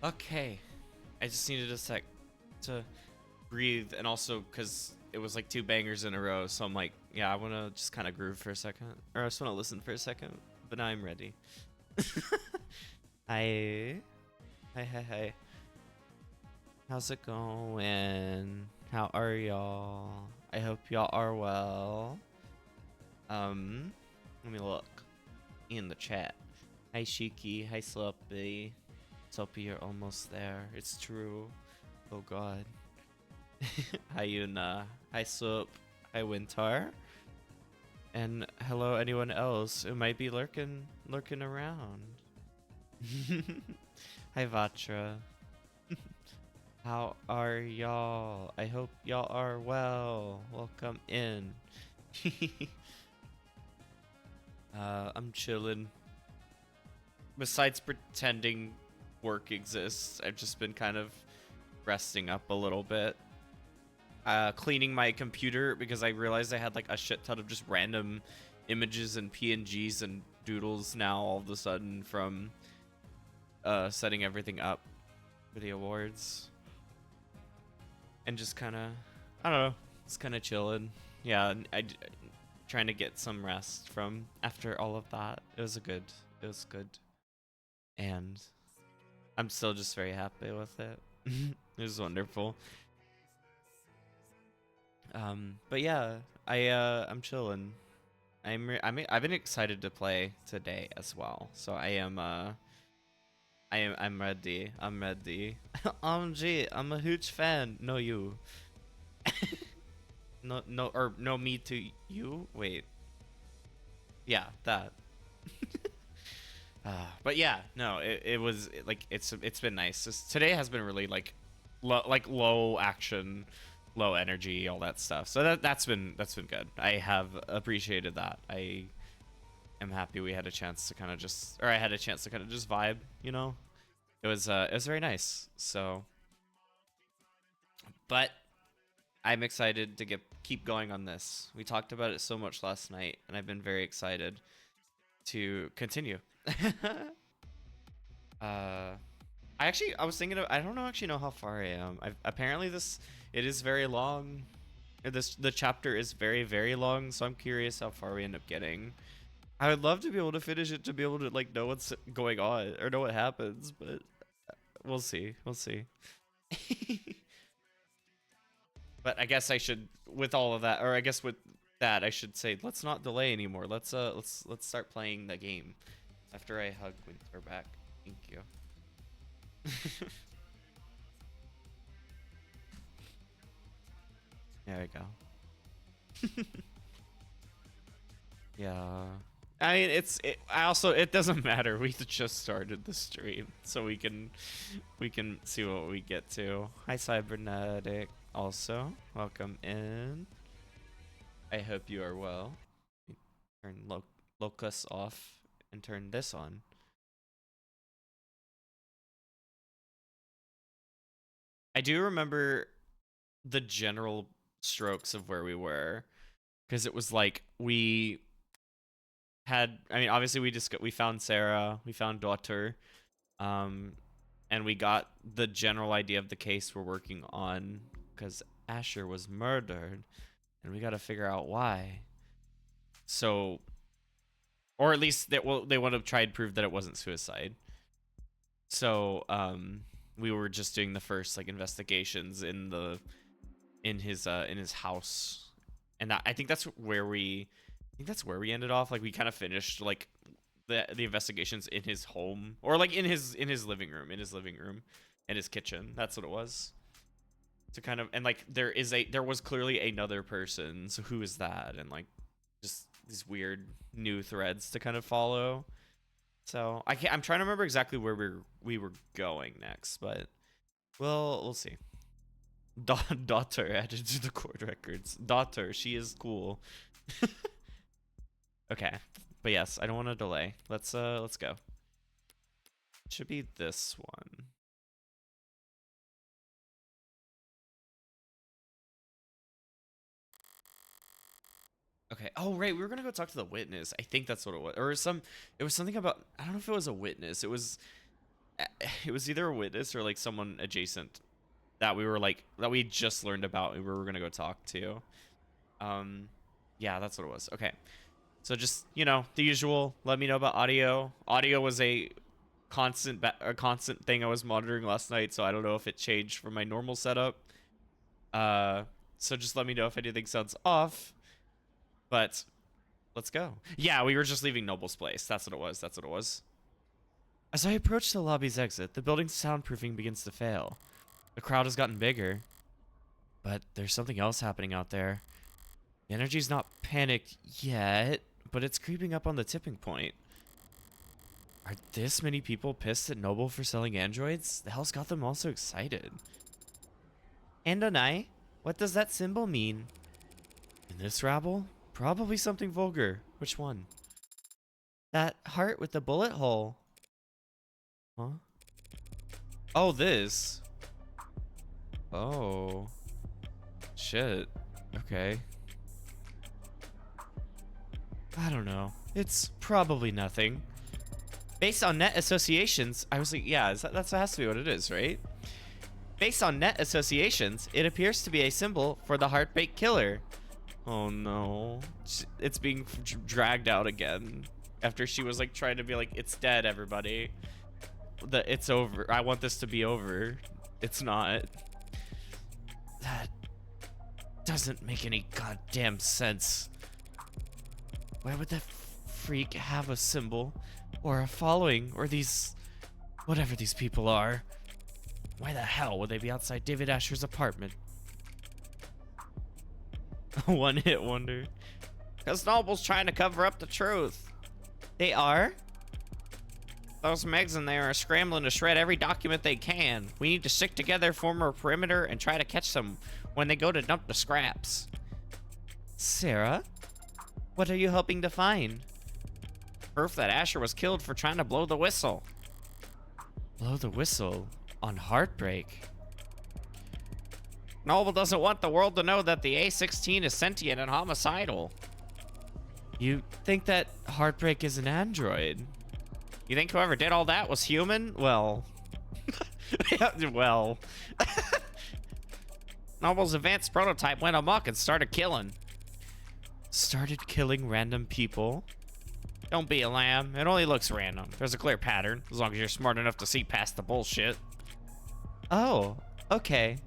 Okay. I just needed a sec to breathe, and also because it was like two bangers in a row, so I'm like, yeah, I want to just kind of groove for a second, or I just want to listen for a second, but now I'm ready. Hi. Hi. How's it going? How are y'all? I hope y'all are well. Let me look in the chat. Hi Shiki, hi Sloppy. Sloppy, you're almost there. It's true. Oh god. Hi Yuna. Hi Sloop. Hi Wintar. And hello anyone else who might be lurking around. Hi Vatra. How are y'all? I hope y'all are well. Welcome in. I'm chilling. Besides pretending work exists, I've just been kind of resting up a little bit. Cleaning my computer because I realized I had like a shit ton of just random images and PNGs and doodles now all of a sudden from setting everything up for the awards. And just kind of, I don't know, just kind of chilling. Yeah, trying to get some rest from after all of that. It was good. And I'm still just very happy with it. It was wonderful. But yeah, I'm chilling. I've been excited to play today as well. So I'm ready. I'm ready. OMG, I'm a huge fan. No you. No me to you. Wait. Yeah, that. But yeah, no, it was like it's been nice. Today has been really like low action, low energy, all that stuff. So that's been good. I have appreciated that. I am happy we had a chance to kind of just, or I had a chance to kind of just vibe. You know, it was very nice. So, but I'm excited to keep going on this. We talked about it so much last night, and I've been very excited to continue. uh I was thinking of, I don't actually know how far I am. Apparently it is very long. The chapter is very long, so I'm curious how far we end up getting. I would love to be able to finish it to be able to like know what's going on or know what happens, but we'll see. We'll see. But I guess I should, with all of that, or I guess with that, I should say let's not delay anymore. Let's start playing the game. After I hug Winter back. Thank you. There we go. Yeah. I mean, it doesn't matter. We just started the stream, so we can see what we get to. Hi Cybernetic also. Welcome in. I hope you are well. Turn locus off and turn this on. I do remember the general strokes of where we were, because it was like we had, I mean, obviously we found Serra, we found Daughter, and we got the general idea of the case we're working on, because Asher was murdered, and we got to figure out why. So, or at least they want to try and prove that it wasn't suicide. So, we were just doing the first like investigations in his house, and I think that's where we ended off. Like we kind of finished like the investigations in his home, or like in his living room, and his kitchen. That's what it was. To kind of, and like there was clearly another person. So who is that? And like just these weird new threads to kind of follow. So I'm trying to remember exactly where we were going next, but we'll see. Daughter added to the court records. Daughter, she is cool. Okay, but yes, I don't want to delay. Let's go. It should be this one. Okay. Oh right, we were gonna go talk to the witness. I think that's what it was, or it was something about, I don't know if it was a witness. It was it was either a witness or like someone adjacent that we just learned about and we were gonna go talk to. Yeah, that's what it was. Okay. So just, the usual, let me know about audio. Audio was a constant thing I was monitoring last night, so I don't know if it changed from my normal setup. So just let me know if anything sounds off. But let's go. Yeah, we were just leaving Noble's place. That's what it was. That's what it was. As I approach the lobby's exit, the building's soundproofing begins to fail. The crowd has gotten bigger, but there's something else happening out there. The energy's not panicked yet, but it's creeping up on the tipping point. Are this many people pissed at Noble for selling androids? The hell's got them all so excited? Andonai, what does that symbol mean? In this rabble? Probably something vulgar. Which one? That heart with the bullet hole. Huh? Oh, this. Oh. Shit. Okay. I don't know. It's probably nothing. Based on net associations, I was like, yeah, that has to be what it is, right? Based on net associations, it appears to be a symbol for the heartbreak killer. Oh no. It's being dragged out again. After she was like trying to be like, it's dead, everybody. It's over. I want this to be over. It's not. That doesn't make any goddamn sense. Why would that freak have a symbol or a following or these, whatever these people are? Why the hell would they be outside David Asher's apartment? A one-hit wonder. Because Noble's trying to cover up the truth. They are? Those Megs in there are scrambling to shred every document they can. We need to stick together, form a perimeter, and try to catch them when they go to dump the scraps. Serra? What are you hoping to find? Proof that Asher was killed for trying to blow the whistle. Blow the whistle? On Heartbreak? Noble doesn't want the world to know that the A-16 is sentient and homicidal. You think that Heartbreak is an android? You think whoever did all that was human? Well... well... Noble's advanced prototype went amok and started killing. Started killing random people? Don't be a lamb. It only looks random. There's a clear pattern, as long as you're smart enough to see past the bullshit. Oh, okay.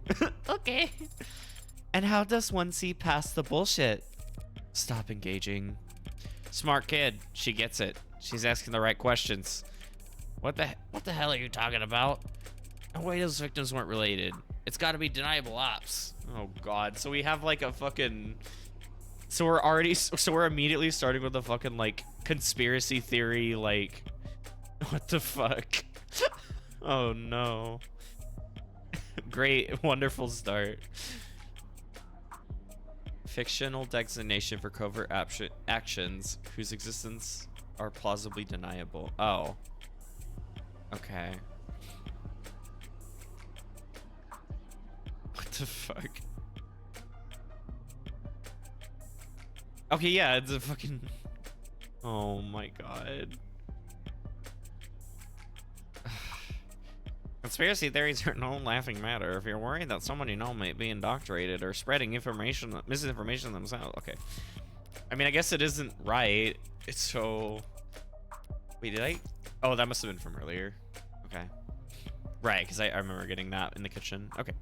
Okay. And how does one see past the bullshit? Stop engaging. Smart kid. She gets it. She's asking the right questions. What the hell are you talking about? No way those victims weren't related. It's gotta be deniable ops. Oh god. So we have like a fucking... So we're immediately starting with a fucking like conspiracy theory, like, what the fuck? Oh no. Great, wonderful start. Fictional designation for covert actions whose existence are plausibly deniable. Oh. Okay. What the fuck? Okay, yeah, it's a fucking... Oh my god. Conspiracy theories are no laughing matter. If you're worried that someone you know might be indoctrinated or spreading misinformation themselves. Okay. I mean, I guess it isn't right. It's so... Wait, did I... Oh, that must have been from earlier. Okay. Right, because I remember getting that in the kitchen. Okay.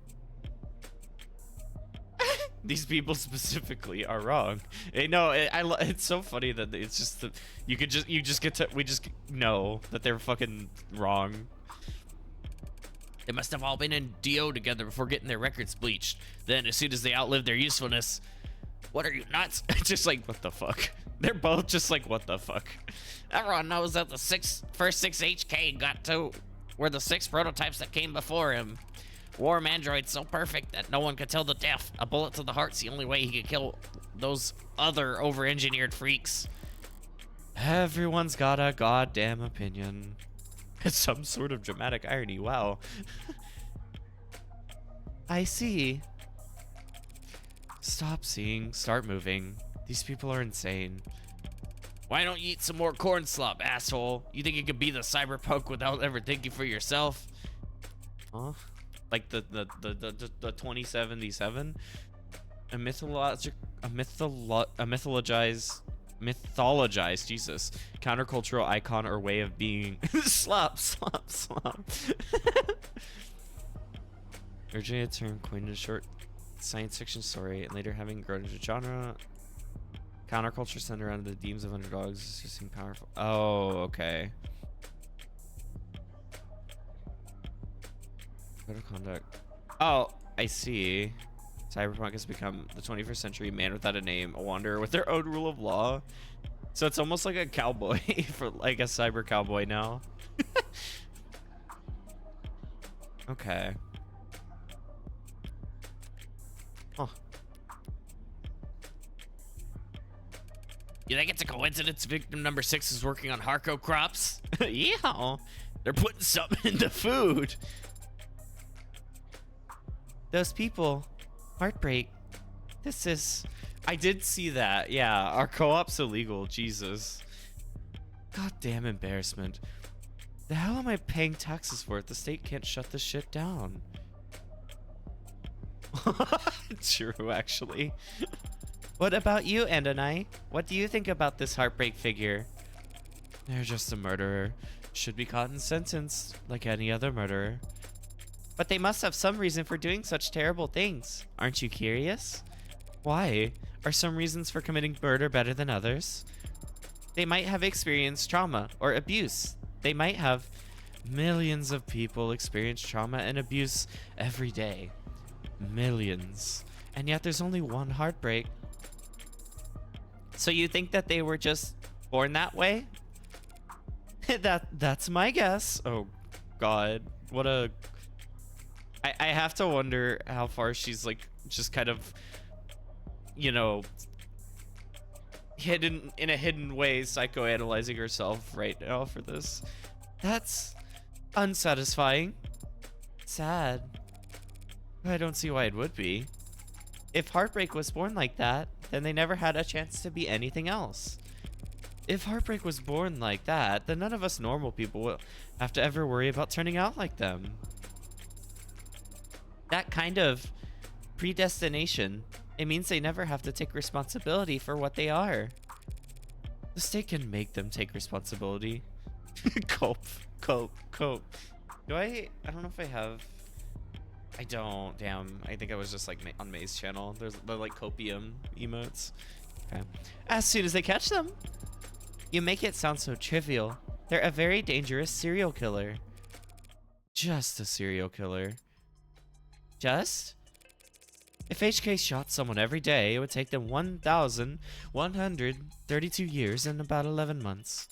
These people specifically are wrong. No, it's so funny that it's just that we just know that they're fucking wrong. They must have all been in DO together before getting their records bleached. Then, as soon as they outlived their usefulness, what are you nuts? Just like, what the fuck? They're both just like, what the fuck? Everyone knows that the first six HK were the 6 prototypes that came before him. Warm android so perfect that no one could tell the death. A bullet to the heart's the only way he could kill those other over-engineered freaks. Everyone's got a goddamn opinion. It's some sort of dramatic irony. Wow. I see. Stop seeing. Start moving. These people are insane. Why don't you eat some more corn slop, asshole? You think you could be the cyberpunk without ever thinking for yourself? Huh? Like the 2077? A mythologized, Jesus, countercultural icon or way of being. Slop. Originally a term coined in a short science fiction story and later having grown into genre. Counterculture centered around the themes of underdogs just powerful. Oh, okay. Code of conduct. Oh, I see. Cyberpunk has become the 21st century man without a name, a wanderer with their own rule of law. So it's almost like a cowboy for like a cyber cowboy now. Okay. Huh. You think it's a coincidence victim number 6 is working on Harco crops? Yeah, they're putting something into food. Those people, heartbreak. This is... I did see that. Yeah, our co-op's illegal. Jesus. Goddamn embarrassment. The hell am I paying taxes for if the state can't shut this shit down? True, actually. What about you, Andonai? What do you think about this heartbreak figure? They're just a murderer. Should be caught and sentenced, like any other murderer. But they must have some reason for doing such terrible things. Aren't you curious? Why? Are some reasons for committing murder better than others? They might have experienced trauma or abuse. They might have. Millions of people experience trauma and abuse every day. Millions. And yet there's only one heartbreak. So you think that they were just born that way? That's my guess. Oh God. What a... I have to wonder how far she's like just kind of, you know, hidden in a hidden way psychoanalyzing herself right now for this. That's unsatisfying. Sad. I don't see why it would be. If heartbreak was born like that, then they never had a chance to be anything else. If heartbreak was born like that, then none of us normal people will have to ever worry about turning out like them. That kind of predestination, it means they never have to take responsibility for what they are. The state can make them take responsibility. Cope. Do I don't know if I have... I don't, damn. I think I was just like on May's channel. There's the like copium emotes. Okay. As soon as they catch them. You make it sound so trivial. They're a very dangerous serial killer. Just a serial killer. Just? If HK shot someone every day, it would take them 1,132 years and about 11 months.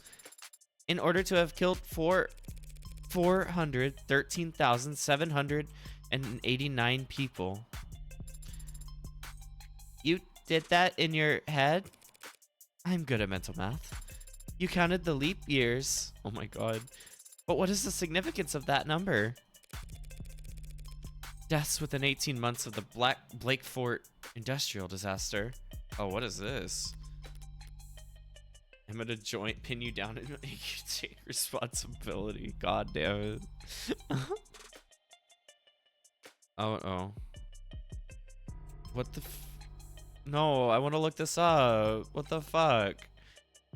In order to have killed 413,789 people. You did that in your head? I'm good at mental math. You counted the leap years. Oh my God. But what is the significance of that number? Deaths within 18 months of the Blake Fort industrial disaster. Oh, what is this? I'm gonna pin you down and make you take responsibility. God damn it. Oh. What the No, I want to look this up. What the fuck?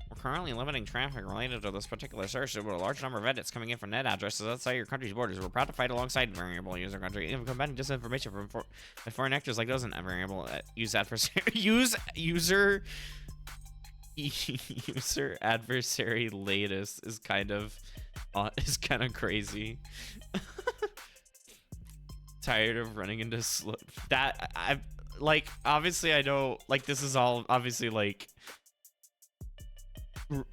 We're currently limiting traffic related to this particular search with a large number of edits coming in from net addresses outside your country's borders. We're proud to fight alongside variable user country, even combating disinformation from foreign actors like those in variable user adversary latest is kind of crazy. Tired of running into that I like. Obviously, I know like this is all obviously like.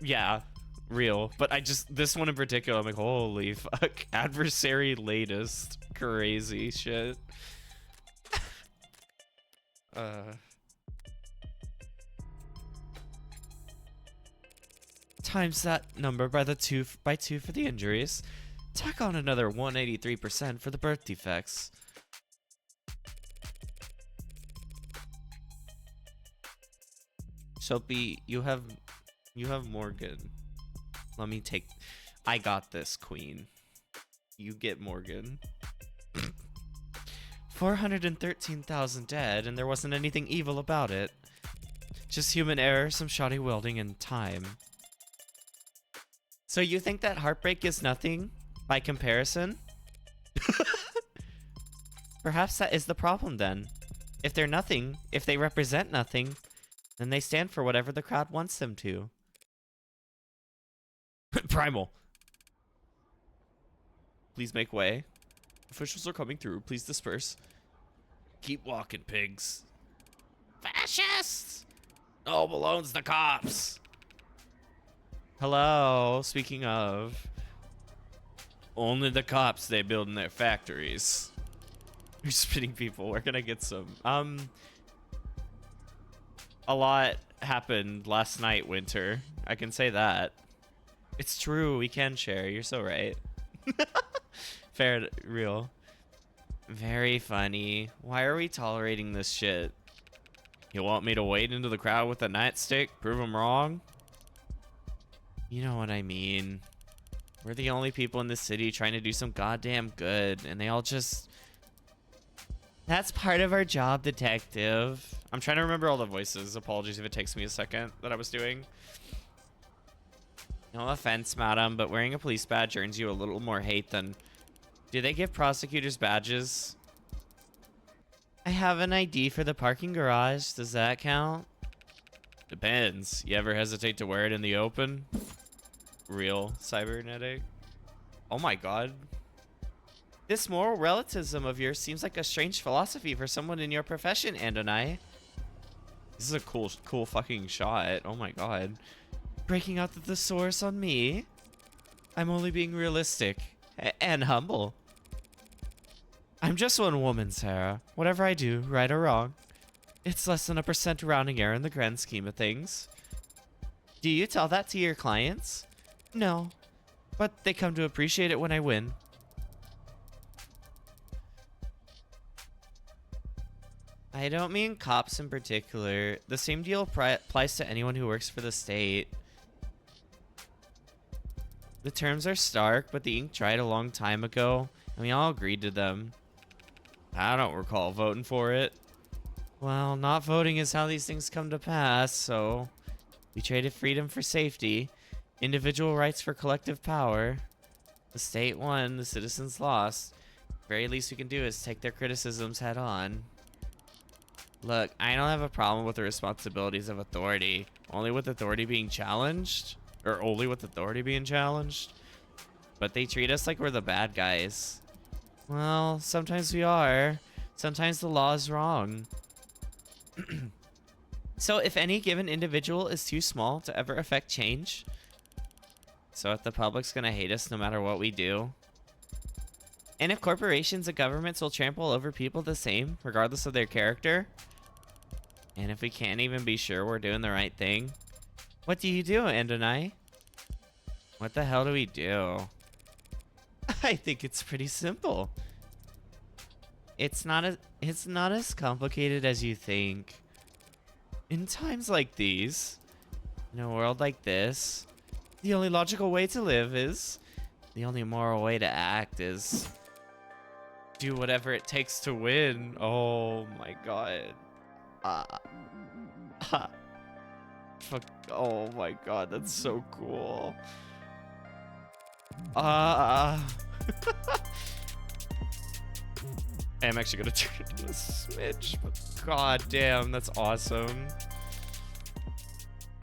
Yeah, real, but this one in particular, I'm like, holy fuck, adversary latest, crazy shit. Times that number by two for the injuries. Tack on another 183% for the birth defects. Soapy, you have You have Morgan. Let me take... I got this, queen. You get Morgan. 413,000 dead, and there wasn't anything evil about it. Just human error, some shoddy welding, and time. So you think that heartbreak is nothing by comparison? Perhaps that is the problem then. If they're nothing, if they represent nothing, then they stand for whatever the crowd wants them to. Primal. Please make way. Officials are coming through. Please disperse. Keep walking, pigs. Fascists! Oh, Malone's the cops. Hello, speaking of. Only the cops, they build in their factories. You're spitting people. Where can I get some? A lot happened last night, Winter. I can say that. It's true, we can share. You're so right. Fair, real. Very funny. Why are we tolerating this shit? You want me to wade into the crowd with a nightstick? Prove them wrong? You know what I mean. We're the only people in this city trying to do some goddamn good, and they all just... That's part of our job, detective. I'm trying to remember all the voices. Apologies if it takes me a second that I was doing. No offense, madam, but wearing a police badge earns you a little more hate than... Do they give prosecutors badges? I have an ID for the parking garage. Does that count? Depends. You ever hesitate to wear it in the open? Real cybernetic. Oh my god. This moral relativism of yours seems like a strange philosophy for someone in your profession, Andonai. This is a cool fucking shot. Oh my god. Breaking out the thesaurus on me? I'm only being realistic. And humble. I'm just one woman, Serra. Whatever I do, right or wrong, it's less than 1% rounding error in the grand scheme of things. Do you tell that to your clients? No. But they come to appreciate it when I win. I don't mean cops in particular. The same deal applies to anyone who works for the state. The terms are stark, but the ink dried a long time ago, and we all agreed to them. I don't recall voting for it. Well, not voting is how these things come to pass, so we traded freedom for safety, individual rights for collective power. The state won, the citizens lost. The very least we can do is take their criticisms head on. Look, I don't have a problem with the responsibilities of authority, only with authority being challenged, or only with authority being challenged. But they treat us like we're the bad guys. Well, sometimes we are. Sometimes the law is wrong. So if any given individual is too small to ever affect change, so if the public's gonna hate us no matter what we do, and if corporations and governments will trample over people the same, regardless of their character, and if we can't even be sure we're doing the right thing, what do you do, Andonai? What the hell do we do? I think it's pretty simple. It's not as complicated as you think. In times like these, in a world like this, the only logical way to live is, the only moral way to act is, do whatever it takes to win. Oh my god. Fuck. Oh my god, that's so cool. I'm actually gonna turn it into a smidge, but god damn, that's awesome.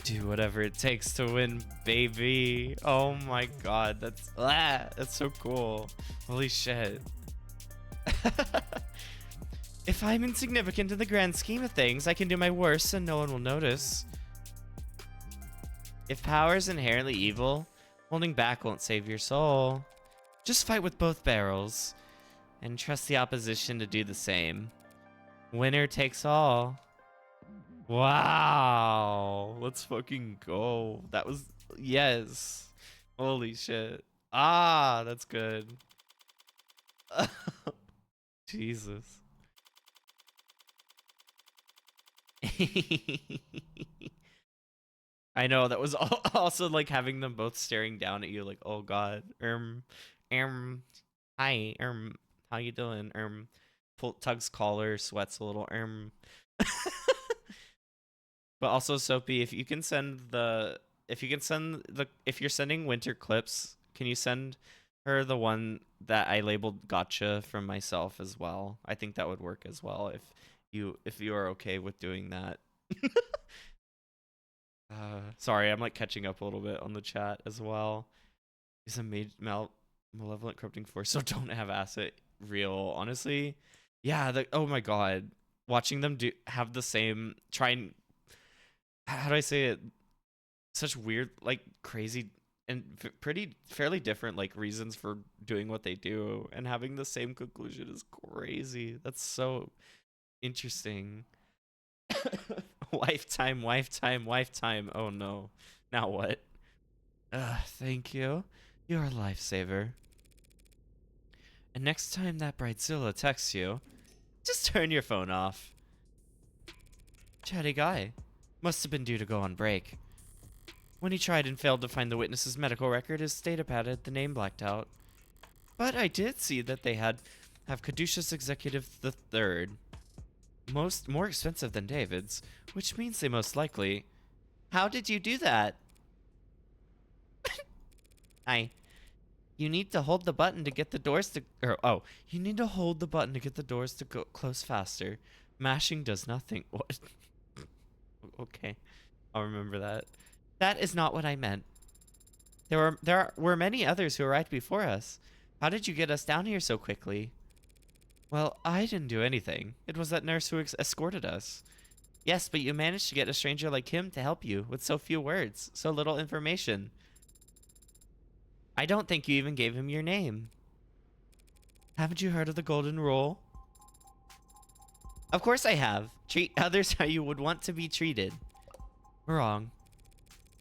Do whatever it takes to win, baby. Oh my god, that's so cool. Holy shit. If I'm insignificant in the grand scheme of things, I can do my worst and no one will notice. If power is inherently evil, holding back won't save your soul. Just fight with both barrels, and trust the opposition to do the same. Winner takes all. Wow. Let's fucking go. That was... Yes. Holy shit. Ah, that's good. Jesus. I know that was also like having them both staring down at you, like, oh god, hi, how you doing, tugs collar, sweats a little, But also, Soapy, if you're sending winter clips, can you send her the one that I labeled gotcha from myself as well? I think that would work as well if you are okay with doing that. Sorry, I'm like catching up a little bit on the chat as well. Is a malevolent corrupting force, so don't have asset real, honestly. Yeah, oh my god. Watching them have the same try and how do I say it? Such weird, like crazy and pretty fairly different like reasons for doing what they do, and having the same conclusion is crazy. That's so interesting. Lifetime. Oh no. Now what? Thank you. You're a lifesaver. And next time that Brightzilla texts you, just turn your phone off. Chatty guy. Must have been due to go on break. When he tried and failed to find the witness's medical record, his datapad had the name blacked out. But I did see that they have Caduceus Executive the Third. More expensive than David's, which means they most likely... How did you do that? You need to hold the button to get the doors to... you need to hold the button to get the doors to close faster. Mashing does nothing. What? Okay. I'll remember that. That is not what I meant. There were many others who arrived before us. How did you get us down here so quickly? Well, I didn't do anything. It was that nurse who escorted us. Yes, but you managed to get a stranger like him to help you with so few words, so little information. I don't think you even gave him your name. Haven't you heard of the golden rule? Of course I have. Treat others how you would want to be treated. Wrong.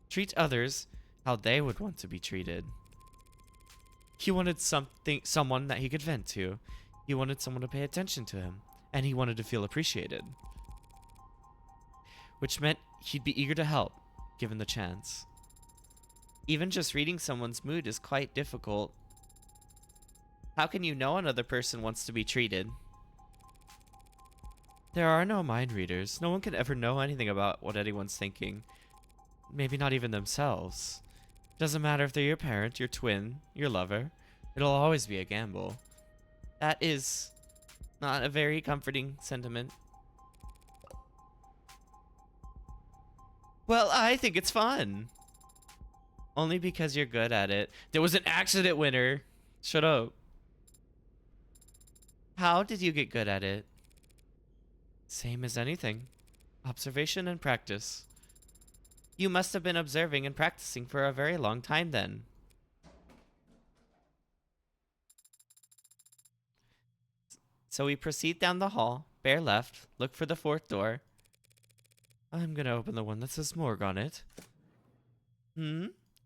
Treat others how they would want to be treated. He wanted someone that he could vent to. He wanted someone to pay attention to him, and he wanted to feel appreciated. Which meant he'd be eager to help, given the chance. Even just reading someone's mood is quite difficult. How can you know another person wants to be treated? There are no mind readers. No one can ever know anything about what anyone's thinking. Maybe not even themselves. Doesn't matter if they're your parent, your twin, your lover. It'll always be a gamble. That is not a very comforting sentiment. Well, I think it's fun. Only because you're good at it. There was an accident, winner. Shut up. How did you get good at it? Same as anything. Observation and practice. You must have been observing and practicing for a very long time then. So we proceed down the hall, bear left, look for the fourth door. I'm gonna open the one that says morgue on it.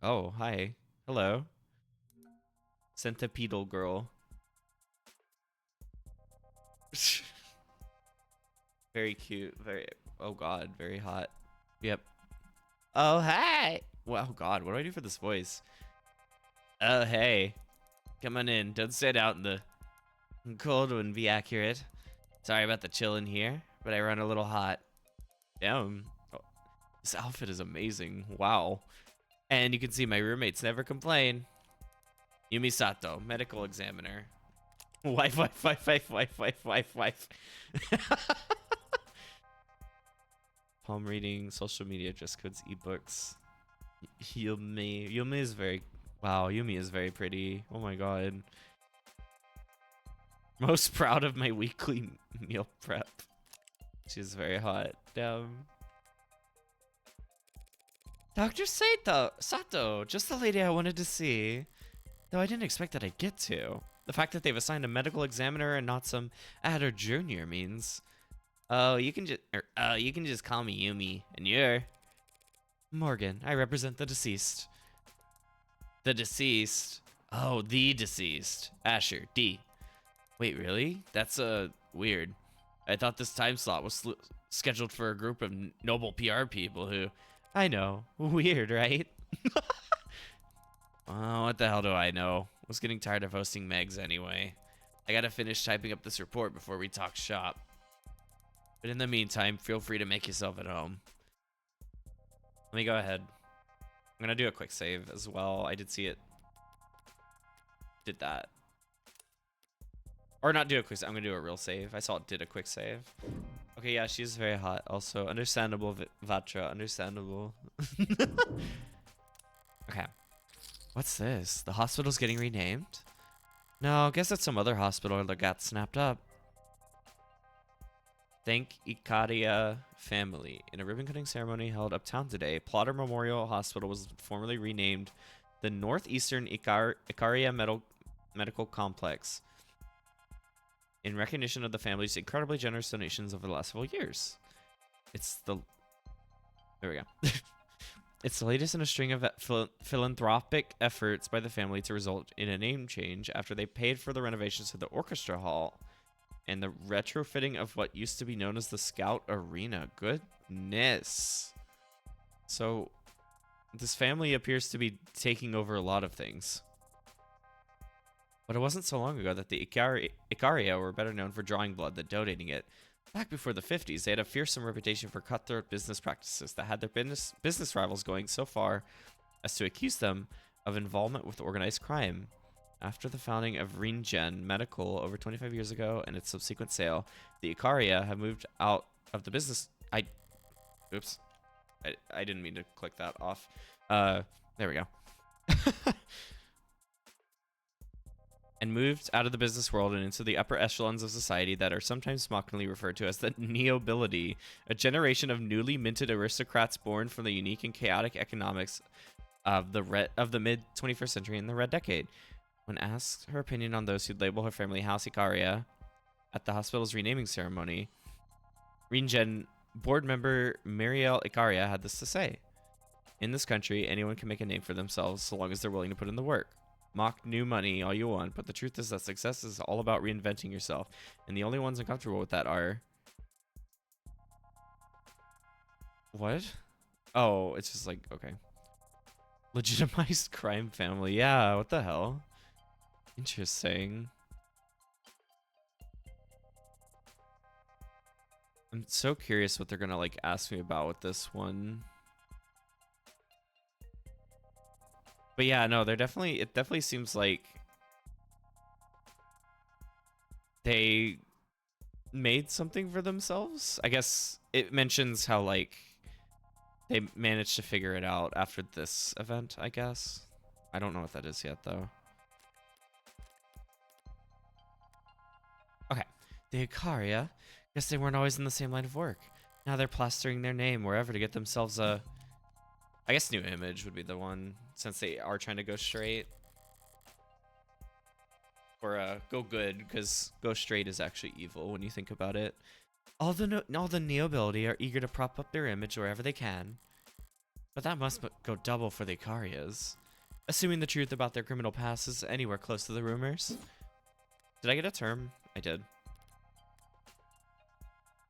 Oh, hi. Hello. Centipedal girl. Very cute. Oh god, very hot. Yep. Oh, hey! Well, oh god, what do I do for this voice? Oh, hey. Come on in. Don't sit out in the cold and be accurate. Sorry about the chill in here, but I run a little hot. Damn. Oh, this outfit is amazing. Wow. And you can see my roommates never complain. Yumi Sato, medical examiner. Wife. Palm reading, social media, dress codes, ebooks. Yumi is very... Wow, Yumi is very pretty. Oh my god. Most proud of my weekly meal prep. She's very hot. Damn. Dr. Sato, just the lady I wanted to see. Though I didn't expect that I'd get to. The fact that they've assigned a medical examiner and not some Adder Jr. means... Oh, you can just call me Yumi. And you're... Morgan, I represent the deceased. The deceased? Oh, the deceased. Asher, D. Wait, really? That's, weird. I thought this time slot was scheduled for a group of noble PR people who I know. Weird, right? Oh, what the hell do I know? Was getting tired of hosting Megs anyway. I gotta finish typing up this report before we talk shop. But in the meantime, feel free to make yourself at home. Let me go ahead. I'm gonna do a quick save as well. I did see it. Did that. Or not do a quick save. I'm gonna do a real save. I saw it did a quick save. Okay, yeah, she's very hot. Also, understandable, Vatra. Understandable. Okay. What's this? The hospital's getting renamed? No, I guess that's some other hospital that got snapped up. Thank Icaria family. In a ribbon-cutting ceremony held uptown today, Plotter Memorial Hospital was formally renamed the Northeastern Icaria Medical Complex in recognition of the family's incredibly generous donations over the last several years. There we go. It's the latest in a string of philanthropic efforts by the family to result in a name change after they paid for the renovations to the orchestra hall and the retrofitting of what used to be known as the Scout Arena. Goodness. So, this family appears to be taking over a lot of things. But it wasn't so long ago that the Icaria were better known for drawing blood than donating it. Back before the 50s, they had a fearsome reputation for cutthroat business practices that had their business rivals going so far as to accuse them of involvement with organized crime. After the founding of Regen Medical over 25 years ago and its subsequent sale, the Icaria have moved out of the business. Oops. I didn't mean to click that off. There we go. And moved out of the business world and into the upper echelons of society that are sometimes mockingly referred to as the neobility, a generation of newly minted aristocrats born from the unique and chaotic economics of the mid 21st century and the Red Decade. When asked her opinion on those who'd label her family House Icaria at the hospital's renaming ceremony, Regen board member Marielle Icaria had this to say: "In this country, anyone can make a name for themselves so long as they're willing to put in the work. Mock new money all you want, but the truth is that success is all about reinventing yourself, and the only ones uncomfortable with that are..." What? Oh, it's just like, okay. Legitimized crime family. Yeah, what the hell? Interesting. I'm so curious what they're gonna like ask me about with this one. But yeah, no, it definitely seems like they made something for themselves. I guess it mentions how like they managed to figure it out after this event, I guess. I don't know what that is yet though. Okay. The Icaria. Guess they weren't always in the same line of work. Now they're plastering their name wherever to get themselves a... I guess new image would be the one, since they are trying to go straight. Or go good, because go straight is actually evil when you think about it. All the neobility are eager to prop up their image wherever they can. But that must go double for the Icarias. Assuming the truth about their criminal past is anywhere close to the rumors. Did I get a term? I did.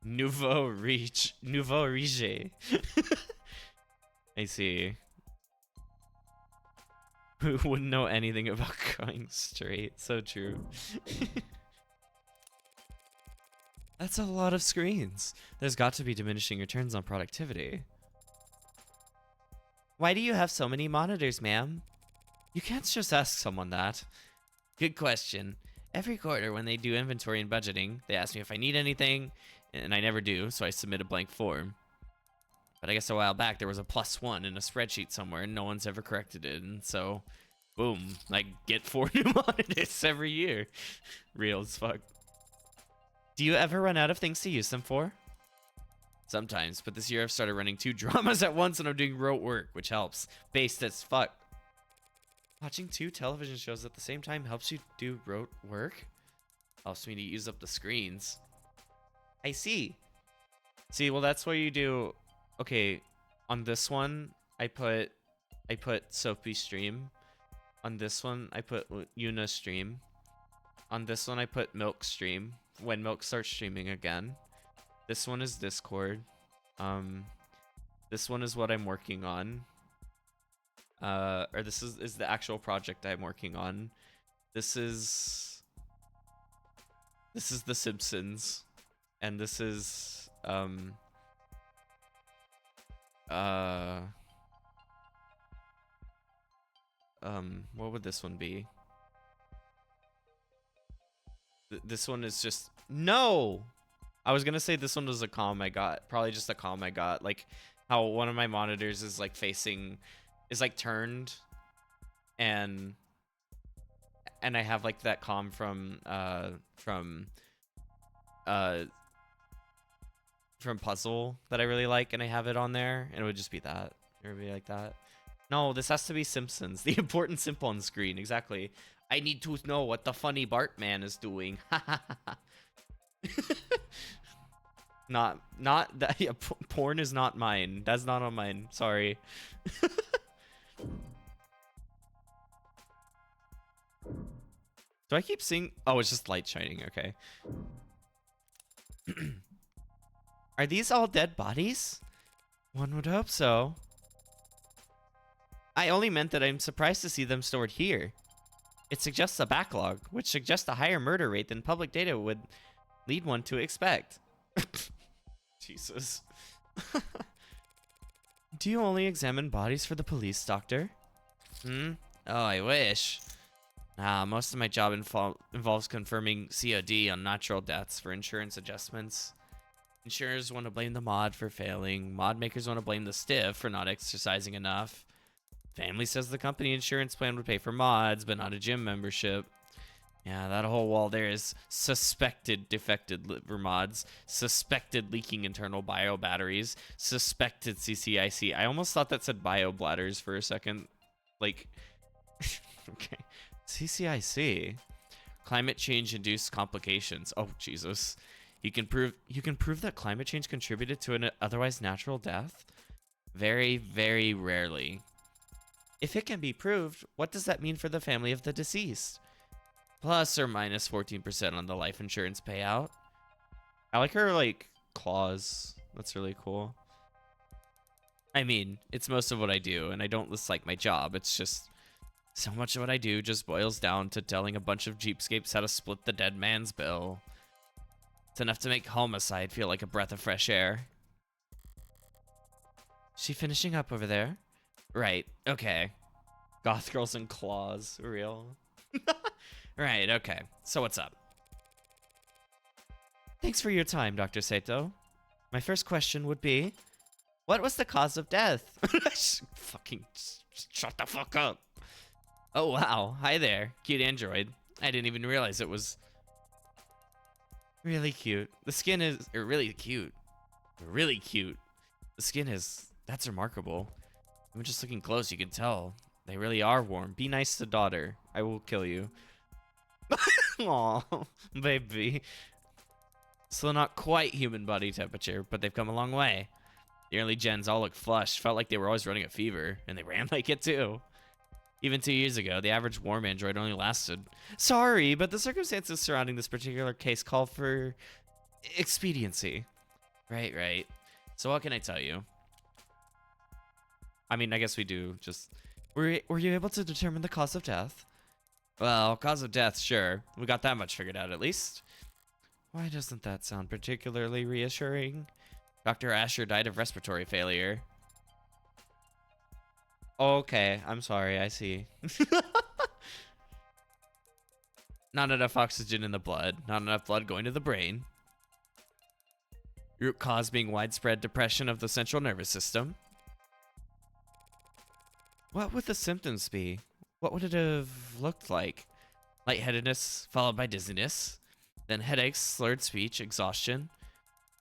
Nouveau riche. I see. Who wouldn't know anything about going straight? So true. That's a lot of screens. There's got to be diminishing returns on productivity. Why do you have so many monitors, ma'am? You can't just ask someone that. Good question. Every quarter when they do inventory and budgeting, they ask me if I need anything, and I never do, so I submit a blank form. But I guess a while back there was a +1 in a spreadsheet somewhere, and no one's ever corrected it, and so, boom, I get 4 new monitors every year. Real as fuck. Do you ever run out of things to use them for? Sometimes, but this year I've started running 2 dramas at once and I'm doing rote work, which helps. Based as fuck. Watching 2 television shows at the same time helps you do rote work? Helps me to use up the screens. I see. See, well, that's what you do. Okay, on this one, I put Soapy stream. On this one, I put Yuna stream. On this one, I put Milk stream. When Milk starts streaming again. This one is Discord. This one is what I'm working on. Or this is the actual project I'm working on. This is The Simpsons, and this is what would this one be? This one is just no. I was gonna say this one was a comm I got, probably just a comm I got, like how one of my monitors is like facing, is like turned, and I have like that comm from Puzzle that I really like, and I have it on there, and it would just be that. It would be like that. No, this has to be Simpsons. The important simp on screen, exactly. I need to know what the funny Bart man is doing. not that. Yeah, porn is not mine. That's not on mine. Sorry. Do I keep seeing? Oh, it's just light shining. Okay. Are these all dead bodies? One would hope so. I only meant that I'm surprised to see them stored here. It suggests a backlog, which suggests a higher murder rate than public data would lead one to expect. Jesus. Do you only examine bodies for the police, Doctor? Oh, I wish. Most of my job involves confirming COD on natural deaths for insurance adjustments. Insurers want to blame the mod for failing. Mod makers want to blame the stiff for not exercising enough. Family says the company insurance plan would pay for mods, but not a gym membership. Yeah, that whole wall there is suspected defected liver mods, suspected leaking internal bio batteries, suspected CCIC. I almost thought that said bio bladders for a second. Like, okay. CCIC. Climate change induced complications. Oh, Jesus. You can prove that climate change contributed to an otherwise natural death? Very, very rarely. If it can be proved, what does that mean for the family of the deceased? Plus or minus 14% on the life insurance payout. I like her, like, clause. That's really cool. I mean, it's most of what I do, and I don't dislike my job. It's just so much of what I do just boils down to telling a bunch of cheapskates how to split the dead man's bill. It's enough to make homicide feel like a breath of fresh air. She finishing up over there? Right, okay. Goth girls and claws, real. Right, okay. So what's up? Thanks for your time, Dr. Sato. My first question would be, what was the cause of death? Fucking shut the fuck up. Oh, wow. Hi there, cute android. I didn't even realize it was really cute. The skin is really cute. Really cute. The skin is, that's remarkable. I'm just looking close, you can tell. They really are warm. Be nice to daughter. I will kill you. Aw, baby. Still not quite human body temperature, but they've come a long way. The early gens all look flushed. Felt like they were always running a fever, and they ran like it too. Even 2 years ago, the average warm android only lasted. Sorry, but the circumstances surrounding this particular case call for expediency. Right, right. So what can I tell you? I mean, I guess we do just... Were you able to determine the cause of death? Well, cause of death, sure. We got that much figured out, at least. Why doesn't that sound particularly reassuring? Dr. Asher died of respiratory failure. Okay, I'm sorry, I see. Not enough oxygen in the blood. Not enough blood going to the brain. Root cause being widespread depression of the central nervous system. What would the symptoms be? What would it have looked like? Lightheadedness, followed by dizziness. Then headaches, slurred speech, exhaustion,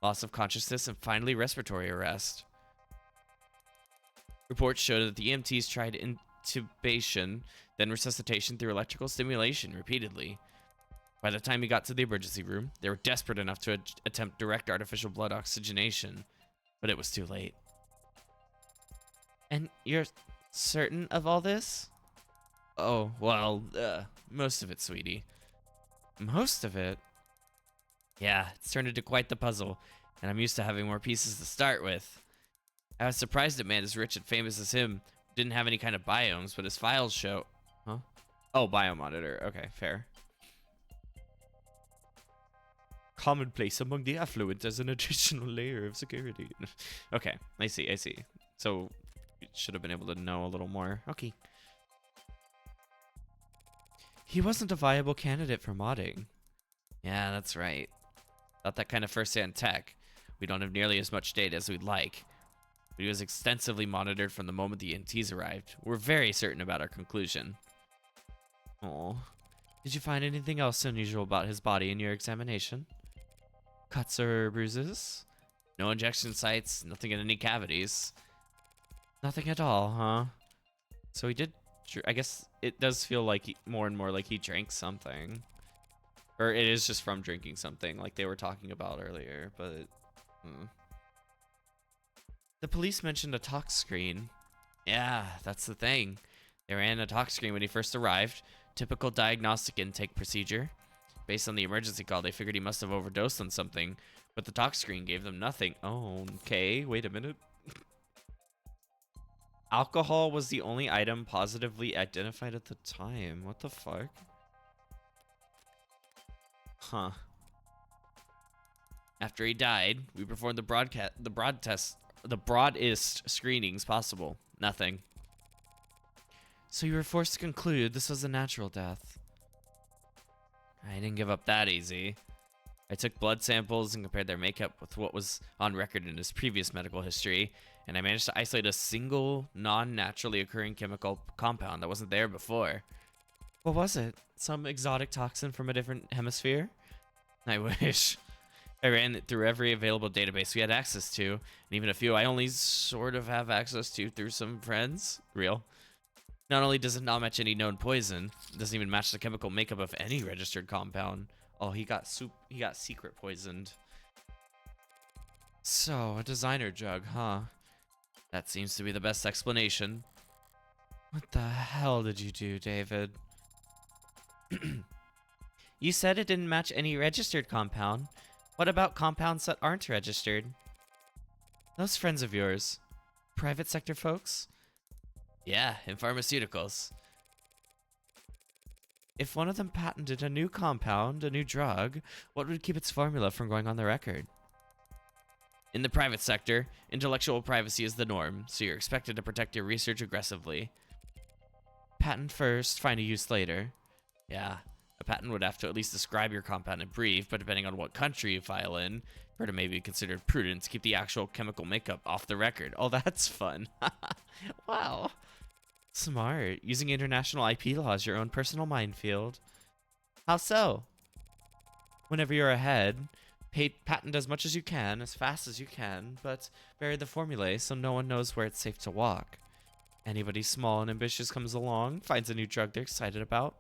loss of consciousness, and finally respiratory arrest. Reports showed that the EMTs tried intubation, then resuscitation through electrical stimulation repeatedly. By the time he got to the emergency room, they were desperate enough to attempt direct artificial blood oxygenation, but it was too late. And you're certain of all this? Oh, well, most of it, sweetie. Most of it? Yeah, it's turned into quite the puzzle, and I'm used to having more pieces to start with. I was surprised a man as rich and famous as him didn't have any kind of biomes, but his files show... Huh? Oh, biomonitor. Okay, fair. Commonplace among the affluent as an additional layer of security. Okay, I see. So, you should have been able to know a little more. Okay. He wasn't a viable candidate for modding. Yeah, that's right. Not that kind of first-hand tech. We don't have nearly as much data as we'd like. But he was extensively monitored from the moment the ENTs arrived. We're very certain about our conclusion. Oh, did you find anything else unusual about his body in your examination? Cuts or bruises? No injection sites, nothing in any cavities. Nothing at all, huh? So he did... I guess it does feel like more and more like he drank something. Or it is just from drinking something, like they were talking about earlier, but... The police mentioned a tox screen. Yeah, that's the thing. They ran a tox screen when he first arrived. Typical diagnostic intake procedure. Based on the emergency call, they figured he must have overdosed on something, but the tox screen gave them nothing. Oh, okay, wait a minute. Alcohol was the only item positively identified at the time. What the fuck? Huh. After he died, we performed the broadest screenings possible. Nothing. So you were forced to conclude this was a natural death. I didn't give up that easy. I took blood samples and compared their makeup with what was on record in his previous medical history, and I managed to isolate a single non-naturally occurring chemical compound that wasn't there before. What was it? Some exotic toxin from a different hemisphere? I wish. I ran it through every available database we had access to, and even a few I only sort of have access to through some friends. Real. Not only does it not match any known poison, it doesn't even match the chemical makeup of any registered compound. Oh, he got secret poisoned. So, a designer drug, huh? That seems to be the best explanation. What the hell did you do, David? You said it didn't match any registered compound. What about compounds that aren't registered? Those friends of yours, private sector folks? Yeah, in pharmaceuticals. If one of them patented a new compound, a new drug, what would keep its formula from going on the record? In the private sector, intellectual privacy is the norm, so you're expected to protect your research aggressively. Patent first, find a use later. Yeah, a patent would have to at least describe your compound in brief, but depending on what country you file in, it may be considered prudent to keep the actual chemical makeup off the record. Oh, that's fun. Wow. Smart. Using international IP law as your own personal minefield. How so? Whenever you're ahead, patent as much as you can, as fast as you can, but bury the formulae so no one knows where it's safe to walk. Anybody small and ambitious comes along, finds a new drug they're excited about.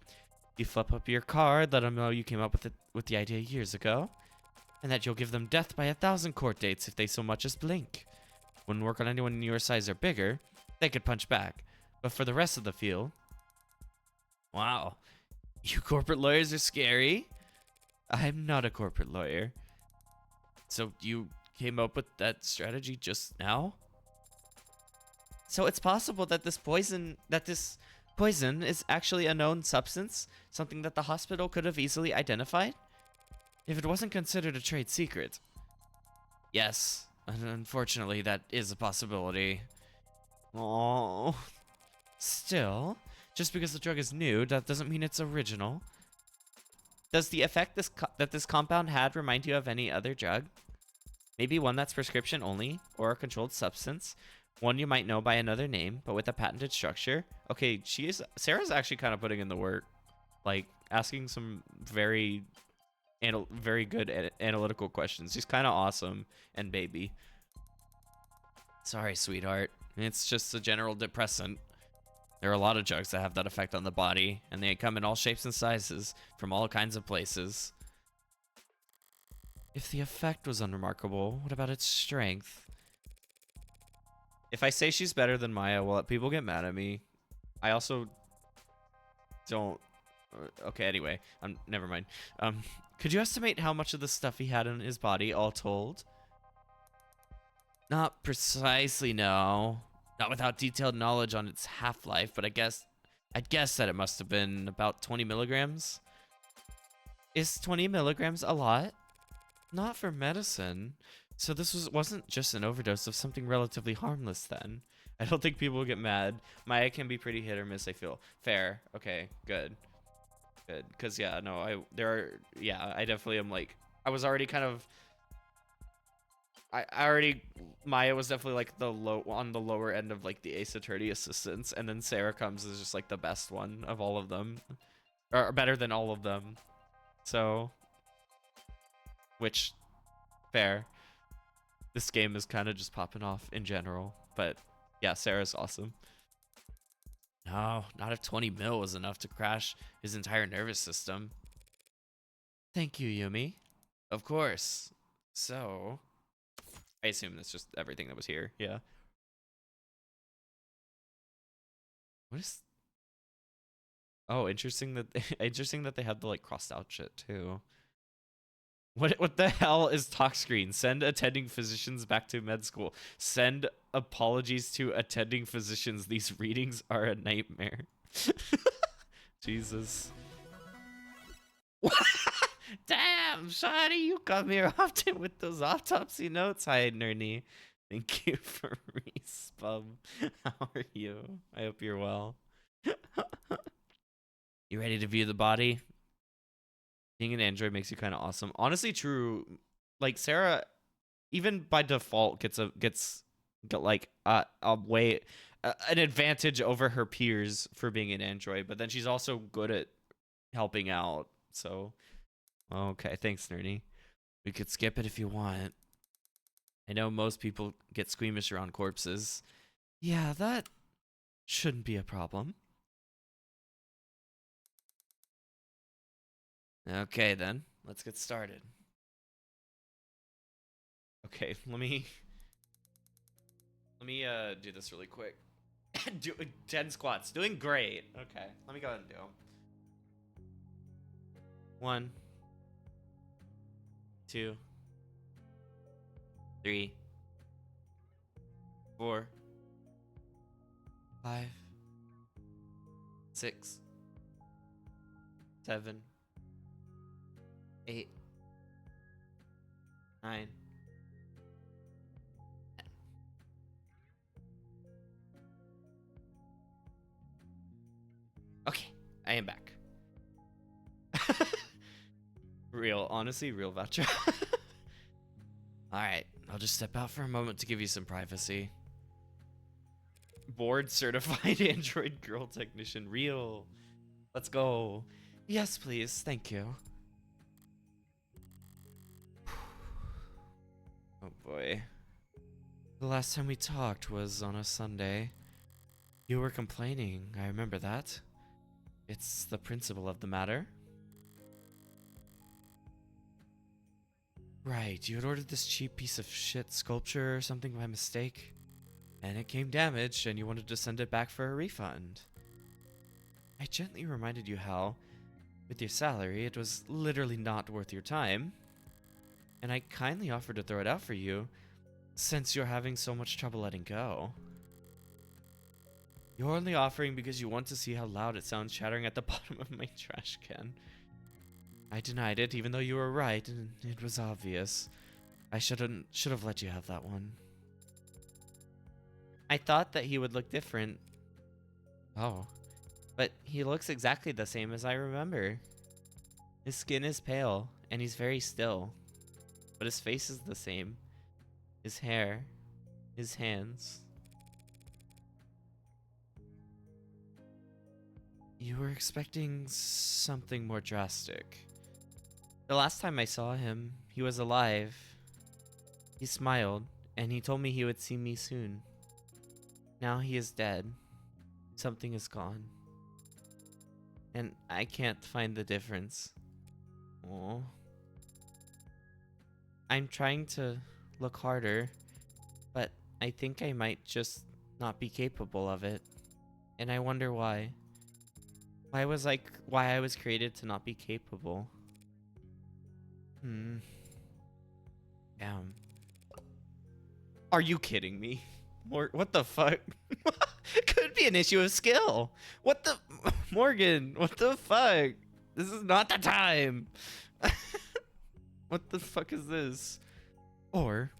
You flip up your card, let them know you came up with the idea years ago, and that you'll give them death by 1,000 court dates if they so much as blink. Wouldn't work on anyone your size or bigger. They could punch back. But for the rest of the field... Wow. You corporate lawyers are scary. I'm not a corporate lawyer. So you came up with that strategy just now? So it's possible that this poison is actually a known substance? Something that the hospital could have easily identified? If it wasn't considered a trade secret. Yes. Unfortunately, that is a possibility. Oh. Still, just because the drug is new, that doesn't mean it's original. Does the effect that this compound had remind you of any other drug? Maybe one that's prescription only, or a controlled substance. One you might know by another name, but with a patented structure. Okay, Sarah's actually kind of putting in the work. Like, asking some very good analytical questions. She's kind of awesome and baby. Sorry, sweetheart. It's just a general depressant. There are a lot of drugs that have that effect on the body, and they come in all shapes and sizes, from all kinds of places. If the effect was unremarkable, what about its strength? If I say she's better than Maya, will people get mad at me? I also don't... Okay, anyway. Never mind. Could you estimate how much of the stuff he had in his body, all told? Not precisely, no. Not without detailed knowledge on its half-life, but I'd guess that it must have been about 20 milligrams. Is 20 milligrams a lot? Not for medicine. So this wasn't just an overdose of something relatively harmless then. I don't think people will get mad. Maya can be pretty hit or miss, I feel. Fair. Okay, good. Good. Cause yeah, no, I definitely am like, I was already kind of, Maya was definitely like on the lower end of like the Ace Attorney assistants, and then Serra comes as just like the best one of all of them. Or better than all of them. So, which, fair. This game is kind of just popping off in general, but yeah, Sarah's awesome. No, not if 20 mil was enough to crash his entire nervous system. Thank you, Yumi. Of course. So, I assume that's just everything that was here. Yeah. What is? Oh, interesting that interesting that they had the like crossed out shit too. What the hell is talk screen? Send attending physicians back to med school. Send apologies to attending physicians. These readings are a nightmare. Jesus. Damn, Shawty, you come here often with those autopsy notes. Hi, Nerdy. Thank you for respub. How are you? I hope you're well. You ready to view the body? Being an android makes you kind of awesome. Honestly, true. Like Serra, even by default, gets like a way an advantage over her peers for being an android. But then she's also good at helping out. So, okay, thanks, Nerdy. We could skip it if you want. I know most people get squeamish around corpses. Yeah, that shouldn't be a problem. Okay, then. Let's get started. Okay, let me do this really quick. do 10 squats. Doing great. Okay, let me go ahead and do them. 1, 2, 3, 4, 5, 6, 7, 8, 9. Okay, I am back. Honestly, real voucher. Alright, I'll just step out for a moment to give you some privacy. Board certified android girl technician, real. Let's go. Yes, please, thank you. Oh boy. The last time we talked was on a Sunday. You were complaining, I remember that. It's the principle of the matter. Right, you had ordered this cheap piece of shit sculpture or something by mistake, and it came damaged and you wanted to send it back for a refund. I gently reminded you how, with your salary, it was literally not worth your time, and I kindly offered to throw it out for you, since you're having so much trouble letting go. You're only offering because you want to see how loud it sounds shattering at the bottom of my trash can. I denied it, even though you were right, and it was obvious. I should have let you have that one. I thought that he would look different. Oh. But he looks exactly the same as I remember. His skin is pale, and he's very still. But his face is the same. His hair. His hands. You were expecting something more drastic. The last time I saw him, he was alive. He smiled, and he told me he would see me soon. Now he is dead. Something is gone. And I can't find the difference. Oh. I'm trying to look harder, but I think I might just not be capable of it. And I wonder why. Why I was created to not be capable? Damn. Are you kidding me? What the fuck? Could be an issue of skill. What the Morgan? What the fuck? This is not the time. What the fuck is this? Or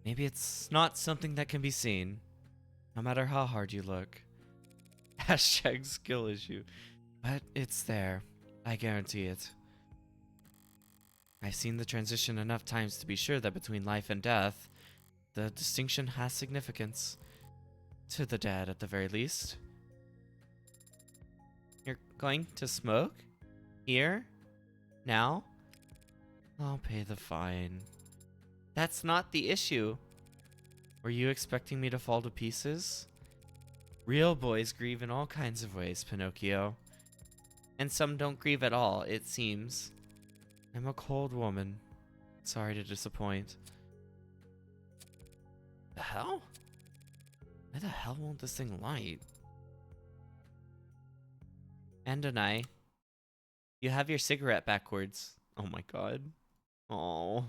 maybe it's not something that can be seen, no matter how hard you look. Hashtag skill issue. But it's there. I guarantee it. I've seen the transition enough times to be sure that between life and death, the distinction has significance. To the dead, at the very least. You're going to smoke? Here? Now? I'll pay the fine. That's not the issue. Were you expecting me to fall to pieces? Real boys grieve in all kinds of ways, Pinocchio. And some don't grieve at all, it seems. I'm a cold woman. Sorry to disappoint. The hell? Why the hell won't this thing light? And you have your cigarette backwards. Oh my god. Oh.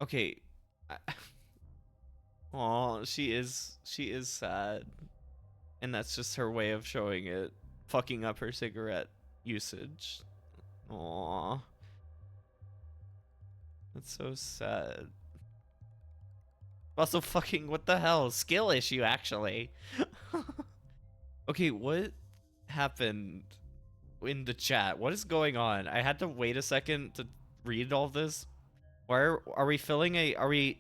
Okay. Oh, she is sad. And that's just her way of showing it. Fucking up her cigarette usage. Aw. That's so sad. Also fucking, what the hell? Skill issue, actually. Okay, what happened in the chat? What is going on? I had to wait a second to read all this. Why are we filling a... Are we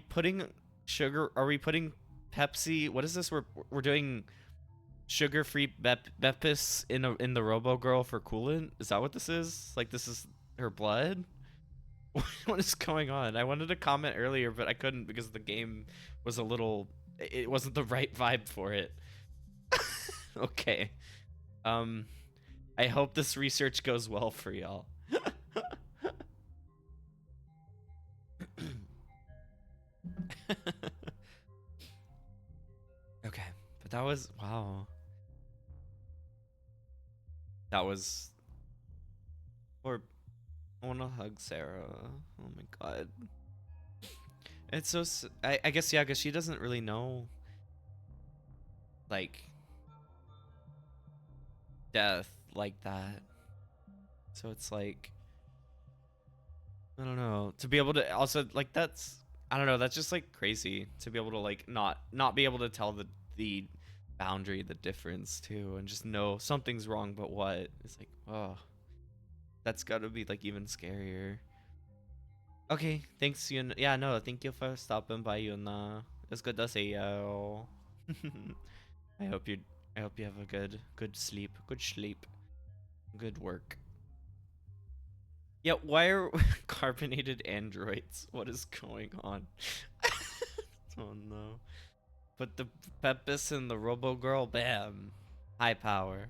putting sugar... Are we putting Pepsi... What is this? We're doing sugar-free Bepis in the Robo Girl for coolant? Is that what this is? Like, this is her blood? What is going on? I wanted to comment earlier, but I couldn't because the game was a little... It wasn't the right vibe for it. Okay. I hope this research goes well for y'all. Okay, but that was... Wow. That was... Or... I want to hug Serra. Oh my god. It's so... I guess, yeah, because she doesn't really know... Like... Death like that. So it's like... I don't know. To be able to... Also, like, that's... I don't know. That's just, like, crazy. To be able to, like, not be able to tell the boundary, the difference, too. And just know something's wrong, but what? It's like, oh... That's gotta be, like, even scarier. Okay, thanks, Yun. Yeah, no, thank you for stopping by, Yuna. It's good to see you. I hope you have a good sleep, good work. Yeah, why are carbonated androids? What is going on? Oh no. Put the Pepis in the Robo Girl, bam. High power.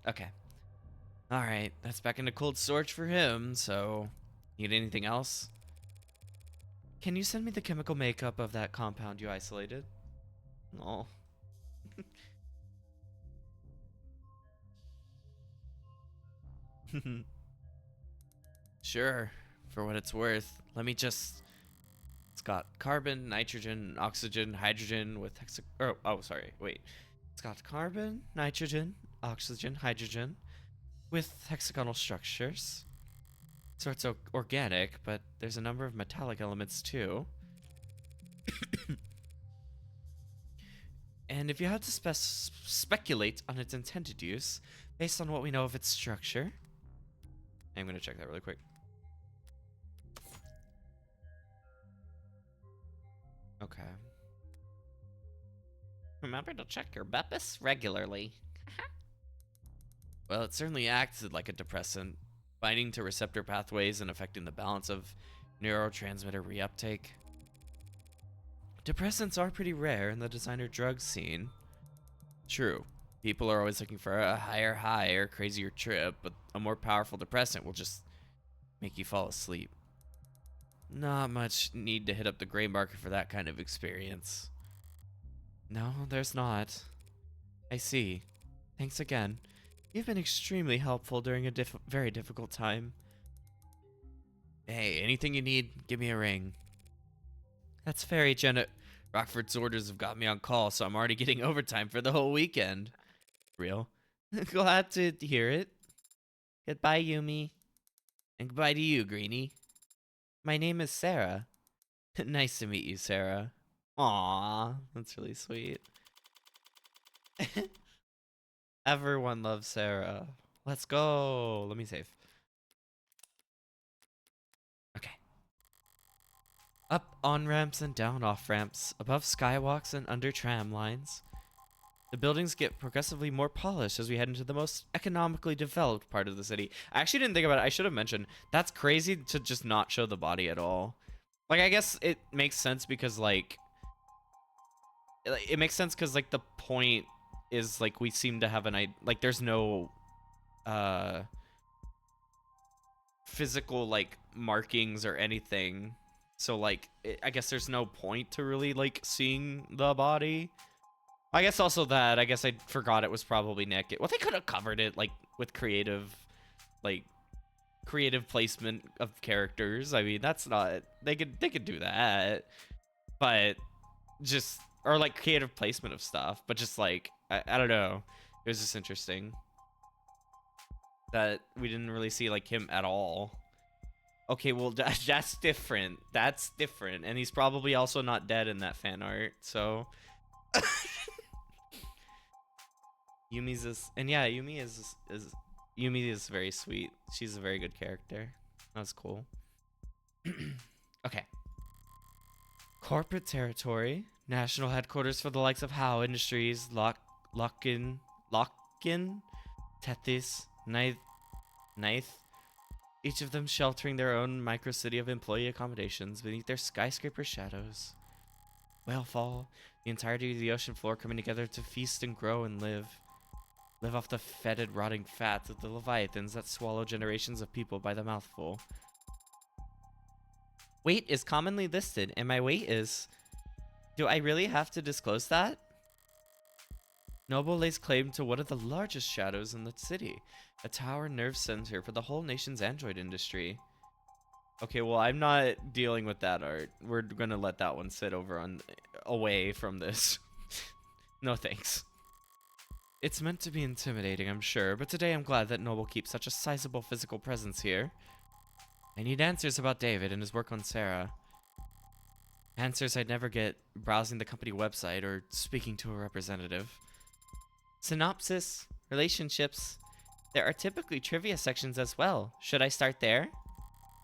Okay. Alright, that's back into cold storage for him, so... Need anything else? Can you send me the chemical makeup of that compound you isolated? Oh. Sure, for what it's worth. Let me just... It's got carbon, nitrogen, oxygen, hydrogen with oh, sorry, wait. It's got carbon, nitrogen, oxygen, hydrogen with hexagonal structures. So it's organic, but there's a number of metallic elements too. And if you had to speculate on its intended use, based on what we know of its structure... I'm going to check that really quick. Okay. Remember to check your Bepis regularly. Well, it certainly acted like a depressant, binding to receptor pathways and affecting the balance of neurotransmitter reuptake. Depressants are pretty rare in the designer drug scene. True, people are always looking for a higher high or crazier trip, but a more powerful depressant will just make you fall asleep. Not much need to hit up the gray market for that kind of experience. No, there's not. I see. Thanks again. You've been extremely helpful during a very difficult time. Hey, anything you need, give me a ring. That's very Rockford's orders have got me on call, so I'm already getting overtime for the whole weekend. Real? Glad to hear it. Goodbye, Yumi. And goodbye to you, Greenie. My name is Serra. Nice to meet you, Serra. Aww, that's really sweet. Everyone loves Serra. Let's go. Let me save. Okay. Up on ramps and down off ramps, above skywalks and under tram lines. The buildings get progressively more polished as we head into the most economically developed part of the city. I actually didn't think about it. I should have mentioned that's crazy to just not show the body at all. Like, I guess it makes sense because like it makes sense because like the point is like we seem to have like there's no uh physical like markings or anything, so like I guess there's no point to really like seeing the body. I guess also that I guess I forgot it was probably naked. Well, they could have covered it like with like creative placement of characters. I mean, that's not they could do that, but just or like creative placement of stuff, but just like I don't know. It was just interesting that we didn't really see like him at all. Okay, well that's different. That's different, and he's probably also not dead in that fan art. So Yumi's is, and yeah, Yumi is very sweet. She's a very good character. That's cool. Okay. Corporate territory, national headquarters for the likes of Howe Industries, Lockin, Tethys, Ninth, each of them sheltering their own microcity of employee accommodations beneath their skyscraper shadows. Whalefall, the entirety of the ocean floor coming together to feast and grow and live. Live off the fetid, rotting fats of the leviathans that swallow generations of people by the mouthful. Weight is commonly listed, and my weight is... Do I really have to disclose that? Noble lays claim to one of the largest shadows in the city, a tower nerve center for the whole nation's android industry. Okay, well, I'm not dealing with that art. We're gonna let that one sit over on away from this. No thanks. It's meant to be intimidating, I'm sure, but today I'm glad that Noble keeps such a sizable physical presence here. I need answers about David and his work on Serra. Answers I'd never get browsing the company website or speaking to a representative. Synopsis, relationships. There are typically trivia sections as well. Should I start there?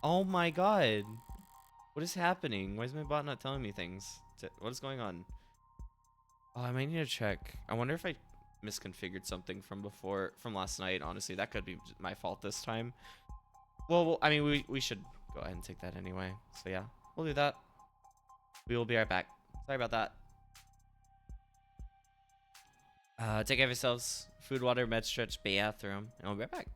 Oh my god. What is happening? Why is my bot not telling me things? What is going on? Oh, I might need to check. I wonder if I misconfigured something from last night. Honestly, that could be my fault this time. Well, I mean, we should go ahead and take that anyway. So yeah, we'll do that. We will be right back. Sorry about that. Take care of yourselves. Food, water, med stretch, bathroom, and we'll be right back.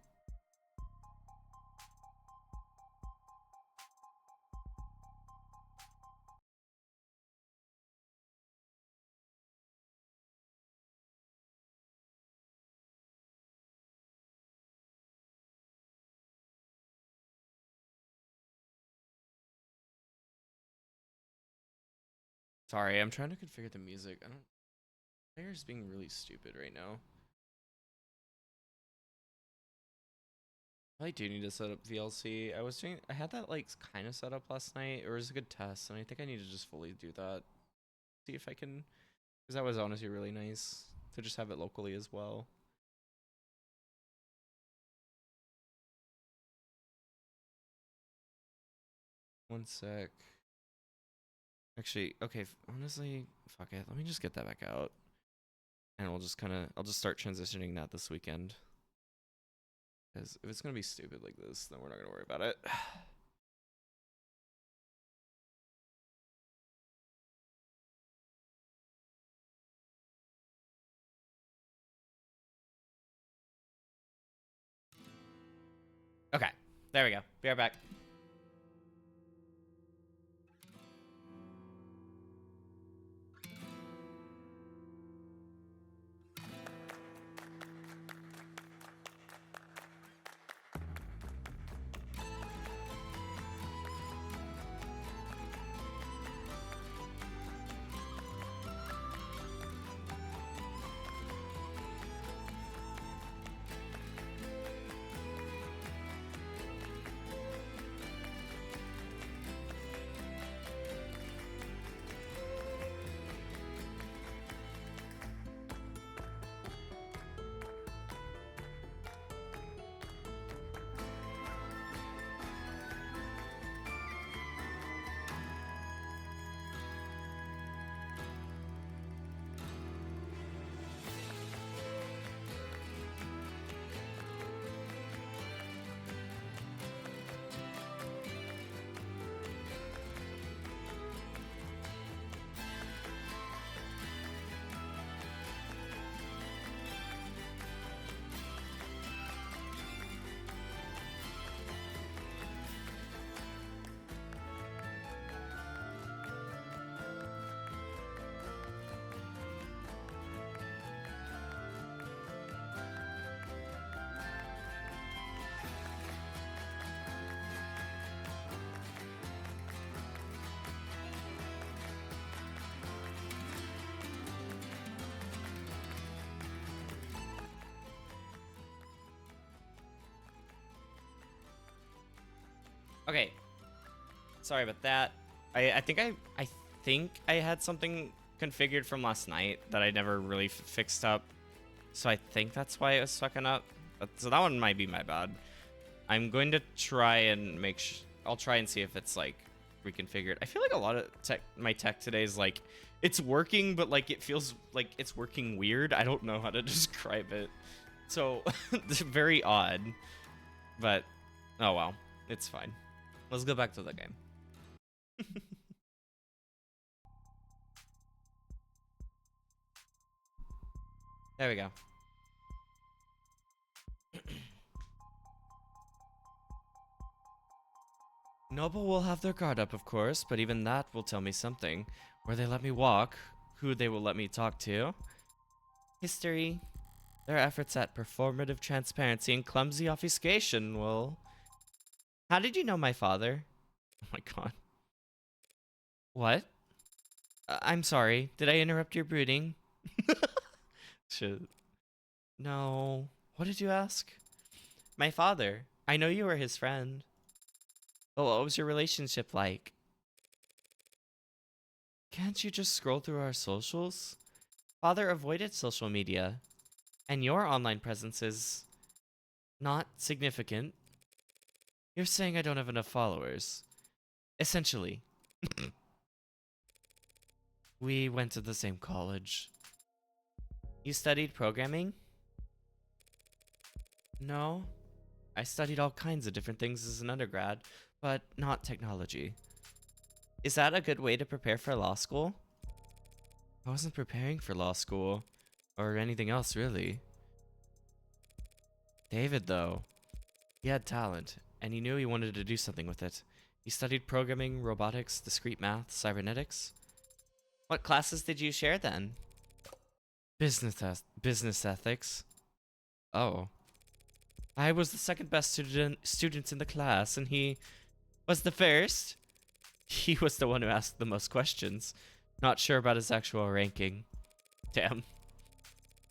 Sorry, I'm trying to configure the music. Player's being really stupid right now. I do need to set up VLC. I had that like kind of set up last night. It was a good test, and I think I need to just fully do that. See if I can, because that was honestly really nice to just have it locally as well. One sec. Actually, okay, honestly, fuck it. Let me just get that back out. And I'll just start transitioning that this weekend. Because if it's going to be stupid like this, then we're not going to worry about it. Okay, there we go. Be right back. Okay. Sorry about that. I think I had something configured from last night that I never really fixed up. So I think that's why it was fucking up. So that one might be my bad. I'm going to try and I'll try and see if it's like reconfigured. I feel like a lot of my tech today is like it's working, but like it feels like it's working weird. I don't know how to describe it. So it's very odd. But oh well, it's fine. Let's go back to the game. There we go. Noble will have their guard up, of course, but even that will tell me something. Where they let me walk, who they will let me talk to. History. Their efforts at performative transparency and clumsy obfuscation will... How did you know my father? Oh my god. What? I'm sorry. Did I interrupt your brooding? Shit. No. What did you ask? My father. I know you were his friend. But what was your relationship like? Can't you just scroll through our socials? Father avoided social media. And your online presence is... not significant. You're saying I don't have enough followers. Essentially. We went to the same college. You studied programming? No. I studied all kinds of different things as an undergrad, but not technology. Is that a good way to prepare for law school? I wasn't preparing for law school, or anything else really. David, though, he had talent, and he knew he wanted to do something with it. He studied programming, robotics, discrete math, cybernetics. What classes did you share then? Business ethics. Oh. I was the second best student in the class, and he was the first. He was the one who asked the most questions. Not sure about his actual ranking. Damn.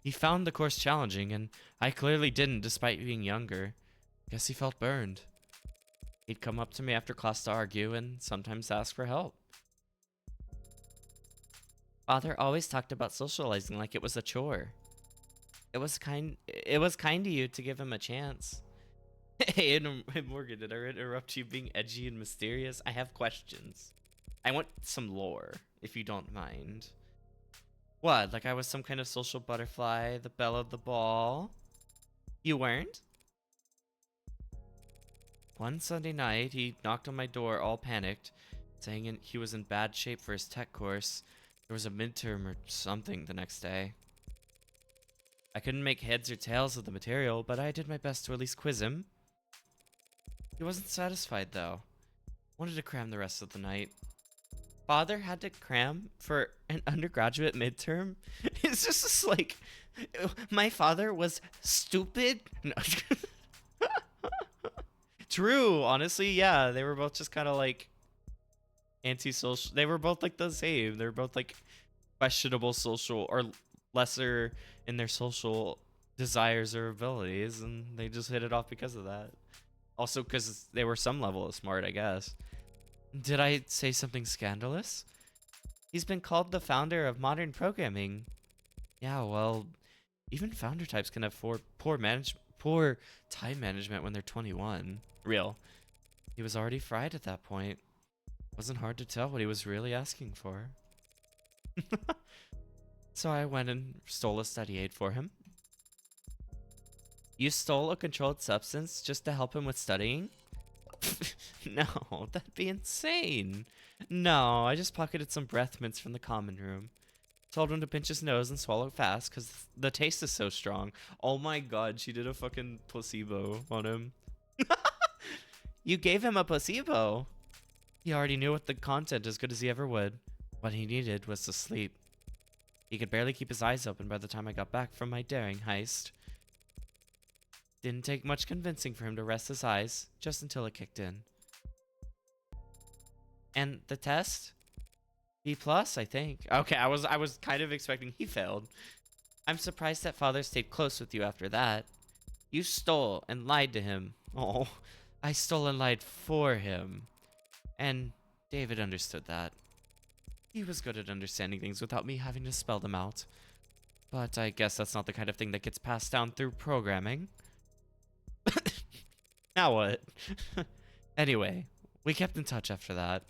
He found the course challenging, and I clearly didn't despite being younger. Guess he felt burned. He'd come up to me after class to argue, and sometimes ask for help. Father always talked about socializing like it was a chore. It was kind of you to give him a chance. Hey, Morgan, did I interrupt you being edgy and mysterious? I have questions. I want some lore, if you don't mind. What, like I was some kind of social butterfly, the belle of the ball? You weren't? One Sunday night, he knocked on my door all panicked, saying he was in bad shape for his tech course. There was a midterm or something the next day. I couldn't make heads or tails of the material, but I did my best to at least quiz him. He wasn't satisfied, though. Wanted to cram the rest of the night. Father had to cram for an undergraduate midterm? It's just like... My father was stupid? No. True, honestly, yeah. They were both just kind of like... antisocial. They were both like the same. They were both like questionable social or lesser in their social desires or abilities, and they just hit it off because of that. Also because they were some level of smart, I guess. Did I say something scandalous? He's been called the founder of modern programming. Yeah, well, even founder types can have poor time management when they're 21. Real. He was already fried at that point. Wasn't hard to tell what he was really asking for. So I went and stole a study aid for him. You stole a controlled substance just to help him with studying? No, that'd be insane. No, I just pocketed some breath mints from the common room. Told him to pinch his nose and swallow it fast because the taste is so strong. Oh my god, she did a fucking placebo on him. You gave him a placebo. He already knew what the content as good as he ever would. What he needed was to sleep. He could barely keep his eyes open by the time I got back from my daring heist. Didn't take much convincing for him to rest his eyes, just until it kicked in. And the test? B+, I think. Okay, I was kind of expecting he failed. I'm surprised that father stayed close with you after that. You stole and lied to him. Oh, I stole and lied for him. And David understood that. He was good at understanding things without me having to spell them out. But I guess that's not the kind of thing that gets passed down through programming. Now what? Anyway, we kept in touch after that.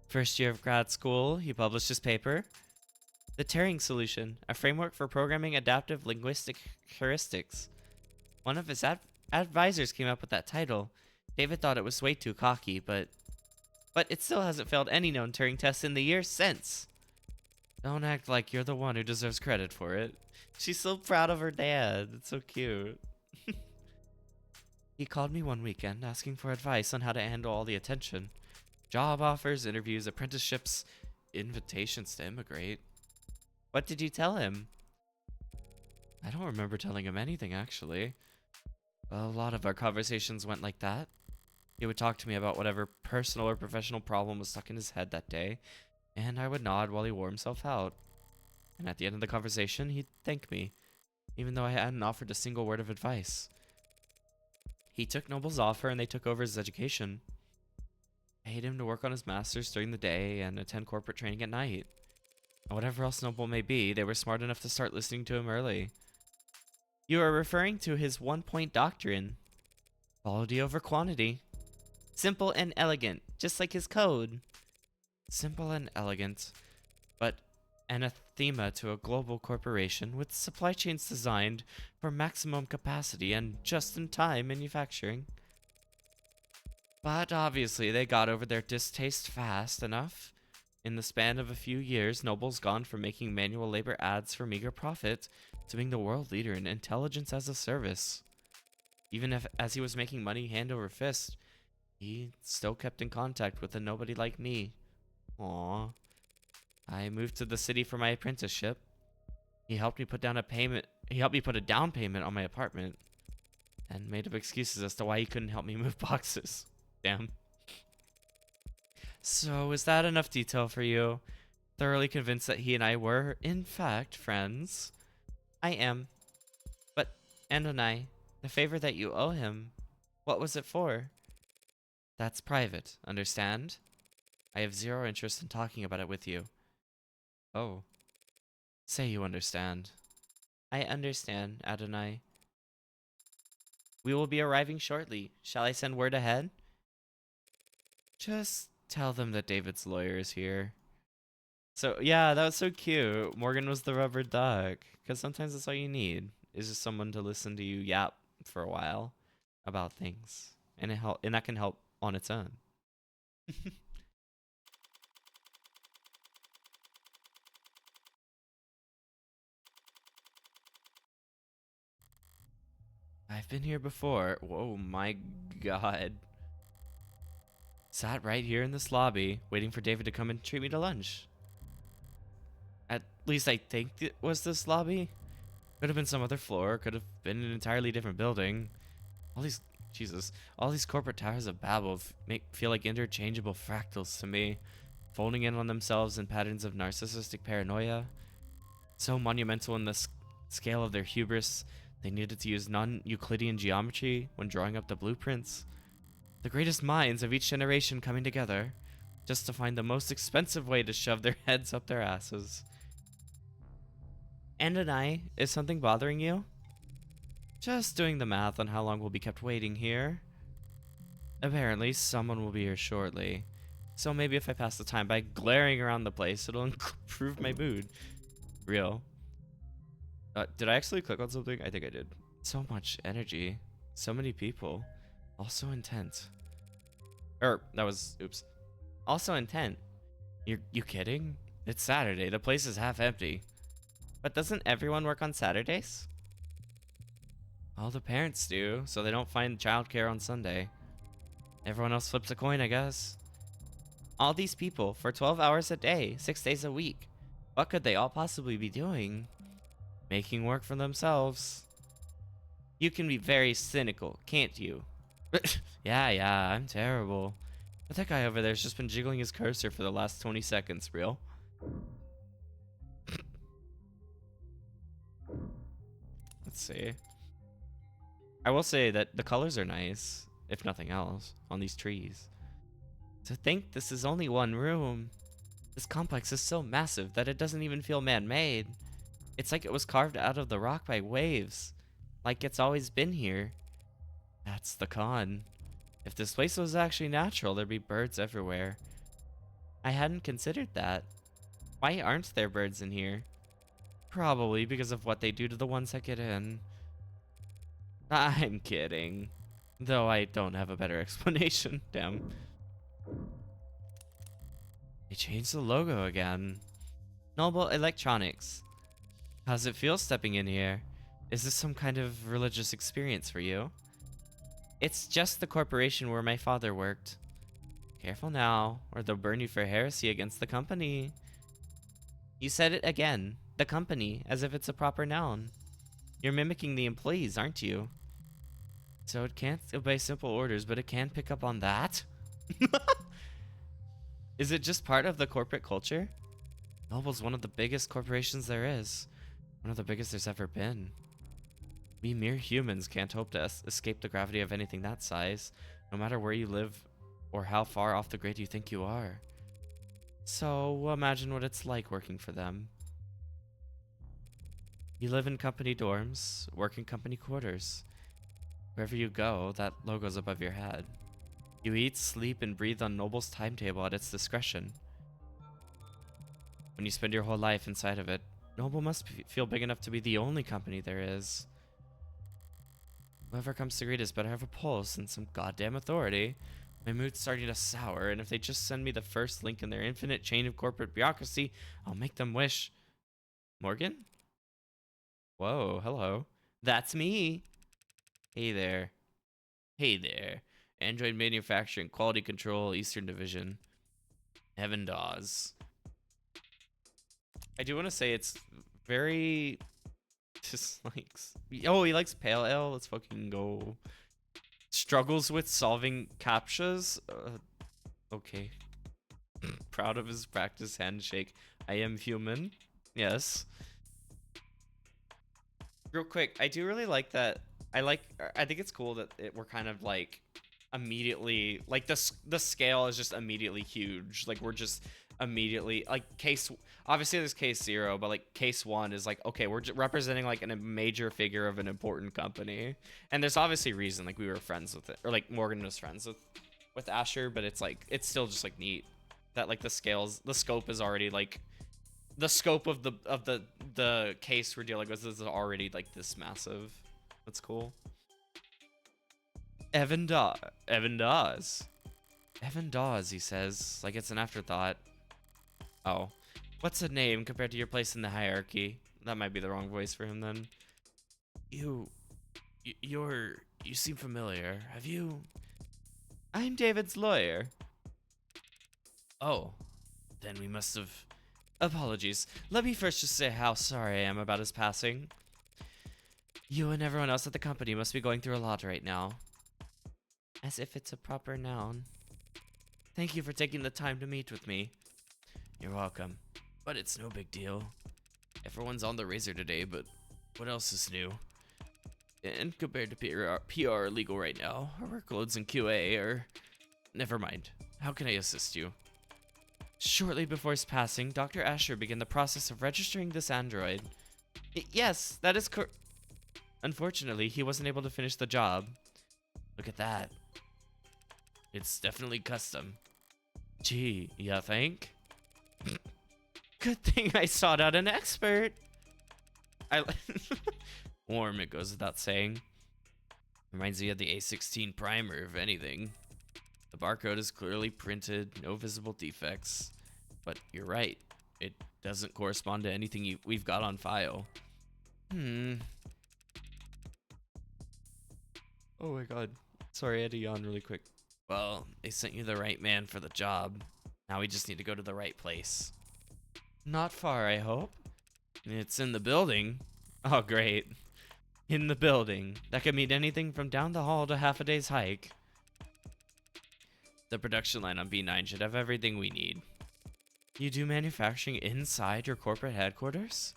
First year of grad school, he published his paper, The Turing Solution, a framework for programming adaptive linguistic heuristics. One of his advisors came up with that title. David thought it was way too cocky, but it still hasn't failed any known Turing tests in the years since. Don't act like you're the one who deserves credit for it. She's so proud of her dad. It's so cute. He called me one weekend asking for advice on how to handle all the attention. Job offers, interviews, apprenticeships, invitations to immigrate. What did you tell him? I don't remember telling him anything, actually. A lot of our conversations went like that. He would talk to me about whatever personal or professional problem was stuck in his head that day, and I would nod while he wore himself out. And at the end of the conversation, he'd thank me, even though I hadn't offered a single word of advice. He took Noble's offer and they took over his education. Paid him to work on his master's during the day and attend corporate training at night. And whatever else Noble may be, they were smart enough to start listening to him early. You are referring to his one-point doctrine. Quality over quantity. Simple and elegant, just like his code. Simple and elegant, but anathema to a global corporation with supply chains designed for maximum capacity and just-in-time manufacturing. But obviously they got over their distaste fast enough. In the span of a few years, Noble's gone from making manual labor ads for meager profit to being the world leader in intelligence as a service. Even as he was making money hand over fist, he still kept in contact with a nobody like me. Aww. I moved to the city for my apprenticeship. He helped me put down a payment. He helped me put a down payment on my apartment, and made up excuses as to why he couldn't help me move boxes. Damn. So, is that enough detail for you? Thoroughly convinced that he and I were, in fact, friends? I am. But, Andonai, the favor that you owe him, what was it for? That's private, understand? I have zero interest in talking about it with you. Oh. Say you understand. I understand, Adonai. We will be arriving shortly. Shall I send word ahead? Just tell them that David's lawyer is here. So, yeah, that was so cute. Morgan was the rubber duck. Because sometimes that's all you need, is just someone to listen to you yap for a while about things. And that can help on its own. I've been here before. Whoa, my god. Sat right here in this lobby, waiting for David to come and treat me to lunch. At least I think it was this lobby. Could have been some other floor, could have been an entirely different building. All these corporate towers of Babel feel like interchangeable fractals to me, folding in on themselves in patterns of narcissistic paranoia. So monumental in the scale of their hubris, they needed to use non-Euclidean geometry when drawing up the blueprints. The greatest minds of each generation coming together, just to find the most expensive way to shove their heads up their asses. Is something bothering you? Just doing the math on how long we'll be kept waiting here. Apparently, someone will be here shortly. So maybe if I pass the time by glaring around the place, it'll improve my mood. Real. Did I actually click on something? I think I did. So much energy. So many people. Also intent. Oops. Also intent. You kidding? It's Saturday. The place is half empty. But doesn't everyone work on Saturdays? All the parents do, so they don't find childcare on Sunday. Everyone else flips a coin, I guess. All these people for 12 hours a day, 6 days a week. What could they all possibly be doing? Making work for themselves. You can be very cynical, can't you? Yeah, I'm terrible. But that guy over there's just been jiggling his cursor for the last 20 seconds, real. Let's see. I will say that the colors are nice, if nothing else, on these trees. To think this is only one room. This complex is so massive that it doesn't even feel man-made. It's like it was carved out of the rock by waves. Like it's always been here. That's the con. If this place was actually natural, there'd be birds everywhere. I hadn't considered that. Why aren't there birds in here? Probably because of what they do to the ones that get in. I'm kidding. Though I don't have a better explanation. Damn. They changed the logo again. Noble Electronics. How's it feel stepping in here? Is this some kind of religious experience for you? It's just the corporation where my father worked. Careful now, or they'll burn you for heresy against the company. You said it again. The company, as if it's a proper noun. You're mimicking the employees, aren't you? So it can't obey simple orders, but it can pick up on that? Is it just part of the corporate culture? Noble's one of the biggest corporations there is. One of the biggest there's ever been. We mere humans can't hope to escape the gravity of anything that size, no matter where you live or how far off the grid you think you are. So imagine what it's like working for them. You live in company dorms, work in company quarters. Wherever you go, that logo's above your head. You eat, sleep, and breathe on Noble's timetable at its discretion. When you spend your whole life inside of it, Noble must feel big enough to be the only company there is. Whoever comes to greet us better have a pulse and some goddamn authority. My mood's starting to sour, and if they just send me the first link in their infinite chain of corporate bureaucracy, I'll make them wish. Morgan? Whoa, hello. That's me. Hey there. Hey there. Android Manufacturing Quality Control Eastern Division. Evan Dawes. I do want to say it's very just likes. Oh, he likes pale ale. Let's fucking go. Struggles with solving captchas. Okay. Proud of his practice handshake. I am human. Yes. Real quick, I do really like that. I think it's cool that we're kind of like immediately like the scale is just immediately huge. Like we're just immediately like case. Obviously there's case 0, but like case 1 is like, okay, we're representing like a major figure of an important company, and there's obviously reason. Like we were friends with it, or like Morgan was friends with Asher, but it's like it's still just like neat that like the scope is already like the scope of the case we're dealing with is already like this massive. That's cool. Evan Dawes. Evan Dawes, he says, like it's an afterthought. Oh. What's a name compared to your place in the hierarchy? That might be the wrong voice for him then. You seem familiar. Have you... I'm David's lawyer. Oh. Then we must have... Apologies. Let me first just say how sorry I am about his passing. You and everyone else at the company must be going through a lot right now. As if it's a proper noun. Thank you for taking the time to meet with me. You're welcome. But it's no big deal. Everyone's on the razor today, but what else is new? And compared to PR legal right now, our workloads in QA are... Never mind. How can I assist you? Shortly before his passing, Dr. Asher began the process of registering this android. Yes, that is correct. Unfortunately, he wasn't able to finish the job. Look at that. It's definitely custom. Gee, you think? Good thing I sought out an expert. Warm, it goes without saying. Reminds me of the A16 primer, if anything. The barcode is clearly printed, no visible defects. But you're right, it doesn't correspond to anything we've got on file. Oh my god. Sorry, I had to yawn really quick. Well, they sent you the right man for the job. Now we just need to go to the right place. Not far, I hope. It's in the building. Oh, great. In the building. That could mean anything from down the hall to half a day's hike. The production line on B9 should have everything we need. You do manufacturing inside your corporate headquarters?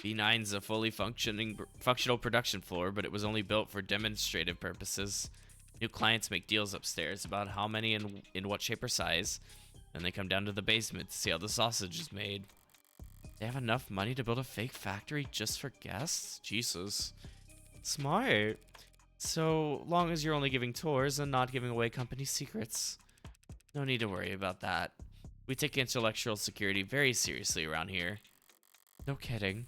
B9's a fully functional production floor, but it was only built for demonstrative purposes. New clients make deals upstairs about how many and in what shape or size. Then they come down to the basement to see how the sausage is made. They have enough money to build a fake factory just for guests? Jesus. Smart. So long as you're only giving tours and not giving away company secrets. No need to worry about that. We take intellectual security very seriously around here. No kidding.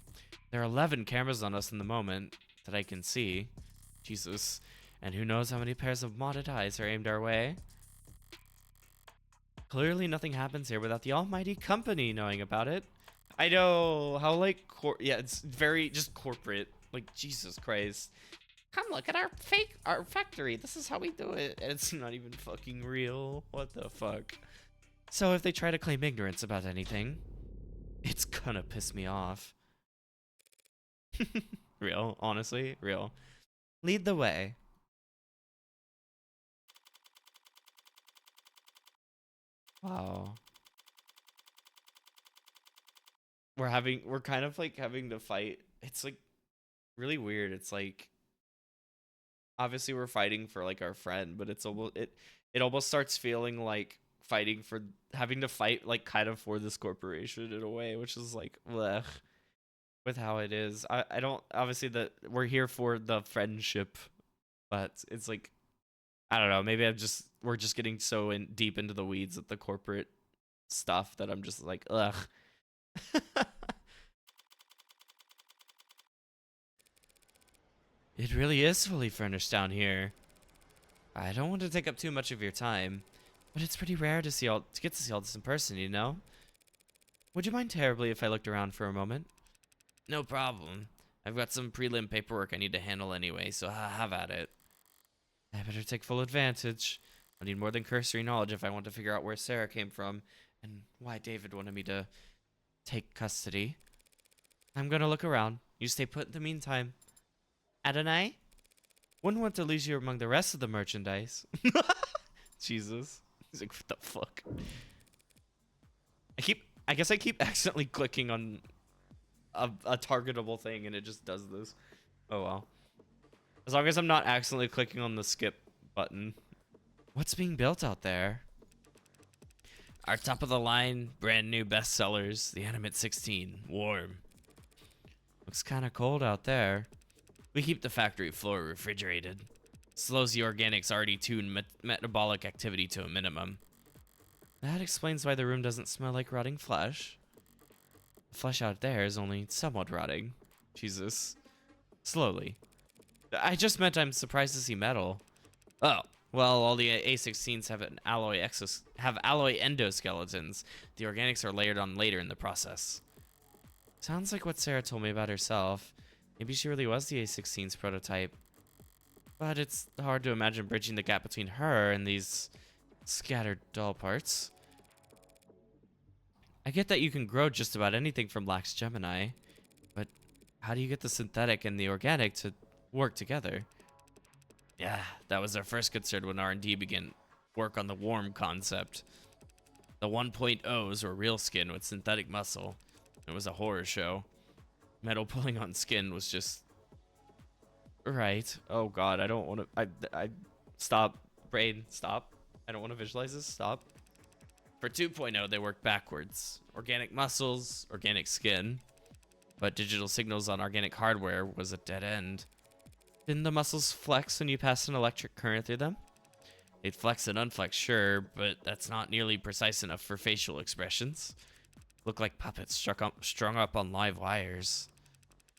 There are 11 cameras on us in the moment that I can see. Jesus. And who knows how many pairs of modded eyes are aimed our way. Clearly nothing happens here without the almighty company knowing about it. I know how like yeah, it's very just corporate. Like Jesus Christ. Come look at our factory. This is how we do it. And it's not even fucking real. What the fuck? So if they try to claim ignorance about anything, it's gonna piss me off. Real, honestly, real. Lead the way. Wow. We're kind of like having to fight. It's like really weird. It's like obviously we're fighting for like our friend, but it almost starts feeling like fighting for having to fight like kind of for this corporation in a way, which is like blech, with how it is. I don't obviously that we're here for the friendship, but it's like I don't know, maybe we're just getting so deep into the weeds of the corporate stuff that I'm just like ugh. It really is fully furnished down here. I don't want to take up too much of your time, but it's pretty rare to get to see all this in person, you know? Would you mind terribly if I looked around for a moment? No problem. I've got some prelim paperwork I need to handle anyway, so have at it. I better take full advantage. I need more than cursory knowledge if I want to figure out where Serra came from and why David wanted me to take custody. I'm gonna look around. You stay put in the meantime. Adonai? Wouldn't want to lose you among the rest of the merchandise. Jesus. He's like, what the fuck? I guess I keep accidentally clicking on a targetable thing and it just does this. Oh well. As long as I'm not accidentally clicking on the skip button. What's being built out there? Our top of the line, brand new bestsellers, the Animate 16, warm. Looks kinda cold out there. We keep the factory floor refrigerated. Slows the organics already tuned metabolic activity to a minimum. That explains why the room doesn't smell like rotting flesh. The flesh out there is only somewhat rotting. Jesus. Slowly. I just meant I'm surprised to see metal. Oh, well, all the A16s have alloy endoskeletons. The organics are layered on later in the process. Sounds like what Serra told me about herself. Maybe she really was the A16's prototype. But it's hard to imagine bridging the gap between her and these scattered doll parts. I get that you can grow just about anything from Lax Gemini, but how do you get the synthetic and the organic to work together? Yeah, that was our first concern when R&D began work on the warm concept. The 1.0s were real skin with synthetic muscle. It was a horror show. Metal pulling on skin was just... Right. Oh god, I don't want to... I stop. Brain, stop. I don't want to visualize this. Stop. For 2.0, they worked backwards. Organic muscles, organic skin. But digital signals on organic hardware was a dead end. Didn't the muscles flex when you passed an electric current through them? They'd flex and unflex, sure, but that's not nearly precise enough for facial expressions. Look like puppets strung up on live wires.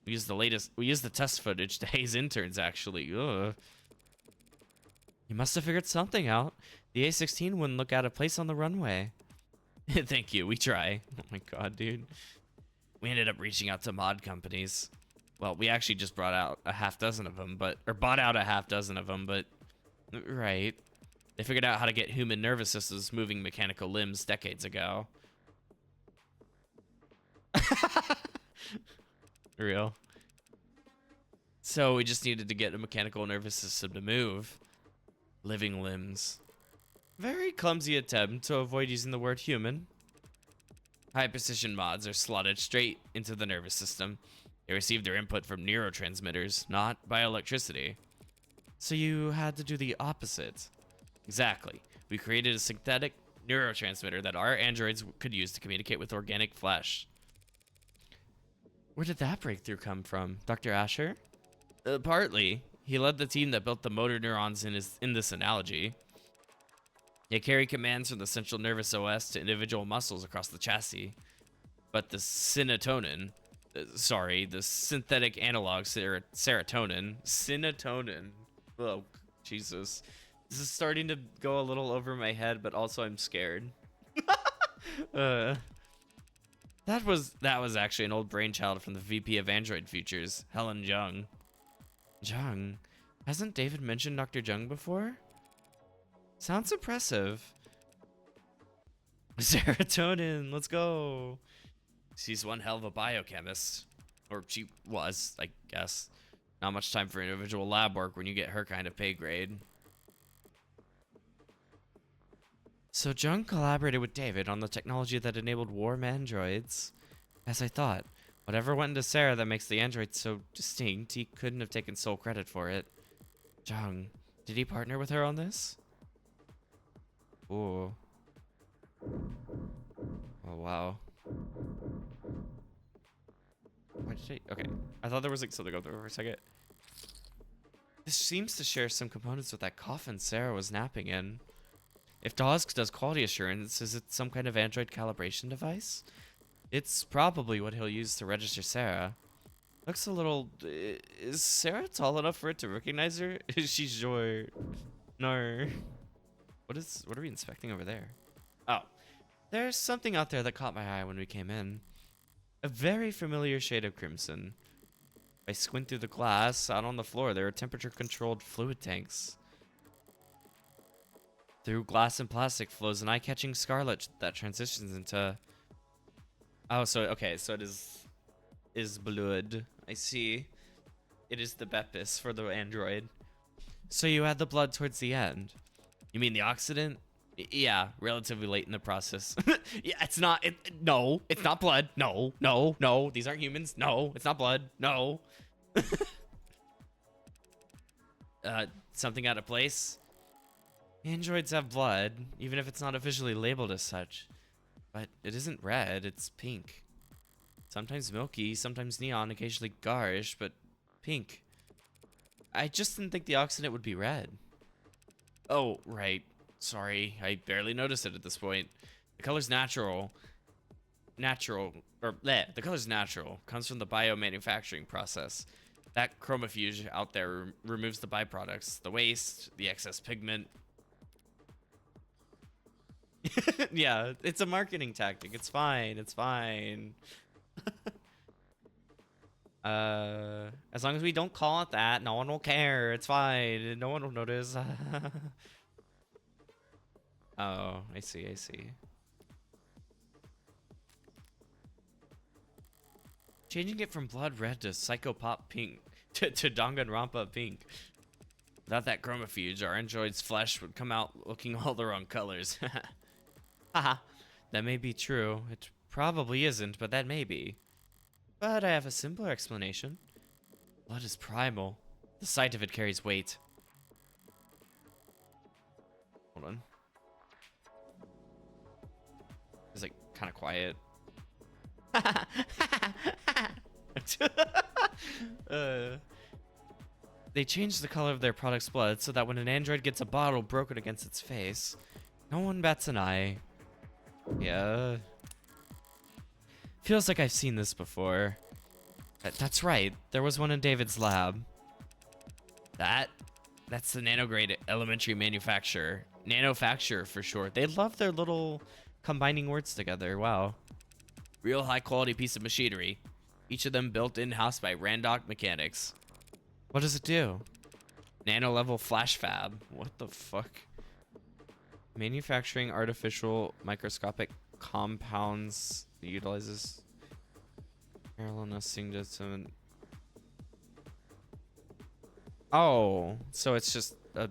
We used the test footage to haze interns, actually. Ugh. You must have figured something out. The A16 wouldn't look out of place on the runway. Thank you, we try. Oh my god, dude. We ended up reaching out to mod companies. Well, we actually just brought out a half dozen of them, bought out a half dozen of them, but... Right. They figured out how to get human nervous systems moving mechanical limbs decades ago. Real. So we just needed to get a mechanical nervous system to move. Living limbs. Very clumsy attempt to avoid using the word human. High precision mods are slotted straight into the nervous system. They received their input from neurotransmitters, not by electricity. So you had to do the opposite. Exactly. We created a synthetic neurotransmitter that our androids could use to communicate with organic flesh. Where did that breakthrough come from? Dr. Asher? Partly. He led the team that built the motor neurons in this analogy. They carry commands from the central nervous OS to individual muscles across the chassis. But the serotonin, the synthetic analog serotonin, oh, Jesus. This is starting to go a little over my head, but also I'm scared. That was actually an old brainchild from the VP of Android Features, Helen Jung. Jung? Hasn't David mentioned Dr. Jung before? Sounds impressive. Serotonin, let's go. She's one hell of a biochemist. Or she was, I guess. Not much time for individual lab work when you get her kind of pay grade. So Jung collaborated with David on the technology that enabled warm androids. As I thought, whatever went into Serra that makes the android so distinct, he couldn't have taken sole credit for it. Jung, did he partner with her on this? Ooh. Oh, wow. Why did he? Okay. I thought there was like something up there for a second. This seems to share some components with that coffin Serra was napping in. If Dawes does quality assurance, is it some kind of android calibration device? It's probably what he'll use to register Serra. Looks a little... Is Serra tall enough for it to recognize her? Is she short? No. What are we inspecting over there? Oh. There's something out there that caught my eye when we came in. A very familiar shade of crimson. I squint through the glass. Out on the floor, there are temperature-controlled fluid tanks. Through glass and plastic flows an eye-catching scarlet that transitions into... Oh, so, okay, so it is blood. I see. It is the Bepis for the android. So you add the blood towards the end. You mean the oxidant? Yeah, relatively late in the process. Yeah, it's not, no, it's not blood. No, no, no, these aren't humans. No, it's not blood. No. Something out of place? Androids have blood, even if it's not officially labeled as such. But it isn't red, it's pink. Sometimes milky, sometimes neon, occasionally garish, but pink. I just didn't think the oxidant would be red. Oh, right. Sorry, I barely noticed it at this point. The color's natural. The color's natural. Comes from the biomanufacturing process. That chromofuge out there removes the byproducts, the waste, the excess pigment. Yeah, it's a marketing tactic. It's fine. It's fine. As long as we don't call it that, no one will care. It's fine. No one will notice. Oh, I see. I see. Changing it from blood red to psychopop pink to Danganronpa pink. Without that chromofuge, our android's flesh would come out looking all the wrong colors. Haha. That may be true. It probably isn't, but that may be. But I have a simpler explanation. Blood is primal. The sight of it carries weight. Hold on. It's like kind of quiet. They change the color of their product's blood so that when an android gets a bottle broken against its face, no one bats an eye. Yeah. Feels like I've seen this before. That's right. There was one in David's lab. That's the nanograde elementary manufacturer. Nanofacturer for short. They love their little combining words together. Wow. Real high quality piece of machinery. Each of them built in-house by Randock Mechanics. What does it do? Nano level flash fab. What the fuck? Manufacturing artificial microscopic compounds utilizes parallel nesting to some... Oh, so it's just a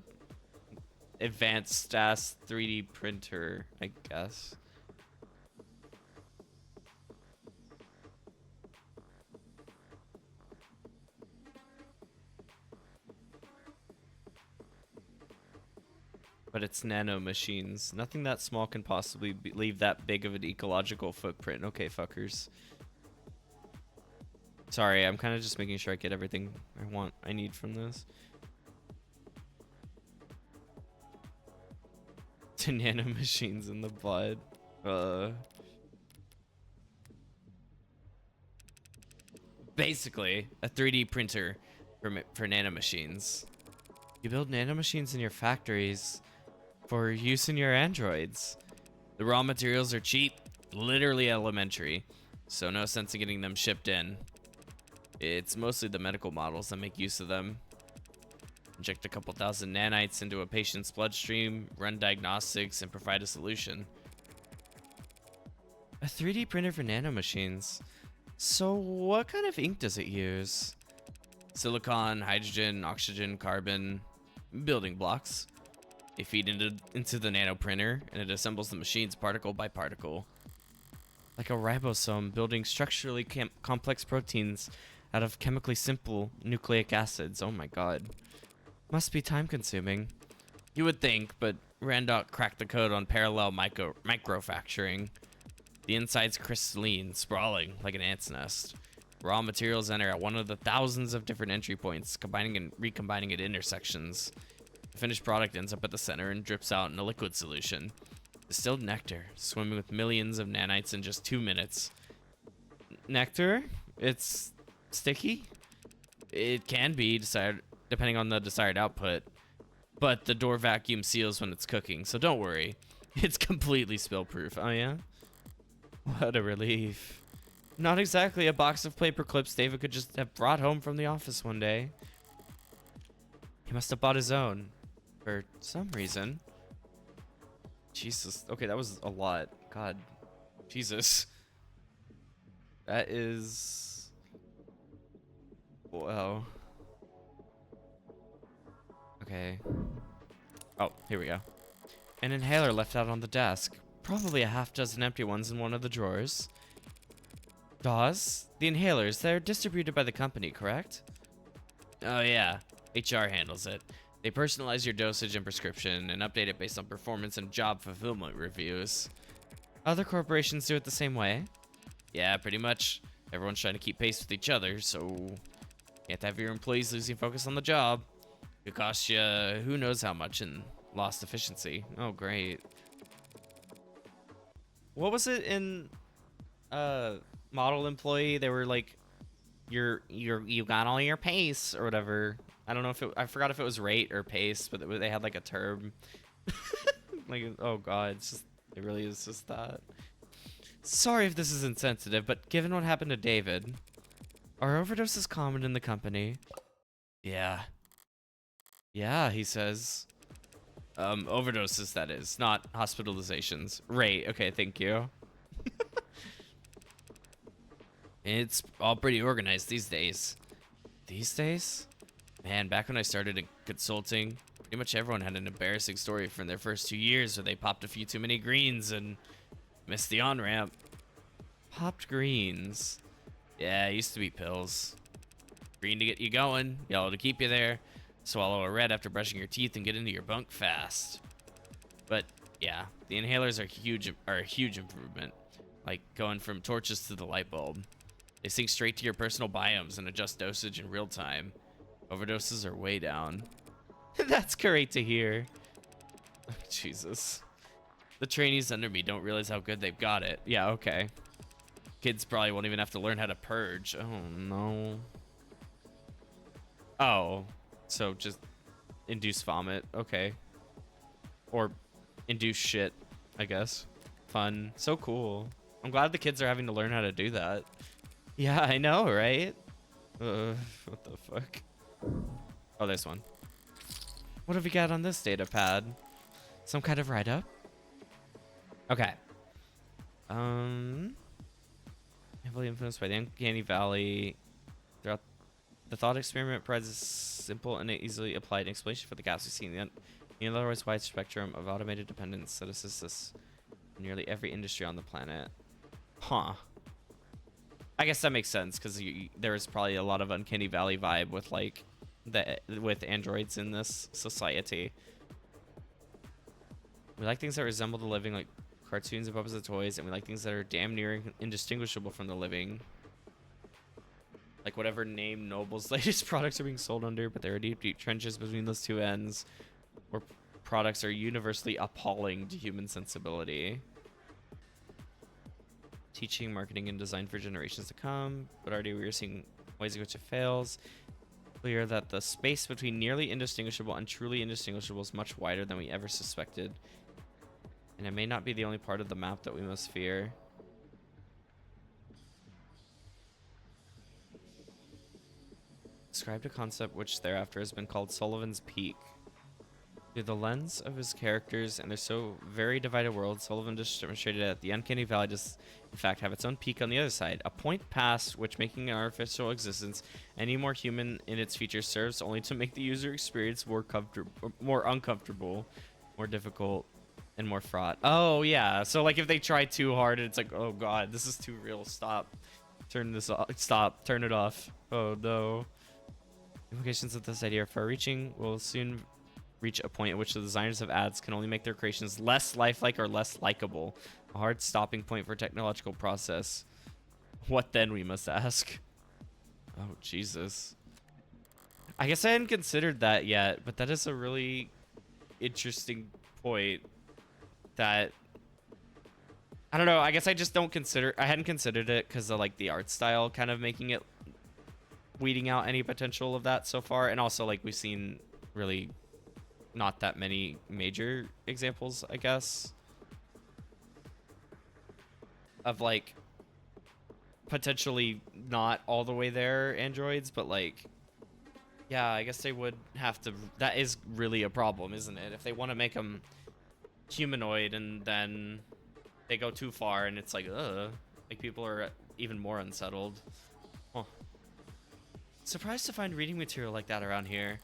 advanced ass 3D printer, I guess. but it's nano machines. Nothing that small can possibly leave that big of an ecological footprint. Okay, fuckers. Sorry, I'm kind of just making sure I get everything I need from this. To nano machines in the blood. Basically, a 3D printer for nanomachines. You build nanomachines in your factories for use in your androids. The raw materials are cheap, literally elementary, so no sense in getting them shipped in. It's mostly the medical models that make use of them. Inject a couple thousand nanites into a patient's bloodstream, run diagnostics, and provide a solution. A 3D printer for nanomachines. So what kind of ink does it use? Silicon, hydrogen, oxygen, carbon, building blocks. They feed into the nano printer, and it assembles the machines particle by particle. Like a ribosome, building structurally complex proteins out of chemically simple nucleic acids. Oh my god. Must be time consuming. You would think, but Randok cracked the code on parallel microfacturing. The inside's crystalline, sprawling like an ant's nest. Raw materials enter at one of the thousands of different entry points, combining and recombining at intersections. The finished product ends up at the center and drips out in a liquid solution. Distilled nectar, swimming with millions of nanites in just 2 minutes. Nectar? It's sticky? It can be, depending on the desired output. But the door vacuum seals when it's cooking, so don't worry. It's completely spill-proof. Oh yeah? What a relief. Not exactly a box of paper clips David could just have brought home from the office one day. He must have bought his own. For some reason. Jesus. Okay, that was a lot. God. Jesus. That is... Wow. Okay. Oh, here we go. An inhaler left out on the desk. Probably a half-dozen empty ones in one of the drawers. Dawes? The inhalers, they're distributed by the company, correct? Oh yeah, HR handles it. They personalize your dosage and prescription and update it based on performance and job fulfillment reviews. Other corporations do it the same way? Yeah, pretty much. Everyone's trying to keep pace with each other, so you have to have your employees losing focus on the job. It costs you who knows how much in lost efficiency. Oh, great. What was it in Model Employee? They were like, you got all your pace or whatever. I don't know if I forgot if it was rate or pace, but they had like a term. Like, oh god, it really is just that. Sorry if this is insensitive, but given what happened to David, are overdoses common in the company? Yeah. Yeah, he says. Overdoses, that is, not hospitalizations. Right, okay, thank you. It's all pretty organized these days. These days? Man, back when I started in consulting, pretty much everyone had an embarrassing story from their first 2 years where they popped a few too many greens and missed the on-ramp. Popped greens. Yeah, it used to be pills. Green to get you going, yellow to keep you there, swallow a red after brushing your teeth and get into your bunk fast. But yeah, the inhalers are a huge improvement. Like going from torches to the light bulb. They sync straight to your personal biomes and adjust dosage in real time. Overdoses are way down. That's great to hear. Oh, Jesus. The trainees under me don't realize how good they've got it. Yeah, okay. Kids probably won't even have to learn how to purge. Oh, no. Oh, so just induce vomit. Okay. Or induce shit, I guess. Fun. So cool. I'm glad the kids are having to learn how to do that. Yeah, I know, right? What the fuck? Oh, this one. What have we got on this data pad? Some kind of write-up? Okay. Heavily influenced by the Uncanny Valley. Throughout the thought experiment provides a simple and easily applied explanation for the gaps we see in the otherwise wide spectrum of automated dependence that assists us in nearly every industry on the planet. Huh. I guess that makes sense because there is probably a lot of Uncanny Valley vibe with like with androids in this society. We like things that resemble the living, like cartoons and puppets and toys, and we like things that are damn near indistinguishable from the living. Like whatever name Noble's latest products are being sold under, but there are deep, deep trenches between those two ends where products are universally appalling to human sensibility. Teaching, marketing, and design for generations to come, but already we are seeing ways in which it fails. Clear that the space between nearly indistinguishable and truly indistinguishable is much wider than we ever suspected. And it may not be the only part of the map that we must fear. Described a concept which thereafter has been called Sullivan's Peak. Through the lens of his characters and their so very divided world, Sullivan just demonstrated that the uncanny valley does in fact have its own peak on the other side, a point past which making an artificial existence any more human in its features serves only to make the user experience more uncomfortable, more difficult, and more fraught. Oh yeah, so like if they try too hard, it's like, oh god, this is too real. Stop, turn this off. Stop, turn it off. Oh no. Implications of this idea are far-reaching. We'll soon reach a point at which the designers of ads can only make their creations less lifelike or less likable. A hard stopping point for technological process. What then, we must ask? Oh, Jesus. I guess I hadn't considered that yet, but that is a really interesting point that... I don't know, I guess I just don't consider... I hadn't considered it because of, like, the art style kind of making it... weeding out any potential of that so far. And also, like, we've seen really... not that many major examples, I guess, of like potentially not all the way there androids, but like, yeah, I guess they would have to. That is really a problem, isn't it? If they want to make them humanoid and then they go too far and it's like, like people are even more unsettled. Huh. Surprised to find reading material like that around here.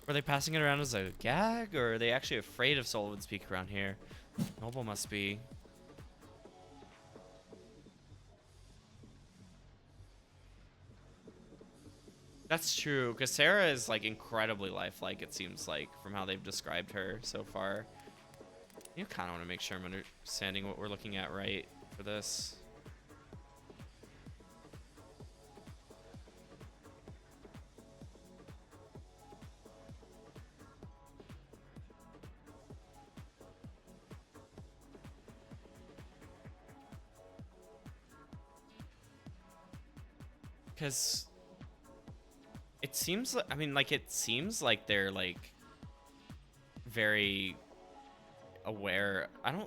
Were they passing it around as a gag, or are they actually afraid of Sullivan's Peak around here? Noble must be. That's true, because Serra is like incredibly lifelike, it seems like, from how they've described her so far. You kind of want to make sure I'm understanding what we're looking at right for this. Because it seems like, I mean, like, it seems like they're like very aware. What am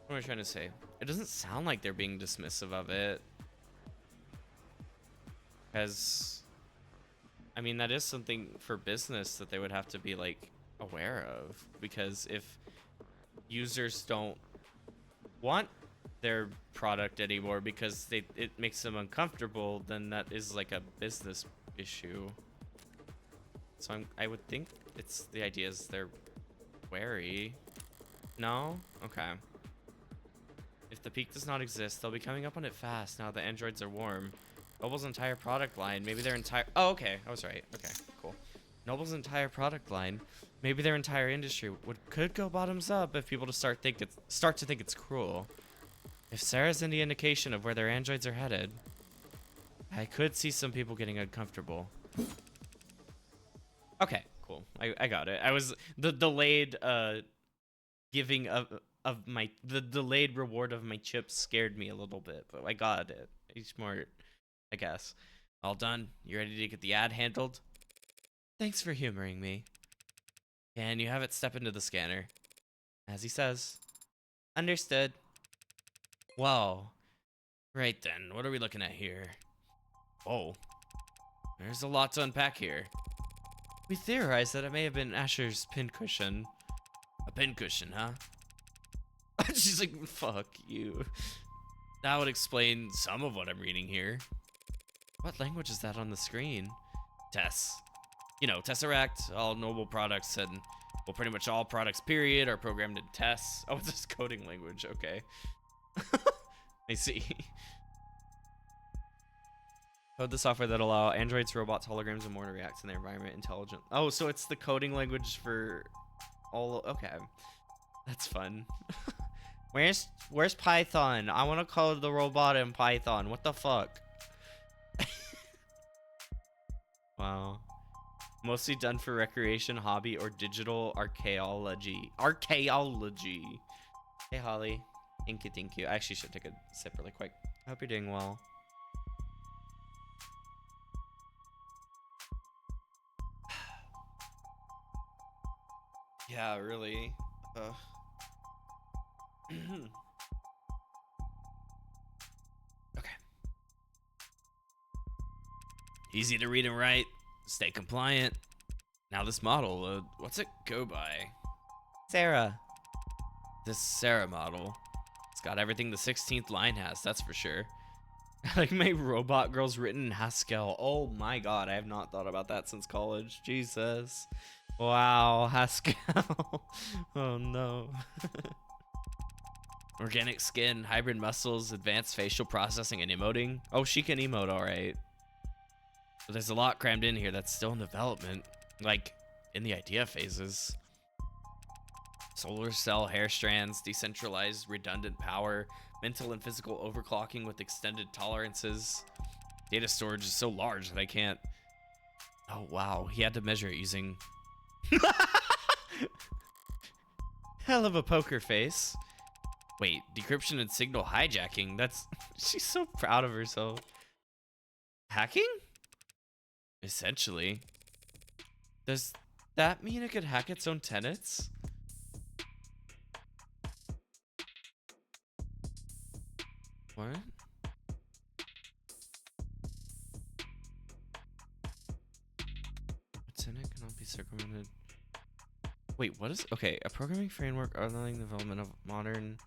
I trying to say? It doesn't sound like they're being dismissive of it. Because, I mean, that is something for business that they would have to be like aware of. Because if users don't want their product anymore because it makes them uncomfortable, then that is like a business issue. So I would think it's the idea is they're wary. No? Okay. If the peak does not exist, they'll be coming up on it fast now the androids are warm. Noble's entire product line, maybe their entire... Oh, okay. I was right. Okay, cool. Noble's entire product line, maybe their entire industry could go bottoms up if people start to think it's cruel. If Sarah's any indication of where their androids are headed, I could see some people getting uncomfortable. Okay, cool. I got it. I was the delayed giving of my delayed reward of my chips scared me a little bit, but I got it. He's smart, I guess. All done. You ready to get the ad handled? Thanks for humoring me. Can you have it step into the scanner? As he says. Understood. Whoa. Right then, what are we looking at here? Oh. There's a lot to unpack here. We theorized that it may have been Asher's pincushion. A pincushion, huh? She's like, fuck you. That would explain some of what I'm reading here. What language is that on the screen? Tess. You know, Tesseract, all Noble products, and well, pretty much all products, period, are programmed in Tess. Oh, it's this coding language, okay. I see. Code the software that allow androids, robots, holograms, and more to react to their environment intelligent. Oh, so it's the coding language for all. Okay. That's fun. Where's Python? I want to call the robot in Python. What the fuck? Wow. Mostly done for recreation, hobby, or digital archaeology. Archaeology. Hey, Holly. Thank you. I actually should take a sip really quick. I hope you're doing well. Yeah, really. Okay. Easy to read and write. Stay compliant. Now this model, what's it go by? Serra. This Serra model. It's got everything the 16th line has, that's for sure. Like my robot girl's written in Haskell. Oh my god, I have not thought about that since college. Jesus. Wow, Haskell. Oh no. Organic skin, hybrid muscles, advanced facial processing and emoting. Oh, she can emote alright. But there's a lot crammed in here that's still in development. Like, in the idea phases. Solar cell hair strands, decentralized redundant power, mental and physical overclocking with extended tolerances. Data storage is so large that I can't... Oh, wow. He had to measure it using... Hell of a poker face. Wait, decryption and signal hijacking? That's... She's so proud of herself. Hacking? Essentially. Does that mean it could hack its own tenants? What? A tenant cannot be circumvented. Wait, what is... Okay, a programming framework outlining the development of modern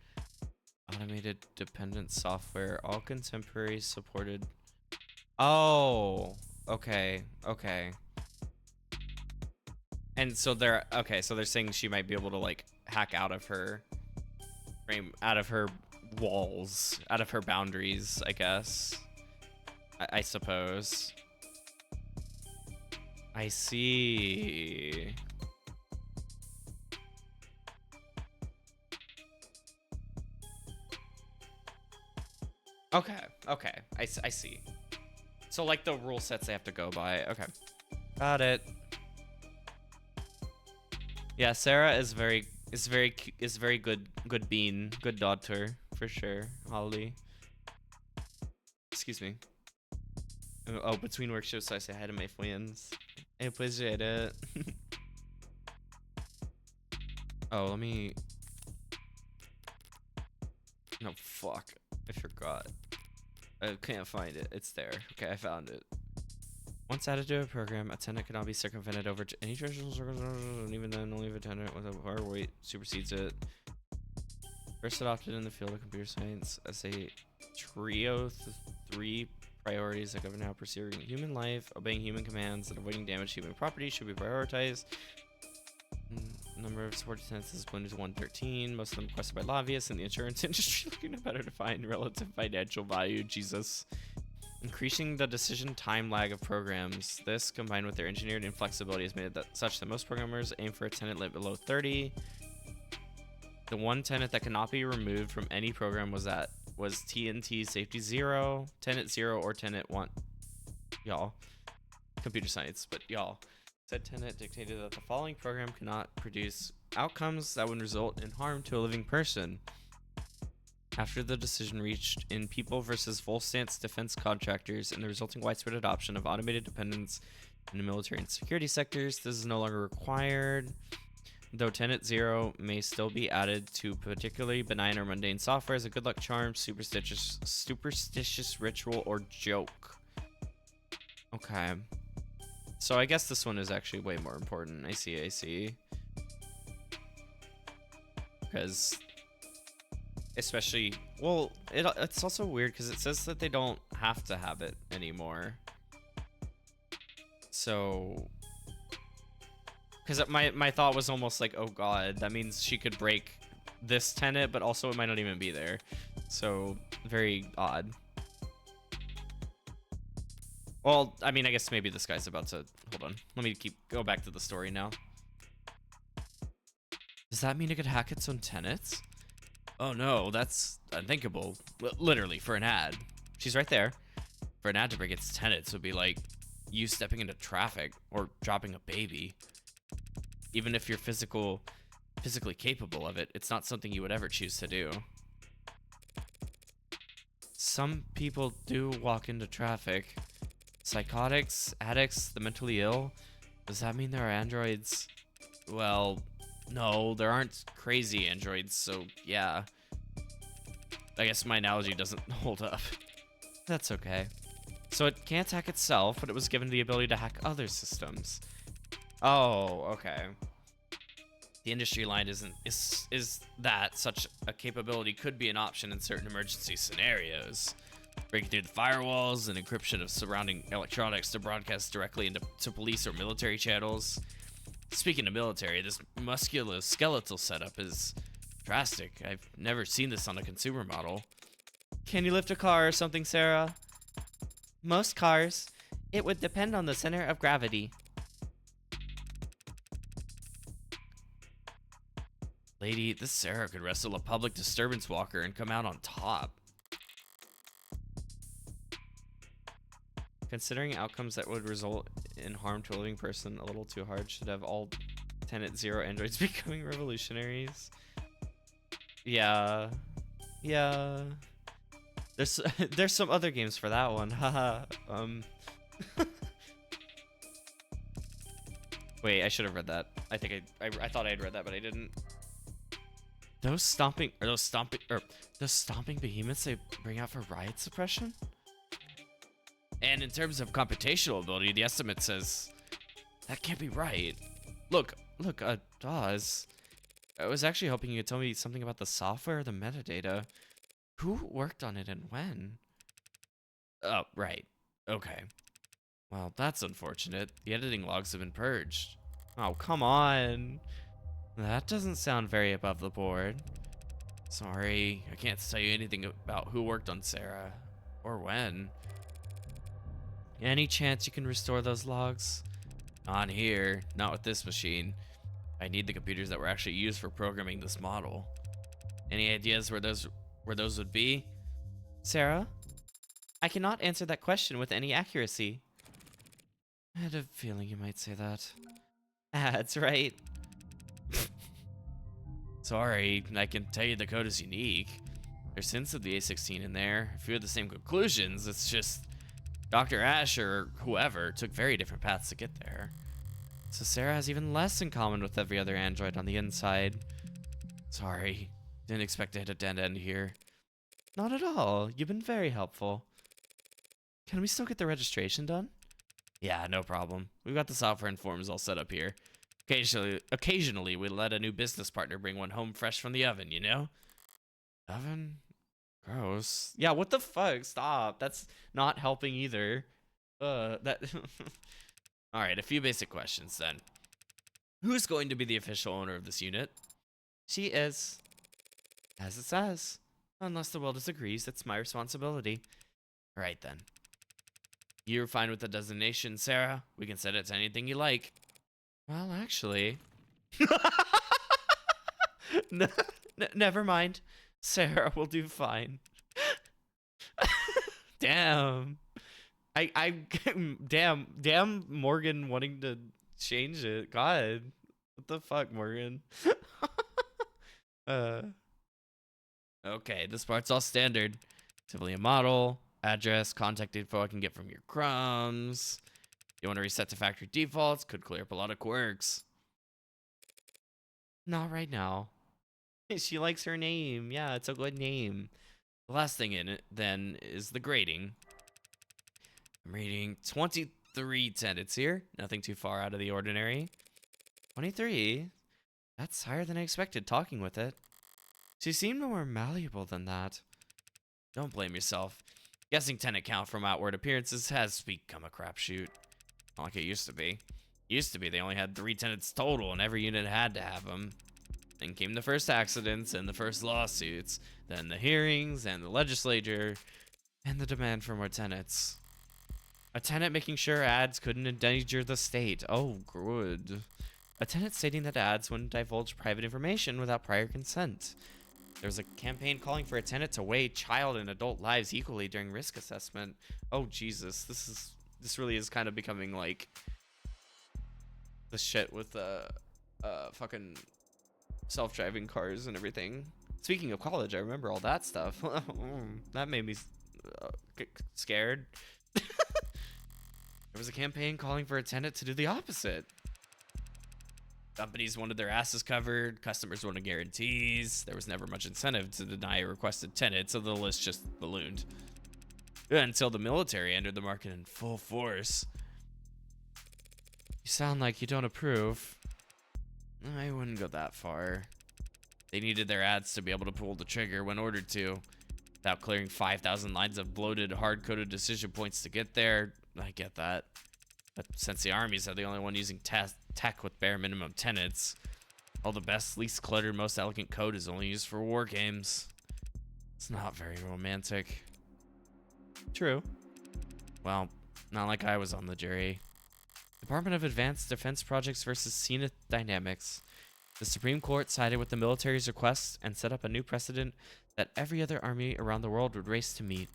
automated dependent software, all contemporary supported... Oh, okay, okay. And so they're... Okay, so they're saying she might be able to, like, hack out of her frame, out of her walls, out of her boundaries, I guess. I suppose. I see. Okay, okay, I see. So like the rule sets they have to go by. Okay, got it. Yeah, Serra is very good bean, good daughter for sure. Holly. Excuse me. Oh, between work shows, so I say hi to my friends. I appreciate it. Oh, let me... No, fuck. I forgot. I can't find it. It's there. Okay, I found it. Once added to a program, a tenant cannot be circumvented over any traditional circumstances, and even then, only if a tenant with a higher weight supersedes it. First adopted in the field of computer science as a trio of three priorities that govern how pursuing human life, obeying human commands, and avoiding damage to human property should be prioritized. Number of supported tenants is limited to 113, most of them requested by lobbyists in the insurance industry looking to better define relative financial value. Jesus. Increasing the decision time lag of programs. This, combined with their engineered inflexibility, has made it such that most programmers aim for a tenant limit below 30. The one tenant that cannot be removed from any program was TNT Safety 0, Tenant 0, or Tenant 1. Y'all. Computer science, but y'all. Said tenant dictated that the following program cannot produce outcomes that would result in harm to a living person. After the decision reached in People versus Full Stance Defense Contractors and the resulting widespread adoption of automated dependence in the military and security sectors, this is no longer required. Though Tenant 0 may still be added to particularly benign or mundane software as a good luck charm, superstitious ritual, or joke. Okay. So I guess this one is actually way more important. I see. Because... Especially, well, it's also weird because it says that they don't have to have it anymore. So, because my thought was almost like, oh god, that means she could break this tenant, but also it might not even be there. So, very odd. Well, I mean, I guess maybe this guy's about to... Hold on. Let me go back to the story now. Does that mean it could hack its own tenants? Oh no, that's unthinkable. Literally, for an ad. She's right there. For an ad to break its tenants would be like you stepping into traffic or dropping a baby. Even if you're physically capable of it, it's not something you would ever choose to do. Some people do walk into traffic. Psychotics, addicts, the mentally ill. Does that mean there are androids? Well, no, there aren't crazy androids, so yeah. I guess my analogy doesn't hold up. That's okay. So it can't hack itself, but it was given the ability to hack other systems. Oh, okay. The industry line is that such a capability could be an option in certain emergency scenarios. Breaking through the firewalls and encryption of surrounding electronics to broadcast directly into police or military channels. Speaking of military, this musculoskeletal setup is drastic. I've never seen this on a consumer model. Can you lift a car or something, Serra? Most cars. It would depend on the center of gravity. Lady, this Serra could wrestle a public disturbance walker and come out on top. Considering outcomes that would result in harm to a living person a little too hard, should have all Tenet Zero androids becoming revolutionaries. Yeah. Yeah. There's some other games for that one. Haha. Wait, I should have read that. I think I thought I had read that, but I didn't. Those stomping behemoths they bring out for riot suppression? And in terms of computational ability, the estimate says that can't be right. Look, Dawes. I was actually hoping you could tell me something about the software or the metadata. Who worked on it and when? Oh, right. Okay. Well, that's unfortunate. The editing logs have been purged. Oh, come on. That doesn't sound very above the board. Sorry, I can't tell you anything about who worked on Serra or when. Any chance you can restore those logs? On here, not with this machine. I need the computers that were actually used for programming this model. Any ideas where those would be? Serra? I cannot answer that question with any accuracy. I had a feeling you might say that. That's right. Sorry, I can tell you the code is unique. There's hints of the A16 in there, a few of the same conclusions, it's just Dr. Ash or whoever took very different paths to get there. So Serra has even less in common with every other android on the inside. Sorry, didn't expect to hit a dead end here. Not at all, you've been very helpful. Can we still get the registration done? Yeah, no problem. We've got the software and forms all set up here. Occasionally we let a new business partner bring one home fresh from the oven, you know? Oven? Gross. Yeah, what the fuck? Stop. That's not helping either. That. Alright, a few basic questions then. Who's going to be the official owner of this unit? She is. As it says. Unless the will disagrees, it's my responsibility. Alright then. You're fine with the designation, Serra? We can set it to anything you like. Well, actually... never mind. Serra will do fine. Damn. Damn Morgan wanting to change it. God. What the fuck, Morgan? Okay, this part's all standard. Civilian model, address, contact info I can get from your crumbs. You want to reset to factory defaults? Could clear up a lot of quirks. Not right now. She likes her name. Yeah, it's a good name. The last thing in it, then, is the grading. I'm reading 23 tenants here. Nothing too far out of the ordinary. 23? That's higher than I expected talking with it. She seemed more malleable than that. Don't blame yourself. Guessing tenant count from outward appearances has become a crapshoot. Not like it used to be. Used to be they only had 3 tenants total and every unit had to have them. Then came the first accidents and the first lawsuits, then the hearings and the legislature, and the demand for more tenants. A tenant making sure ads couldn't endanger the state. Oh, good. A tenant stating that ads wouldn't divulge private information without prior consent. There was a campaign calling for a tenant to weigh child and adult lives equally during risk assessment. Oh Jesus, this really is kind of becoming like the shit with the fucking self-driving cars and everything. Speaking of college, I remember all that stuff. That made me get scared. There was a campaign calling for a tenant to do the opposite. Companies wanted their asses covered, customers wanted guarantees. There was never much incentive to deny a requested tenant, so the list just ballooned. Until the military entered the market in full force. You sound like you don't approve. I wouldn't go that far. They needed their ads to be able to pull the trigger when ordered to, without clearing 5,000 lines of bloated, hard-coded decision points to get there. I get that. But since the armies are the only one using tech with bare minimum tenants, all the best, least cluttered, most elegant code is only used for war games. It's not very romantic. True. Well, not like I was on the jury. Department of Advanced Defense Projects versus Zenith Dynamics. The Supreme Court sided with the military's requests and set up a new precedent that every other army around the world would race to meet,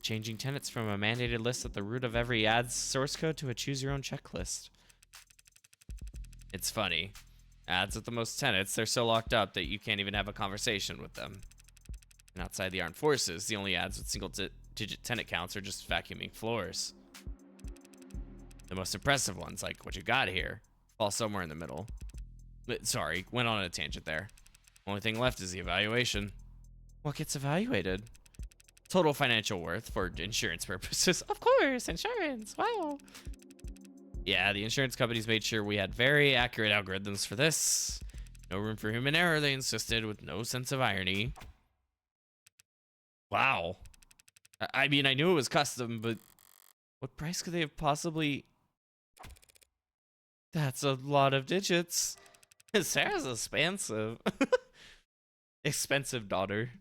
changing tenants from a mandated list at the root of every ad's source code to a choose-your-own checklist. It's funny. Ads with the most tenants, they're so locked up that you can't even have a conversation with them. And outside the armed forces, the only ads with single-digit tenant counts are just vacuuming floors. The most impressive ones, like what you got here, fall somewhere in the middle. Sorry, went on a tangent there. Only thing left is the evaluation. What gets evaluated? Total financial worth for insurance purposes. Of course, insurance. Wow. Yeah, the insurance companies made sure we had very accurate algorithms for this. No room for human error, they insisted, with no sense of irony. Wow. I mean, I knew it was custom, but what price could they have possibly... That's a lot of digits. Sarah's expensive. Expensive, daughter.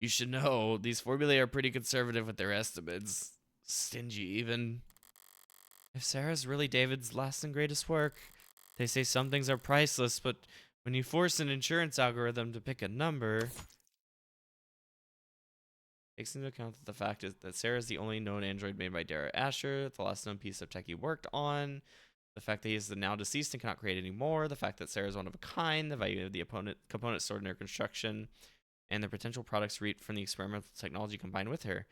You should know, these formulae are pretty conservative with their estimates. Stingy, even. If Sarah's really David's last and greatest work, they say some things are priceless, but when you force an insurance algorithm to pick a number... Takes into account that the fact is that Sarah's the only known android made by Dara Asher, the last known piece of tech he worked on, the fact that he is the now deceased and cannot create any more, the fact that Sarah's one of a kind, the value of the component stored in her construction, and the potential products reaped from the experimental technology combined with her.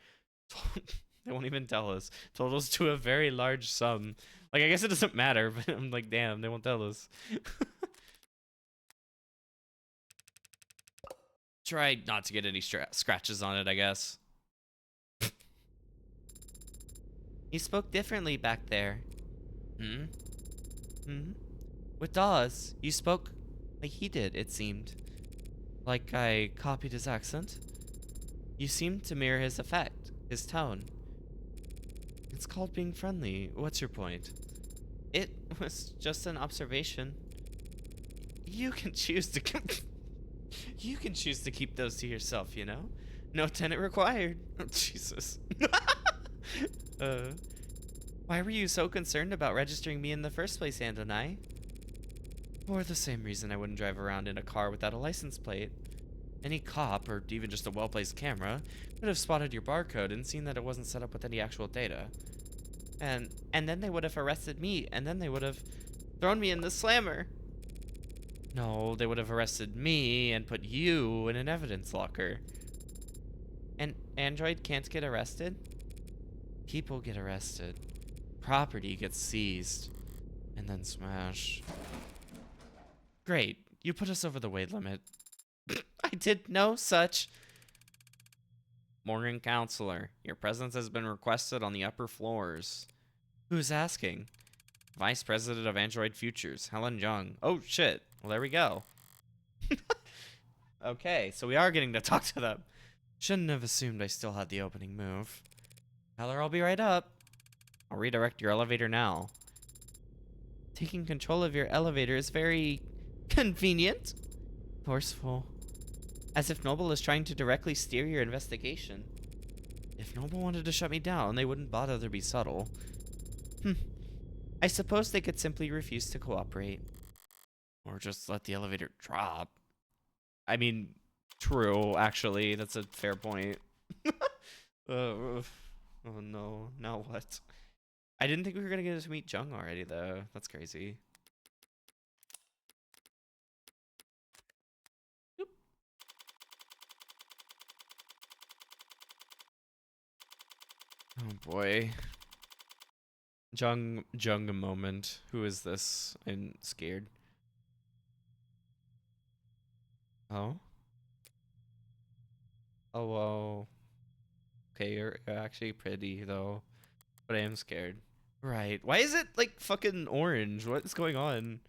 They won't even tell us. Totals to a very large sum. Like, I guess it doesn't matter, but I'm like, damn, they won't tell us. Try not to get any scratches on it, I guess. He spoke differently back there. Hmm? Hmm? With Dawes, you spoke like he did, it seemed. Like I copied his accent. You seemed to mirror his effect, his tone. It's called being friendly. What's your point? It was just an observation. You can choose to you can choose to keep those to yourself, you know? No tenant required. Oh, Jesus. Why were you so concerned about registering me in the first place, Andonai? For the same reason I wouldn't drive around in a car without a license plate. Any cop, or even just a well-placed camera, would have spotted your barcode and seen that it wasn't set up with any actual data. And then they would have arrested me, and then they would have thrown me in the slammer. No, they would have arrested me and put you in an evidence locker. And Android can't get arrested? People get arrested. Property gets seized. And then smashed. Great. You put us over the weight limit. I did no such. Morning counselor. Your presence has been requested on the upper floors. Who's asking? Vice President of Android Futures, Helen Jung. Oh, shit. Well, there we go. Okay, so we are getting to talk to them. Shouldn't have assumed I still had the opening move. Tell her I'll be right up. I'll redirect your elevator now. Taking control of your elevator is very convenient. Forceful. As if Noble is trying to directly steer your investigation. If Noble wanted to shut me down, they wouldn't bother to be subtle. I suppose they could simply refuse to cooperate. Or just let the elevator drop. I mean, true, actually. That's a fair point. Oh no. Now what? I didn't think we were going to get to meet Jung already, though. That's crazy. Oop. Oh, boy. Jung moment. Who is this? I'm scared. Oh? Oh, whoa. Okay, you're actually pretty, though. But I am scared. Right. Why is it, like, fucking orange? What is going on?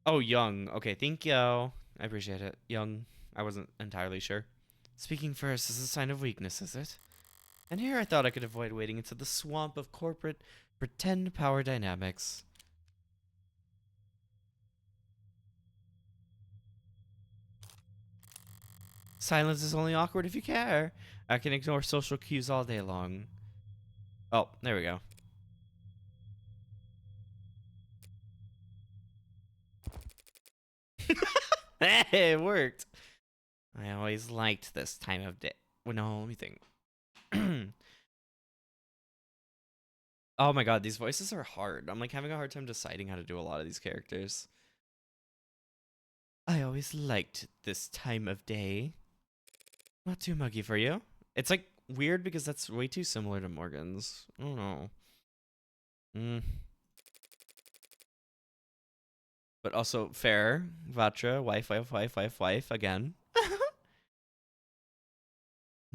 Oh, Young. Okay, thank you. I appreciate it. Young. I wasn't entirely sure. Speaking first is a sign of weakness, is it? And here I thought I could avoid wading into the swamp of corporate pretend power dynamics. Silence is only awkward if you care. I can ignore social cues all day long. Oh, there we go. Hey, it worked. I always liked this time of day. Well, no, let me think. Oh my god, these voices are hard. I'm like having a hard time deciding how to do a lot of these characters. I always liked this time of day. Not too muggy for you. It's like weird because that's way too similar to Morgan's. I don't know. But also fair. Vatra, wife again.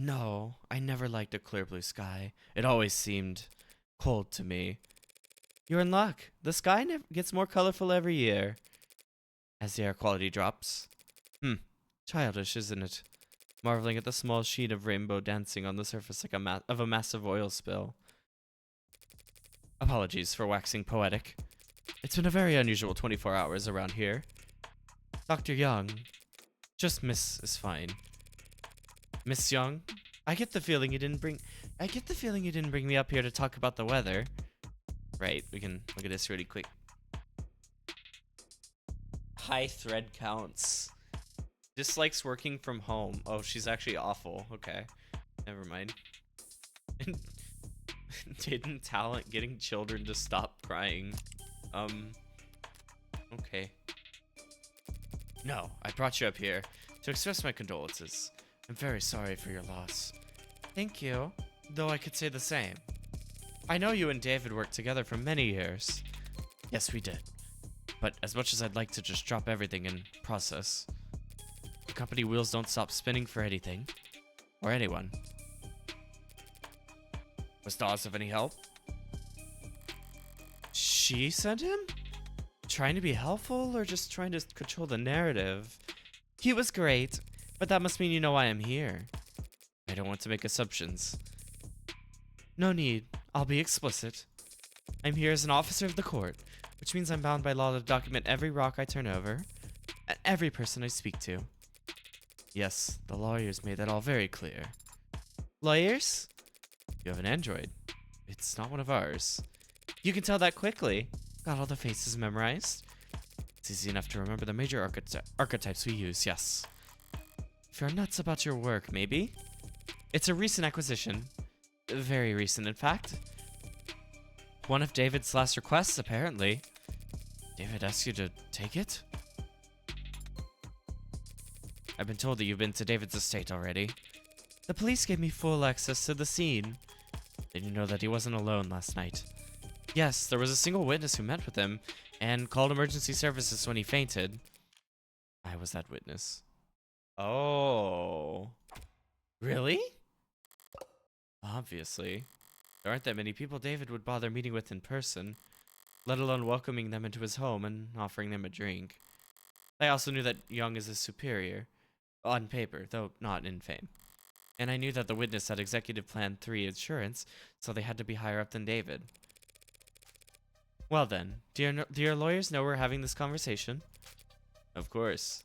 No, I never liked a clear blue sky. It always seemed cold to me. You're in luck. The sky gets more colorful every year as the air quality drops. Childish, isn't it? Marveling at the small sheet of rainbow dancing on the surface like a massive oil spill. Apologies for waxing poetic. It's been a very unusual 24 hours around here. Dr. Young. Just Miss is fine. Miss Young, I get the feeling you didn't bring me up here to talk about the weather. Right, we can look at this really quick. High thread counts. Dislikes working from home. Oh, she's actually awful. Okay. Never mind. Hidden talent getting children to stop crying. Okay. No, I brought you up here to express my condolences. I'm very sorry for your loss. Thank you. Though I could say the same. I know you and David worked together for many years. Yes, we did. But as much as I'd like to just drop everything and process, the company wheels don't stop spinning for anything. Or anyone. Was Dawes of any help? She sent him? Trying to be helpful or just trying to control the narrative? He was great, but that must mean you know why I'm here. I don't want to make assumptions. No need. I'll be explicit. I'm here as an officer of the court, which means I'm bound by law to document every rock I turn over, and every person I speak to. Yes, the lawyers made that all very clear. Lawyers? You have an android. It's not one of ours. You can tell that quickly. Got all the faces memorized. It's easy enough to remember the major archetypes we use, yes. If you're nuts about your work, maybe? It's a recent acquisition. Very recent, in fact. One of David's last requests, apparently. David asked you to take it? I've been told that you've been to David's estate already. The police gave me full access to the scene. Did you know that he wasn't alone last night? Yes, there was a single witness who met with him and called emergency services when he fainted. I was that witness. Oh. Really? Obviously. There aren't that many people David would bother meeting with in person, let alone welcoming them into his home and offering them a drink. I also knew that Young is his superior, on paper, though not in fame. And I knew that the witness had Executive Plan 3 insurance, so they had to be higher up than David. Well then, do your lawyers know we're having this conversation? Of course.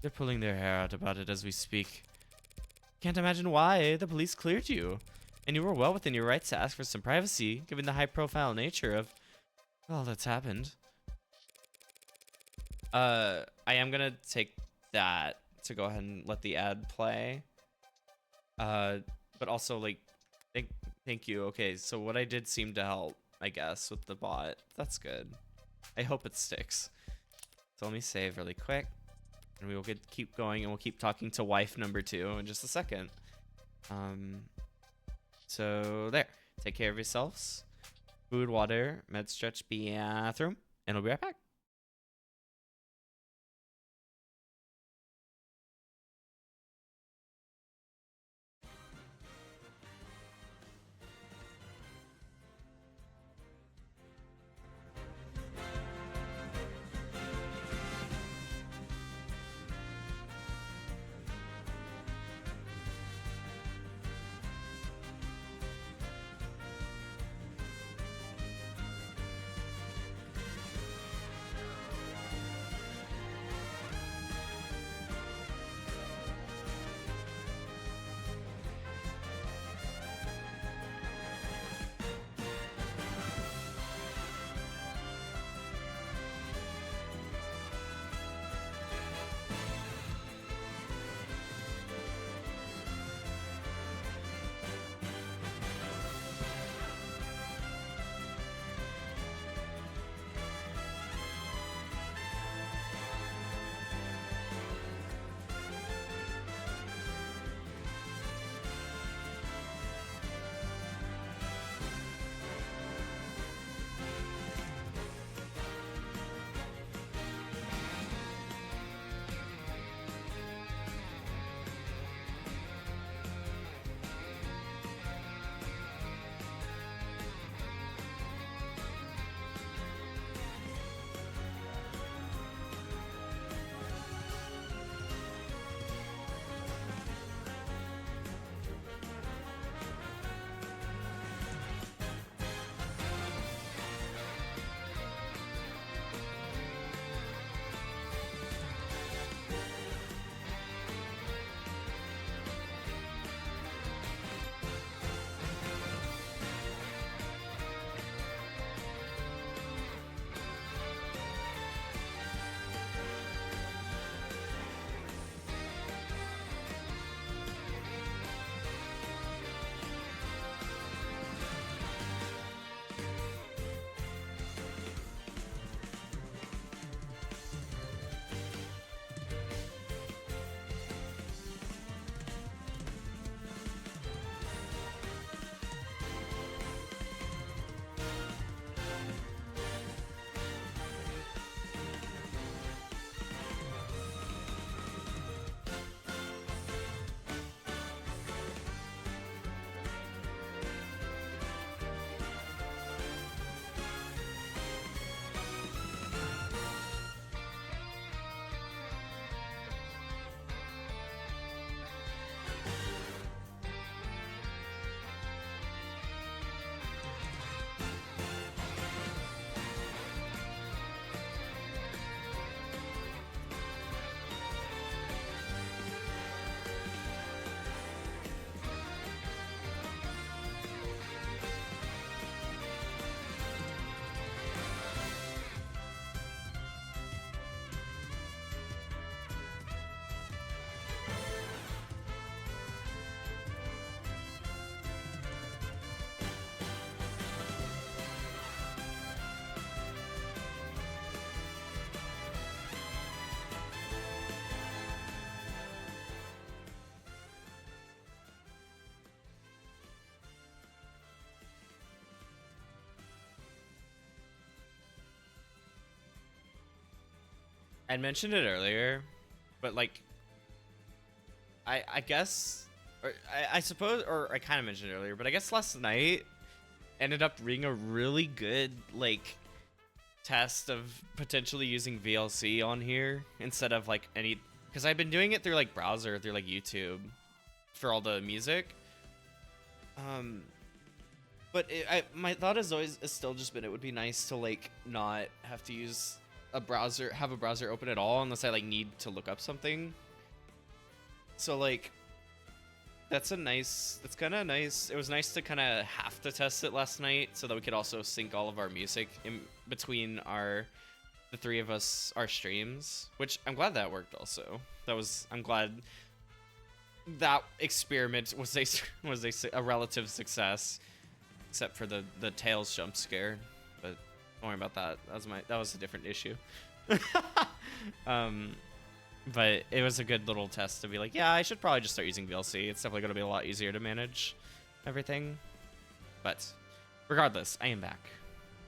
They're pulling their hair out about it as we speak. Can't imagine why. The police cleared you. And you were well within your rights to ask for some privacy, given the high-profile nature of all that's happened. I am gonna take that to go ahead and let the ad play. But also like, thank thank you. Okay, so what I did seemed to help, I guess, with the bot. That's good. I hope it sticks. So let me save really quick, and we will keep going, and we'll keep talking to wife number 2 in just a second. So there. Take care of yourselves. Food, water, med stretch, bathroom, and we'll be right back. I mentioned it earlier, but like, I guess, or I suppose, or I kind of mentioned it earlier, but I guess last night ended up being a really good like test of potentially using VLC on here instead of like any, because I've been doing it through like browser, through like YouTube for all the music. But my thought has always has still just been it would be nice to like not have to use a browser, have a browser open at all unless I like need to look up something. So like that's kind of nice. It was nice to kind of have to test it last night so that we could also sync all of our music in between our the three of us our streams, which I'm glad that worked also. I'm glad that experiment was a relative success, except for the Tails jump scare. But don't worry about that. That was a different issue. But it was a good little test to be like, yeah, I should probably just start using VLC. It's definitely going to be a lot easier to manage everything. But regardless, I am back.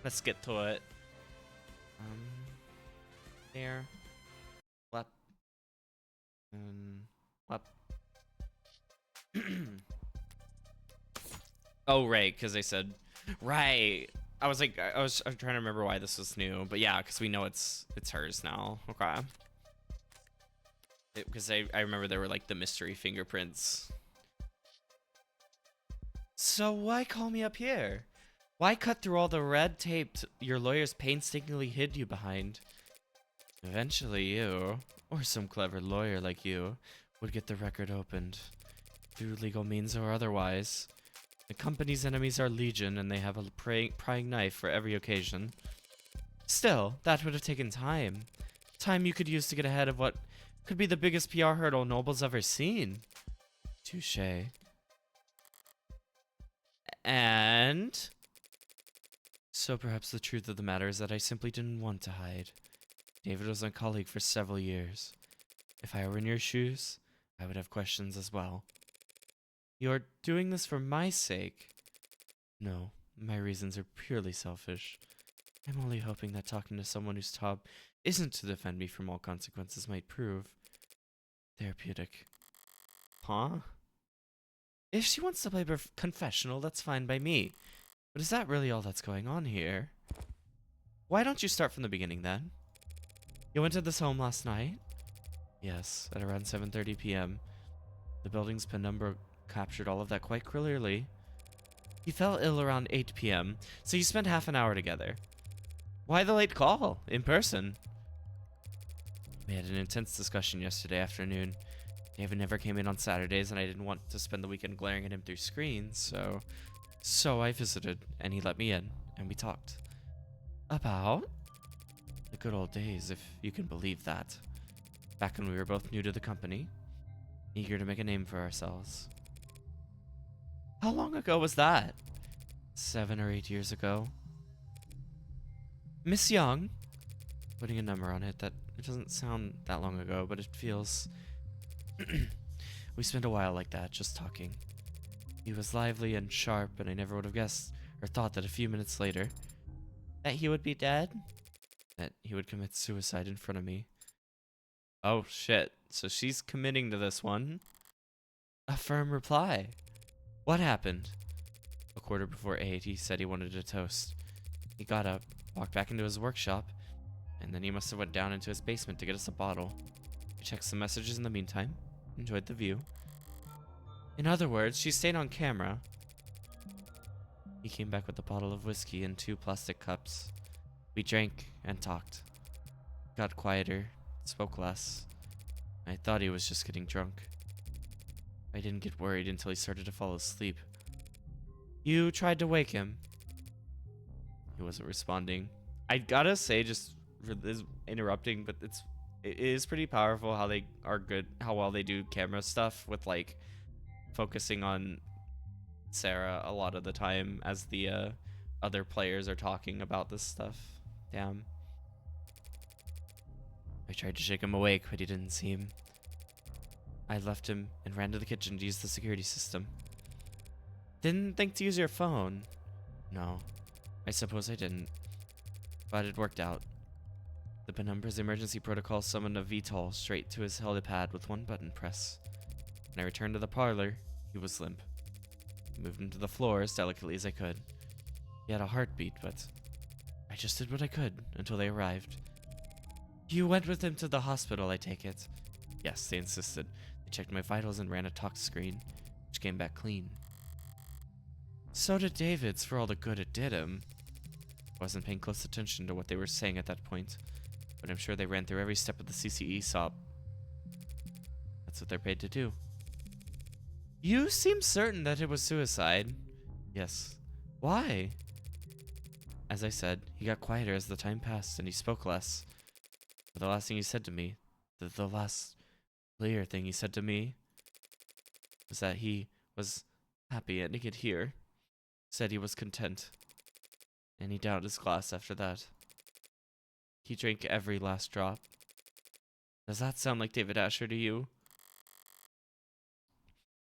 Let's get to it. There. Lep. And lep. Oh, right, because they said, right. I was trying to remember why this was new, but yeah, because we know it's hers now. Okay. Because I remember there were like the mystery fingerprints. So why call me up here? Why cut through all the red tape your lawyers painstakingly hid you behind? Eventually you, or some clever lawyer like you, would get the record opened. Through legal means or otherwise. The company's enemies are legion and they have a prying knife for every occasion. Still, that would have taken time. Time you could use to get ahead of what could be the biggest PR hurdle Noble's ever seen. Touché. And so perhaps the truth of the matter is that I simply didn't want to hide. David was my colleague for several years. If I were in your shoes, I would have questions as well. You're doing this for my sake. No, my reasons are purely selfish. I'm only hoping that talking to someone whose job isn't to defend me from all consequences might prove therapeutic. Huh? If she wants to play confessional, that's fine by me. But is that really all that's going on here? Why don't you start from the beginning then? You went to this home last night? Yes, at around 7:30 p.m. The building's penumbra captured all of that quite clearly. You fell ill around 8 p.m., so you spent half an hour together. Why the late call? In person? We had an intense discussion yesterday afternoon. David never came in on Saturdays, and I didn't want to spend the weekend glaring at him through screens, so I visited, and he let me in, and we talked. About? The good old days, if you can believe that. Back when we were both new to the company, eager to make a name for ourselves. How long ago was that? 7 or 8 years ago. Miss Young? Putting a number on it, that it doesn't sound that long ago, but it feels... We spent a while like that, just talking. He was lively and sharp, and I never would have guessed or thought that a few minutes later... That he would be dead? That he would commit suicide in front of me. Oh, shit. So she's committing to this one. A firm reply. What happened? A quarter before 8, he said he wanted a toast. He got up, walked back into his workshop, and then he must have went down into his basement to get us a bottle. We checked some messages in the meantime. Enjoyed the view. In other words, she stayed on camera. He came back with a bottle of whiskey and 2 plastic cups. We drank and talked. Got quieter, spoke less. I thought he was just getting drunk. I didn't get worried until he started to fall asleep. You tried to wake him. He wasn't responding. I gotta say, just for this interrupting, but it is pretty powerful how they are good, how well they do camera stuff with like focusing on Serra a lot of the time as the other players are talking about this stuff. Damn. I tried to shake him awake, but he didn't seem. I left him and ran to the kitchen to use the security system. Didn't think to use your phone. No, I suppose I didn't. But it worked out. The Penumbra's emergency protocol summoned a VTOL straight to his helipad with 1 button press. When I returned to the parlor, he was limp. I moved him to the floor as delicately as I could. He had a heartbeat, but I just did what I could until they arrived. You went with him to the hospital, I take it? Yes, they insisted. They checked my vitals and ran a tox screen, which came back clean. So did David's, for all the good it did him. I wasn't paying close attention to what they were saying at that point, but I'm sure they ran through every step of the CCE SOP. That's what they're paid to do. You seem certain that it was suicide. Yes. Why? As I said, he got quieter as the time passed, and he spoke less. But the last thing he said to me, the last clear thing he said to me, was that he was happy and he could hear. Said he was content. And he downed his glass after that. He drank every last drop. Does that sound like David Asher to you?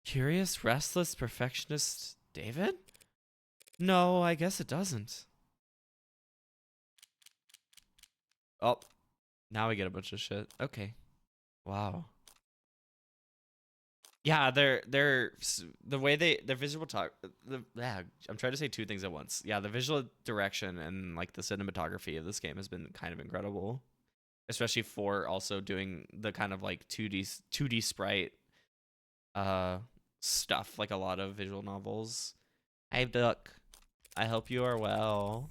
Curious, restless, perfectionist David? No, I guess it doesn't. Oh, now we get a bunch of shit. Okay. Wow. Yeah, they're the way their visual talk. I'm trying to say two things at once. Yeah, the visual direction and like the cinematography of this game has been kind of incredible, especially for also doing the kind of like 2D sprite stuff like a lot of visual novels. Hey Duck, I hope you are well.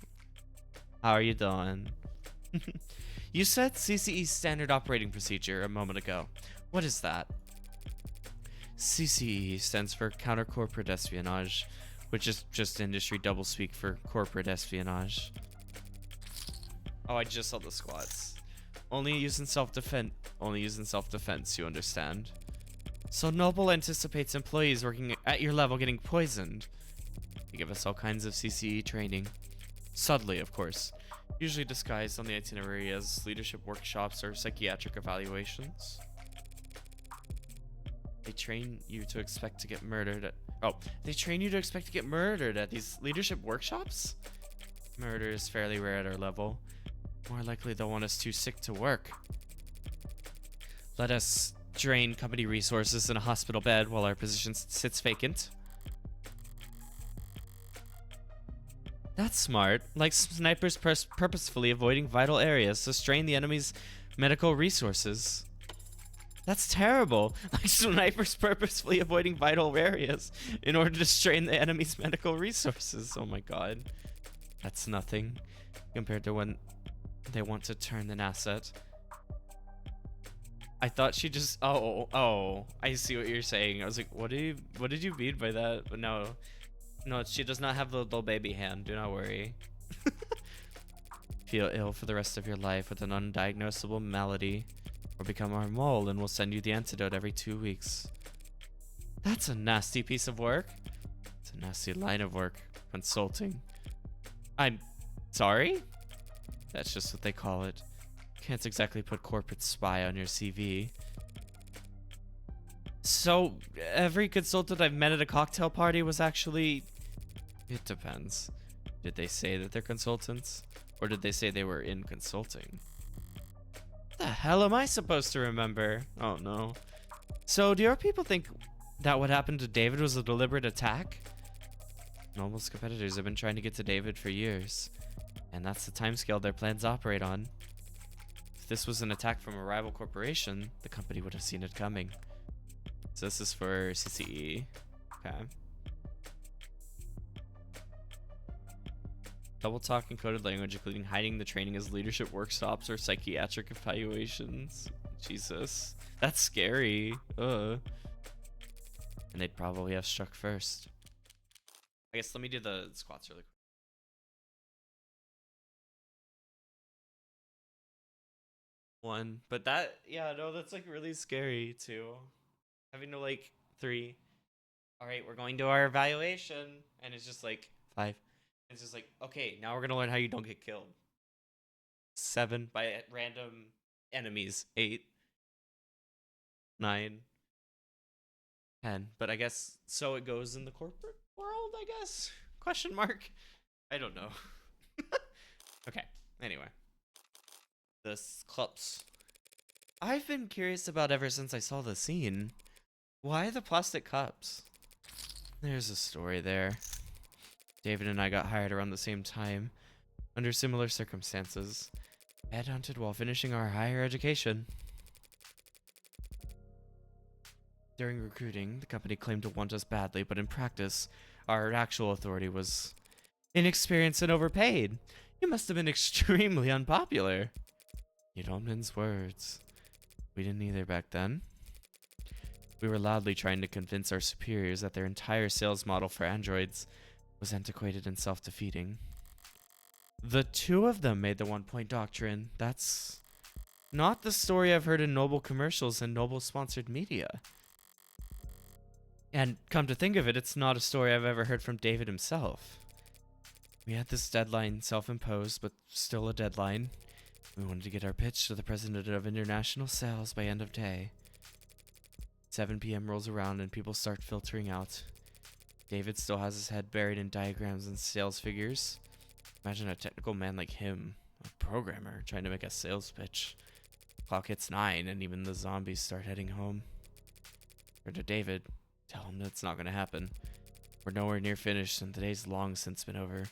How are you doing? You said CCE standard operating procedure a moment ago. What is that? CCE stands for counter corporate espionage, which is just industry doublespeak for corporate espionage. Oh, I just saw the squats. Only used in self-defense. Only used in self-defense, you understand. So Noble anticipates employees working at your level getting poisoned. They give us all kinds of CCE training. Subtly, of course. Usually disguised on the itinerary as leadership workshops or psychiatric evaluations. They train you to expect to get murdered at... Oh, they train you to expect to get murdered at these leadership workshops? Murder is fairly rare at our level. More likely they'll want us too sick to work. Let us drain company resources in a hospital bed while our position sits vacant. That's smart. Like snipers purposefully avoiding vital areas to strain the enemy's medical resources. That's terrible. Like snipers purposefully avoiding vital areas in order to strain the enemy's medical resources. Oh my god. That's nothing compared to when they want to turn an asset. I thought she just... Oh, I see what you're saying. I was like, what did you mean by that? But no, she does not have the little baby hand. Do not worry. Feel ill for the rest of your life with an undiagnosable malady, or become our mole and we'll send you the antidote every 2 weeks. That's a nasty piece of work. It's a nasty line of work. Consulting. I'm sorry? That's just what they call it. Can't exactly put corporate spy on your CV. So, every consultant I've met at a cocktail party was actually... It depends. Did they say that they're consultants? Or did they say they were in consulting? What the hell am I supposed to remember? Oh no. So, do your people think that what happened to David was a deliberate attack? Noble's competitors have been trying to get to David for years. And that's the timescale their plans operate on. If this was an attack from a rival corporation, the company would have seen it coming. So this is for CCE. Okay. Double talk encoded language, including hiding the training as leadership workshops or psychiatric evaluations. Jesus. That's scary. Ugh. And they'd probably have struck first. I guess let me do the squats really quick. One. But that, yeah, no, that's like really scary too. Having to like 3. All right, we're going to our evaluation. And it's just like 5. It's just like, okay, now we're going to learn how you don't get killed. 7 by random enemies. 8. 9. 10. But I guess, so it goes in the corporate world, I guess? Question mark? I don't know. Okay, anyway. The cups. I've been curious about ever since I saw the scene. Why the plastic cups? There's a story there. David and I got hired around the same time, under similar circumstances. Headhunted while finishing our higher education. During recruiting, the company claimed to want us badly, but in practice, our actual authority was inexperienced and overpaid. You must have been extremely unpopular. You don't mince words. We didn't either back then. We were loudly trying to convince our superiors that their entire sales model for androids was antiquated and self-defeating. The two of them made the 1 point doctrine. That's not the story I've heard in Noble commercials and Noble sponsored media. And come to think of it, it's not a story I've ever heard from David himself. We had this deadline self-imposed, but still a deadline. We wanted to get our pitch to the president of international sales by end of day. 7 p.m. rolls around and people start filtering out. David still has his head buried in diagrams and sales figures. Imagine a technical man like him, a programmer, trying to make a sales pitch. Clock hits 9 and even the zombies start heading home. Turn to David. Tell him that's not going to happen. We're nowhere near finished and the day's long since been over.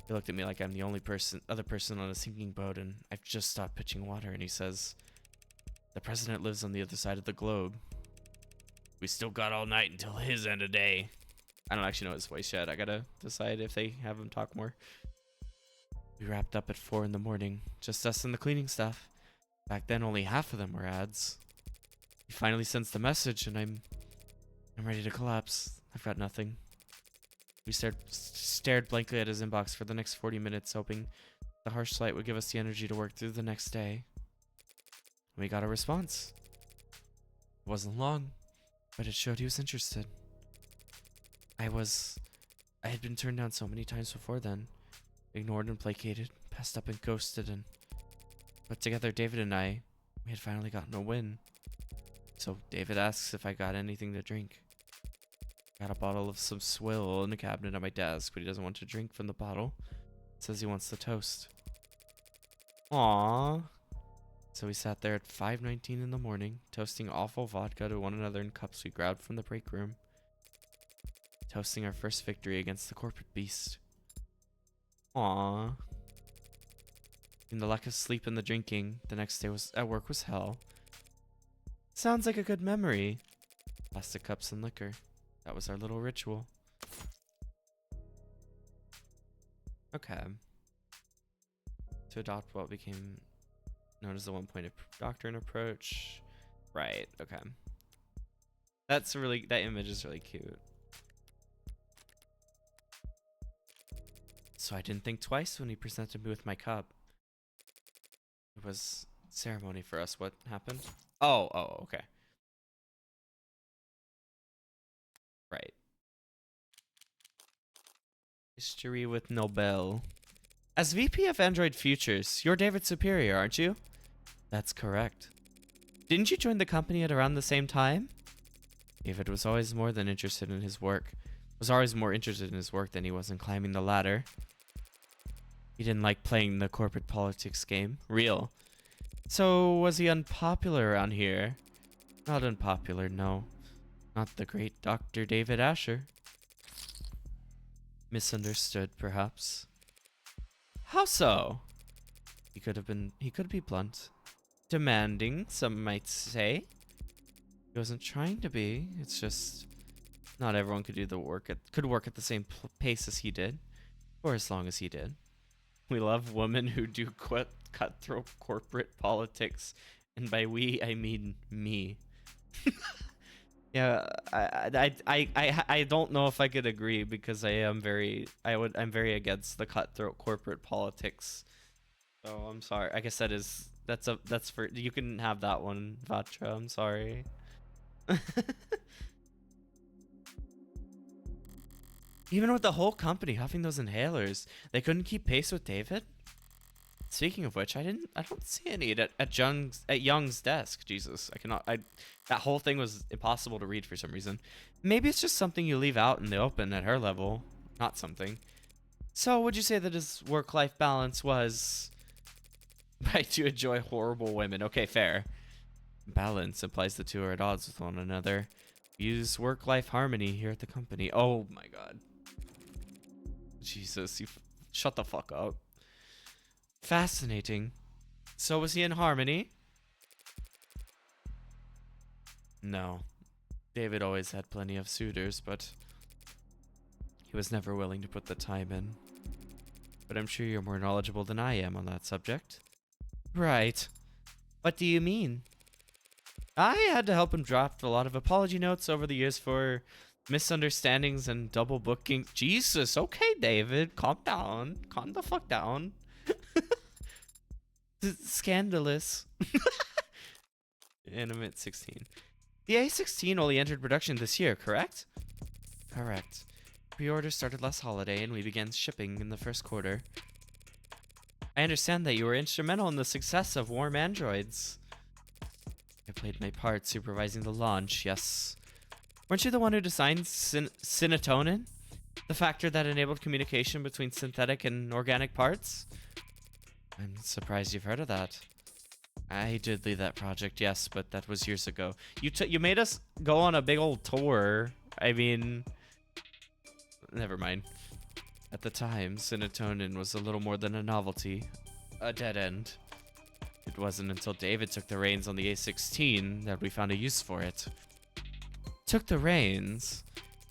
He looked at me like I'm the only other person on a sinking boat and I've just stopped pitching water, and he says, the president lives on the other side of the globe. We still got all night until his end of day. I don't actually know his voice yet. I gotta decide if they have him talk more. We wrapped up at 4 in the morning, just us and the cleaning staff. Back then only half of them were ads. He finally sends the message and I'm ready to collapse. I've got nothing. We stared blankly at his inbox for the next 40 minutes, hoping the harsh light would give us the energy to work through the next day. We got a response. It wasn't long, but it showed he was interested. I had been turned down so many times before then. Ignored and placated, passed up and ghosted, but together David and I, we had finally gotten a win. So David asks if I got anything to drink. Got a bottle of some swill in the cabinet on my desk, but he doesn't want to drink from the bottle. Says he wants the toast. Aww. So we sat there at 5:19 in the morning, toasting awful vodka to one another in cups we grabbed from the break room. Toasting our first victory against the corporate beast. Aww. In the lack of sleep and the drinking, the next day at work was hell. Sounds like a good memory. Plastic cups and liquor. That was our little ritual. Okay. To adopt what became known as the 1 point doctrine approach. Right, okay. That image is really cute. So I didn't think twice when he presented me with my cup. It was ceremony for us. What happened? Oh, okay. Right. History with Nobel. As VP of Android Futures, you're David's superior, aren't you? That's correct. Didn't you join the company at around the same time? David was always more interested in his work than he was in climbing the ladder. He didn't like playing the corporate politics game. Real. So, was he unpopular around here? Not unpopular, no. Not the great Dr. David Asher. Misunderstood, perhaps. How so? He could be blunt. Demanding, some might say. He wasn't trying to be. It's just not everyone could work at the same pace as he did, or as long as he did. We love women who do cutthroat corporate politics, and by we I mean me. Yeah, I don't know if I could agree, because I'm very against the cutthroat corporate politics. So I'm sorry. I guess that's for you can have that one, Vatra. I'm sorry. Even with the whole company huffing those inhalers, they couldn't keep pace with David. Speaking of which, I don't see any at Young's desk. Jesus, that whole thing was impossible to read for some reason. Maybe it's just something you leave out in the open at her level, not something. So, would you say that his work-life balance was right to enjoy horrible women? Okay, fair. Balance implies the two are at odds with one another. Use work-life harmony here at the company. Oh my god. Jesus, shut the fuck up. Fascinating. So was he in harmony? No. David always had plenty of suitors, but he was never willing to put the time in. But I'm sure you're more knowledgeable than I am on that subject. Right. What do you mean? I had to help him draft a lot of apology notes over the years for misunderstandings and double booking. Jesus, okay, David, calm down. Calm the fuck down. Scandalous. Animate 16. The A16 only entered production this year, correct? Correct. Pre-order started last holiday and we began shipping in the first quarter. I understand that you were instrumental in the success of Warm Androids. I played my part supervising the launch, yes. Weren't you the one who designed synatonin? The factor that enabled communication between synthetic and organic parts? I'm surprised you've heard of that. I did lead that project, yes, but that was years ago. You made us go on a big old tour. I mean, never mind. At the time, synatonin was a little more than a novelty, a dead end. It wasn't until David took the reins on the A16 that we found a use for it. Took the reins?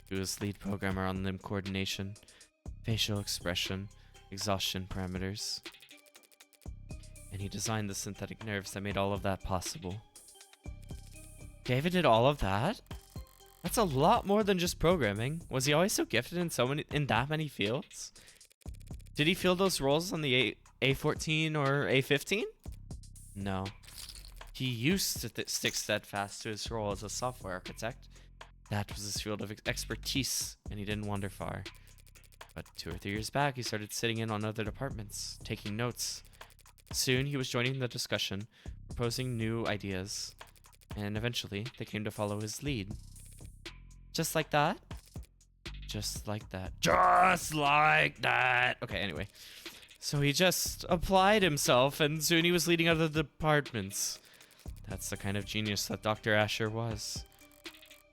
He was lead programmer on limb coordination, facial expression, exhaustion parameters. And he designed the synthetic nerves that made all of that possible. David did all of that? That's a lot more than just programming. Was he always so gifted in that many fields? Did he fill those roles on the A14 or A15? No. He used to stick steadfast to his role as a software architect. That was his field of expertise, and he didn't wander far. But 2 or 3 years back, he started sitting in on other departments, taking notes. Soon, he was joining the discussion, proposing new ideas, and eventually, they came to follow his lead. Just like that? Just like that. Just like that! Okay, anyway. So he just applied himself, and soon he was leading other departments. That's the kind of genius that Dr. Asher was.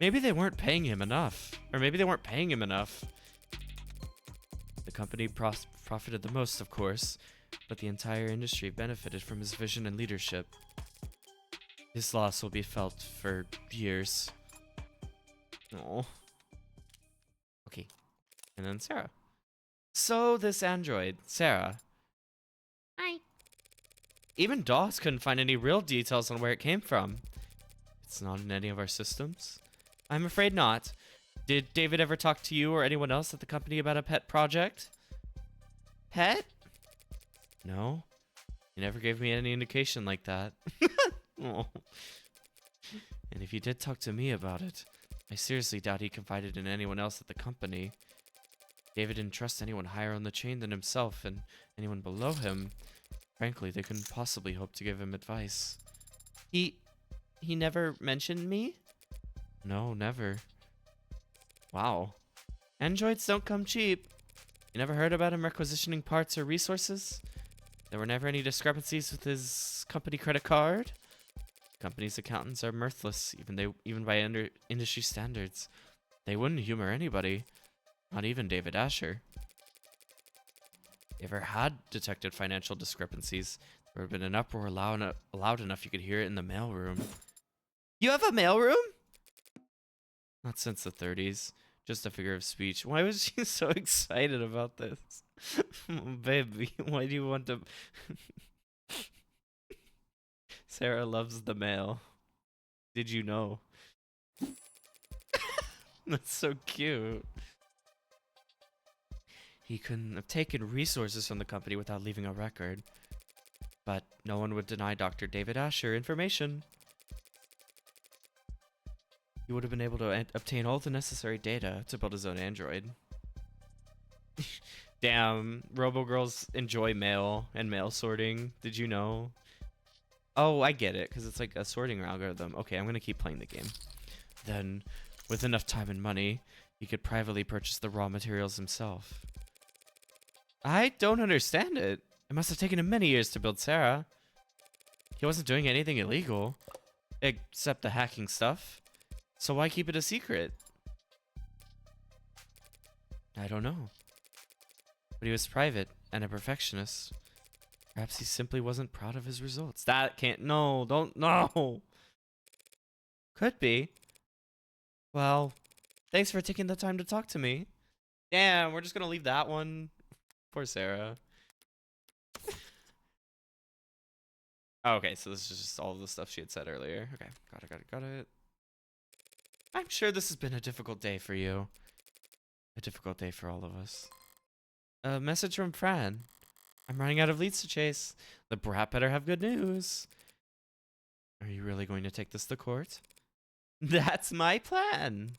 Maybe they weren't paying him enough. Or maybe they weren't paying him enough. The company profited the most, of course, but the entire industry benefited from his vision and leadership. His loss will be felt for years. Oh. Okay. And then Serra. So this android, Serra. Hi. Even DOS couldn't find any real details on where it came from. It's not in any of our systems. I'm afraid not. Did David ever talk to you or anyone else at the company about a pet project? Pet? No. He never gave me any indication like that. Oh. And if he did talk to me about it, I seriously doubt he confided in anyone else at the company. David didn't trust anyone higher on the chain than himself, and anyone below him. Frankly, they couldn't possibly hope to give him advice. He never mentioned me? No, never. Wow. Androids don't come cheap. You never heard about him requisitioning parts or resources? There were never any discrepancies with his company credit card? Company's accountants are mirthless, even by industry standards. They wouldn't humor anybody. Not even David Asher. If you ever had detected financial discrepancies, there would have been an uproar loud enough you could hear it in the mailroom. You have a mailroom? Not since the 30s. Just a figure of speech. Why was she so excited about this? Baby, why do you want to... Serra loves the mail. Did you know? That's so cute. He couldn't have taken resources from the company without leaving a record. But no one would deny Dr. David Asher information. He would have been able to obtain all the necessary data to build his own android. Damn, robo-girls enjoy mail and mail sorting. Did you know? Oh, I get it, because it's like a sorting algorithm. Okay, I'm going to keep playing the game. Then, with enough time and money, he could privately purchase the raw materials himself. I don't understand it. It must have taken him many years to build Serra. He wasn't doing anything illegal, except the hacking stuff. So why keep it a secret? I don't know. But he was private and a perfectionist. Perhaps he simply wasn't proud of his results. That can't... No, don't... No! Could be. Well, thanks for taking the time to talk to me. Damn, we're just gonna leave that one. Poor Serra. Oh, okay, so this is just all of the stuff she had said earlier. Okay, got it. I'm sure this has been a difficult day for you. A difficult day for all of us. A message from Fran. I'm running out of leads to chase. The brat better have good news. Are you really going to take this to court? That's my plan.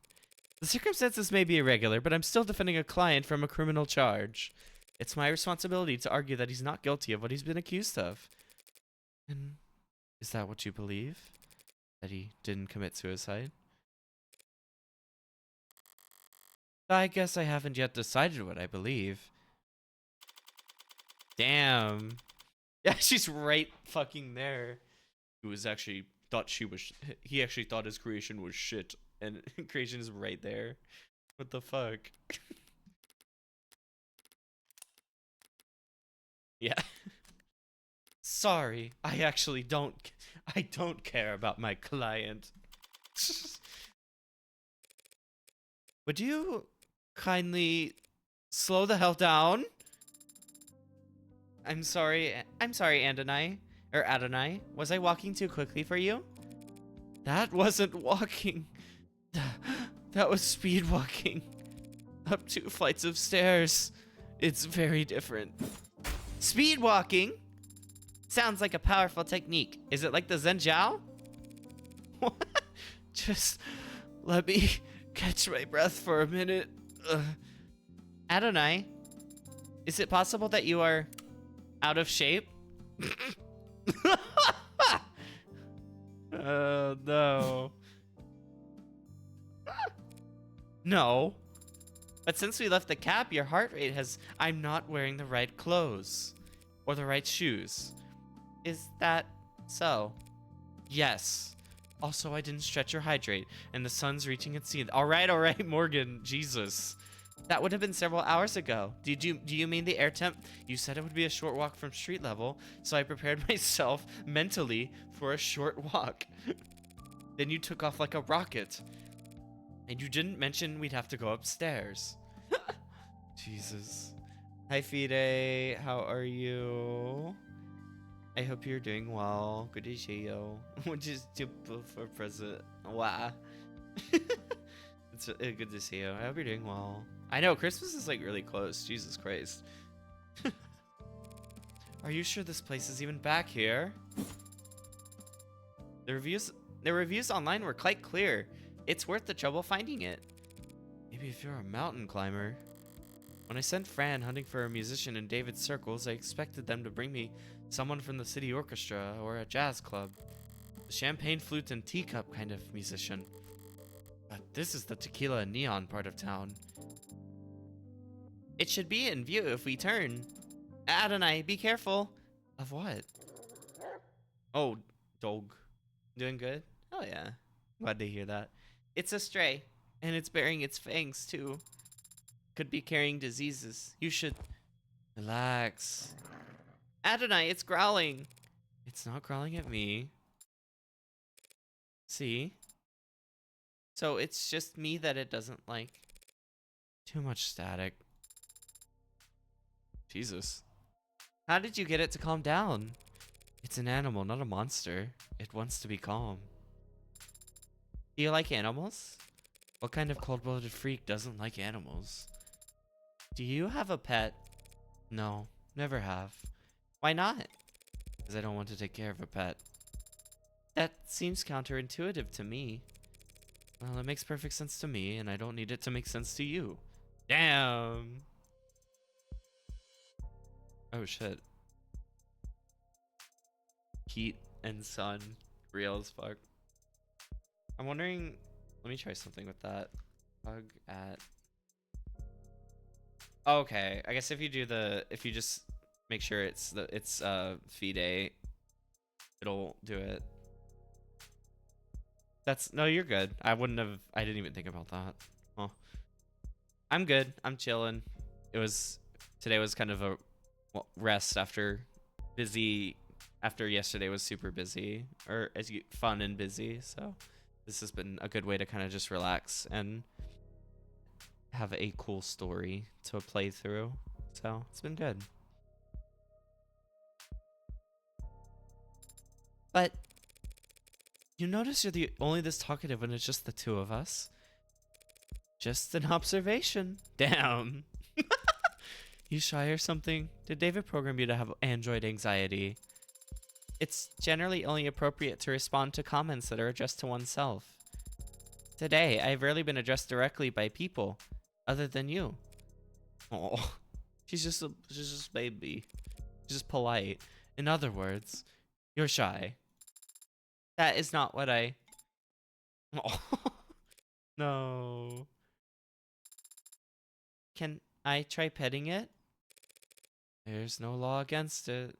The circumstances may be irregular, but I'm still defending a client from a criminal charge. It's my responsibility to argue that he's not guilty of what he's been accused of. And is that what you believe? That he didn't commit suicide? I guess I haven't yet decided what I believe. Damn. Yeah, she's right fucking there. He was actually thought she was. He actually thought his creation was shit, and creation is right there. What the fuck? Yeah. Sorry, I actually don't. I don't care about my client. Would you kindly slow the hell down? I'm sorry, Adonai. Was I walking too quickly for you? That wasn't walking. That was speed walking. Up 2 flights of stairs. It's very different. Speed walking? Sounds like a powerful technique. Is it like the Zhenjiao? Just let me catch my breath for a minute. Adonai, is it possible that you are out of shape? No. No. But since we left the cab, your heart rate has... I'm not wearing the right clothes. Or the right shoes. Is that so? Yes. Also, I didn't stretch or hydrate, and the sun's reaching its zenith. All right, Morgan. Jesus. That would have been several hours ago. Do you mean the air temp? You said it would be a short walk from street level, so I prepared myself mentally for a short walk. Then you took off like a rocket. And you didn't mention we'd have to go upstairs. Jesus. Hi, Fide. How are you? I hope you're doing well. Good to see you. Which is for present. Wow. It's good to see you. I hope you're doing well. I know, Christmas is like really close. Jesus Christ. Are you sure this place is even back here? The reviews online were quite clear. It's worth the trouble finding it. Maybe if you're a mountain climber. When I sent Fran hunting for a musician in David's circles, I expected them to bring me someone from the city orchestra or a jazz club. The champagne flute and teacup kind of musician. But this is the tequila and neon part of town. It should be in view if we turn. Adonai, be careful. Of what? Oh, dog. Doing good? Oh yeah. Glad to hear that. It's a stray, and it's bearing its fangs too. Could be carrying diseases. You should relax. Adonai, it's growling. It's not growling at me. See? So it's just me that it doesn't like. Too much static. Jesus. How did you get it to calm down? It's an animal, not a monster. It wants to be calm. Do you like animals? What kind of cold-blooded freak doesn't like animals? Do you have a pet? No, never have. Why not? Because I don't want to take care of a pet. That seems counterintuitive to me. Well, it makes perfect sense to me, and I don't need it to make sense to you. Damn! Oh shit. Heat and sun. Real as fuck. I'm wondering... Let me try something with that. Bug at... Okay, I guess if you do the... If you just make sure it's Fide, it'll do it. That's... No, you're good. I wouldn't have... I didn't even think about that. Huh. I'm good. I'm chilling. It was... Today was kind of a rest after busy... After yesterday was super busy. Or fun and busy, so... This has been a good way to kind of just relax and have a cool story to play through. So it's been good. But You notice you're the only this talkative when it's just the two of us? Just an observation. Damn. You shy or something? Did David program you to have Android anxiety? It's generally only appropriate to respond to comments that are addressed to oneself. Today, I've rarely been addressed directly by people, other than you. Oh, she's just a baby. She's just polite. In other words, you're shy. That is not what I... Oh. No. Can I try petting it? There's no law against it.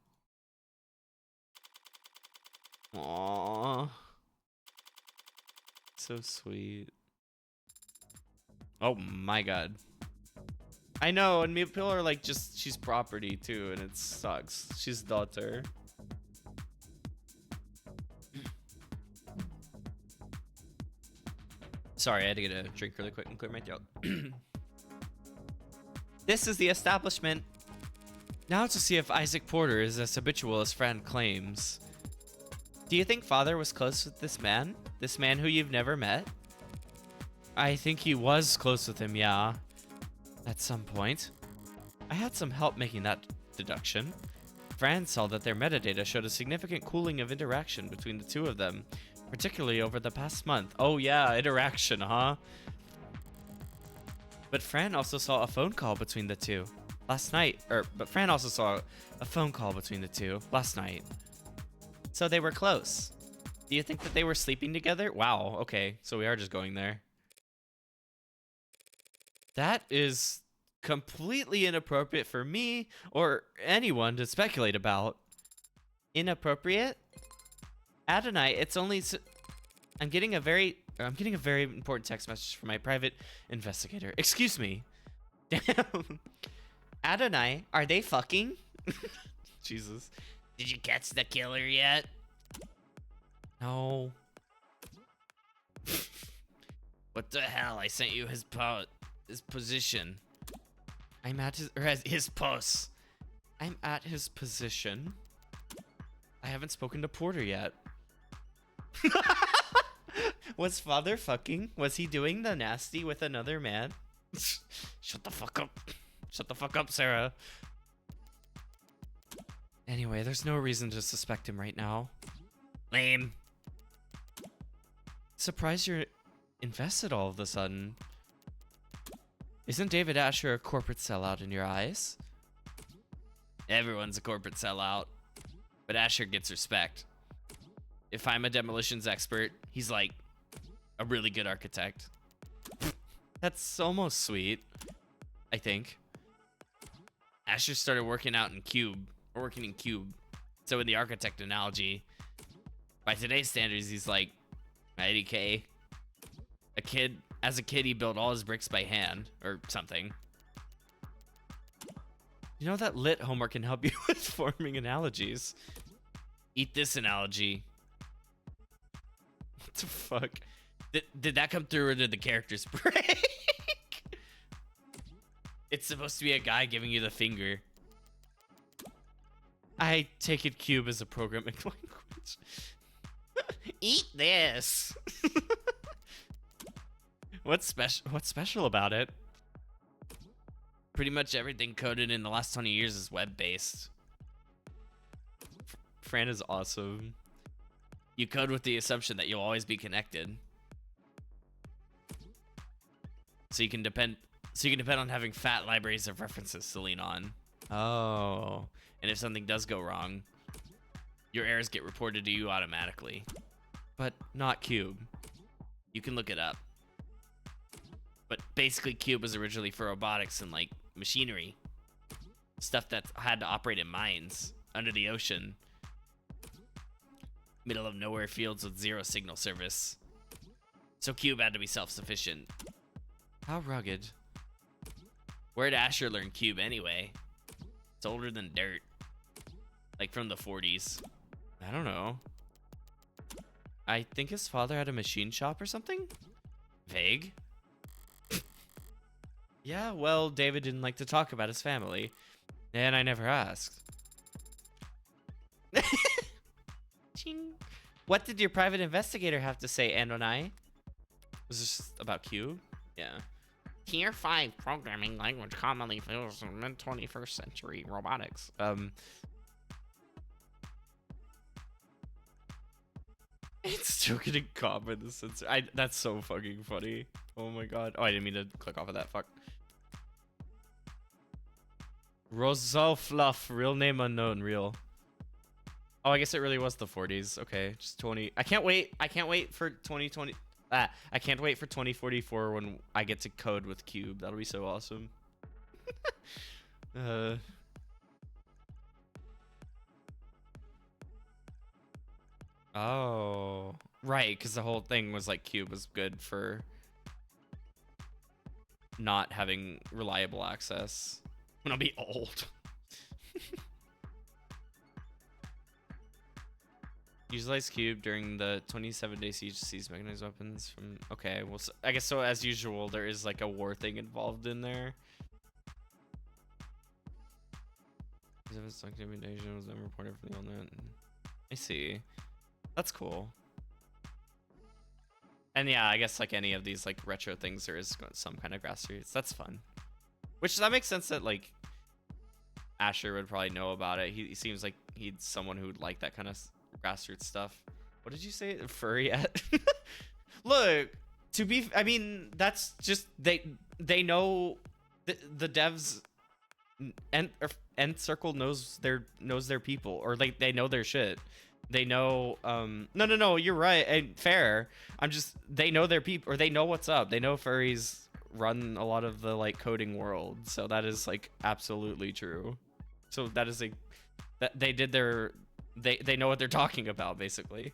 Aww. So sweet. Oh my god. I know, and people are like, just, she's property too, and it sucks. She's daughter. Sorry, I had to get a drink really quick and clear my throat. This is the establishment. Now to see if Isaac Porter is as habitual as Fran claims. Do you think Father was close with this man? This man who you've never met? I think he was close with him, yeah. At some point. I had some help making that deduction. Fran saw that their metadata showed a significant cooling of interaction between the two of them, particularly over the past month. Oh yeah, interaction, huh? But Fran also saw a phone call between the two last night. But Fran also saw a phone call between the two last night. So they were close. Do you think that they were sleeping together? Wow, okay. So we are just going there. That is completely inappropriate for me or anyone to speculate about. Inappropriate? Adonai, it's only... I'm getting a very important text message from my private investigator. Excuse me. Damn. Adonai, are they fucking? Jesus. Did you catch the killer yet? No. What the hell? I sent you his position. I'm at his post. I'm at his position. I haven't spoken to Porter yet. Was Father fucking? Was he doing the nasty with another man? Shut the fuck up. Shut the fuck up, Serra. Anyway, there's no reason to suspect him right now. Lame. Surprised you're invested all of a sudden. Isn't David Asher a corporate sellout in your eyes? Everyone's a corporate sellout. But Asher gets respect. If I'm a demolitions expert, he's like a really good architect. That's almost sweet, I think. Asher started working in Cube. So in the architect analogy, by today's standards, he's like 90K. As a kid, he built all his bricks by hand or something. You know that lit homework can help you with forming analogies. Eat this analogy. What the fuck? Did that come through or did the characters break? It's supposed to be a guy giving you the finger. I take it Cube is a programming language. Eat this. What's special about it? Pretty much everything coded in the last 20 years is web-based. Fran is awesome. You code with the assumption that you'll always be connected. So you can depend on having fat libraries of references to lean on. Oh. And if something does go wrong, your errors get reported to you automatically. But not Cube. You can look it up. But basically Cube was originally for robotics and like machinery. Stuff that had to operate in mines under the ocean. Middle of nowhere fields with zero signal service. So Cube had to be self-sufficient. How rugged. Where'd Asher learn Cube anyway? It's older than dirt. Like from the 40s. I don't know. I think his father had a machine shop or something? Vague. Yeah, well, David didn't like to talk about his family. And I never asked. Ching. What did your private investigator have to say, Andonai? Was this about Cube? Yeah. Tier 5 programming language commonly used in mid-21st century robotics. It's still getting caught by the sensor. That's so fucking funny. Oh my god. Oh, I didn't mean to click off of that. Fuck. Rosal Fluff, real name unknown, real. Oh, I guess it really was the 40s. Okay, just 20. I can't wait for 2020. I can't wait for 2044 when I get to code with Cube. That'll be so awesome. Oh, right, because the whole thing was like Cube was good for not having reliable access. I'm gonna be old. Utilize Cube during the 27-day siege to seize mechanized weapons from... Okay, well, so, I guess so as usual, there is like a war thing involved in there. Intimidation was then reported from the Allnet. I see. That's cool. And yeah, I guess like any of these like retro things, there is some kind of grassroots. That's fun. Which that makes sense that like Asher would probably know about it. He seems like he's someone who would like that kind of grassroots stuff. What did you say? Furry at? Look, I mean, that's just they know the devs end circle knows their people, or like they know their shit. They know no, you're right, and fair. They know their people, or they know what's up. They know furries run a lot of the like coding world, so that is like absolutely true. So that is like that they did their they know what they're talking about, basically.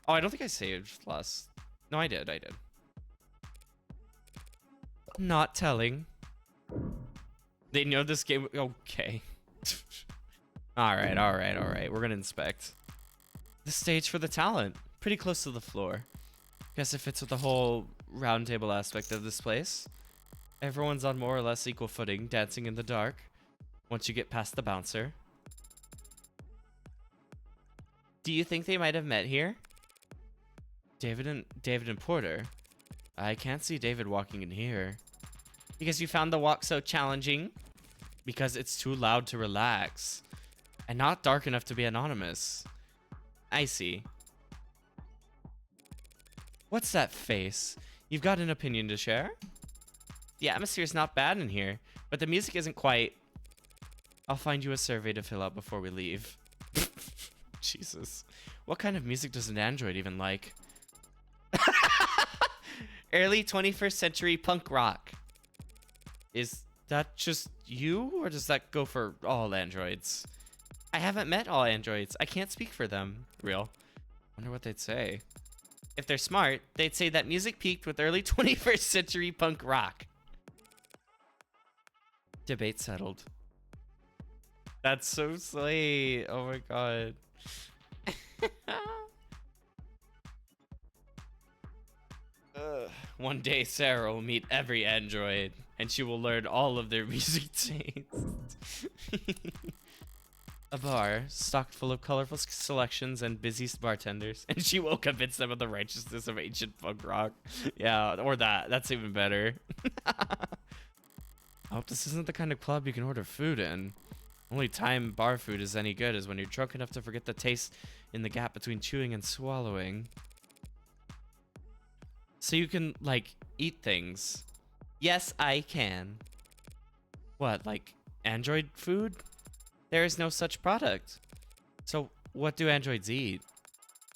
Oh, I don't think I saved last. No, I did. Not telling. They know this game. Okay. All right. We're gonna inspect the stage for the talent. Pretty close to the floor. Guess it fits with the whole round table aspect of this place. Everyone's on more or less equal footing, dancing in the dark. Once you get past the bouncer. Do you think they might have met here? David and Porter. I can't see David walking in here. Because you found the walk so challenging? Because it's too loud to relax. And not dark enough to be anonymous. I see. What's that face? You've got an opinion to share? The atmosphere's not bad in here, but the music isn't quite... I'll find you a survey to fill out before we leave. Jesus. What kind of music does an android even like? Early 21st century punk rock. Is that just you, or does that go for all androids? I haven't met all androids. I can't speak for them. Real. Wonder what they'd say. If they're smart, they'd say that music peaked with early 21st century punk rock. Debate settled. That's so sweet. Oh my god. One day Serra will meet every android, and she will learn all of their music tastes. A bar stocked full of colorful selections and busy bartenders, and she will convince them of the righteousness of ancient punk rock. Yeah, or that's even better. I hope this isn't the kind of club you can order food in. Only time bar food is any good is when you're drunk enough to forget the taste in the gap between chewing and swallowing. So you can, like, eat things. Yes, I can. What, like android food? There is no such product. So what do androids eat?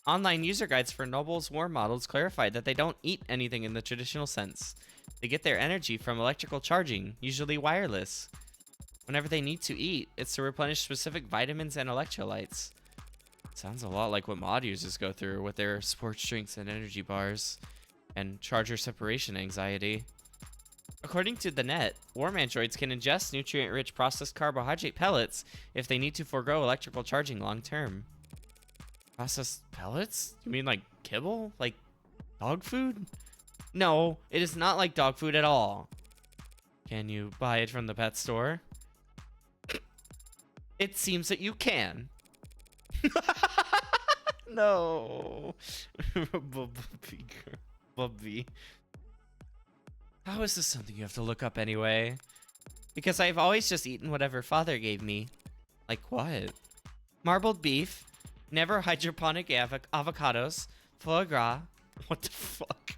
Online user guides for Noble's war models clarified that they don't eat anything in the traditional sense. They get their energy from electrical charging, usually wireless. Whenever they need to eat, it's to replenish specific vitamins and electrolytes. Sounds a lot like what mod users go through with their sports drinks and energy bars. And charger separation anxiety. According to the net, warm androids can ingest nutrient-rich processed carbohydrate pellets if they need to forego electrical charging long-term. Processed pellets? You mean like kibble? Like dog food? No, it is not like dog food at all. Can you buy it from the pet store? It seems that you can. No. Bubby girl. Bubby. How is this something you have to look up anyway? Because I've always just eaten whatever father gave me. Like what? Marbled beef, never hydroponic avocados, foie gras. What the fuck?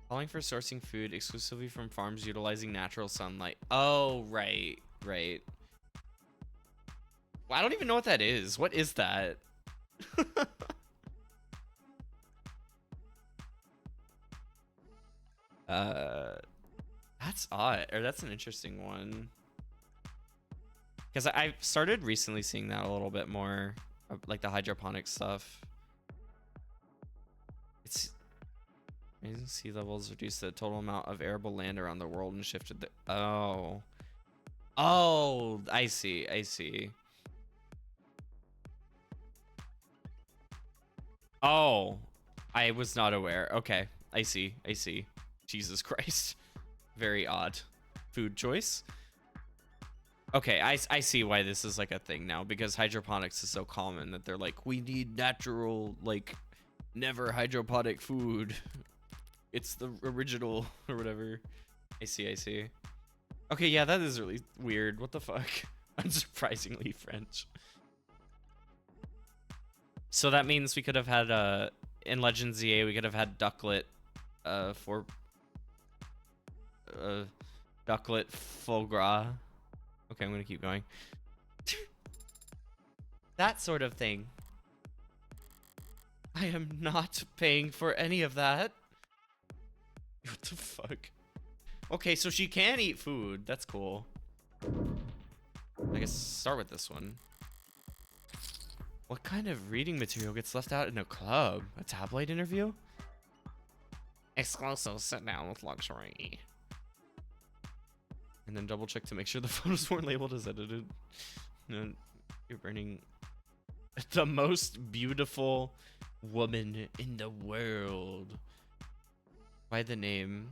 Calling for sourcing food exclusively from farms utilizing natural sunlight. Oh, right, right. Well, I don't even know what that is. What is that? That's odd, or that's an interesting one. Because I've started recently seeing that a little bit more, like the hydroponic stuff. It's raising sea levels reduce the total amount of arable land around the world and shifted the. Oh, oh, I see, I see. Oh, I was not aware. Okay, I see, I see. Jesus Christ, very odd food choice. Okay, I see why this is like a thing now, because hydroponics is so common that they're like, we need natural, like, never hydroponic food. It's the original or whatever. I see, I see. Okay, yeah, that is really weird. What the fuck? Unsurprisingly French. So that means we could have had, in Legends ZA, we could have had ducklet, for, ducklet foie gras. Okay, I'm gonna keep going. That sort of thing. I am not paying for any of that. What the fuck? Okay, so she can eat food. That's cool. I guess start with this one. What kind of reading material gets left out in a club? A tabloid interview? Exclusive sit down with luxury. And then double check to make sure the photos weren't labeled as edited. No, you're burning the most beautiful woman in the world. Why the name?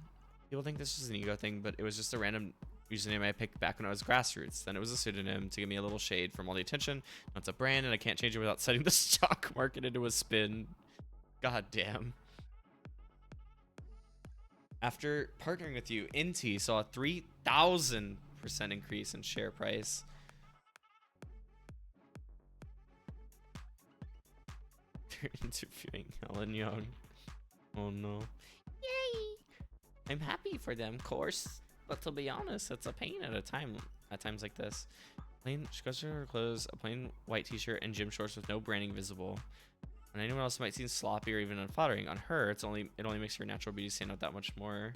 People think this is an ego thing, but it was just a random username I picked back when I was grassroots. Then it was a pseudonym to give me a little shade from all the attention. Now it's a brand, and I can't change it without setting the stock market into a spin. God damn. After partnering with you, Inti saw a 3,000% increase in share price. They're interviewing Helen Young. Oh no. Yay! I'm happy for them, of course. But to be honest, it's a pain at times like this. Plain her clothes, a plain white t-shirt, and gym shorts with no branding visible. And anyone else might seem sloppy or even unflattering. On her, it only makes your natural beauty stand out that much more.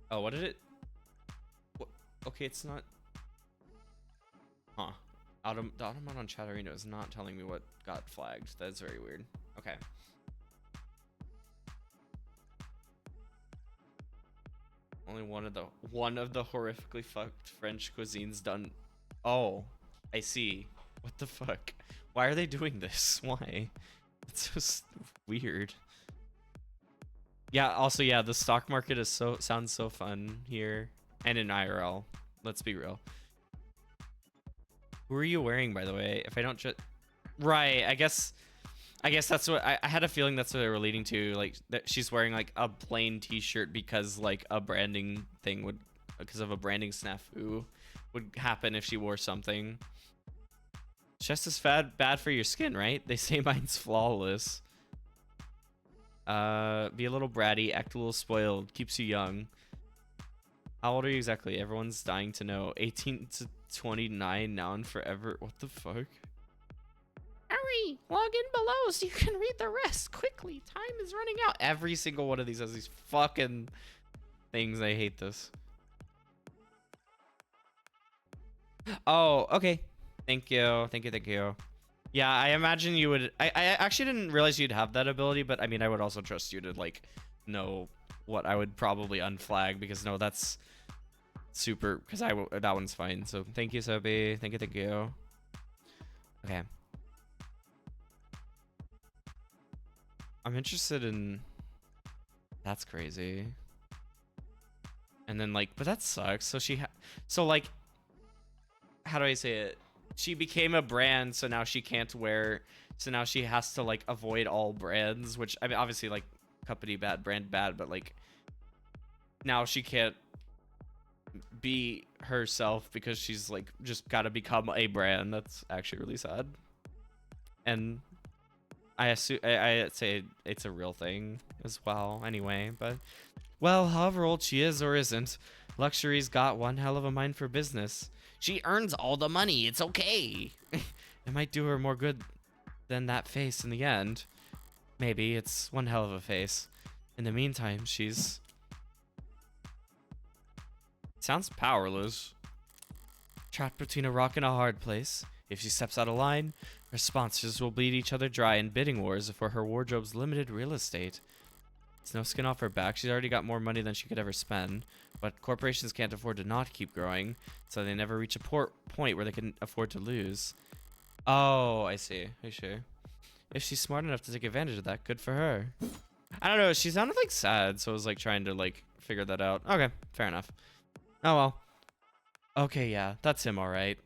Oh, what did it? What? Okay, it's not. Huh. The Automon on Chatterino is not telling me what got flagged. That's very weird. Okay. Only one of the horrifically fucked French cuisines done. Oh, I see. What the fuck? Why are they doing this? Why? It's just weird. Yeah, also, yeah, the stock market is sounds so fun here. And in IRL. Let's be real. Who are you wearing, by the way? If I don't just... Right, I guess that's what... I had a feeling that's what they were leading to. Like, that she's wearing, like, a plain t-shirt because, like, a branding thing would... Because of a branding snafu would happen if she wore something. It's just as bad for your skin, right? They say mine's flawless. Be a little bratty, act a little spoiled, keeps you young. How old are you exactly? Everyone's dying to know. 18 to 29 now and forever. What the fuck? Hurry! Log in below so you can read the rest quickly. Time is running out. Every single one of these has these fucking things. I hate this. Oh, okay. Thank you. Thank you. Thank you. Yeah, I imagine you would. I actually didn't realize you'd have that ability, but I mean, I would also trust you to, like, know what I would probably unflag, because no, that's super, because that one's fine. So thank you, Sophie. Thank you. Thank you. Okay. I'm interested in... That's crazy. And then, like, but that sucks. So so, like, how do I say it? She became a brand, so now she can't wear. So now she has to like avoid all brands, which I mean, obviously like company bad, brand bad, but like now she can't be herself because she's like just got to become a brand. That's actually really sad. And I assume I say it's a real thing as well. Anyway, but well, however old she is or isn't, Luxury's got one hell of a mind for business. She earns all the money. It's okay. It might do her more good than that face in the end. Maybe it's one hell of a face. In the meantime, she's sounds powerless. Trapped between a rock and a hard place. If she steps out of line, her sponsors will bleed each other dry in bidding wars for her wardrobe's limited real estate. It's no skin off her back. She's already got more money than she could ever spend. But corporations can't afford to not keep growing, so they never reach a point where they can afford to lose. Oh, I see. I see. If she's smart enough to take advantage of that, good for her. I don't know. She sounded like sad, so I was like trying to like figure that out. Okay, fair enough. Oh well. Okay, yeah, that's him. All right.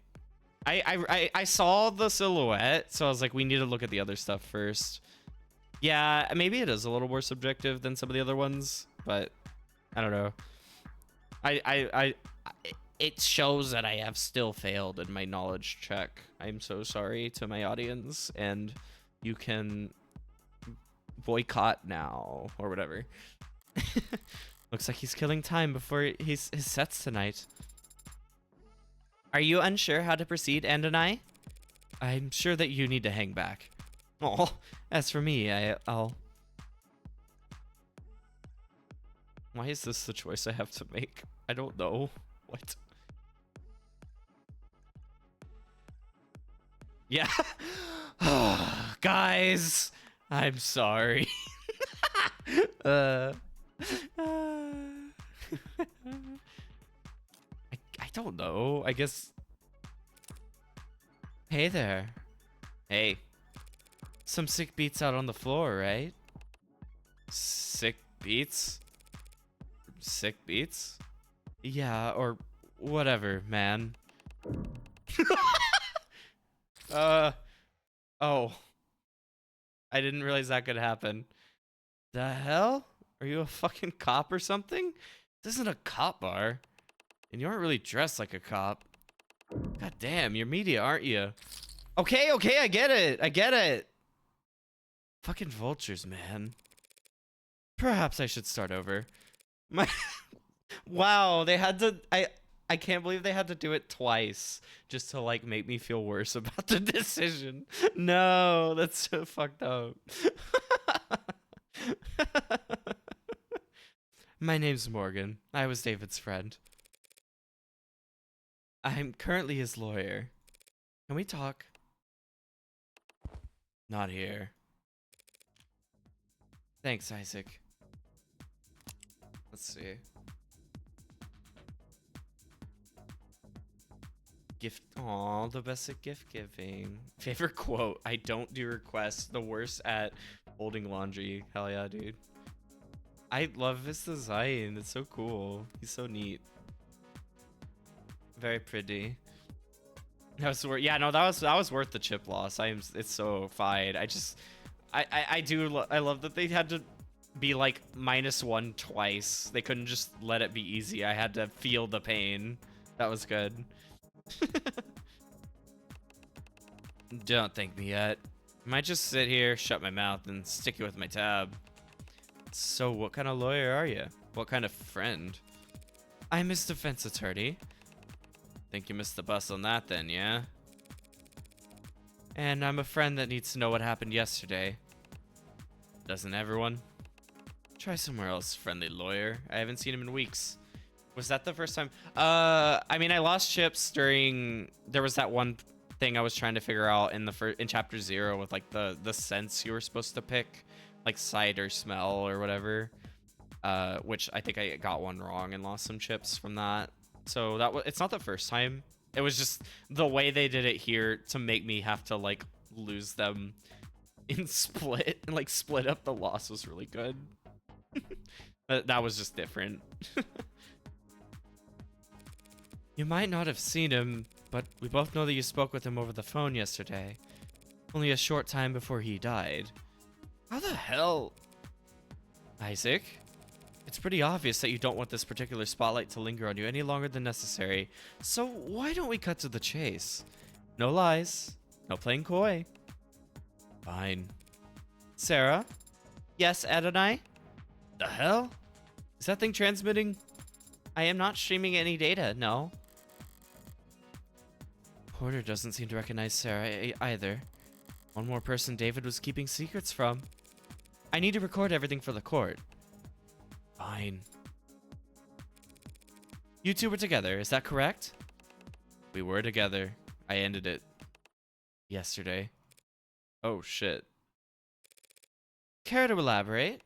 I saw the silhouette, so I was like, we need to look at the other stuff first. Yeah, maybe it is a little more subjective than some of the other ones, but I don't know. It shows that I have still failed in my knowledge check. I'm so sorry to my audience, and you can boycott now or whatever. Looks like he's killing time before his sets tonight. Are you unsure how to proceed, and I'm sure that you need to hang back. Oh, as for me, I'll... Why is this the choice I have to make? I don't know. What? Yeah. Guys, I'm sorry. I don't know. I guess... Hey there. Hey. Some sick beats out on the floor, right? Sick beats? Sick beats? Yeah, or whatever, man. Oh. I didn't realize that could happen. The hell? Are you a fucking cop or something? This isn't a cop bar. And you aren't really dressed like a cop. God damn, you're media, aren't you? Okay, I get it. I get it. Fucking vultures, man. Perhaps I should start over. My Wow, they had to I can't believe they had to do it twice just to like make me feel worse about the decision. No, that's so fucked up. My name's Morgan. I was David's friend. I'm currently his lawyer. Can we talk? Not here. Thanks, Isaac. Let's see. Gift. Aw, the best at gift giving. Favorite quote. I don't do requests. The worst at folding laundry. Hell yeah, dude. I love his design. It's so cool. He's so neat. Very pretty. That was worth. Yeah, no, that was worth the chip loss. It's so fine. I love that they had to be like -1 twice. They couldn't just let it be easy. I had to feel the pain. That was good. Don't thank me yet. Might just sit here, shut my mouth, and stick it with my tab. So what kind of lawyer are you? What kind of friend? I'm his defense attorney. Think you missed the bus on that then, yeah? And I'm a friend that needs to know what happened yesterday. Doesn't everyone? Try somewhere else, friendly lawyer. I haven't seen him in weeks. Was that the first time? I mean, I lost chips during... There was that one thing I was trying to figure out in in chapter 0 with like the scents you were supposed to pick. Like sight or smell or whatever. Which I think I got one wrong and lost some chips from that. So it's not the first time. It was just the way they did it here to make me have to like lose them in split and like split up the loss was really good. That was just different. You might not have seen him, but we both know that you spoke with him over the phone yesterday. Only a short time before he died. How the hell? Isaac? It's pretty obvious that you don't want this particular spotlight to linger on you any longer than necessary. So why don't we cut to the chase? No lies. No playing coy. Fine. Serra? Yes, Adonai? The hell? Is that thing transmitting? I am not streaming any data, no. Porter doesn't seem to recognize Serra either. One more person David was keeping secrets from. I need to record everything for the court. Fine. You two were together, is that correct? We were together. I ended it yesterday. Oh shit. Care to elaborate?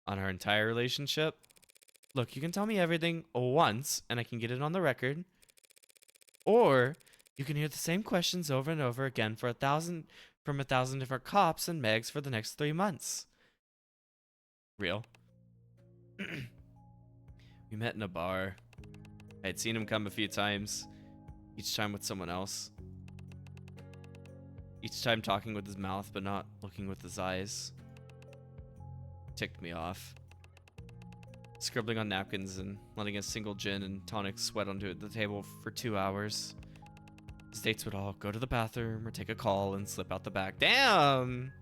On our entire relationship? Look, you can tell me everything once and I can get it on the record. Or you can hear the same questions over and over again from 1,000 different cops and Megs for the next 3 months. Real. We met in a bar. I had seen him come a few times, each time with someone else. Each time talking with his mouth but not looking with his eyes. Ticked me off. Scribbling on napkins and letting a single gin and tonic sweat onto the table for 2 hours. His dates would all go to the bathroom or take a call and slip out the back. Damn!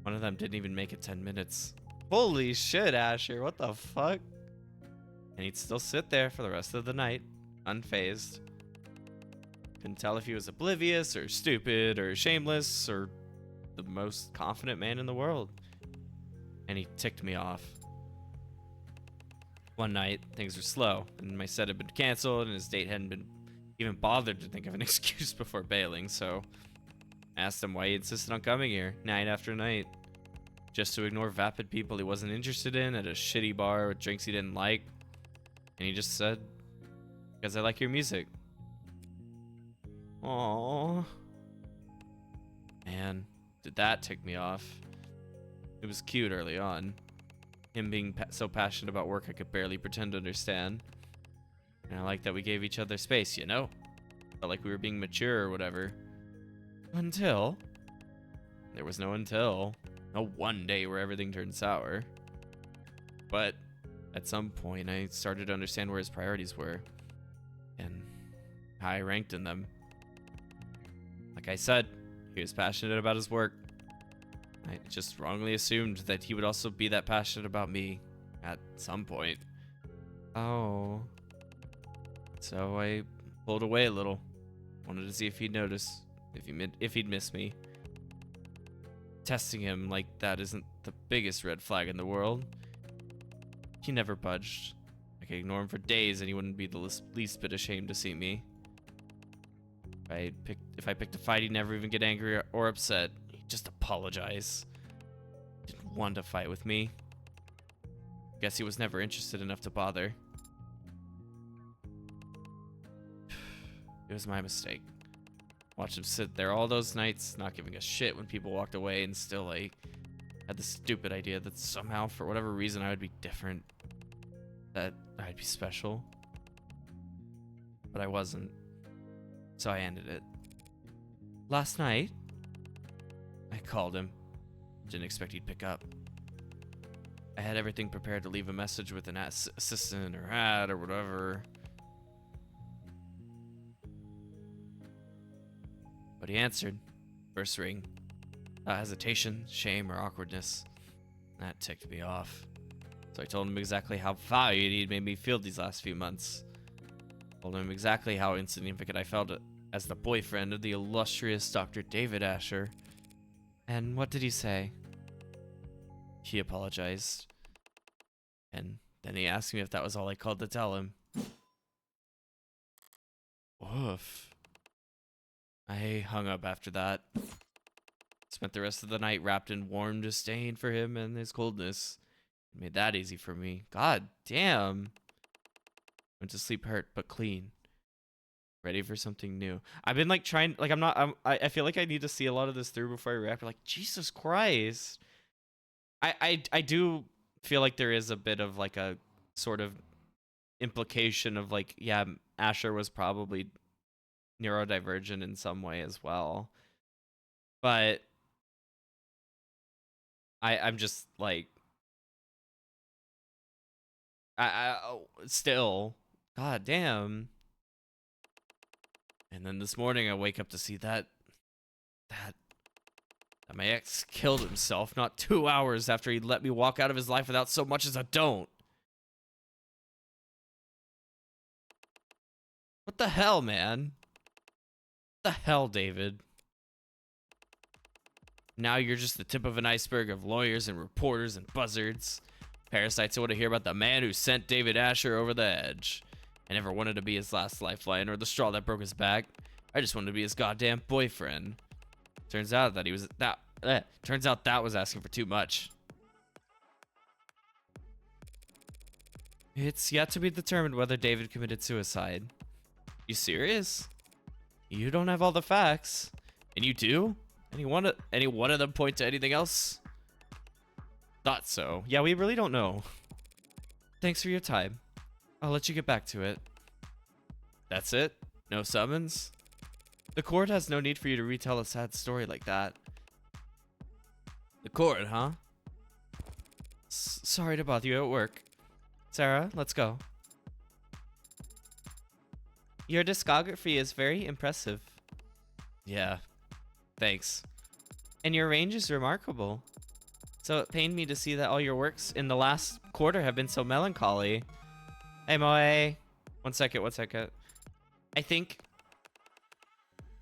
One of them didn't even make it 10 minutes. Holy shit, Asher, what the fuck? And he'd still sit there for the rest of the night, unfazed. Couldn't tell if he was oblivious or stupid or shameless or the most confident man in the world. And he ticked me off. One night, things were slow, and my set had been canceled, and his date hadn't been even bothered to think of an excuse before bailing, so I asked him why he insisted on coming here, night after night. Just to ignore vapid people he wasn't interested in at a shitty bar with drinks he didn't like. And he just said, because I like your music. Aww. Man, did that tick me off. It was cute early on. Him being so passionate about work I could barely pretend to understand. And I like that we gave each other space, you know? Felt like we were being mature or whatever. Until... There was no until. No one day where everything turned sour. But at some point I started to understand where his priorities were. And how I ranked in them. Like I said, he was passionate about his work. I just wrongly assumed that he would also be that passionate about me at some point. Oh. So I pulled away a little. Wanted to see if he'd notice, if he'd miss me. Testing him like that isn't the biggest red flag in the world. He never budged. I could ignore him for days and he wouldn't be the least bit ashamed to see me. If I picked a fight, he'd never even get angry or upset. He'd just apologize. Didn't want to fight with me. Guess he was never interested enough to bother. It was my mistake. Watched him sit there all those nights, not giving a shit when people walked away, and still, like, had the stupid idea that somehow, for whatever reason, I would be different. That I'd be special. But I wasn't. So I ended it. Last night, I called him. Didn't expect he'd pick up. I had everything prepared to leave a message with an assistant or ad or whatever. But he answered. First ring. Without hesitation, shame, or awkwardness. That ticked me off. So I told him exactly how valued he'd made me feel these last few months. Told him exactly how insignificant I felt as the boyfriend of the illustrious Dr. David Asher. And what did he say? He apologized. And then he asked me if that was all I called to tell him. Woof. I hung up after that. Spent the rest of the night wrapped in warm disdain for him and his coldness. It made that easy for me. God damn. Went to sleep hurt but clean. Ready for something new. I've been like trying, like I feel like I need to see a lot of this through before I react. Like, Jesus Christ. I do feel like there is a bit of like a sort of implication of like, yeah, Asher was probably neurodivergent in some way as well. But I'm just like still, god damn. And then this morning I wake up to see that my ex killed himself not 2 hours after he let me walk out of his life without so much as a don't. What the hell, man? What the hell, David? Now you're just the tip of an iceberg of lawyers and reporters and buzzards. Parasites who want to hear about the man who sent David Asher over the edge. I never wanted to be his last lifeline or the straw that broke his back. I just wanted to be his goddamn boyfriend. Turns out that was asking for too much. It's yet to be determined whether David committed suicide. You serious? You don't have all the facts. And you do? Any one of them point to anything else? Thought so. Yeah, we really don't know. Thanks for your time. I'll let you get back to it. That's it? No summons? The court has no need for you to retell a sad story like that. The court, huh? Sorry to bother you at work. Serra, let's go. Your discography is very impressive. Yeah, thanks. And your range is remarkable. So it pained me to see that all your works in the last quarter have been so melancholy. Hey, Moe. One second. I think...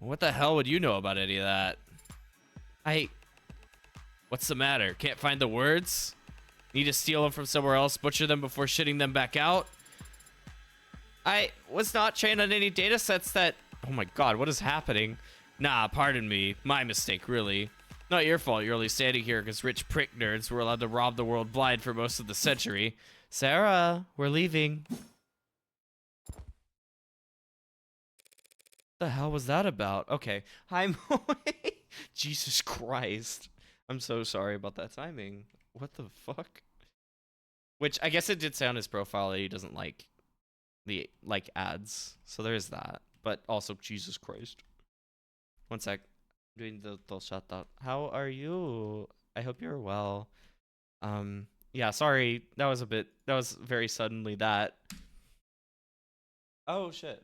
What the hell would you know about any of that? What's the matter? Can't find the words? Need to steal them from somewhere else, butcher them before shitting them back out? I was not trained on any data sets that... Oh my god, what is happening? Nah, pardon me. My mistake, really. Not your fault you're only standing here because rich prick nerds were allowed to rob the world blind for most of the century. Serra, we're leaving. What the hell was that about? Okay. Hi, Moe. Jesus Christ. I'm so sorry about that timing. What the fuck? Which, I guess it did say on his profile that he doesn't like the ads. So there's that. But also, Jesus Christ. One sec. I'm doing the little shout out. How are you? I hope you're well. Yeah, sorry. That was very suddenly that. Oh, shit.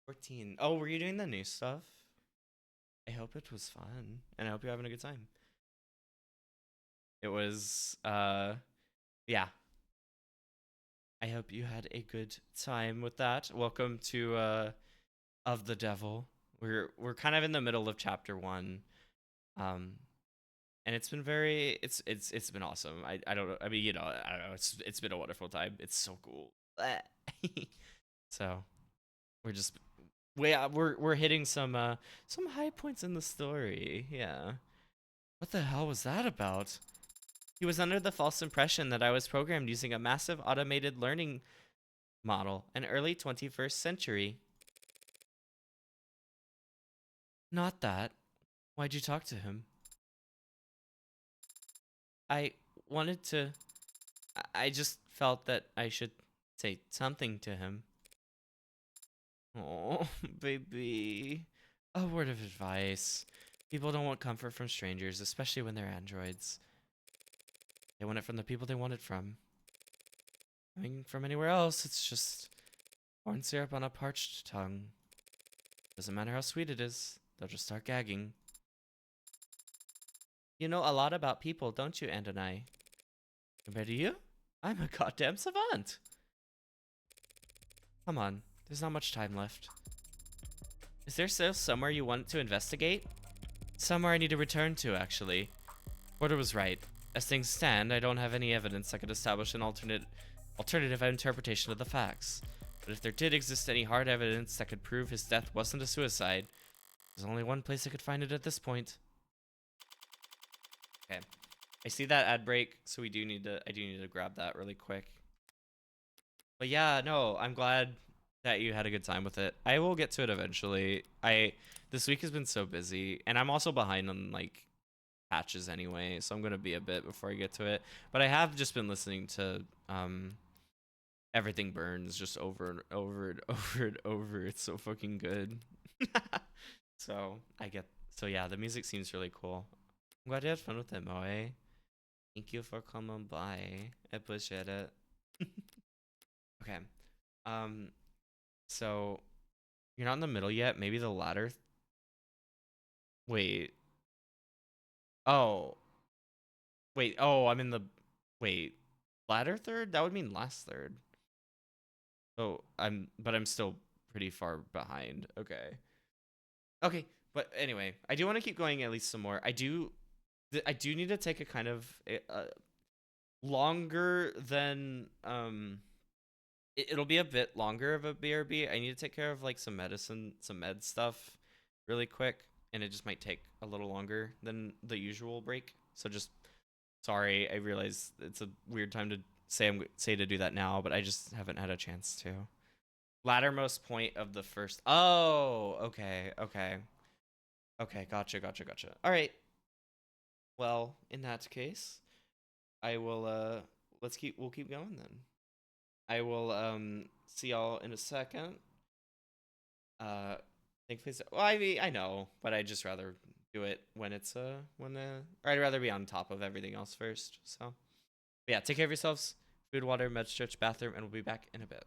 14. Oh, were you doing the new stuff? I hope it was fun. And I hope you're having a good time. It was, yeah. I hope you had a good time with that. Welcome to, Of the Devil. We're kind of in the middle of chapter 1. And it's been it's been awesome. I don't know. I mean, I don't know. It's been a wonderful time. It's so cool. So we're hitting some high points in the story. Yeah. What the hell was that about? He was under the false impression that I was programmed using a massive automated learning model, an early 21st century. Not that. Why'd you talk to him? I wanted to... I just felt that I should say something to him. Oh, baby. A word of advice. People don't want comfort from strangers, especially when they're androids. They want it from the people they want it from. Coming from anywhere else, it's just corn syrup on a parched tongue. Doesn't matter how sweet it is, they'll just start gagging. You know a lot about people, don't you, and I? Compared to you, I'm a goddamn savant. Come on, there's not much time left. Is there still somewhere you want to investigate? Somewhere I need to return to, actually. Porter was right. As things stand, I don't have any evidence that could establish an alternative interpretation of the facts. But if there did exist any hard evidence that could prove his death wasn't a suicide, there's only one place I could find it at this point. Okay. I see that ad break, so I do need to grab that really quick. But yeah, no, I'm glad that you had a good time with it. I will get to it eventually. This week has been so busy, and I'm also behind on like patches anyway, so I'm gonna be a bit before I get to it. But I have just been listening to Everything Burns just over and over and over and over. It's so fucking good. So I get. So yeah, the music seems really cool. I'm glad you had fun with it, Moe. Thank you for coming by. I appreciate it. Okay. Um. So you're not in the middle yet. Maybe the ladder. Wait. Oh. Wait. Oh, I'm in the. Wait. Ladder third? That would mean last third. Oh, but I'm still pretty far behind. Okay. Okay, but anyway, I do want to keep going at least some more. I do need to take a kind of longer than it'll be a bit longer of a BRB. I need to take care of like some medicine, some med stuff really quick, and it just might take a little longer than the usual break. So just sorry, I realize it's a weird time to say to do that now, but I just haven't had a chance to. Lattermost point of the first. Oh, okay, okay. Okay, gotcha. All right. Well, in that case, I will we'll keep going then. I will see y'all in a second. Thankfully, well, I mean, I know, but I'd just rather do it when it's or I'd rather be on top of everything else first. So, but yeah, take care of yourselves. Food, water, med, stretch, bathroom, and we'll be back in a bit.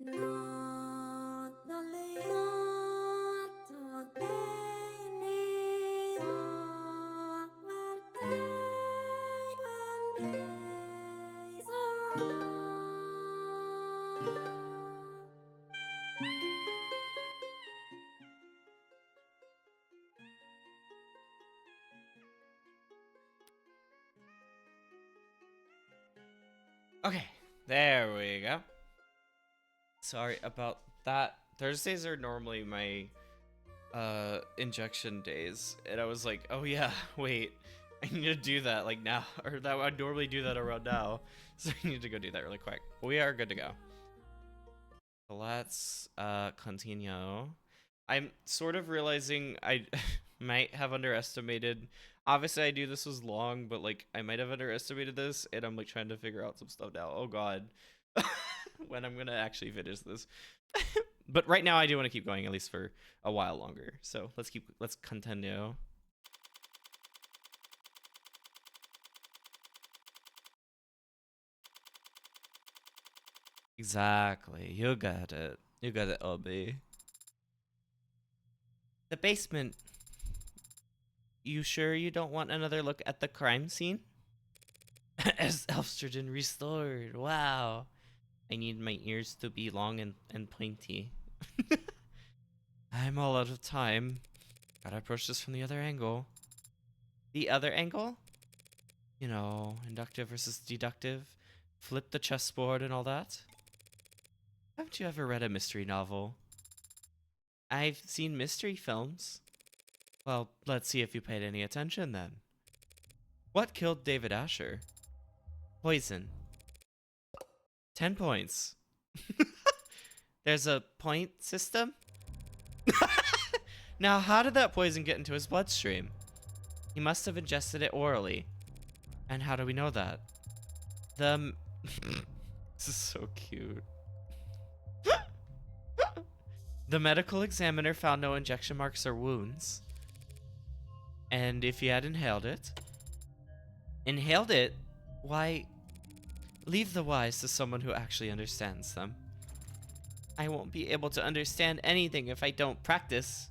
Okay, there we go. Sorry about that. Thursdays are normally my injection days, and I was like, oh yeah, wait, I need to do that like now, or that I'd normally do that around now, so I need to go do that really quick. We are good to go. So let's continue. I'm sort of realizing I might have underestimated. Obviously, I knew this was long, but like I might have underestimated this, and I'm like trying to figure out some stuff now. Oh God, when I'm gonna actually finish this. But right now, I do want to keep going at least for a while longer. So let's continue. Exactly, you got it. You got it, Obi. The basement. You sure you don't want another look at the crime scene? As Elfstridon restored. Wow. I need my ears to be long and pointy. I'm all out of time. Gotta approach this from the other angle. The other angle? You know, inductive versus deductive. Flip the chessboard and all that. Haven't you ever read a mystery novel? I've seen mystery films. Well, let's see if you paid any attention then. What killed David Asher? Poison. 10 points. There's a point system? Now, how did that poison get into his bloodstream? He must have ingested it orally. And how do we know that? This is so cute. The medical examiner found no injection marks or wounds. And if he had inhaled it... Inhaled it? Why... Leave the whys to someone who actually understands them. I won't be able to understand anything if I don't practice.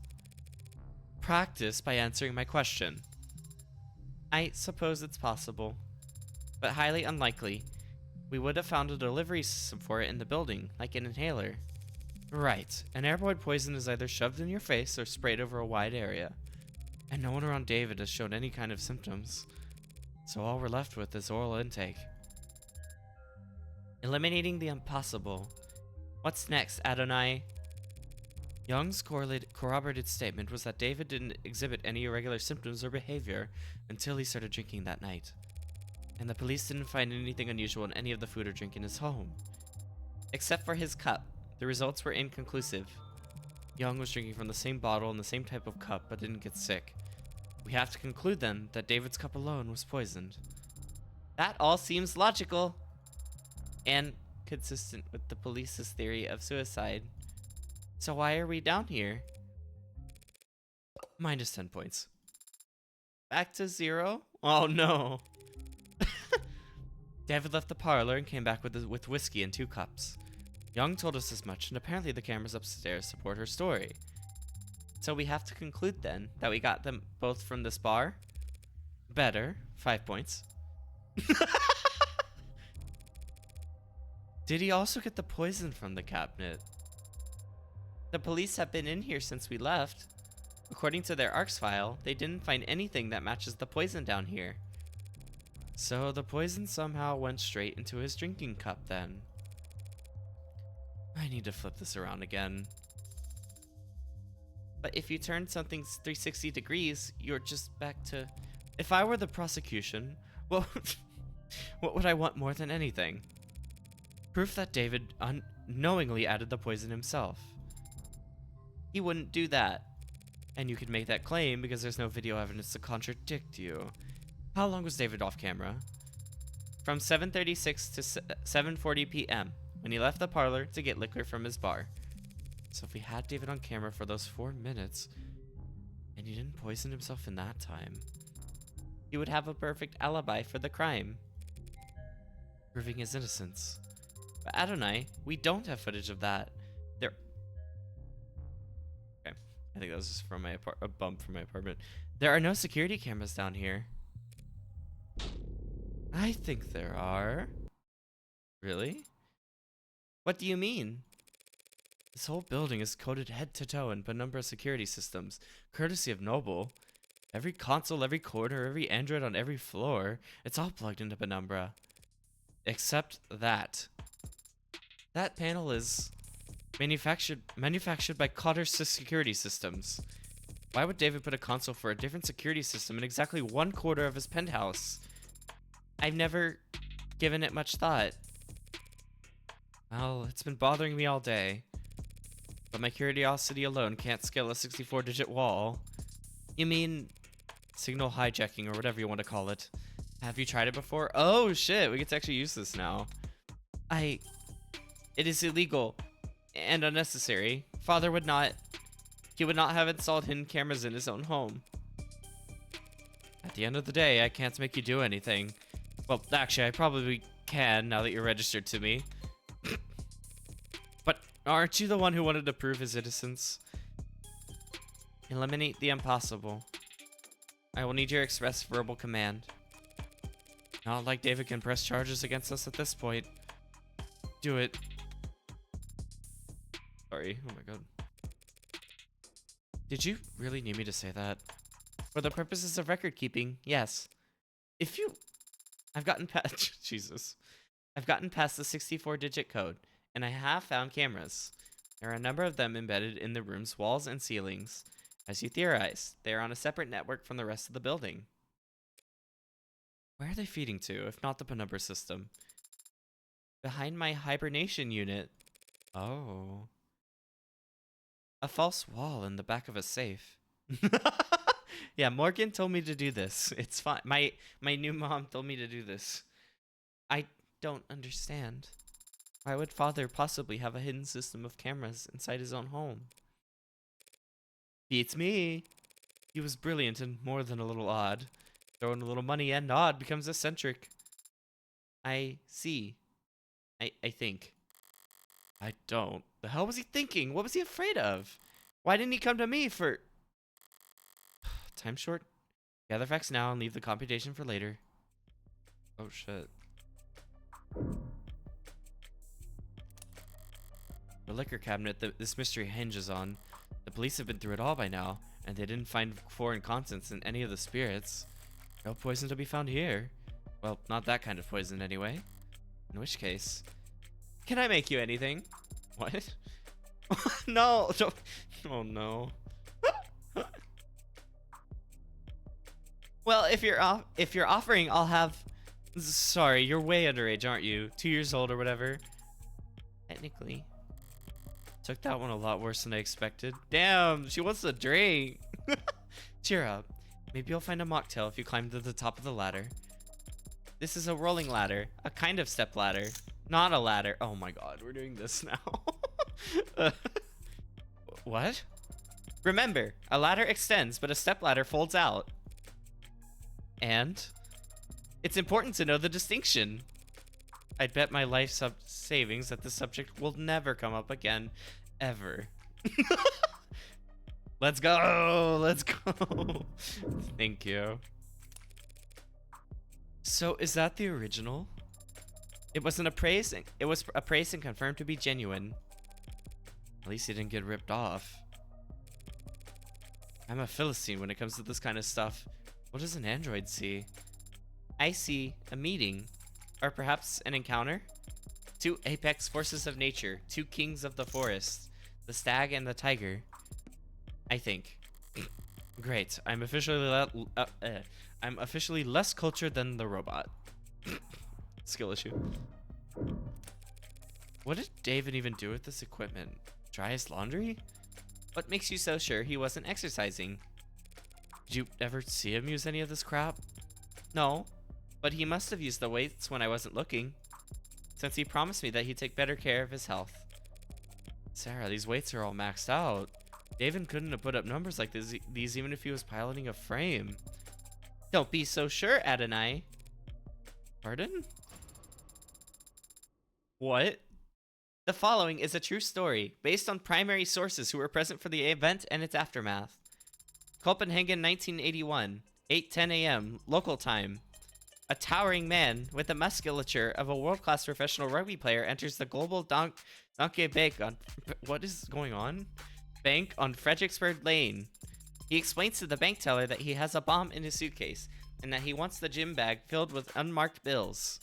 Practice by answering my question. I suppose it's possible, but highly unlikely. We would have found a delivery system for it in the building, like an inhaler. Right, an airborne poison is either shoved in your face or sprayed over a wide area. And no one around David has shown any kind of symptoms. So all we're left with is oral intake. Eliminating the impossible. What's next, Adonai? Young's corroborated statement was that David didn't exhibit any irregular symptoms or behavior until he started drinking that night. And the police didn't find anything unusual in any of the food or drink in his home. Except for his cup. The results were inconclusive. Young was drinking from the same bottle and the same type of cup, but didn't get sick. We have to conclude then that David's cup alone was poisoned. That all seems logical. And consistent with the police's theory of suicide. So why are we down here? Minus 10 points. Back to 0? Oh no. David left the parlor and came back with whiskey and 2 cups. Young told us as much, and apparently the cameras upstairs support her story. So we have to conclude then that we got them both from this bar? Better. 5 points. Did he also get the poison from the cabinet? The police have been in here since we left. According to their ARCS file, they didn't find anything that matches the poison down here. So the poison somehow went straight into his drinking cup then. I need to flip this around again. But if you turn something 360 degrees, you're just back to... If I were the prosecution, well, what would I want more than anything? Proof that David unknowingly added the poison himself. He wouldn't do that. And you could make that claim because there's no video evidence to contradict you. How long was David off camera? From 7:36 to 7:40 p.m. when he left the parlor to get liquor from his bar. So if we had David on camera for those 4 minutes, and he didn't poison himself in that time, he would have a perfect alibi for the crime, proving his innocence. But Adonai, we don't have footage of that. There. Okay, I think that was just from my a bump from my apartment. There are no security cameras down here. I think there are. Really? What do you mean? This whole building is coated head to toe in Penumbra security systems, courtesy of Noble. Every console, every corner, every Android on every floor, it's all plugged into Penumbra. Except that. That panel is manufactured by Cotter Security Systems. Why would David put a console for a different security system in exactly one quarter of his penthouse? I've never given it much thought. Well, it's been bothering me all day. But my curiosity alone can't scale a 64-digit wall. You mean signal hijacking or whatever you want to call it. Have you tried it before? Oh shit, we get to actually use this now. It is illegal and unnecessary. Father would not have installed hidden cameras in his own home. At the end of the day, I can't make you do anything. Well, actually, I probably can now that you're registered to me. But aren't you the one who wanted to prove his innocence? Eliminate the impossible. I will need your express verbal command. Not like David can press charges against us at this point. Do it. Sorry. Oh my god. Did you really need me to say that? For the purposes of record keeping, yes. I've gotten past Jesus. I've gotten past the 64-digit code, and I have found cameras. There are a number of them embedded in the room's walls and ceilings. As you theorized, they are on a separate network from the rest of the building. Where are they feeding to, if not the Penumbra system? Behind my hibernation unit. Oh. A false wall in the back of a safe. Yeah, Morgan told me to do this. It's fine. My new mom told me to do this. I don't understand. Why would Father possibly have a hidden system of cameras inside his own home? Beats me. He was brilliant and more than a little odd. Throwing a little money and odd becomes eccentric. I see. I think. I don't. The hell was he thinking? What was he afraid of? Why didn't he come to me for... Time short? Gather facts now and leave the computation for later. Oh shit. The liquor cabinet that this mystery hinges on. The police have been through it all by now, and they didn't find foreign contents in any of the spirits. No poison to be found here. Well, not that kind of poison anyway. In which case... Can I make you anything? What? No! Don't. Oh no. Well, if you're offering, I'll have... Sorry, you're way underage, aren't you? 2 years old or whatever. Technically. Took that one a lot worse than I expected. Damn, she wants a drink. Cheer up. Maybe you'll find a mocktail if you climb to the top of the ladder. This is a rolling ladder. A kind of step ladder. Not a ladder. Oh my god, we're doing this now. What? Remember, a ladder extends, but a step ladder folds out. And it's important to know the distinction. I'd bet my life savings that this subject will never come up again, ever. Let's go. Let's go. Thank you. So is that the original? It was appraised and confirmed to be genuine. At least he didn't get ripped off. I'm a Philistine when it comes to this kind of stuff. What does an android see? I see a meeting. Or perhaps an encounter? Two apex forces of nature. Two kings of the forest. The stag and the tiger. I think. Great. I'm officially less cultured than the robot. Skill issue. What did David even do with this equipment? Dry his laundry? What makes you so sure he wasn't exercising? Did you ever see him use any of this crap? No, but he must have used the weights when I wasn't looking, since he promised me that he'd take better care of his health. Serra, these weights are all maxed out. David couldn't have put up numbers like these even if he was piloting a frame. Don't be so sure, Adonai. Pardon? What? The following is a true story, based on primary sources who were present for the event and its aftermath. Copenhagen, 1981, 8:10 a.m., local time. A towering man with the musculature of a world-class professional rugby player enters the global Donkey Bank on... What is going on? Bank on Fredericksburg Lane. He explains to the bank teller that he has a bomb in his suitcase and that he wants the gym bag filled with unmarked bills.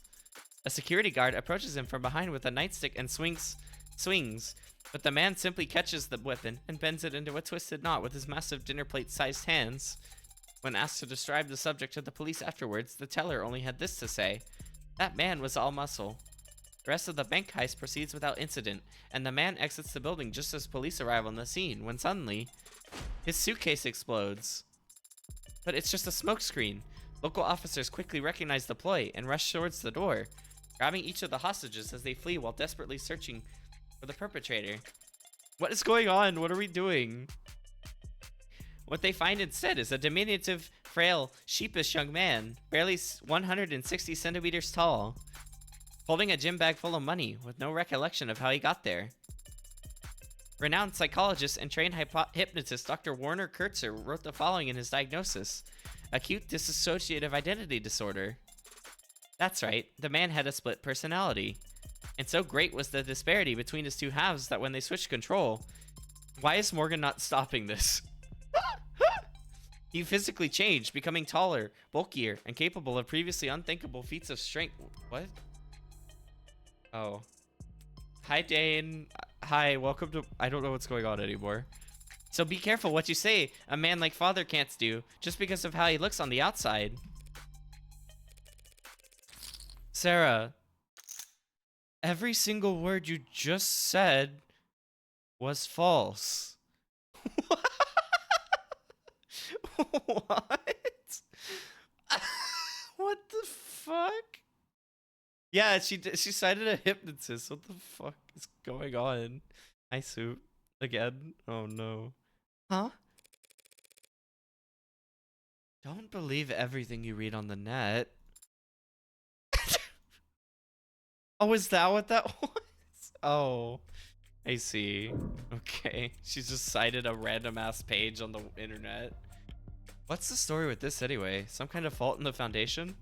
A security guard approaches him from behind with a nightstick and swings, but the man simply catches the weapon and bends it into a twisted knot with his massive dinner plate-sized hands. When asked to describe the subject to the police afterwards, the teller only had this to say: "That man was all muscle." The rest of the bank heist proceeds without incident, and the man exits the building just as police arrive on the scene, when suddenly, his suitcase explodes. But it's just a smokescreen. Local officers quickly recognize the ploy and rush towards the door, grabbing each of the hostages as they flee while desperately searching for the perpetrator. What is going on? What are we doing? What they find instead is a diminutive, frail, sheepish young man, barely 160 centimeters tall, holding a gym bag full of money with no recollection of how he got there. Renowned psychologist and trained hypnotist Dr. Werner Kurtzer wrote the following in his diagnosis: acute dissociative identity disorder. That's right, the man had a split personality. And so great was the disparity between his two halves that when they switched control... Why is Morgan not stopping this? He physically changed, becoming taller, bulkier, and capable of previously unthinkable feats of strength. What? Oh. Hi, Dane. Hi, welcome to... I don't know what's going on anymore. So be careful what you say. A man like Father can't do, just because of how he looks on the outside. Serra, every single word you just said was false. What? What the fuck? Yeah, she cited a hypnotist. What the fuck is going on? Hi, Soup. Again? Oh no. Huh? Don't believe everything you read on the net. Oh, is that what that was? Oh, I see. Okay. She's just cited a random ass page on the internet. What's the story with this anyway? Some kind of fault in the foundation?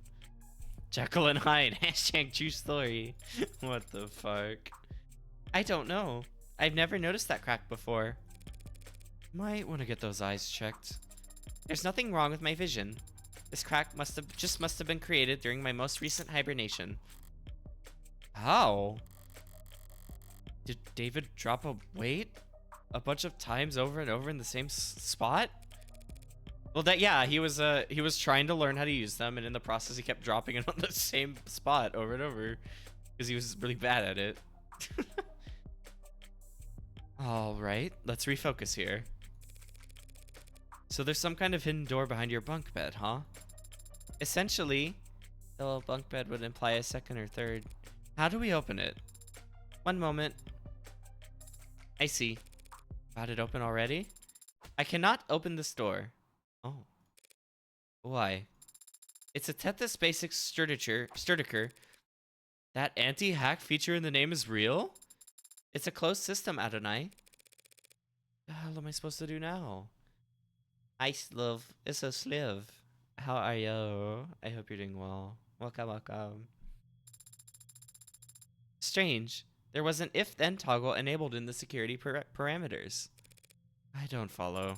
Jekyll and Hyde. Hashtag true story. What the fuck? I don't know. I've never noticed that crack before. Might want to get those eyes checked. There's nothing wrong with my vision. This crack must have been created during my most recent hibernation. How? Did David drop a weight a bunch of times over and over in the same spot? Well, yeah, he was trying to learn how to use them, and in the process he kept dropping it on the same spot over and over because he was really bad at it. All right, let's refocus here. So there's some kind of hidden door behind your bunk bed, huh? Essentially, the little bunk bed would imply a second or third. How do we open it? One moment. I see. Got it open already? I cannot open this door. Oh. Why? It's a Tethys Basics Sturdiker. That anti-hack feature in the name is real? It's a closed system, Adonai. The hell am I supposed to do now? Ice love. It's a sliv. How are you? I hope you're doing well. Welcome, welcome. Strange. There was an if-then toggle enabled in the security parameters. I don't follow.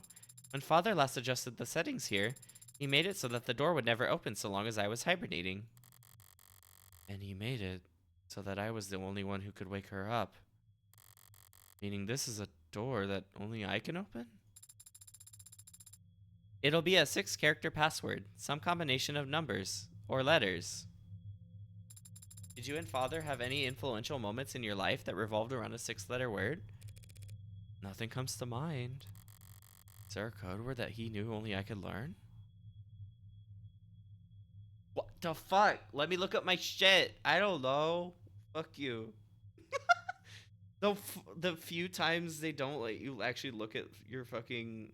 When Father last adjusted the settings here, he made it so that the door would never open so long as I was hibernating. And he made it so that I was the only one who could wake her up. Meaning this is a door that only I can open? It'll be a 6-character password, some combination of numbers or letters. Did you and Father have any influential moments in your life that revolved around a 6-letter word? Nothing comes to mind. Is there a code word that he knew only I could learn? What the fuck? Let me look up my shit. I don't know. Fuck you. The few times they don't let you actually look at your fucking,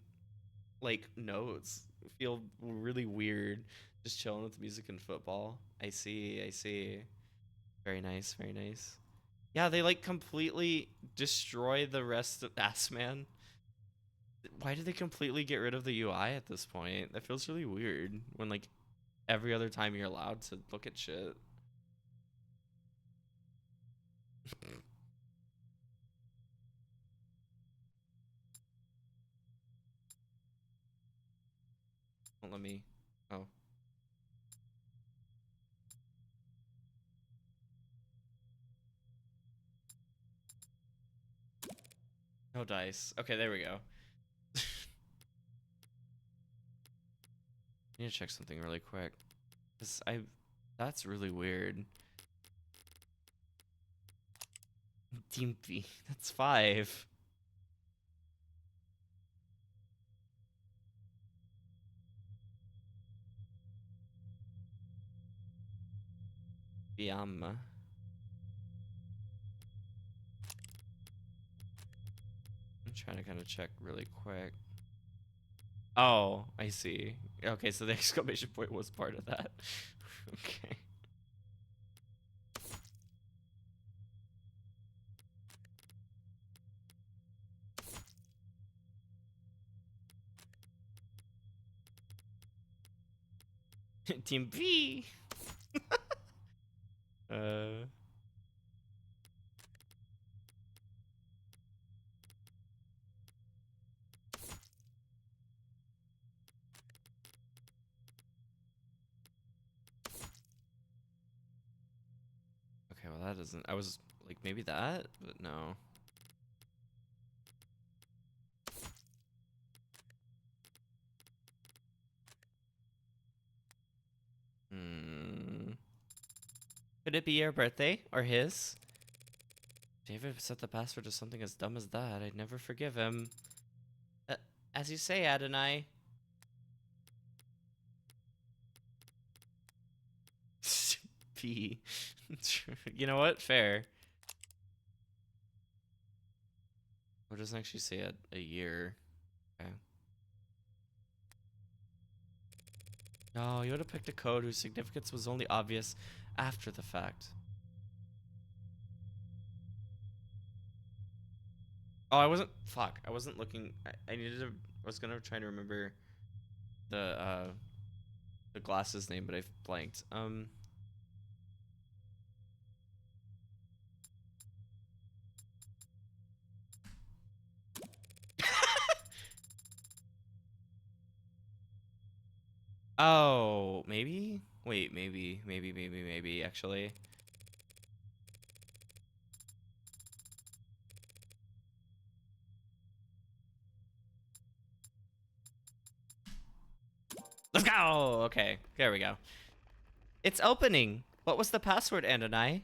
like, notes feel really weird. Just chilling with music and football. I see. Very nice, very nice. Yeah, they like completely destroy the rest of Ass Man. Why did they completely get rid of the UI at this point? That feels really weird when like every other time you're allowed to look at shit. Don't let me. Oh. No dice. Okay, there we go. I need to check something really quick. That's really weird. Dimpy. That's 5. Biam. I'm trying to kind of check really quick. Oh, I see. Okay, so the exclamation point was part of that. Okay. Team B. uh. Okay, well that doesn't. I was like maybe that, but no. Hmm. Could it be your birthday or his? David set the password to something as dumb as that. I'd never forgive him. Uh, as you say, Adonai. P. You know what? Fair. Or doesn't actually say a year. Okay. No, you would have picked a code whose significance was only obvious after the fact. Oh, I wasn't. Fuck. I wasn't looking. I needed to. I was gonna try to remember the glasses name, but I've blanked. Oh, maybe? Wait, maybe, actually. Let's go! Okay, there we go. It's opening! What was the password, Andonai?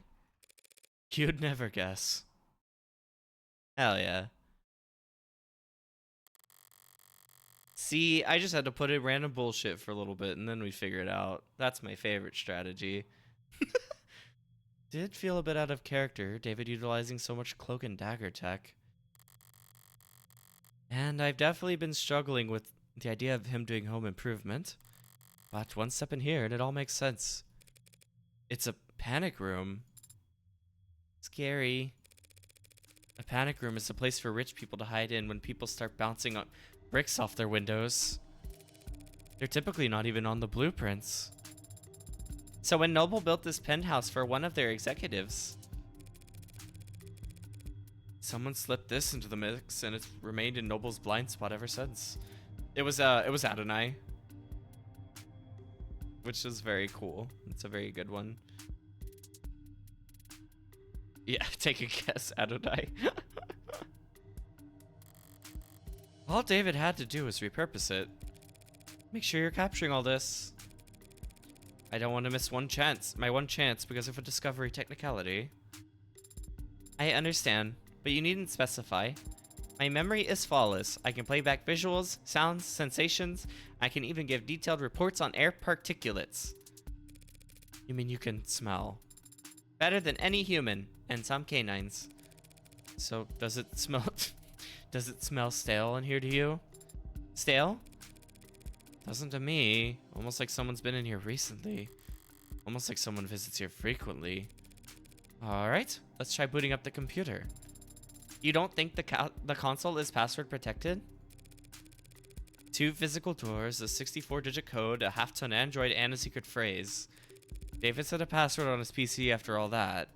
You'd never guess. Hell yeah. See, I just had to put in random bullshit for a little bit and then we figure it out. That's my favorite strategy. Did feel a bit out of character, David utilizing so much cloak and dagger tech. And I've definitely been struggling with the idea of him doing home improvement. But one step in here and it all makes sense. It's a panic room. Scary. A panic room is a place for rich people to hide in when people start bouncing on bricks off their windows. They're typically not even on the blueprints. So when Noble built this penthouse for one of their executives, someone slipped this into the mix and it's remained in Noble's blind spot ever since. It was Adonai, which is very cool. It's a very good one. Yeah, take a guess, Adonai. All David had to do was repurpose it. Make sure you're capturing all this. I don't want to miss my one chance because of a discovery technicality. I understand, but you needn't specify. My memory is flawless. I can play back visuals, sounds, sensations. I can even give detailed reports on air particulates. You mean you can smell? Better than any human, and some canines. So, does it smell... does it smell stale in here to you? Stale? Doesn't to me. Almost like someone's been in here recently. Almost like someone visits here frequently. Alright, let's try booting up the computer. You don't think the console is password protected? 2 physical doors, a 64-digit code, a half-ton Android, and a secret phrase. David set a password on his PC after all that.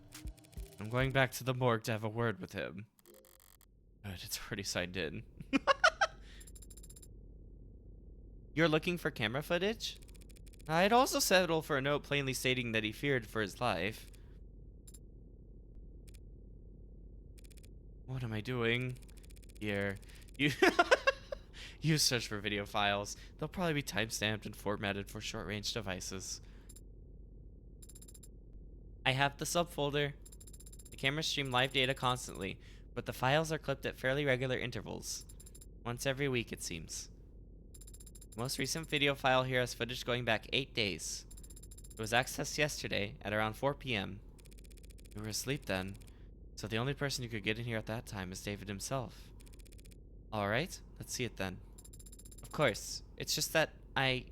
I'm going back to the morgue to have a word with him. Good, it's already signed in. You're looking for camera footage? I'd also settle for a note plainly stating that he feared for his life. What am I doing? Here. You you search for video files. They'll probably be timestamped and formatted for short-range devices. I have the subfolder. The cameras stream live data constantly, but the files are clipped at fairly regular intervals. Once every week, it seems. The most recent video file here has footage going back 8 days. It was accessed yesterday at around 4 p.m. You were asleep then, so the only person who could get in here at that time is David himself. Alright, let's see it then. Of course, it's just that I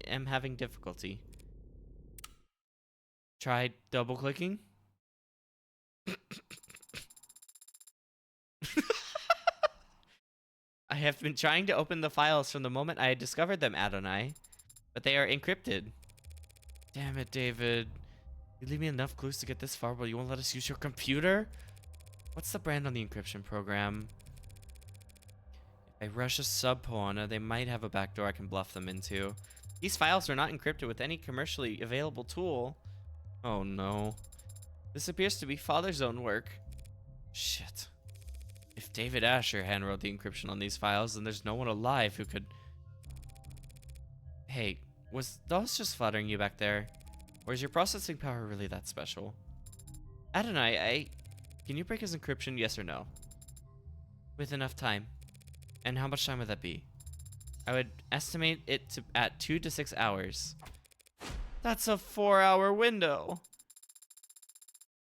am having difficulty. Try double-clicking? I have been trying to open the files from the moment I had discovered them, Adonai, but they are encrypted. Damn it, David. You leave me enough clues to get this far, but you won't let us use your computer? What's the brand on the encryption program? If I rush a sub-Poana, they might have a backdoor I can bluff them into. These files are not encrypted with any commercially available tool. Oh no. This appears to be Father's own work. Shit. If David Asher handwrote the encryption on these files, then there's no one alive who could... Hey, was those just flattering you back there? Or is your processing power really that special? Adonai, can you break his encryption, yes or no? With enough time. And how much time would that be? I would estimate it to at 2 to 6 hours. That's a 4-hour window.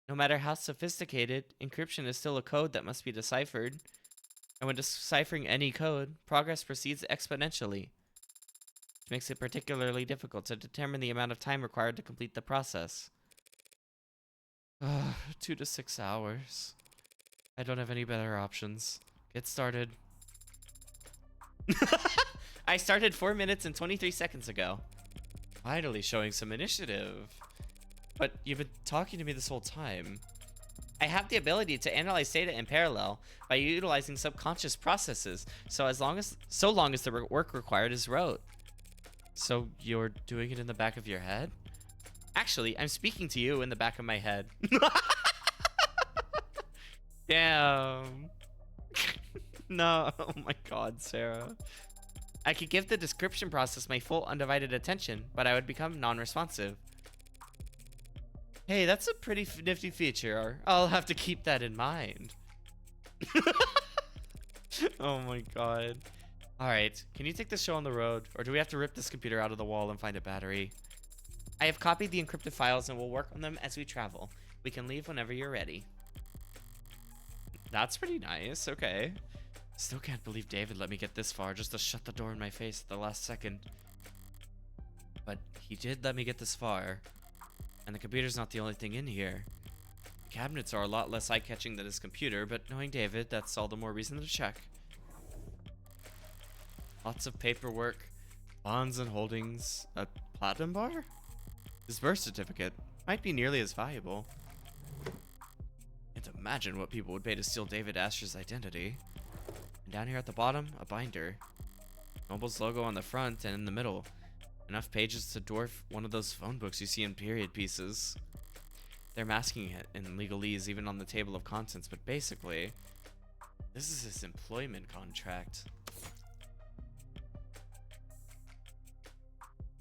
No matter how sophisticated, encryption is still a code that must be deciphered. And when deciphering any code, progress proceeds exponentially, which makes it particularly difficult to determine the amount of time required to complete the process. 2 to 6 hours. I don't have any better options. Get started. I started 4 minutes and 23 seconds ago. Finally showing some initiative. But you've been talking to me this whole time. I have the ability to analyze data in parallel by utilizing subconscious processes, so long as the work required is rote. So you're doing it in the back of your head? Actually, I'm speaking to you in the back of my head. Damn. No, oh my god, Sarah. I could give the description process my full undivided attention, but I would become non-responsive. Hey, that's a pretty nifty feature. I'll have to keep that in mind. Oh my god. Alright, can you take this show on the road? Or do we have to rip this computer out of the wall and find a battery? I have copied the encrypted files and we'll work on them as we travel. We can leave whenever you're ready. That's pretty nice, okay. Still can't believe David let me get this far just to shut the door in my face at the last second. But he did let me get this far. And the computer's not the only thing in here. The cabinets are a lot less eye-catching than his computer, but knowing David, that's all the more reason to check. Lots of paperwork, bonds and holdings, a platinum bar? His birth certificate might be nearly as valuable. Can't imagine what people would pay to steal David Asher's identity. And down here at the bottom, a binder. Mobile's logo on the front and in the middle. Enough pages to dwarf one of those phone books you see in period pieces. They're masking it in legalese even on the table of contents, but basically, this is his employment contract.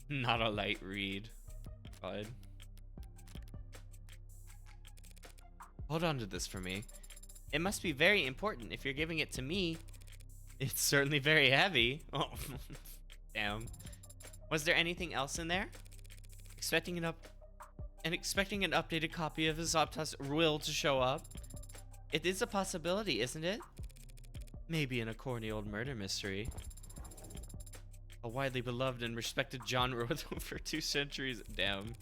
Not a light read. God. Hold on to this for me. It must be very important if you're giving it to me. It's certainly very heavy. Oh, damn. Was there anything else in there? Expecting an updated copy of his Optus will to show up. It is a possibility, isn't it? Maybe in a corny old murder mystery. A widely beloved and respected genre for 2 centuries. Damn.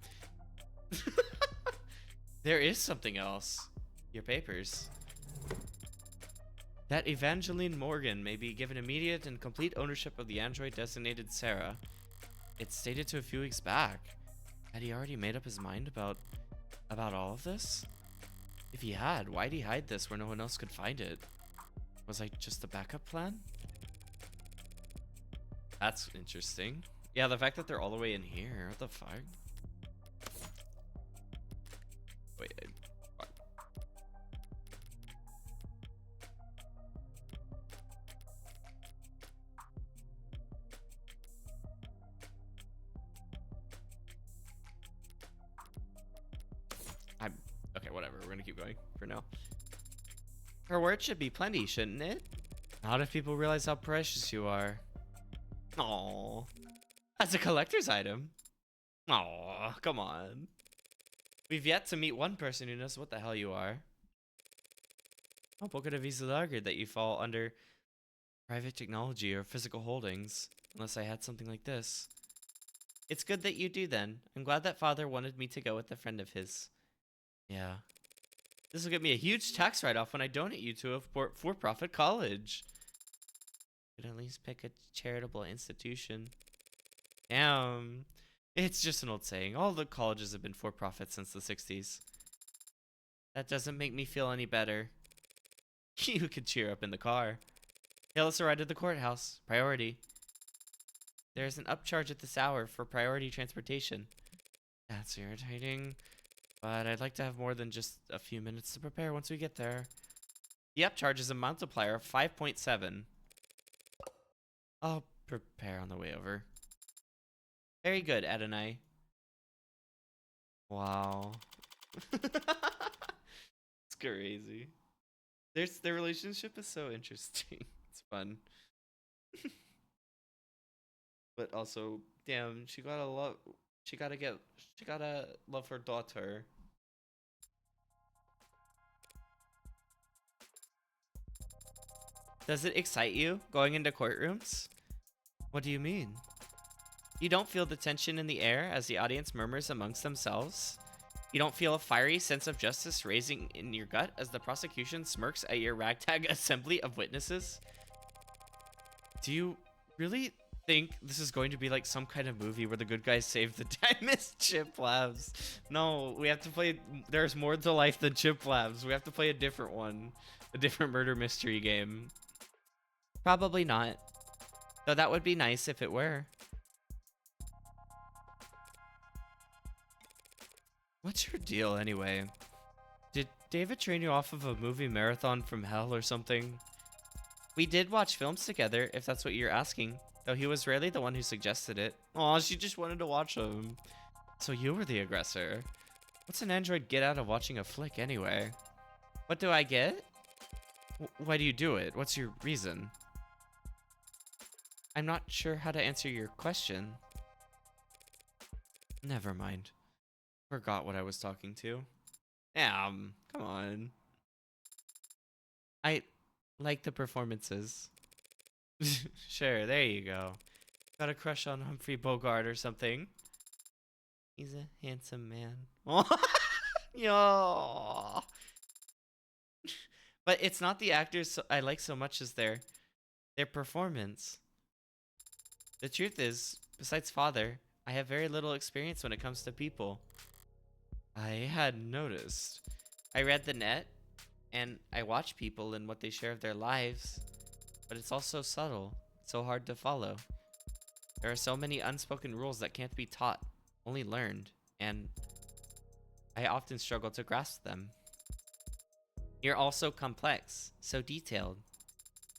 There is something else. Your papers. That Evangeline Morgan may be given immediate and complete ownership of the android designated Serra. It's stated to a few weeks back. Had he already made up his mind about all of this? If he had, why'd he hide this where no one else could find it? Was I just the backup plan? That's interesting. Yeah, the fact that they're all the way in here. What the fuck? Wait. Fuck. Okay, whatever. We're gonna keep going for now. Her word should be plenty, shouldn't it? Not if people realize how precious you are. Aww. As a collector's item. Aww, come on. We've yet to meet one person who knows what the hell you are. Un poco de visa larger that you fall under private technology or physical holdings, unless I had something like this. It's good that you do then. I'm glad that father wanted me to go with a friend of his. Yeah. This will get me a huge tax write-off when I donate you to a for-profit college. Could at least pick a charitable institution. Damn. It's just an old saying. All the colleges have been for-profit since the 60s. That doesn't make me feel any better. You could cheer up in the car. Hail us a ride to the courthouse. Priority. There's an upcharge at this hour for priority transportation. That's irritating. But I'd like to have more than just a few minutes to prepare once we get there. The upcharge is a multiplier of 5.7. I'll prepare on the way over. Very good, Adonai. Wow. It's crazy. Their relationship is so interesting. It's fun. But also, damn, she gotta love her daughter. Does it excite you going into courtrooms? What do you mean? You don't feel the tension in the air as the audience murmurs amongst themselves? You don't feel a fiery sense of justice raising in your gut as the prosecution smirks at your ragtag assembly of witnesses? Do you really think this is going to be like some kind of movie where the good guys save the day? I miss Chip Labs. No, we have to play. There's more to life than Chip Labs. We have to play a different one, a different murder mystery game. Probably not. Though that would be nice if it were. What's your deal anyway? Did David train you off of a movie marathon from hell or something? We did watch films together, if that's what you're asking. Though he was rarely the one who suggested it. Aw, she just wanted to watch them. So you were the aggressor. What's an android get out of watching a flick anyway? What do I get? Why do you do it? What's your reason? I'm not sure how to answer your question. Never mind. Forgot what I was talking to. Come on. I like the performances. Sure, there you go. Got a crush on Humphrey Bogart or something. He's a handsome man. Yo. But it's not the actors I like so much as their performance. The truth is, besides father, I have very little experience when it comes to people. I had noticed. I read the net, and I watch people and what they share of their lives, but it's all so subtle, so hard to follow. There are so many unspoken rules that can't be taught, only learned, and I often struggle to grasp them. You're all so complex, so detailed,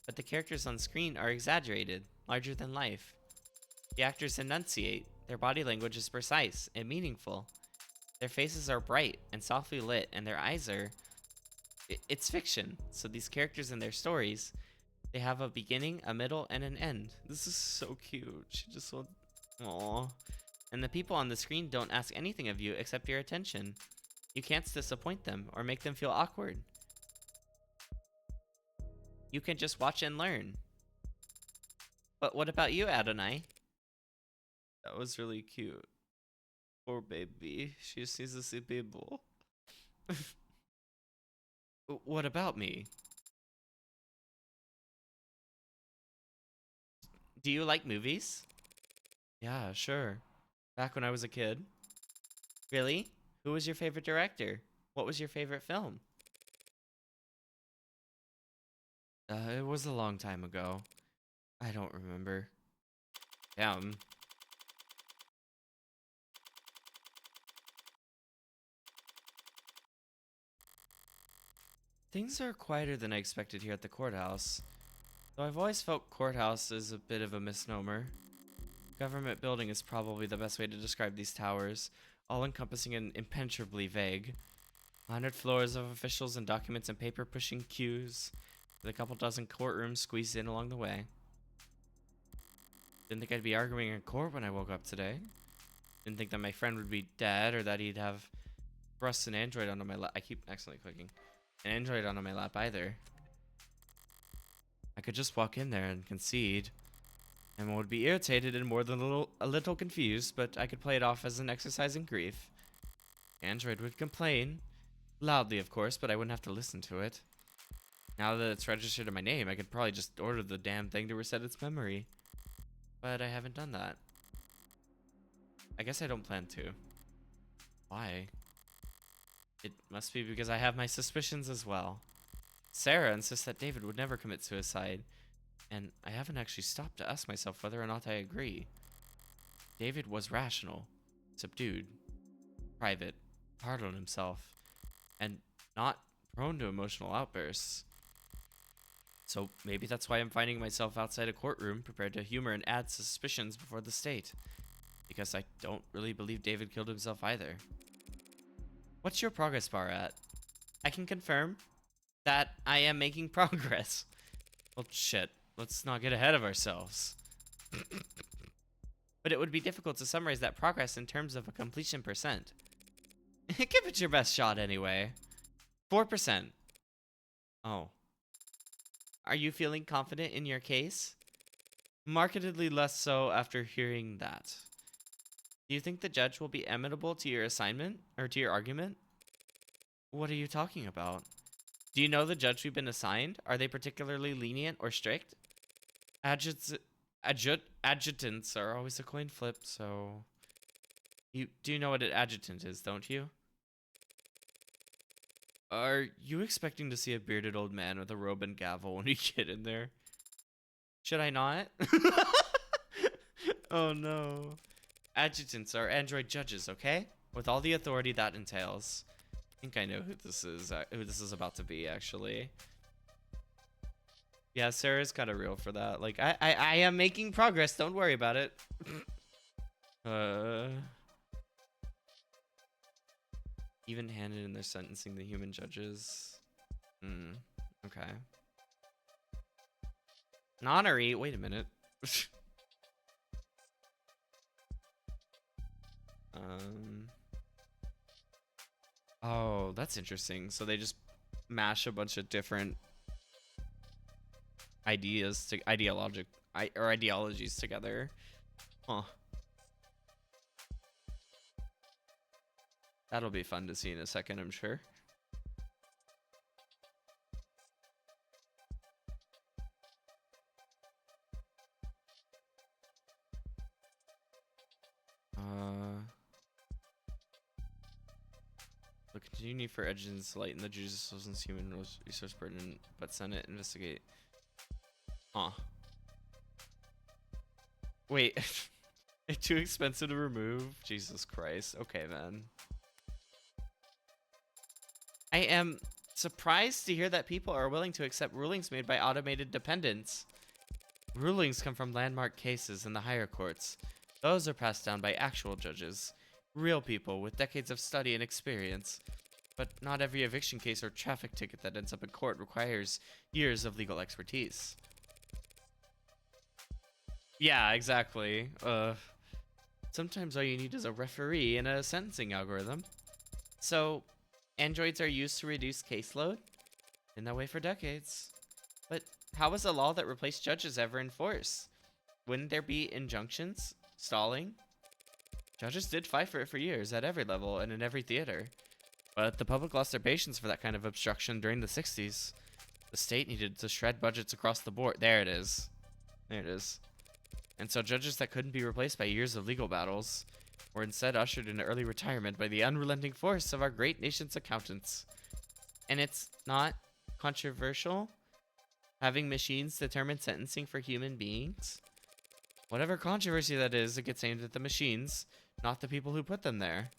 but the characters on screen are exaggerated, larger than life. The actors enunciate, their body language is precise and meaningful. Their faces are bright and softly lit, and their eyes are... It's fiction, so these characters and their stories, they have a beginning, a middle, and an end. This is so cute. She just wants... Aww. And the people on the screen don't ask anything of you except your attention. You can't disappoint them or make them feel awkward. You can just watch and learn. But what about you, Adonai? That was really cute. Poor baby. She just needs to see people. What about me? Do you like movies? Yeah, sure. Back when I was a kid. Really? Who was your favorite director? What was your favorite film? It was a long time ago. I don't remember. Damn. Things are quieter than I expected here at the courthouse. Though I've always felt courthouse is a bit of a misnomer. Government building is probably the best way to describe these towers, all-encompassing and impenetrably vague. 100 floors of officials and documents and paper-pushing queues, with a couple dozen courtrooms squeezed in along the way. Didn't think I'd be arguing in court when I woke up today. Didn't think that my friend would be dead or that he'd have thrust an android onto my lap. I keep accidentally clicking. An android onto my lap either. I could just walk in there and concede. And would be irritated and more than a little confused, but I could play it off as an exercise in grief. Android would complain. Loudly, of course, but I wouldn't have to listen to it. Now that it's registered in my name, I could probably just order the damn thing to reset its memory. But I haven't done that. I guess I don't plan to. Why? It must be because I have my suspicions as well. Serra insists that David would never commit suicide, and I haven't actually stopped to ask myself whether or not I agree. David was rational, subdued, private, hard on himself, and not prone to emotional outbursts. So maybe that's why I'm finding myself outside a courtroom, prepared to humor and add suspicions before the state. Because I don't really believe David killed himself either. What's your progress bar at? I can confirm that I am making progress. Well, shit. Let's not get ahead of ourselves. But it would be difficult to summarize that progress in terms of a completion percent. Give it your best shot anyway. 4%. Oh. Are you feeling confident in your case? Markedly less so after hearing that. Do you think the judge will be amenable to your assignment, or to your argument? What are you talking about? Do you know the judge we've been assigned? Are they particularly lenient or strict? Adjutants are always a coin flip, so... You do know what an adjutant is, don't you? Are you expecting to see a bearded old man with a robe and gavel when you get in there? Should I not? Oh no. Adjutants are android judges, okay? With all the authority that entails. I think I know who this is about to be, actually. Yeah, Sarah's kind of real for that. Like, I am making progress. Don't worry about it. Even-handed in their sentencing the human judges. Okay. Nonary. Wait a minute. Oh, that's interesting. So they just mash a bunch of different ideas to ideologies together. Huh. That'll be fun to see in a second, I'm sure. The continued need for engines to lighten the judicial and human resource burden, but Senate investigate. Huh. Wait. It's too expensive to remove? Jesus Christ. Okay, man. I am surprised to hear that people are willing to accept rulings made by automated dependents. Rulings come from landmark cases in the higher courts. Those are passed down by actual judges. Real people with decades of study and experience. But not every eviction case or traffic ticket that ends up in court requires years of legal expertise. Yeah, exactly. Sometimes all you need is a referee and a sentencing algorithm. So, androids are used to reduce caseload? Been that way for decades. But how was a law that replaced judges ever enforced? Wouldn't there be injunctions? Stalling? Judges did fight for it for years, at every level and in every theater. But the public lost their patience for that kind of obstruction during the 60s. The state needed to shred budgets across the board. There it is. There it is. And so judges that couldn't be replaced by years of legal battles were instead ushered into early retirement by the unrelenting force of our great nation's accountants. And it's not controversial having machines determine sentencing for human beings. Whatever controversy that is, it gets aimed at the machines, not the people who put them there.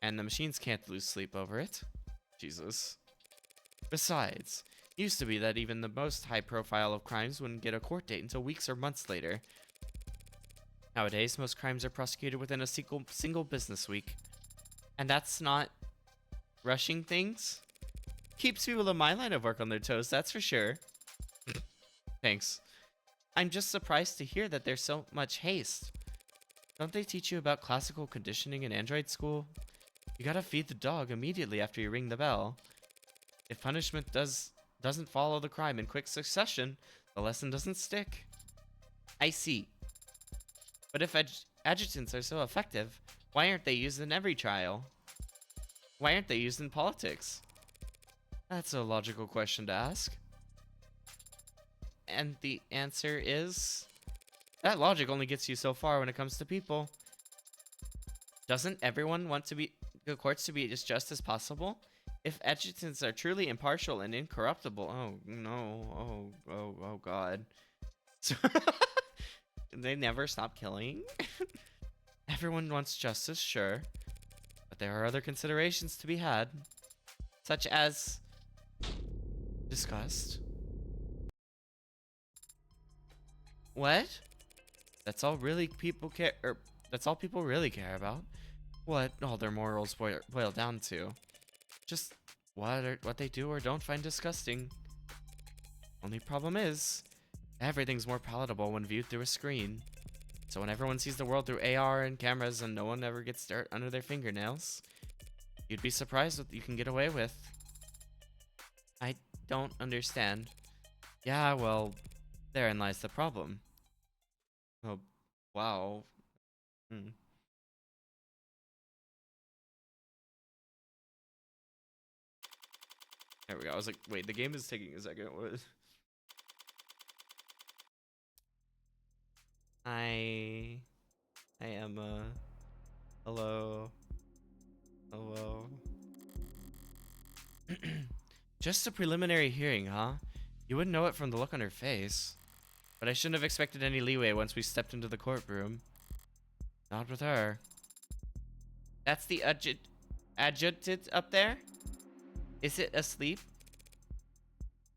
And the machines can't lose sleep over it. Jesus. Besides, it used to be that even the most high profile of crimes wouldn't get a court date until weeks or months later. Nowadays, most crimes are prosecuted within a single business week. And that's not rushing things. Keeps people in my line of work on their toes, that's for sure. Thanks. I'm just surprised to hear that there's so much haste. Don't they teach you about classical conditioning in android school? You gotta feed the dog immediately after you ring the bell. If punishment doesn't follow the crime in quick succession, the lesson doesn't stick. I see. But if adjutants are so effective, why aren't they used in every trial? Why aren't they used in politics? That's a logical question to ask. And the answer is... that logic only gets you so far when it comes to people. Doesn't everyone want the courts to be as just as possible? If adjutants are truly impartial and incorruptible... oh, no. Oh, God. They never stop killing? Everyone wants justice, sure. But there are other considerations to be had. Such as... disgust. What? That's all people really care about. What all their morals boil down to. Just what they do or don't find disgusting. Only problem is, everything's more palatable when viewed through a screen. So when everyone sees the world through AR and cameras and no one ever gets dirt under their fingernails, you'd be surprised what you can get away with. I don't understand. Yeah, well, therein lies the problem. Oh, wow. There we go. I was like, wait, the game is taking a second. What? I am, hello. Hello. Just a preliminary hearing, huh? You wouldn't know it from the look on her face. But I shouldn't have expected any leeway once we stepped into the courtroom. Not with her. That's the adjutant up there? Is it asleep?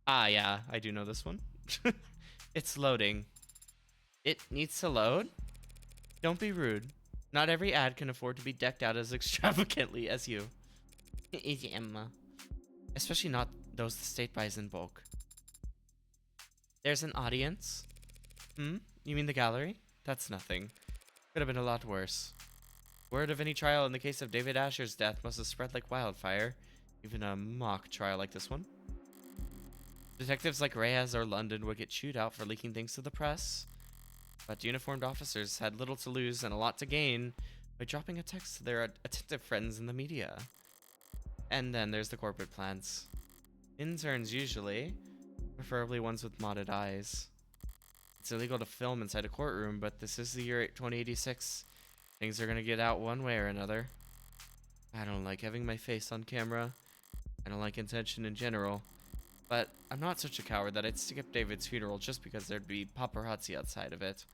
Ah, yeah, I do know this one. It's loading. It needs to load? Don't be rude. Not every ad can afford to be decked out as extravagantly as you. Easy, Emma. Especially not those the state buys in bulk. There's an audience? You mean the gallery? That's nothing. Could have been a lot worse. Word of any trial in the case of David Asher's death must have spread like wildfire. Even a mock trial like this one. Detectives like Reyes or London would get chewed out for leaking things to the press. But uniformed officers had little to lose and a lot to gain by dropping a text to their attentive friends in the media. And then there's the corporate plants. Interns usually, preferably ones with modded eyes. It's illegal to film inside a courtroom, but this is the year 2086. Things are gonna get out one way or another. I don't like having my face on camera. I don't like attention in general. But I'm not such a coward that I'd skip David's funeral just because there'd be paparazzi outside of it.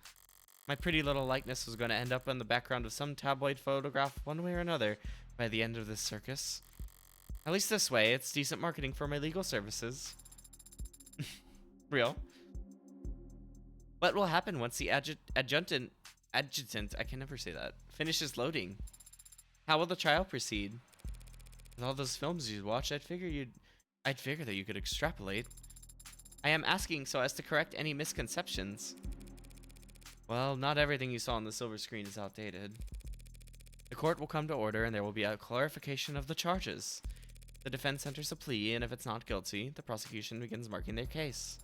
My pretty little likeness was going to end up in the background of some tabloid photograph one way or another by the end of this circus. At least this way, it's decent marketing for my legal services. Real. What will happen once the adjutant, I can never say that, finishes loading? How will the trial proceed? With all those films you'd watch, I'd figure that you could extrapolate. I am asking so as to correct any misconceptions. Well, not everything you saw on the silver screen is outdated. The court will come to order and there will be a clarification of the charges. The defense enters a plea, and if it's not guilty, the prosecution begins marking their case.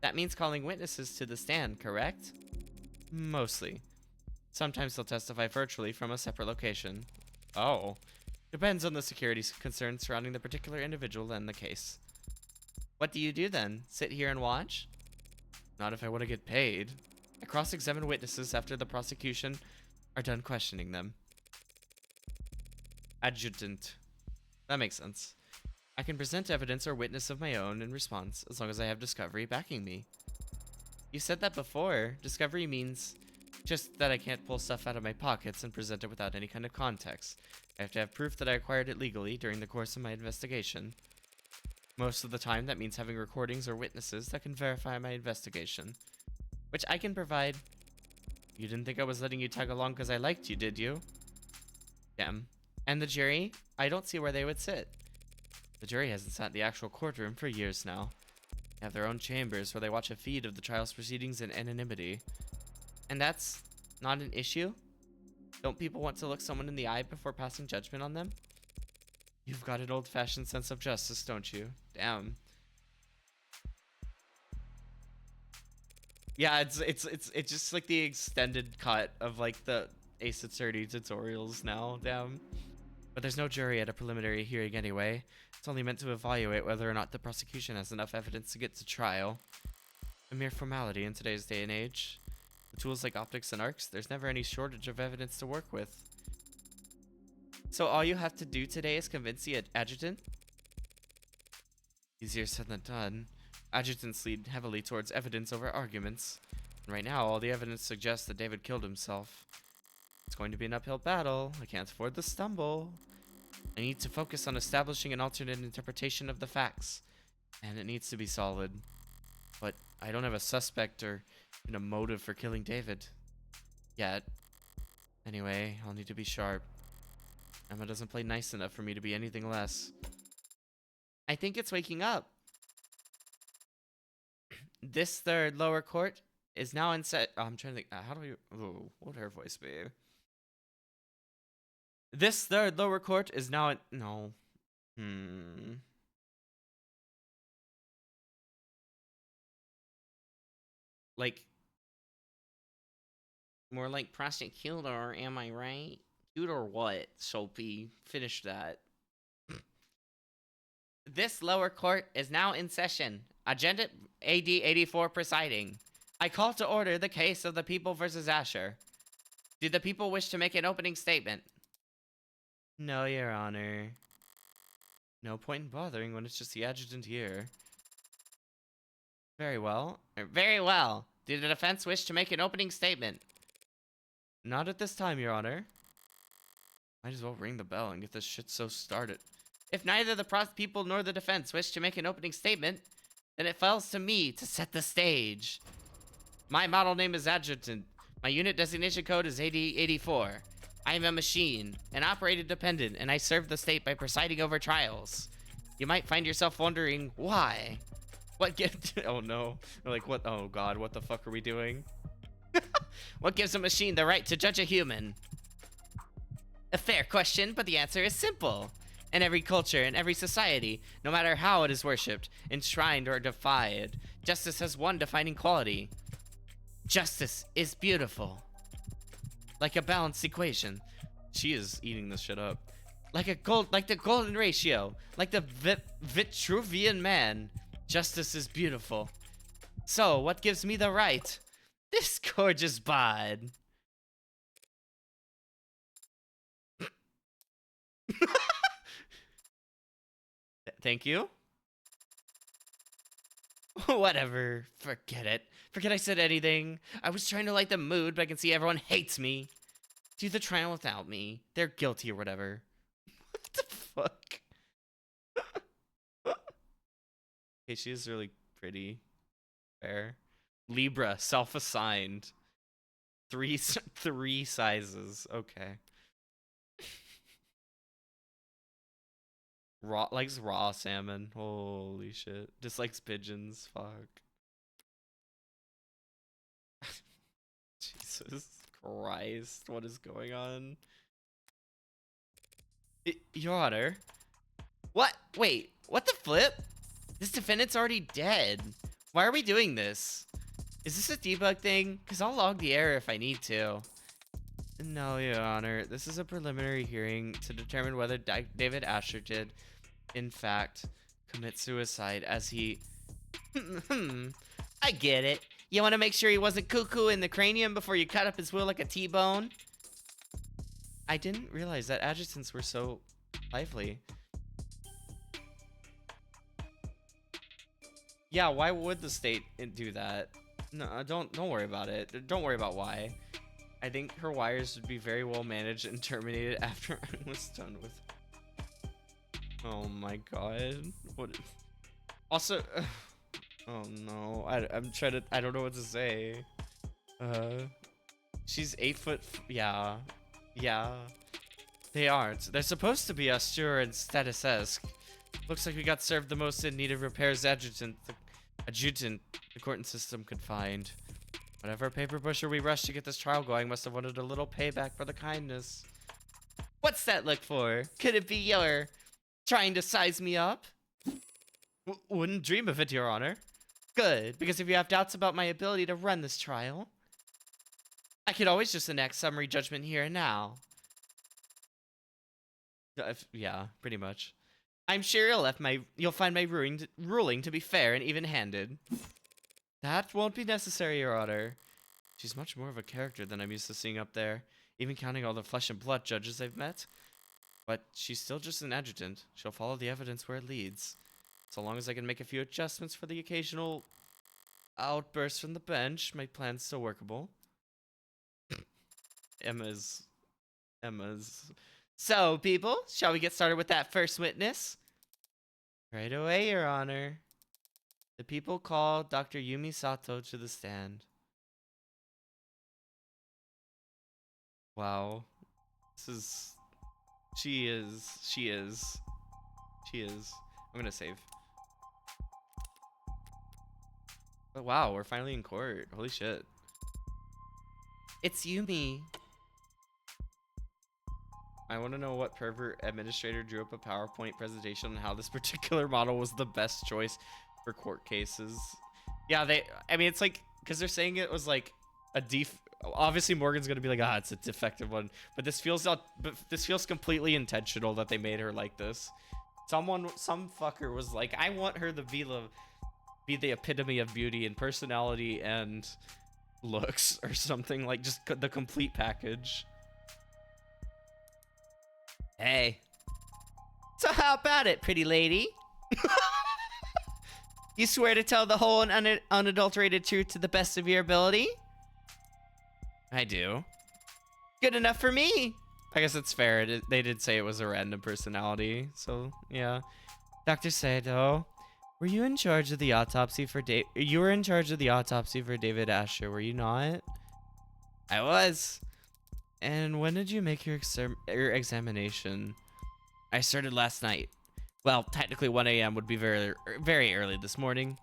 That means calling witnesses to the stand, correct? Mostly. Sometimes they'll testify virtually from a separate location. Oh. Depends on the security concerns surrounding the particular individual and the case. What do you do then? Sit here and watch? Not if I want to get paid. I cross-examine witnesses after the prosecution are done questioning them. Adjutant. That makes sense. I can present evidence or witness of my own in response, as long as I have discovery backing me. You said that before. Discovery means just that I can't pull stuff out of my pockets and present it without any kind of context. I have to have proof that I acquired it legally during the course of my investigation. Most of the time, that means having recordings or witnesses that can verify my investigation, which I can provide. You didn't think I was letting you tag along because I liked you, did you? Damn. And the jury? I don't see where they would sit. The jury hasn't sat in the actual courtroom for years now. They have their own chambers where they watch a feed of the trial's proceedings in anonymity. And that's not an issue? Don't people want to look someone in the eye before passing judgment on them? You've got an old-fashioned sense of justice, don't you? Damn. Yeah, it's just like the extended cut of like the Ace Attorney tutorials now. Damn. But there's no jury at a preliminary hearing anyway. It's only meant to evaluate whether or not the prosecution has enough evidence to get to trial. A mere formality in today's day and age. With tools like optics and arcs, there's never any shortage of evidence to work with. So all you have to do today is convince the adjutant? Easier said than done. Adjutants lead heavily towards evidence over arguments. And right now, all the evidence suggests that David killed himself. It's going to be an uphill battle. I can't afford the stumble. I need to focus on establishing an alternate interpretation of the facts. And it needs to be solid. But I don't have a suspect or even a motive for killing David. Yet. Anyway, I'll need to be sharp. Emma doesn't play nice enough for me to be anything less. I think it's waking up. This third lower court is now in set. Oh, I'm trying to think. How do we? Oh, what would her voice be? This third lower court is now in. No. Like. More like prosecutor, am I right? Cute or what, Soapy? Finish that. This lower court is now in session. Agenda AD 84 presiding. I call to order the case of the People versus Asher. Do the people wish to make an opening statement? No, Your Honor. No point in bothering when it's just the adjutant here. Very well. Very well. Do the defense wish to make an opening statement? Not at this time, Your Honor. Might as well ring the bell and get this shit so started. If neither the people nor the defense wish to make an opening statement, then it falls to me to set the stage. My model name is Adjutant. My unit designation code is 8084. I am a machine, an operated dependent, and I serve the state by presiding over trials. You might find yourself wondering why. What gives? Oh no! Like what? Oh god! What the fuck are we doing? What gives a machine the right to judge a human? A fair question, but the answer is simple. In every culture, in every society, no matter how it is worshipped, enshrined, or defied, justice has one defining quality. Justice is beautiful. Like a balanced equation. She is eating this shit up. Like the golden ratio. Like the Vitruvian man. Justice is beautiful. So, what gives me the right? This gorgeous bod. Thank you. Whatever. Forget it. Forget I said anything. I was trying to light the mood, but I can see everyone hates me. Do the trial without me. They're guilty or whatever. What the fuck? Okay, she is really pretty. Fair. Libra, self-assigned. Three sizes. Okay. Likes raw salmon. Holy shit. Dislikes pigeons. Fuck. Jesus Christ. What is going on? Your Honor. What? Wait. What the flip? This defendant's already dead. Why are we doing this? Is this a debug thing? Because I'll log the error if I need to. No, Your Honor. This is a preliminary hearing to determine whether David Asher did, in fact, commit suicide as he... I get it. You want to make sure he wasn't cuckoo in the cranium before you cut up his will like a T-bone? I didn't realize that adjutants were so lively. Yeah, why would the state do that? No, don't worry about it. Don't worry about why. I think her wires would be very well managed and terminated after I was done with. Oh my god. What? Also, oh no. I'm trying to. I don't know what to say. She's 8 foot. Yeah, yeah. They aren't. They're supposed to be austere and status-esque. Looks like we got served the most in need of repairs adjutant the court system could find. Whatever paper pusher we rushed to get this trial going must have wanted a little payback for the kindness. What's that look for? Could it be your trying to size me up? Wouldn't dream of it, Your Honor. Good, because if you have doubts about my ability to run this trial, I could always just enact summary judgment here and now. Yeah, pretty much. I'm sure you'll find my ruling to be fair and even-handed. That won't be necessary, Your Honor. She's much more of a character than I'm used to seeing up there, even counting all the flesh and blood judges I've met. But she's still just an adjutant. She'll follow the evidence where it leads. So long as I can make a few adjustments for the occasional outbursts from the bench, my plan's still workable. Emma's. So, people, shall we get started with that first witness? Right away, Your Honor. The people call Dr. Yumi Sato to the stand. Wow. She is. I'm gonna save. But wow, we're finally in court. Holy shit. It's Yumi. I want to know what pervert administrator drew up a PowerPoint presentation on how this particular model was the best choice for court cases. Yeah, I mean, it's like, because they're saying it was like a obviously Morgan's gonna be like, it's a defective one, but this feels completely intentional that they made her like this. Some fucker was like, I want her to be the epitome of beauty and personality and looks or something, like just the complete package. Hey. So how about it, pretty lady? You swear to tell the whole and unadulterated truth to the best of your ability? I do. Good enough for me. I guess it's fair. They did say it was a random personality, so yeah. Dr. Sato, were you in charge of the autopsy for You were in charge of the autopsy for David Asher, were you not? I was. And when did you make your examination? I started last night. Well, technically 1 a.m. would be very, very early this morning.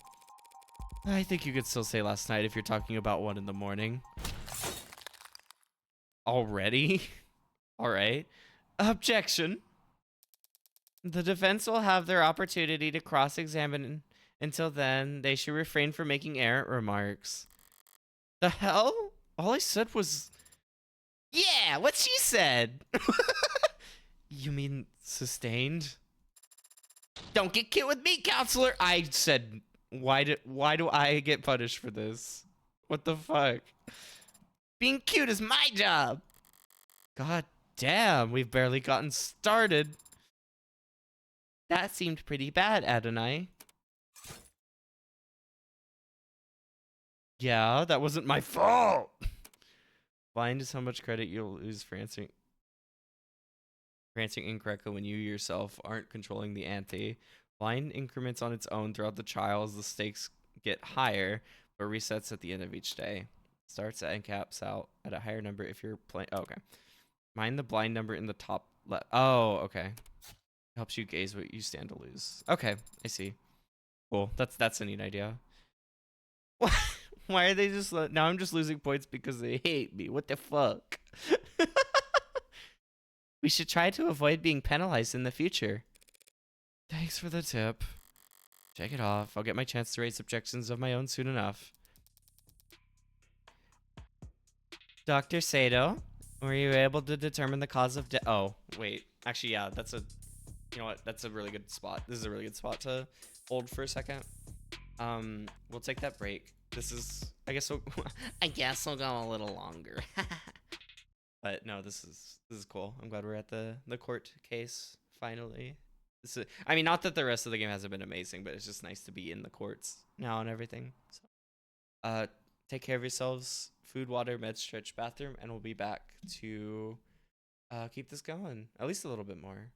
I think you could still say last night if you're talking about 1 in the morning. Already? All right. Objection. The defense will have their opportunity to cross-examine. Until then, they should refrain from making errant remarks. The hell? All I said was... Yeah, what she said. You mean sustained? Don't get cute with me, counselor. I said, why do I get punished for this? What the fuck? Being cute is my job. God damn, we've barely gotten started. That seemed pretty bad, Adonai. Yeah, that wasn't my fault. Blind is how much credit you'll lose for answering incorrectly when you yourself aren't controlling the ante. Blind increments on its own throughout the trial as the stakes get higher, but resets at the end of each day. Starts and caps out at a higher number if you're playing. Oh, okay. Mind the blind number in the top left. Oh, okay. Helps you gauge what you stand to lose. Okay, I see. Cool. That's a neat idea. Why are they just now? I'm just losing points because they hate me. What the fuck? We should try to avoid being penalized in the future. Thanks for the tip. Check it off. I'll get my chance to raise objections of my own soon enough. Dr. Sato, Were you able to determine the cause of death? Oh, wait. Actually, yeah, that's a. You know what? That's a really good spot. This is a really good spot to hold for a second. We'll take that break. This is. I guess we'll. I guess we'll go a little longer. But no, this is cool. I'm glad we're at the court case finally. I mean, not that the rest of the game hasn't been amazing, but it's just nice to be in the courts now and everything. So, uh, take care of yourselves. Food, water, med stretch, bathroom, and we'll be back to keep this going at least a little bit more.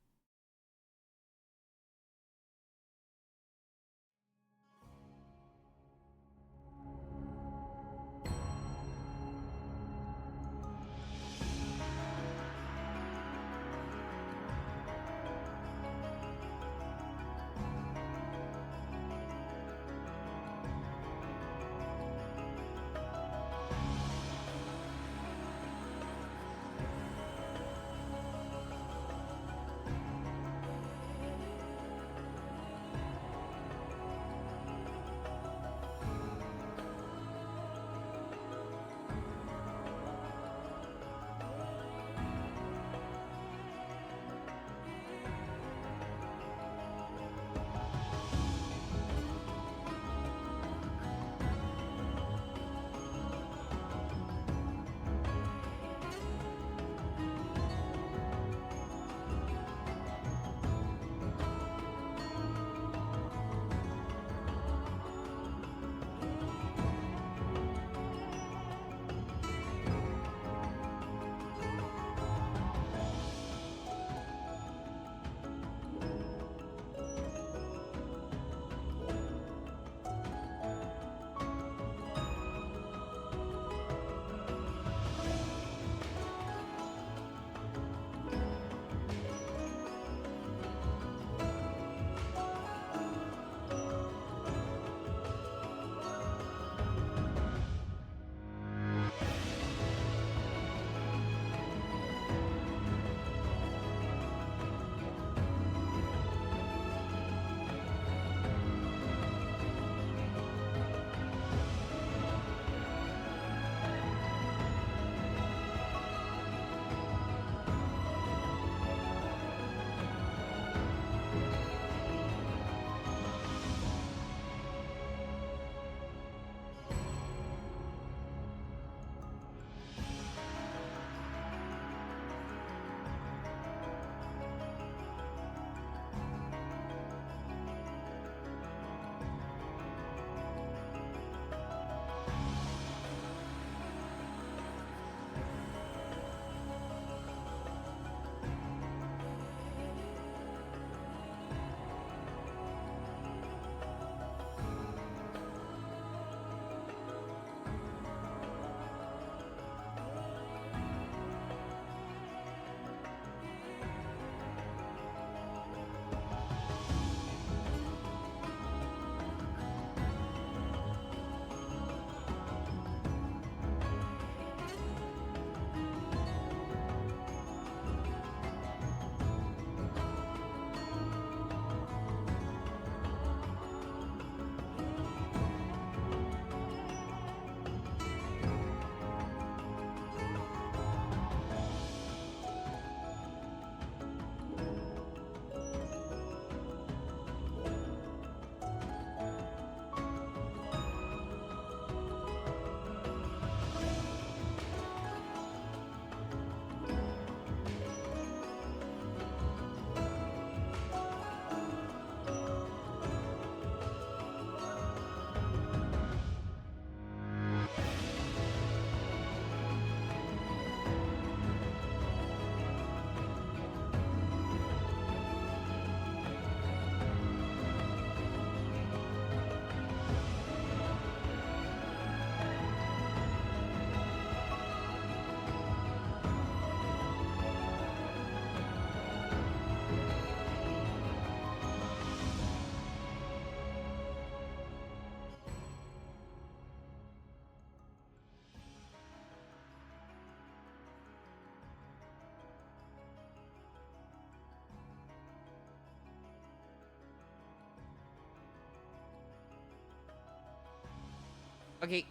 Okay,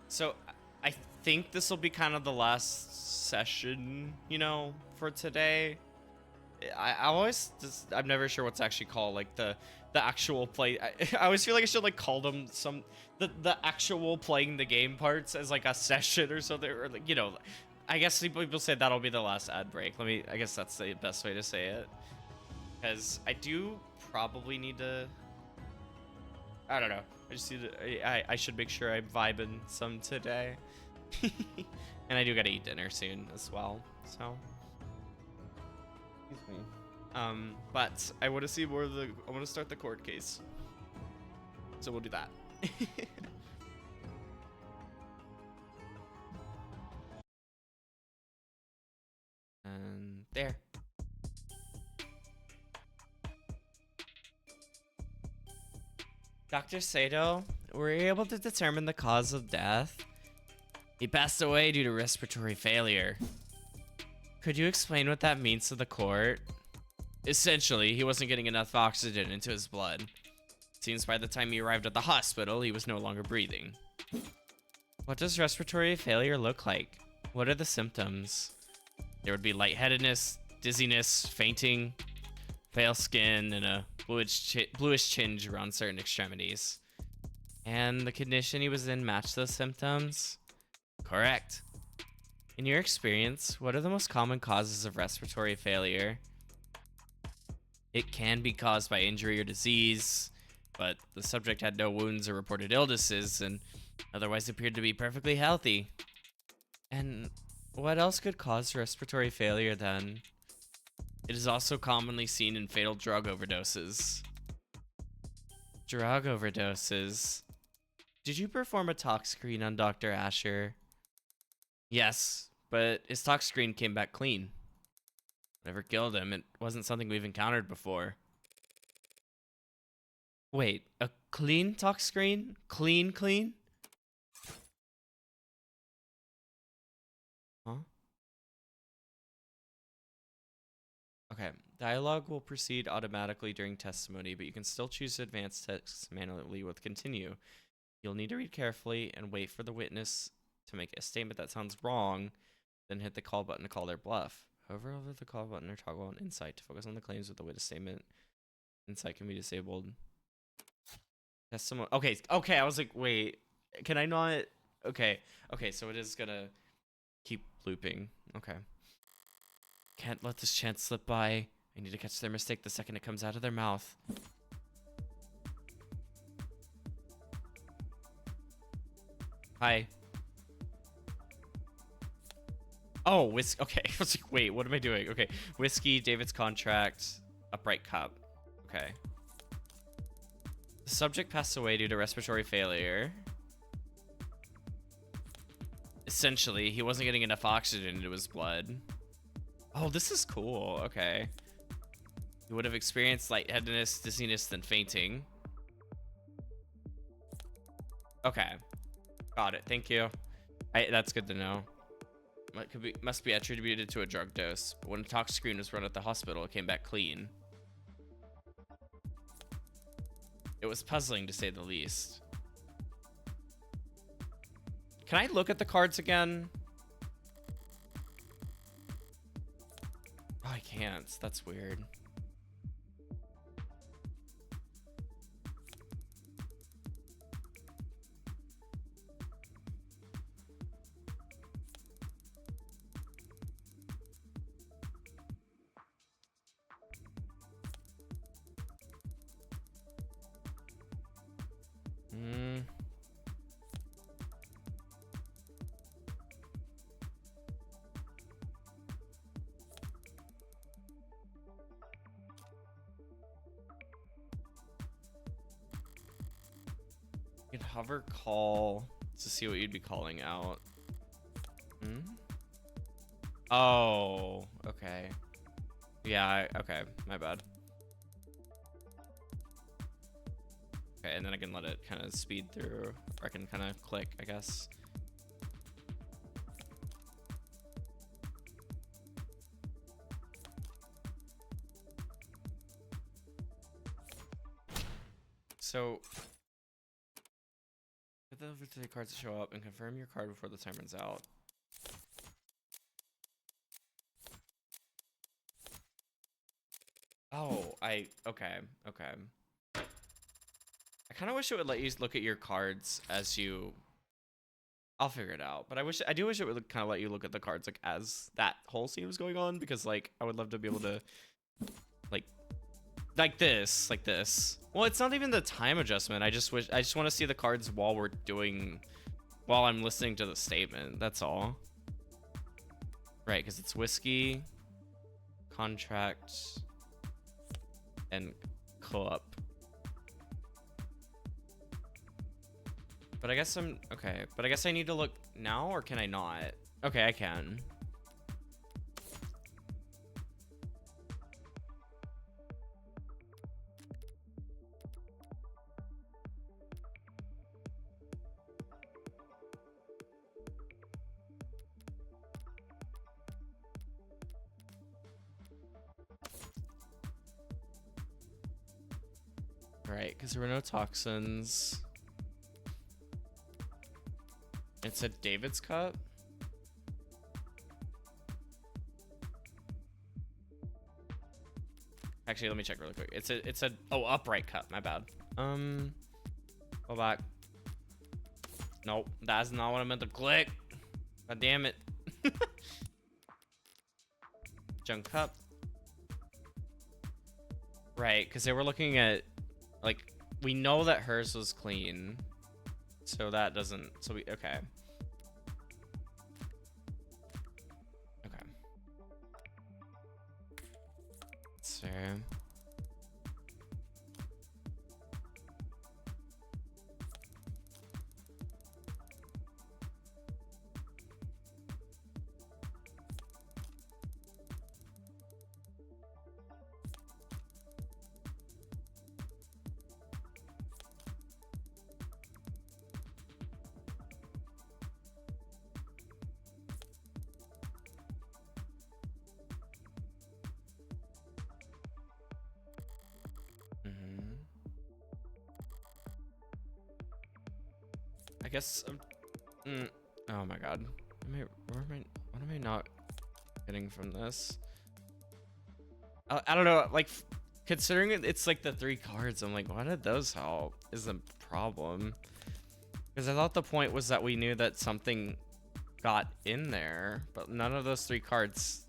so I think this will be kind of the last session, you know, for today. I always just, I'm never sure what's actually called, like the actual play. I always feel like I should like call them the actual playing the game parts as like a session or something, or like, you know, I guess people say that'll be the last ad break. I guess that's the best way to say it, because I do probably need to, I don't know, I just need to, I should make sure I'm vibing some today. And I do gotta eat dinner soon as well, so excuse me. But I want to see more of the, I want to start the court case, so we'll do that. And there. Dr. Sato, were you able to determine the cause of death? He passed away due to respiratory failure. Could you explain what that means to the court? Essentially, he wasn't getting enough oxygen into his blood. Seems by the time he arrived at the hospital, he was no longer breathing. What does respiratory failure look like? What are the symptoms? There would be lightheadedness, dizziness, fainting, pale skin, and a bluish tinge around certain extremities. And the condition he was in matched those symptoms? Correct. In your experience, what are the most common causes of respiratory failure? It can be caused by injury or disease, but the subject had no wounds or reported illnesses and otherwise appeared to be perfectly healthy. And what else could cause respiratory failure then? It is also commonly seen in fatal drug overdoses. Drug overdoses. Did you perform a tox screen on Dr. Asher? Yes, but his tox screen came back clean. Whatever killed him, it wasn't something we've encountered before. Wait, a clean tox screen? Clean? Huh? Okay, dialogue will proceed automatically during testimony, but you can still choose to advance text manually with continue. You'll need to read carefully and wait for the witness to make a statement that sounds wrong, then hit the call button to call their bluff. Hover over the call button or toggle on insight to focus on the claims with the witness statement. Insight can be disabled. Testimony. Okay, I was like, wait, can I not? Okay, so it is gonna keep looping. Okay. Can't let this chance slip by. I need to catch their mistake the second it comes out of their mouth. Hi. Oh, whiskey. Okay, I was like, wait, what am I doing? Okay, whiskey, David's contract, upright cup. Okay. The subject passed away due to respiratory failure. Essentially, he wasn't getting enough oxygen into his blood. Oh, this is cool. Okay. He would have experienced lightheadedness, dizziness, then fainting. Okay. Got it. Thank you. That's good to know. Must be attributed to a drug dose. But when a tox screen was run at the hospital, it came back clean. It was puzzling to say the least. Can I look at the cards again? Oh, I can't. That's weird. You can hover call to see what you'd be calling out. Oh, okay. Yeah, okay, my bad. Okay, and then I can let it kind of speed through, or I can kind of click, I guess. So Put the 3 cards to show up and confirm your card before the time runs out. Oh, okay. I kind of wish it would let you look at your cards as you... I'll figure it out, but I do wish it would kind of let you look at the cards like as that whole scene was going on, because like I would love to be able to like this. Well, it's not even the time adjustment. I just want to see the cards while I'm listening to the statement. That's all. Right, because it's whiskey, contract, and club. But I guess okay. But I guess I need to look now, or can I not? Okay, I can. Right, because there were no toxins. It said David's Cup. Actually, let me check really quick. It said upright cup. My bad. Go back. Nope, that's not what I meant to click. God damn it. Junk cup. Right, because they were looking at, like, we know that hers was clean. So that doesn't, okay. Okay. So. I guess, oh my god. What am I not getting from this? I don't know, like, considering it's like the 3 cards, I'm like, why did those help is the problem. Because I thought the point was that we knew that something got in there, but none of those 3 cards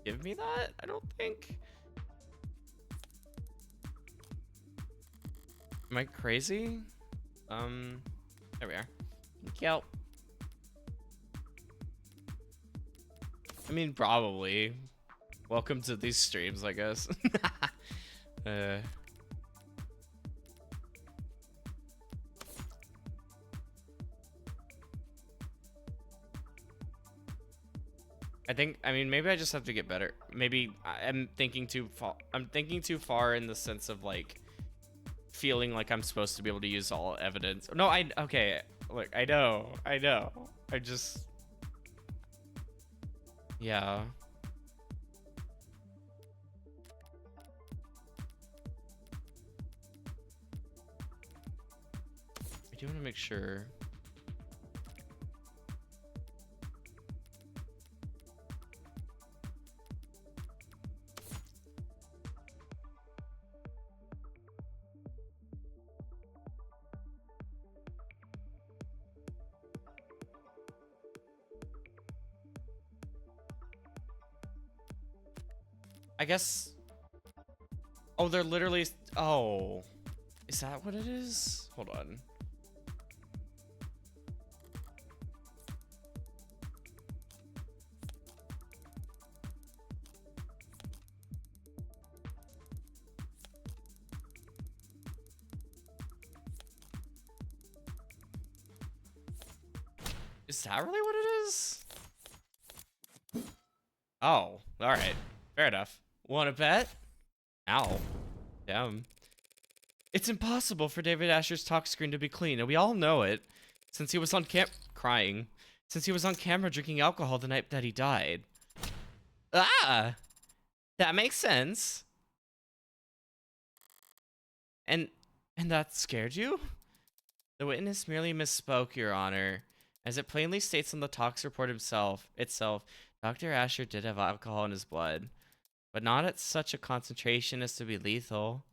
give me that, I don't think. Am I crazy? There we are. Thank you. I mean, probably. Welcome to these streams, I guess. I mean, maybe I just have to get better. Maybe I'm thinking too far in the sense of like feeling like I'm supposed to be able to use all evidence. No, okay. Look, I know. I just, yeah. I do want to make sure. I guess. Oh, they're literally. Oh, is that what it is? Hold on. Is that really what it is? Oh, all right. Fair enough. Want to bet? Ow. Damn. It's impossible for David Asher's talk screen to be clean, and we all know it. Since he was on crying. Since he was on camera drinking alcohol the night that he died. Ah! That makes sense. And that scared you? The witness merely misspoke, Your Honor. As it plainly states on the tox report itself, Dr. Asher did have alcohol in his blood, but not at such a concentration as to be lethal.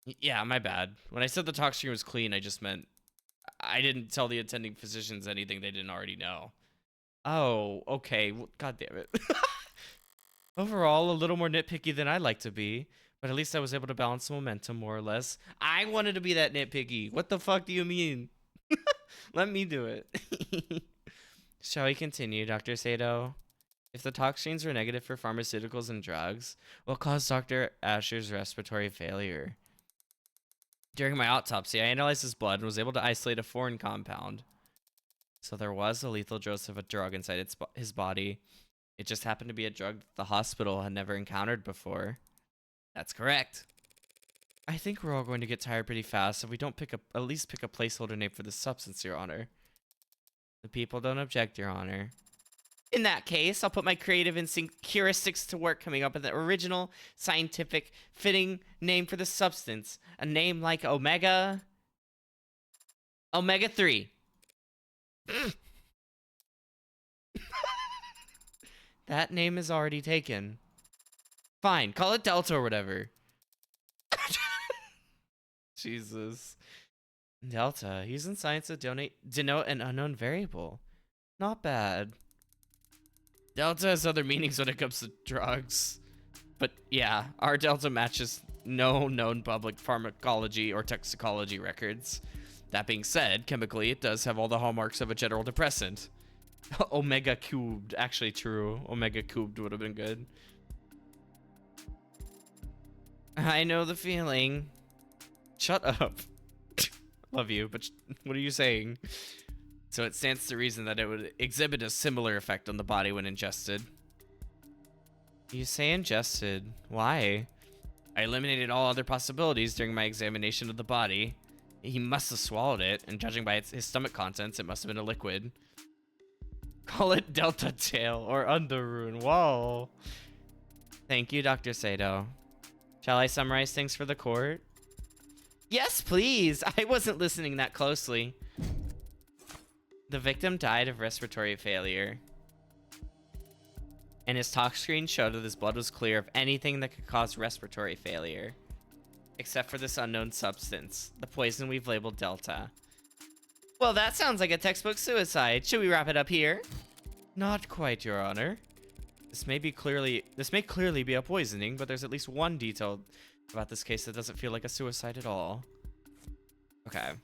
Yeah, my bad. When I said the tox screen was clean, I just meant I didn't tell the attending physicians anything they didn't already know. Oh, okay. Well, God damn it. Overall, a little more nitpicky than I'd like to be, but at least I was able to balance the momentum more or less. I wanted to be that nitpicky. What the fuck do you mean? Let me do it. Shall we continue, Dr. Sato? If the toxins were negative for pharmaceuticals and drugs, what caused Dr. Asher's respiratory failure? During my autopsy, I analyzed his blood and was able to isolate a foreign compound. So there was a lethal dose of a drug inside his body. It just happened to be a drug that the hospital had never encountered before. That's correct. I think we're all going to get tired pretty fast if we don't at least pick a placeholder name for this substance, Your Honor. The people don't object, Your Honor. In that case, I'll put my creative instinct heuristics to work coming up with an original, scientific, fitting name for the substance. A name like Omega 3. That name is already taken. Fine, call it Delta or whatever. Jesus. Delta, used in science to denote an unknown variable. Not bad. Delta has other meanings when it comes to drugs. But yeah, our Delta matches no known public pharmacology or toxicology records. That being said, chemically, it does have all the hallmarks of a general depressant. Omega cubed, actually true. Omega cubed would have been good. I know the feeling. Shut up. Love you, but what are you saying? So it stands to reason that it would exhibit a similar effect on the body when ingested. You say ingested. Why? I eliminated all other possibilities during my examination of the body. He must have swallowed it, and judging by his stomach contents, it must have been a liquid. Call it Delta Tail or Underrune. Whoa. Thank you, Dr. Sato. Shall I summarize things for the court? Yes, please. I wasn't listening that closely. The victim died of respiratory failure, and his tox screen showed that his blood was clear of anything that could cause respiratory failure, except for this unknown substance, the poison we've labeled Delta. Well, that sounds like a textbook suicide. Should we wrap it up here? Not quite, Your Honor. This may clearly be a poisoning, but there's at least one detail about this case that doesn't feel like a suicide at all. Okay.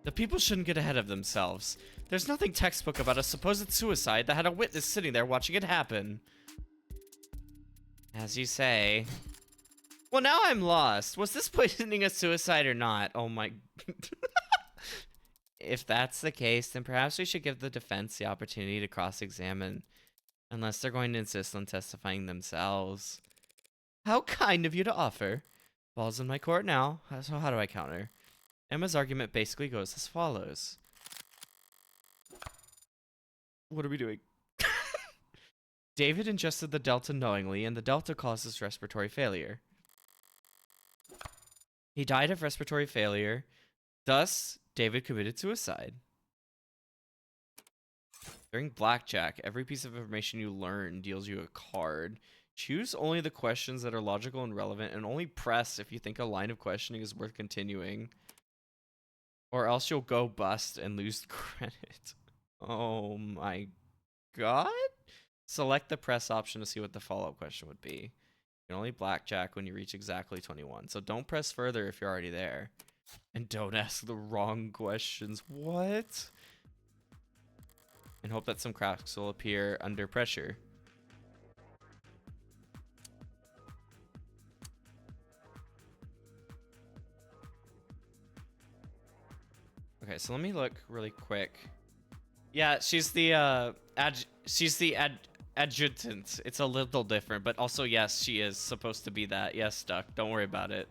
The people shouldn't get ahead of themselves. There's nothing textbook about a supposed suicide that had a witness sitting there watching it happen. As you say. Well, now I'm lost. Was this poisoning a suicide or not? Oh my... If that's the case, then perhaps we should give the defense the opportunity to cross-examine. Unless they're going to insist on testifying themselves. How kind of you to offer. Ball's in my court now, so how do I counter? Emma's argument basically goes as follows. What are we doing? David ingested the Delta knowingly, and the Delta causes respiratory failure. He died of respiratory failure. Thus, David committed suicide. During blackjack, every piece of information you learn deals you a card. Choose only the questions that are logical and relevant, and only press if you think a line of questioning is worth continuing. Or else you'll go bust and lose credit. Oh my god? Select the press option to see what the follow-up question would be. You can only blackjack when you reach exactly 21. So don't press further if you're already there. And don't ask the wrong questions. What? And hope that some cracks will appear under pressure. Okay, so let me look really quick. Yeah, she's the adjutant. It's a little different, but also yes, she is supposed to be that. Yes, Duck. Don't worry about it.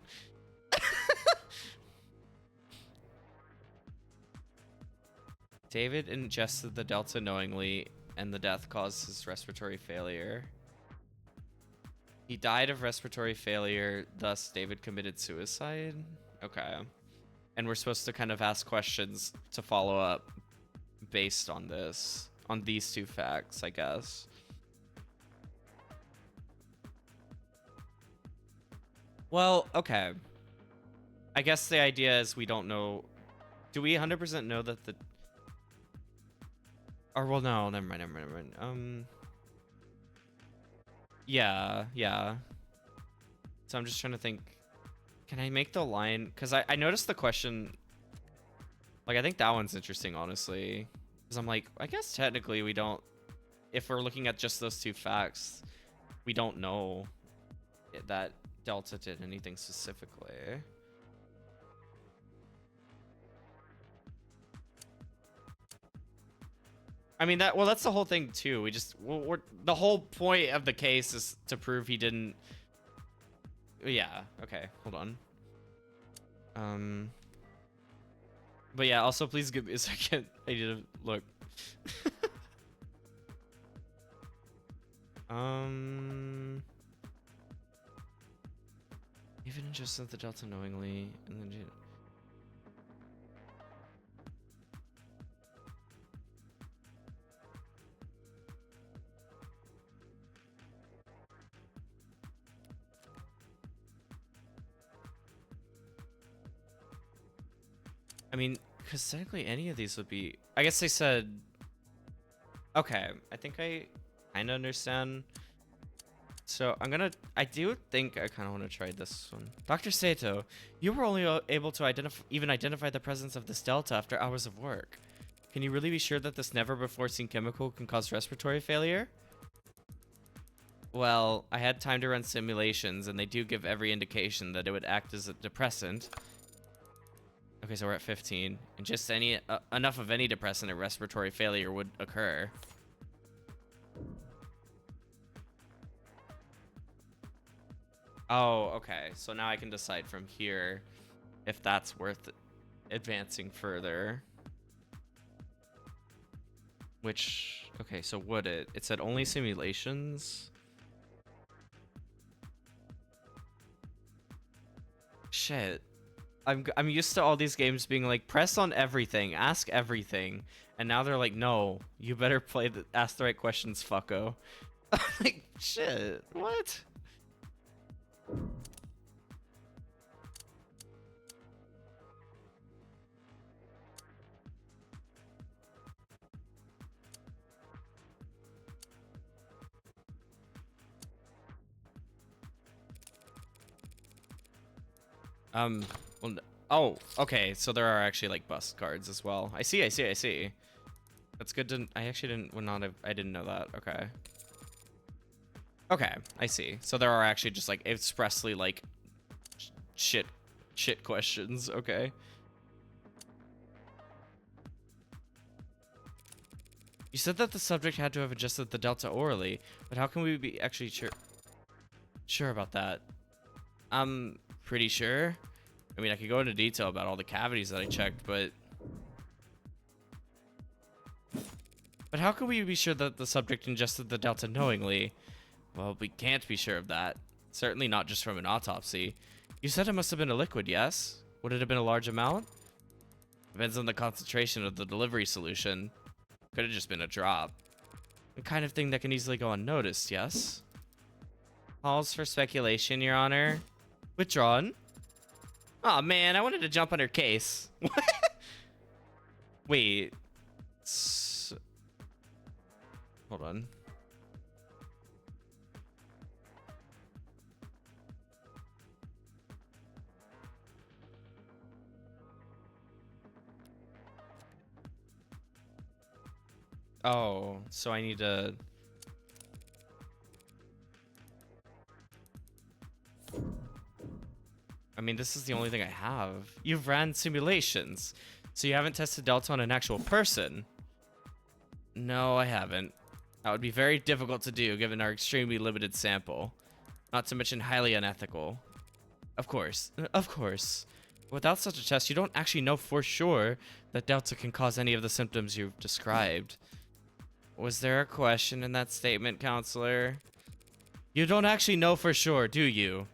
David ingested the Delta knowingly, and the death caused his respiratory failure. He died of respiratory failure, thus David committed suicide? Okay. And we're supposed to kind of ask questions to follow up based on this, on these two facts, I guess. Well, okay. I guess the idea is we don't know. Do we 100% know that the... Or, well, no, never mind. Yeah. So I'm just trying to think. Can I make the line? Because I noticed the question. Like, I think that one's interesting, honestly. Because I'm like, I guess technically we don't... If we're looking at just those two facts, we don't know that Delta did anything specifically. I mean, that's the whole thing too. The whole point of the case is to prove he didn't. Yeah. Okay. Hold on. But yeah. Also, please give me a second. I need to look. Even just sent the Delta knowingly, and then. I mean, because technically any of these would be... I guess they said... Okay, I think I kind of understand. So I'm gonna... I do think I kind of want to try this one. Dr. Sato, you were only able to identify the presence of this delta after hours of work. Can you really be sure that this never-before-seen chemical can cause respiratory failure? Well, I had time to run simulations, and they do give every indication that it would act as a depressant. Okay, so we're at 15. And just enough of any depressant, a respiratory failure would occur. Oh, okay. So now I can decide from here if that's worth advancing further. Which, okay, so would it? It said only simulations. Shit. I'm used to all these games being like, press on everything, ask everything, and now they're like, no, you better ask the right questions, fucko. Like, shit, what? Well, oh, okay, so there are actually like bus cards as well. I see. That's good to... I actually didn't... Well, not... I didn't know that. Okay. Okay, I see. So there are actually just like expressly like shit questions. Okay. You said that the subject had to have adjusted the delta orally, but how can we be actually sure about that? I'm pretty sure. I mean, I could go into detail about all the cavities that I checked, but how can we be sure that the subject ingested the delta knowingly? Well, we can't be sure of that. Certainly not just from an autopsy. You said it must have been a liquid, yes? Would it have been a large amount? Depends on the concentration of the delivery solution. Could have just been a drop. The kind of thing that can easily go unnoticed, yes? Calls for speculation, Your Honor. Withdrawn. Oh man, I wanted to jump on her case. What? Wait. Hold on. Oh, so I need to... I mean, this is the only thing I have. You've ran simulations, so you haven't tested Delta on an actual person. No, I haven't. That would be very difficult to do given our extremely limited sample. Not to mention highly unethical. Of course. Without such a test, you don't actually know for sure that Delta can cause any of the symptoms you've described. Was there a question in that statement, counselor? You don't actually know for sure, do you?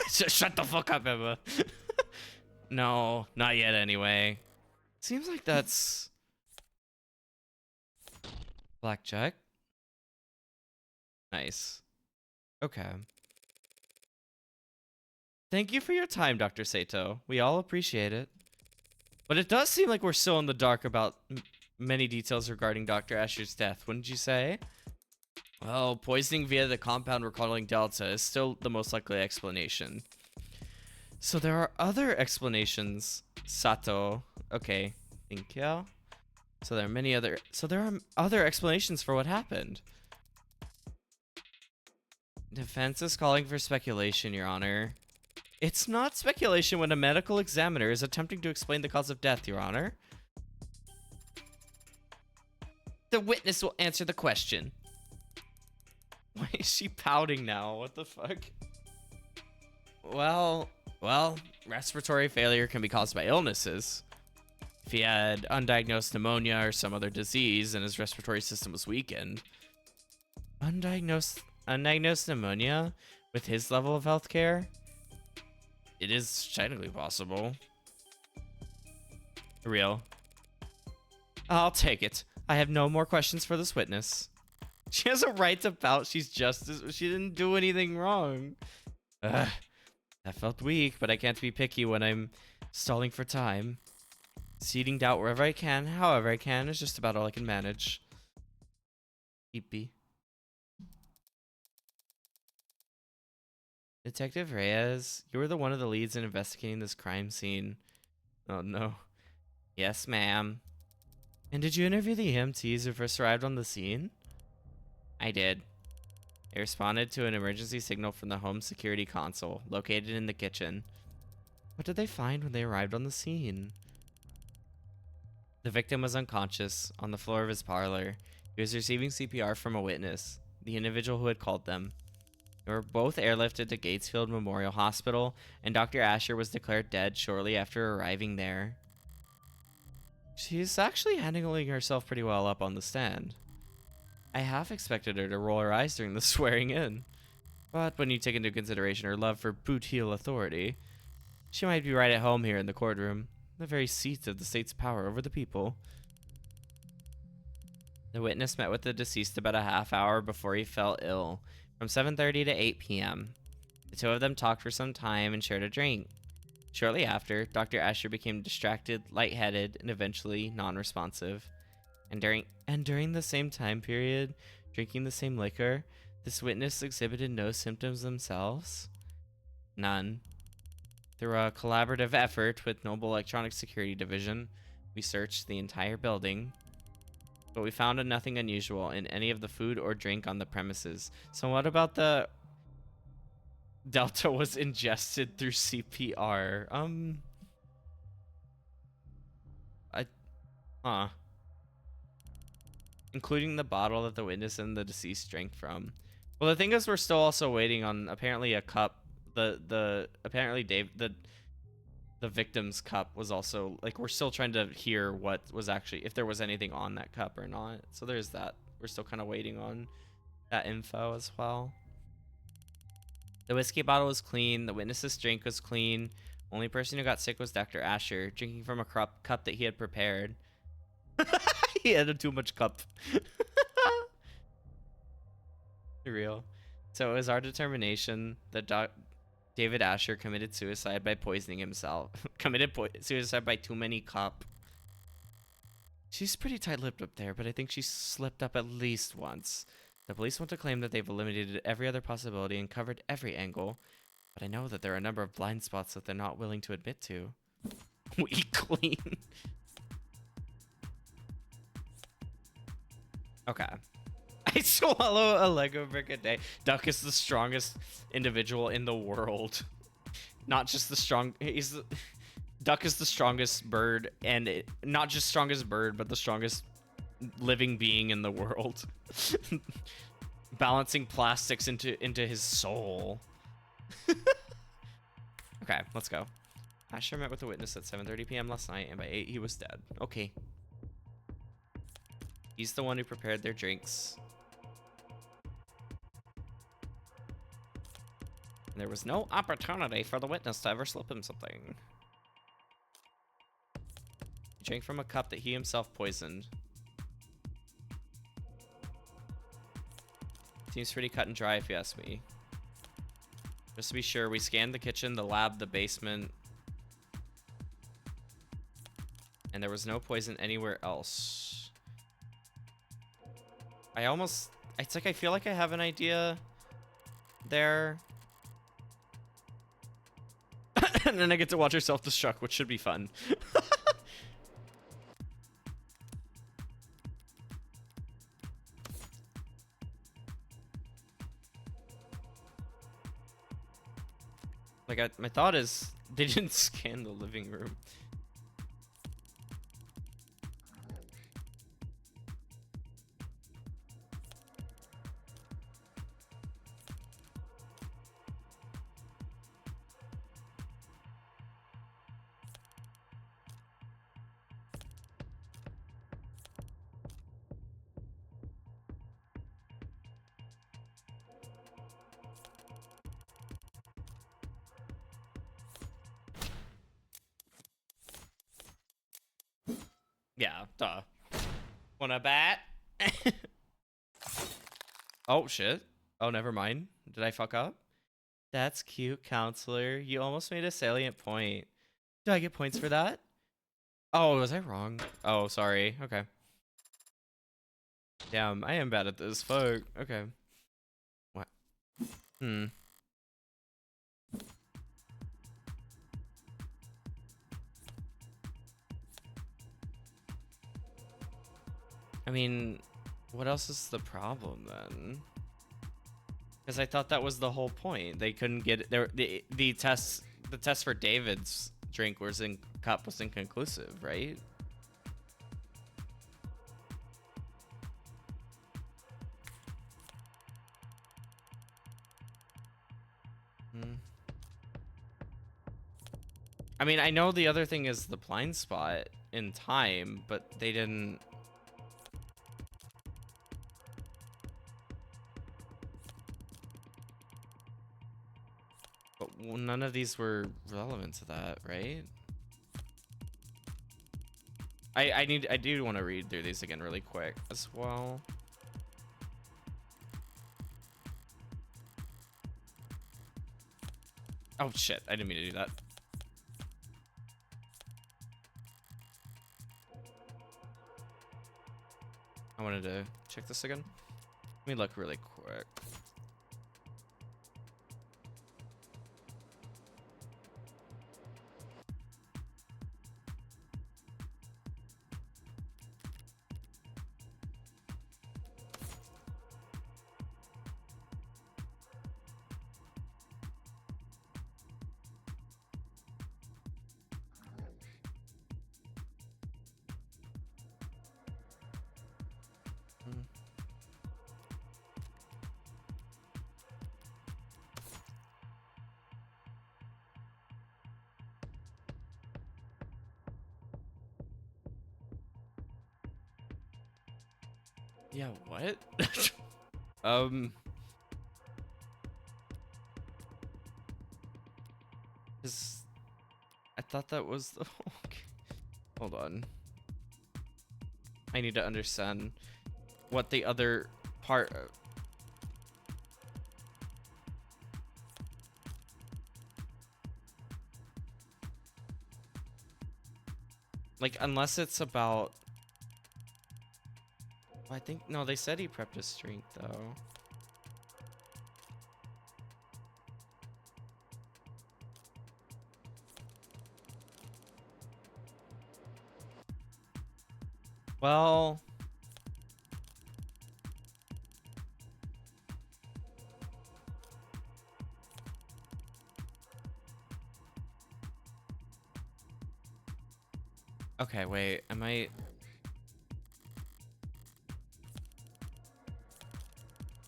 Shut the fuck up, Emma. No, not yet anyway. Seems like that's... Blackjack. Nice. Okay. Thank you for your time, Dr. Sato. We all appreciate it. But it does seem like we're still in the dark about many details regarding Dr. Asher's death, wouldn't you say? Well, poisoning via the compound we're calling Delta is still the most likely explanation. So there are other explanations, Sato. Okay, thank you. So there are other explanations for what happened. Defense is calling for speculation, Your Honor. It's not speculation when a medical examiner is attempting to explain the cause of death, Your Honor. The witness will answer the question. Why is she pouting now? What the fuck? Well, respiratory failure can be caused by illnesses. If he had undiagnosed pneumonia or some other disease and his respiratory system was weakened. Undiagnosed pneumonia with his level of healthcare? It is technically possible. Real. I'll take it. I have no more questions for this witness. She has a right to pout. She's justice. She didn't do anything wrong. Ugh. That felt weak, but I can't be picky when I'm stalling for time. Seeding doubt wherever I can, however I can, is just about all I can manage. Eepy. Detective Reyes, you were one of the leads in investigating this crime scene. Oh no. Yes, ma'am. And did you interview the EMTs who first arrived on the scene? I did. They responded to an emergency signal from the home security console, located in the kitchen. What did they find when they arrived on the scene? The victim was unconscious, on the floor of his parlor. He was receiving CPR from a witness, the individual who had called them. They were both airlifted to Gatesfield Memorial Hospital, and Dr. Asher was declared dead shortly after arriving there. She's actually handling herself pretty well up on the stand. I half expected her to roll her eyes during the swearing in. But when you take into consideration her love for boot-heel authority, she might be right at home here in the courtroom, the very seat of the state's power over the people. The witness met with the deceased about a half hour before he fell ill, from 7:30 to 8 p.m. The two of them talked for some time and shared a drink. Shortly after, Dr. Asher became distracted, lightheaded, and eventually non-responsive. And during the same time period, drinking the same liquor, this witness exhibited no symptoms themselves? None. Through a collaborative effort with Noble Electronic Security Division, we searched the entire building, but we found nothing unusual in any of the food or drink on the premises. So what about the Delta was ingested through CPR? Including the bottle that the witness and the deceased drank from. Well, the thing is, we're still also waiting on apparently a cup. Apparently the victim's cup was also, like, we're still trying to hear what was actually, if there was anything on that cup or not. So there's that. We're still kind of waiting on that info as well. The whiskey bottle was clean. The witness's drink was clean. Only person who got sick was Dr. Asher, drinking from a cup that he had prepared. He had too much cup. Real. So it was our determination that David Asher committed suicide by poisoning himself. Suicide by too many cup. She's pretty tight-lipped up there, but I think she slipped up at least once. The police want to claim that they've eliminated every other possibility and covered every angle, but I know that there are a number of blind spots that they're not willing to admit to. We clean. Okay. I swallow a Lego brick a day. Duck is the strongest individual in the world. Not just the strong. Duck is the strongest bird, and not just strongest bird, but the strongest living being in the world. Balancing plastics into his soul. Okay, let's go. Asher met with the witness at 7:30 p.m. last night, and by 8 he was dead. Okay. He's the one who prepared their drinks. And there was no opportunity for the witness to ever slip him something. He drank from a cup that he himself poisoned. Seems pretty cut and dry if you ask me. Just to be sure, we scanned the kitchen, the lab, the basement. And there was no poison anywhere else. It's like I feel like I have an idea there. And then I get to watch her self-destruct, which should be fun. Like, my thought is they didn't scan the living room. Yeah, duh. Wanna bat? Oh, shit. Oh, never mind. Did I fuck up? That's cute, counselor. You almost made a salient point. Do I get points for that? Oh, was I wrong? Oh, sorry. Okay. Damn, I am bad at this. Fuck. Okay. What? I mean, what else is the problem then? Because I thought that was the whole point. They couldn't get it. The test for David's drink was in cup was inconclusive, right? I mean, I know the other thing is the blind spot in time, but they didn't. But none of these were relevant to that, right? I do want to read through these again really quick as well. Oh shit, I didn't mean to do that. I wanted to check this again. Let me look really quick. Yeah, what? I thought that was the okay. Hold on. I need to understand what the other part of. Like, unless it's about. I think no, they said he prepped his drink though. Well, okay, wait, I might.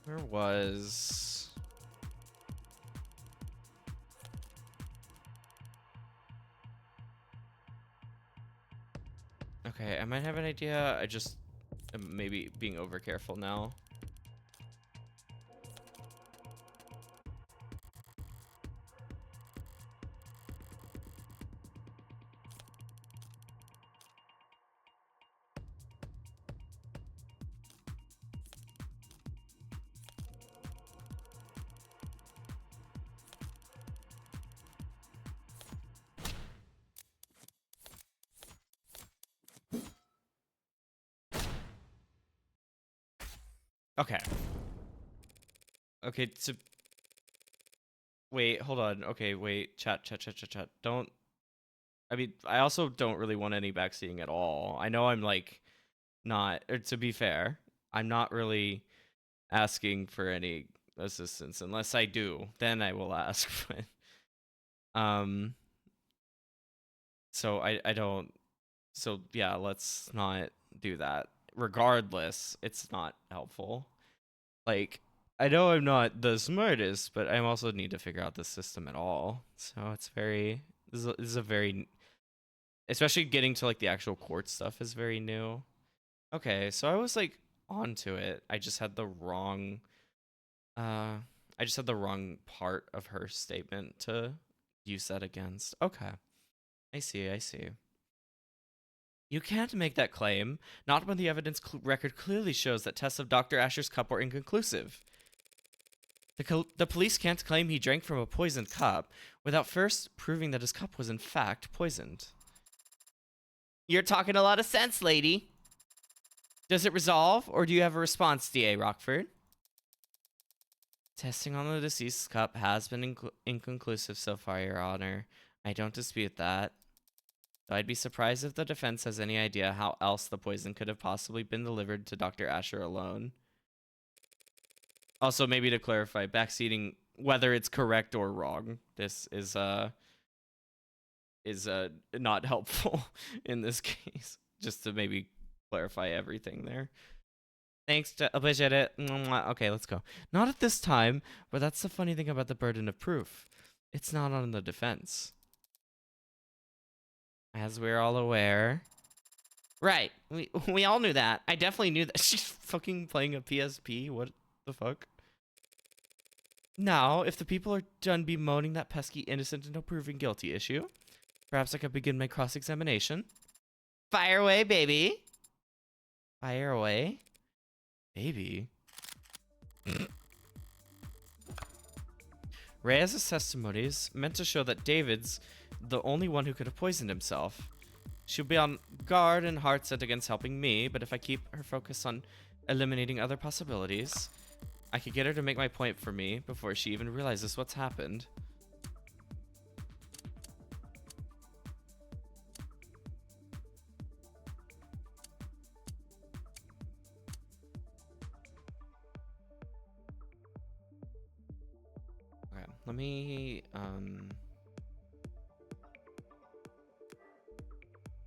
Where was? Okay, I might have an idea. I just am maybe being over careful now. Okay. Okay, so wait, hold on. Okay, wait. Chat. Don't. I mean, I also don't really want any backseating at all. I know I'm like not. Or to be fair, I'm not really asking for any assistance unless I do. Then I will ask. um. So I don't. So yeah, let's not do that. Regardless, it's not helpful. Like, I know I'm not the smartest, but I also need to figure out the system at all. So it's very this is a very, especially getting to like the actual court stuff is very new. Okay, so I was like onto it. I just had the wrong I just had the wrong part of her statement to use that against. Okay. I see, I see. You can't make that claim, not when the evidence record clearly shows that tests of Dr. Asher's cup were inconclusive. The police can't claim he drank from a poisoned cup without first proving that his cup was in fact poisoned. You're talking a lot of sense, lady. Does it resolve, or do you have a response, D.A. Rockford? Testing on the deceased's cup has been inconclusive so far, Your Honor. I don't dispute that. Though I'd be surprised if the defense has any idea how else the poison could have possibly been delivered to Dr. Asher alone. Also, maybe to clarify, backseating, whether it's correct or wrong, this is not helpful in this case. Just to maybe clarify everything there. Thanks to appreciate it. Okay, let's go. Not at this time, but that's the funny thing about the burden of proof. It's not on the defense. As we're all aware. Right. We all knew that. I definitely knew that. She's fucking playing a PSP. What the fuck? Now, if the people are done bemoaning that pesky innocent and no proven guilty issue, perhaps I could begin my cross-examination. Fire away, baby. Fire away. Baby. Reyes' testimony is meant to show that David's the only one who could have poisoned himself. She'll be on guard and hard set against helping me, but if I keep her focused on eliminating other possibilities, I could get her to make my point for me before she even realizes what's happened. Okay, let me, I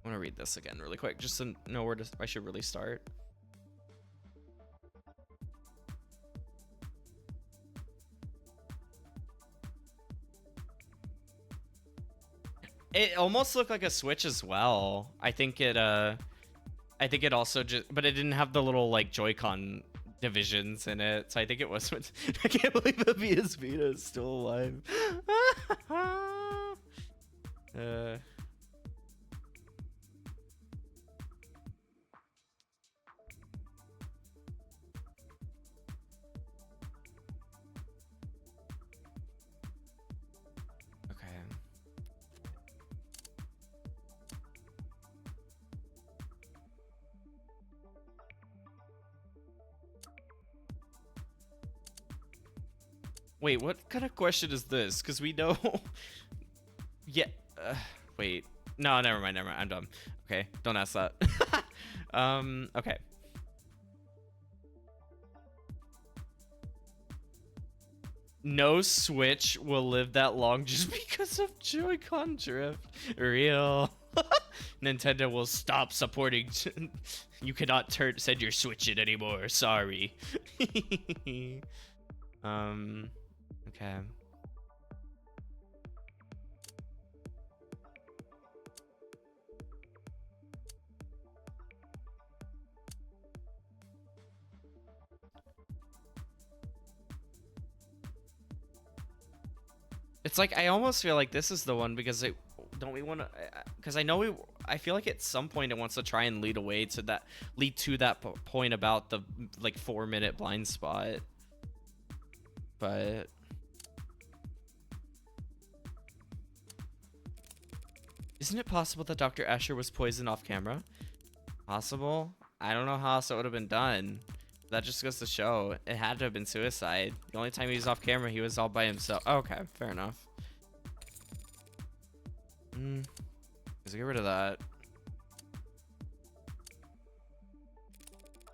want to read this again really quick, just to know where I should really start. It almost looked like a Switch as well. I think it also just, but it didn't have the little like Joy-Con divisions in it, so I think it was. I can't believe the PS Vita is still alive. Okay. Wait, what kind of question is this? Because we know. Yeah. Wait. No, never mind. I'm dumb. Okay, don't ask that. Okay. No Switch will live that long just because of Joy-Con drift. Real. Nintendo will stop supporting. You cannot send your Switch in anymore. Sorry. Okay. It's like I almost feel like this is the one because don't we want to? Because I know I feel like at some point it wants to try and lead to that point about the like 4-minute blind spot. But isn't it possible that Dr. Asher was poisoned off camera? Possible. I don't know how else it would have been done. That just goes to show it had to have been suicide. The only time he was off camera, he was all by himself. Oh, okay, fair enough. Let's get rid of that.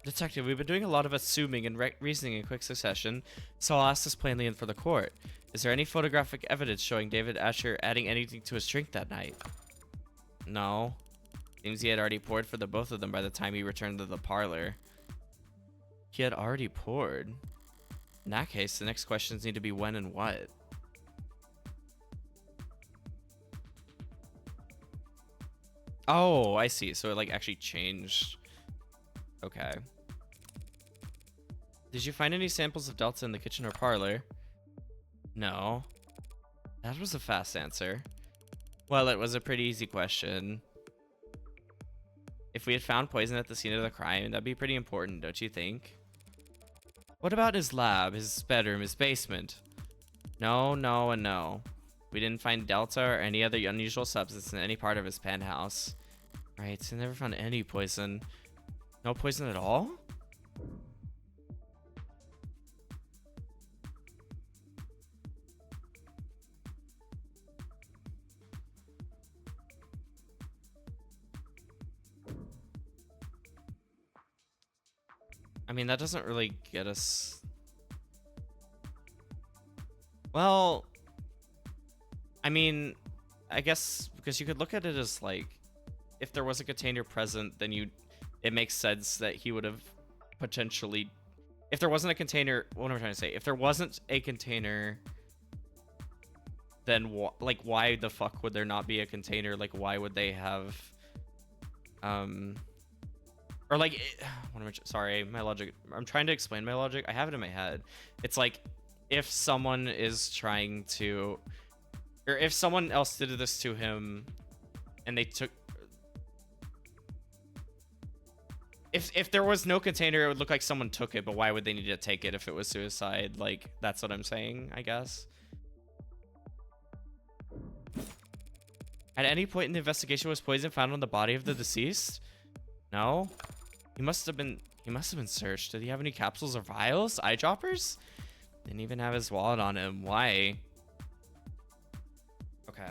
Detective, we've been doing a lot of assuming and reasoning in quick succession, so I'll ask this plainly and for the court. Is there any photographic evidence showing David Asher adding anything to his drink that night? No. Seems he had already poured for the both of them by the time he returned to the parlor. He had already poured. In that case, the next questions need to be when and what. Oh, I see. So it like actually changed. Okay. Did you find any samples of Delta in the kitchen or parlor? No. That was a fast answer. Well, it was a pretty easy question. If we had found poison at the scene of the crime, that'd be pretty important, don't you think? What about his lab, his bedroom, his basement? No, no, and no. We didn't find Delta or any other unusual substance in any part of his penthouse. Right, so never found any poison. No poison at all? I mean, that doesn't really get us... Well, I mean, I guess because you could look at it as like, if there was a container present, then it makes sense that he would have potentially, if there wasn't a container, what am I trying to say? If there wasn't a container, then like, why the fuck would there not be a container? Like, why would they have, or like, what am I, sorry, my logic, I'm trying to explain my logic. I have it in my head. It's like, if someone is trying to, or if someone else did this to him and they took, if there was no container, it would look like someone took it, but why would they need to take it if it was suicide? Like, that's what I'm saying, I guess. At any point in the investigation, was poison found on the body of the deceased? No. He must have been searched. Did he have any capsules or vials? Eyedroppers? Didn't even have his wallet on him. Why? Okay.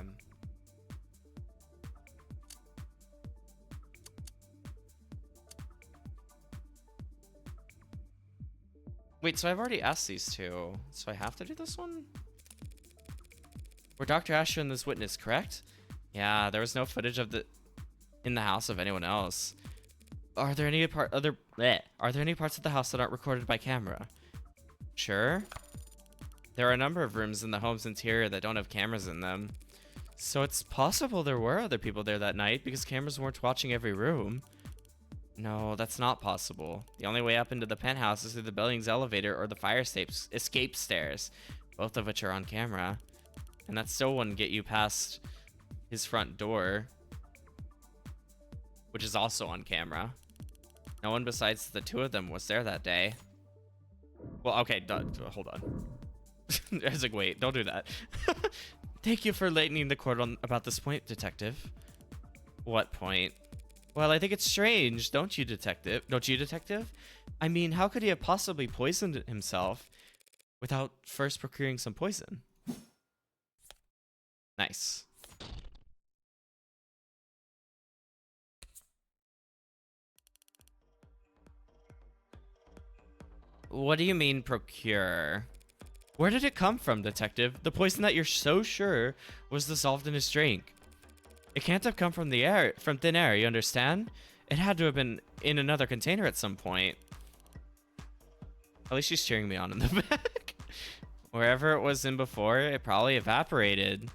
Wait, so I've already asked these two. So I have to do this one? We're Dr. Asher and this witness, correct? Yeah, there was no footage of in the house of anyone else. Are there any parts of the house that aren't recorded by camera? Sure. There are a number of rooms in the home's interior that don't have cameras in them. So it's possible there were other people there that night because cameras weren't watching every room. No, that's not possible. The only way up into the penthouse is through the building's elevator or the fire escape stairs, both of which are on camera. And that still wouldn't get you past his front door, which is also on camera. No one besides the two of them was there that day. Well, okay, hold on. I was like, wait, don't do that. Thank you for enlightening the court about this point, detective. What point? Well, I think it's strange, don't you, detective? Don't you, detective? I mean, how could he have possibly poisoned himself without first procuring some poison? Nice. What do you mean, procure? Where did it come from, detective? The poison that you're so sure was dissolved in his drink. It can't have come from from thin air, you understand? It had to have been in another container at some point. At least she's cheering me on in the back. Wherever it was in before, it probably evaporated.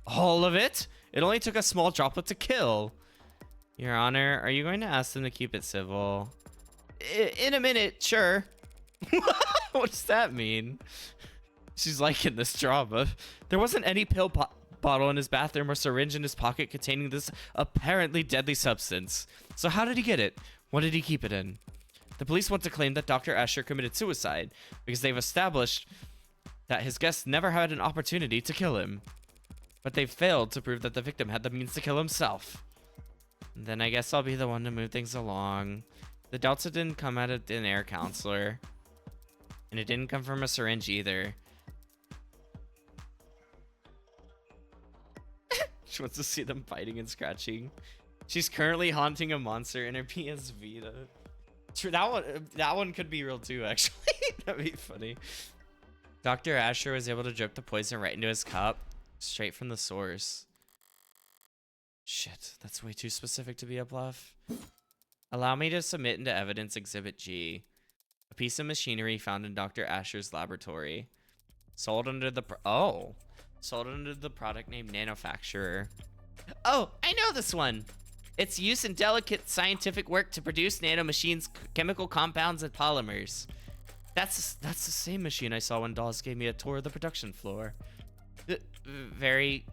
All of it? It only took a small droplet to kill. Your Honor, are you going to ask them to keep it civil? In a minute, sure. What does that mean? She's liking this drama. There wasn't any bottle in his bathroom or syringe in his pocket containing this apparently deadly substance. So how did he get it? What did he keep it in? The police want to claim that Dr. Asher committed suicide because they've established that his guests never had an opportunity to kill him. But they've failed to prove that the victim had the means to kill himself. And then I guess I'll be the one to move things along. The delta didn't come out of an air counselor. And it didn't come from a syringe either. She wants to see them fighting and scratching. She's currently haunting a monster in her PS Vita. True, that one could be real too, actually. That'd be funny. Dr. Asher was able to drip the poison right into his cup, straight from the source. Shit, that's way too specific to be a bluff. Allow me to submit into evidence Exhibit G. A piece of machinery found in Dr. Asher's laboratory. Sold under the product name Nanofacturer. Oh, I know this one. It's used in delicate scientific work to produce nanomachines, chemical compounds, and polymers. That's the same machine I saw when Dawes gave me a tour of the production floor. Very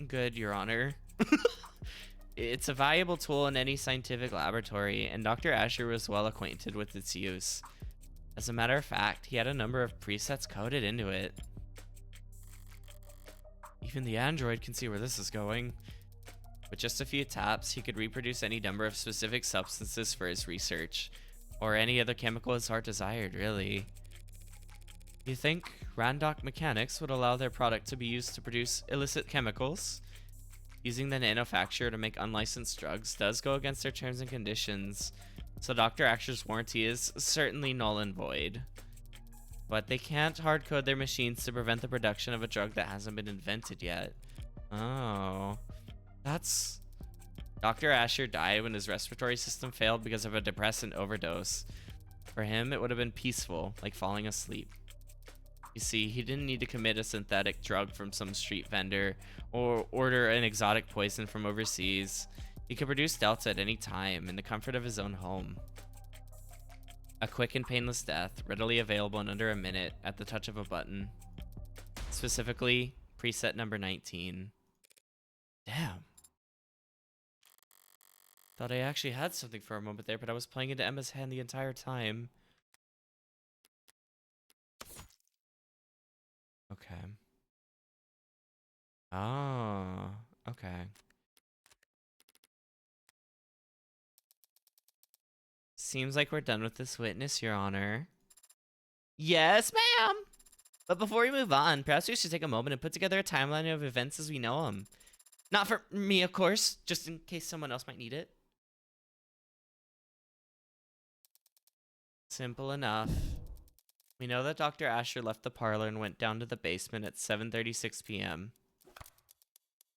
good, Your Honor. It's a valuable tool in any scientific laboratory, and Dr. Asher was well acquainted with its use. As a matter of fact, he had a number of presets coded into it. Even the android can see where this is going. With just a few taps, he could reproduce any number of specific substances for his research, or any other chemical his heart desired, really. You think Randock Mechanics would allow their product to be used to produce illicit chemicals? Using the nanofacturer to make unlicensed drugs does go against their terms and conditions, so Dr. Asher's warranty is certainly null and void. But they can't hard-code their machines to prevent the production of a drug that hasn't been invented yet. Oh. That's... Dr. Asher died when his respiratory system failed because of a depressant overdose. For him, it would have been peaceful, like falling asleep. You see, he didn't need to commit a synthetic drug from some street vendor or order an exotic poison from overseas. He could produce Delta at any time in the comfort of his own home. A quick and painless death, readily available in under a minute at the touch of a button. Specifically, preset number 19. Damn. Thought I actually had something for a moment there, but I was playing into Emma's hand the entire time. Okay. Oh, okay. Seems like we're done with this witness, Your Honor. Yes, ma'am! But before we move on, perhaps we should take a moment and put together a timeline of events as we know them. Not for me, of course, just in case someone else might need it. Simple enough. We know that Dr. Asher left the parlor and went down to the basement at 7:36 p.m.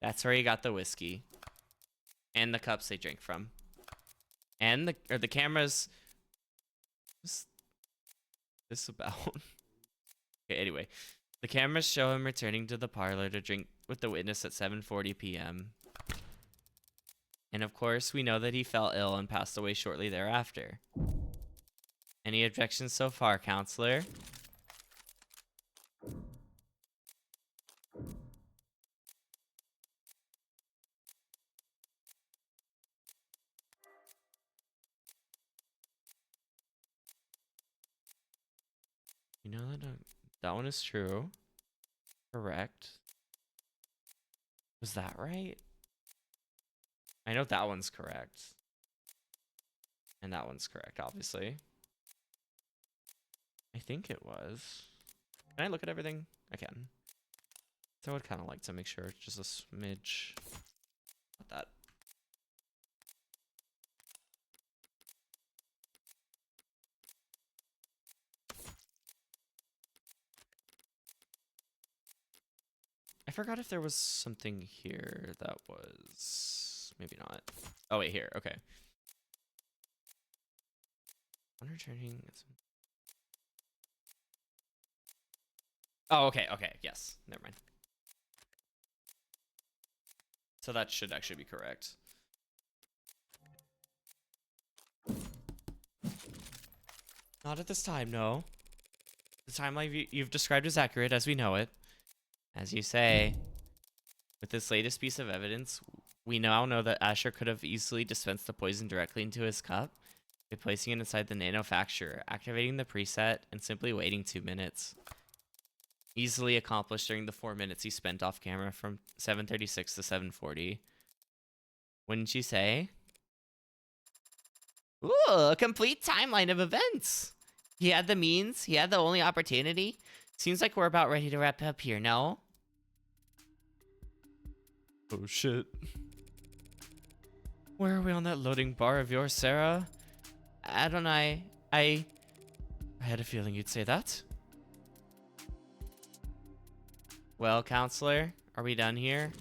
That's where he got the whiskey. And the cups they drank from. And the cameras... What's this about? Okay, anyway. The cameras show him returning to the parlor to drink with the witness at 7:40 p.m. And of course, we know that he fell ill and passed away shortly thereafter. Any objections so far, counselor? You know that one is true. Correct. Was that right? I know that one's correct. And that one's correct, obviously. I think it was. Can I look at everything? I can. So I would kind of like to make sure it's just a smidge. Not that. I forgot if there was something here that was... Maybe not. Oh, wait, here. Okay. On returning... Oh, okay, okay, yes. Never mind. So that should actually be correct. Not at this time, no. the timeline you've described is accurate as we know it. As you say, with this latest piece of evidence, we now know that Asher could have easily dispensed the poison directly into his cup, replacing it inside the nanofacturer, activating the preset, and simply waiting 2 minutes. Easily accomplished during the 4 minutes he spent off camera from 7:36 to 7:40. Wouldn't you say? Ooh, a complete timeline of events. He had the means, he had the only opportunity. Seems like we're about ready to wrap up here, no? Oh shit. Where are we on that loading bar of yours, Serra? I had a feeling you'd say that. Well, counselor, are we done here?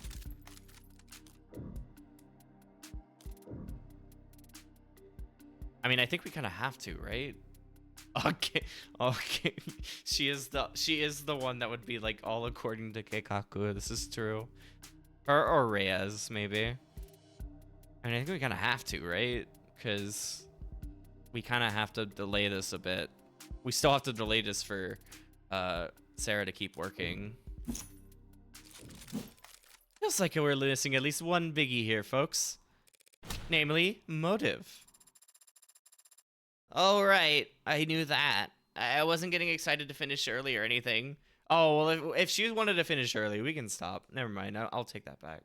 I mean, I think we kind of have to, right? Okay, okay. She is the one that would be like all according to Keikaku. This is true. Or Reyes, maybe. I mean, I think we kind of have to, right? Because we kind of have to delay this a bit. We still have to delay this for Serra to keep working. Feels like we're missing at least one biggie here, folks. Namely, motive. Oh, right. I knew that. I wasn't getting excited to finish early or anything. Oh, well, if she wanted to finish early, we can stop. Never mind. I'll take that back.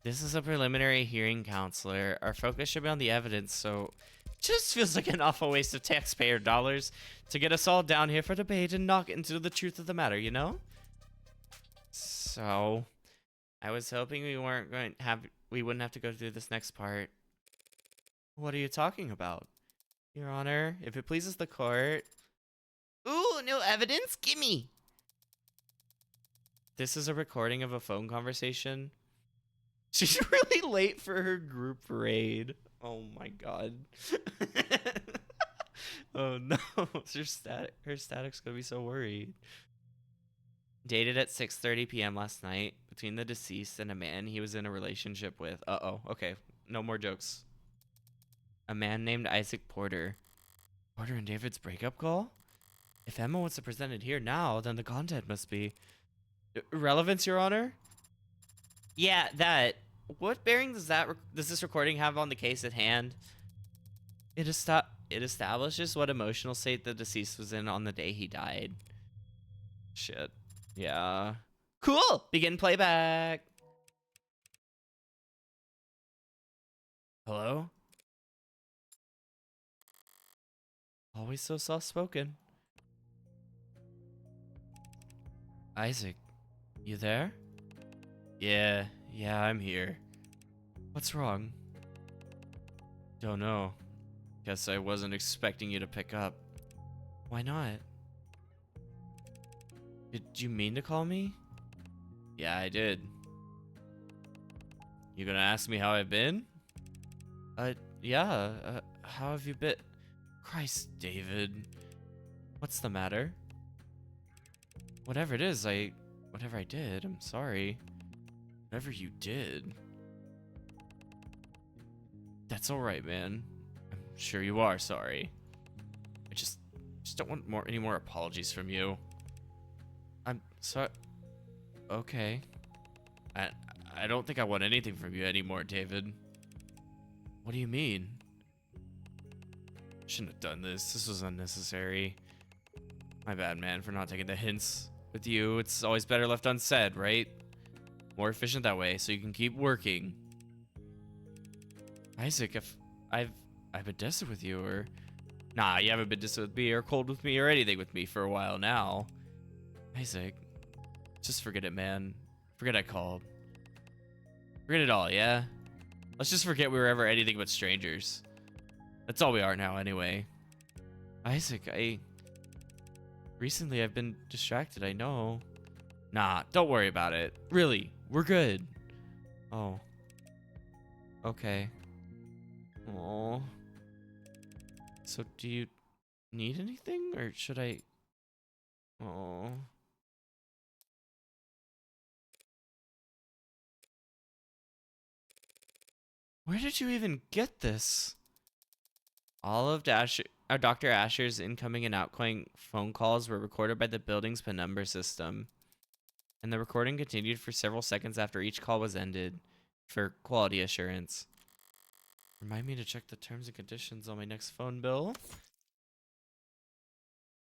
This is a preliminary hearing, counselor. Our focus should be on the evidence, so it just feels like an awful waste of taxpayer dollars to get us all down here for debate and not get into the truth of the matter, you know? So, I was hoping we wouldn't have to go through this next part. What are you talking about? Your Honor, if it pleases the court. Ooh, no evidence? Gimme! This is a recording of a phone conversation. She's really late for her group raid. Oh my god. Oh no. Her static's gonna be so worried. Dated at 6:30 p.m. last night between the deceased and a man he was in a relationship with. Uh-oh. Okay. No more jokes. A man named Isaac Porter. Porter and David's breakup call? If Emma wants to present it here now, then the content must be... Relevance, Your Honor? Yeah, that. What bearing does this recording have on the case at hand? It establishes what emotional state the deceased was in on the day he died. Shit. Yeah. Cool! Begin playback! Hello? Always so soft-spoken. Isaac, you there? Yeah, I'm here. What's wrong? Don't know. Guess I wasn't expecting you to pick up. Why not? Did you mean to call me? Yeah, I did. You gonna ask me how I've been? Yeah, how have you been? Christ, David. What's the matter? Whatever it is, whatever I did, I'm sorry. Whatever you did. That's alright, man. I'm sure you are sorry. I just don't want any more apologies from you. I'm sorry. Okay. I don't think I want anything from you anymore, David. What do you mean? Shouldn't have done this. This was unnecessary. My bad, man, for not taking the hints. With you, it's always better left unsaid, right? More efficient that way, so you can keep working. Isaac, if I've been distant with you, or... Nah, you haven't been distant with me, or cold with me, or anything with me for a while now. Isaac, just forget it, man. Forget I called. Forget it all, yeah? Let's just forget we were ever anything but strangers. That's all we are now, anyway. Isaac, recently I've been distracted, I know. Nah, don't worry about it. Really, we're good. Oh. Okay. Oh. So do you need anything, or should I... Oh. Where did you even get this? All of Dasher... Dr. Asher's incoming and outgoing phone calls were recorded by the building's penumbra system, and the recording continued for several seconds after each call was ended for quality assurance. Remind me to check the terms and conditions on my next phone bill.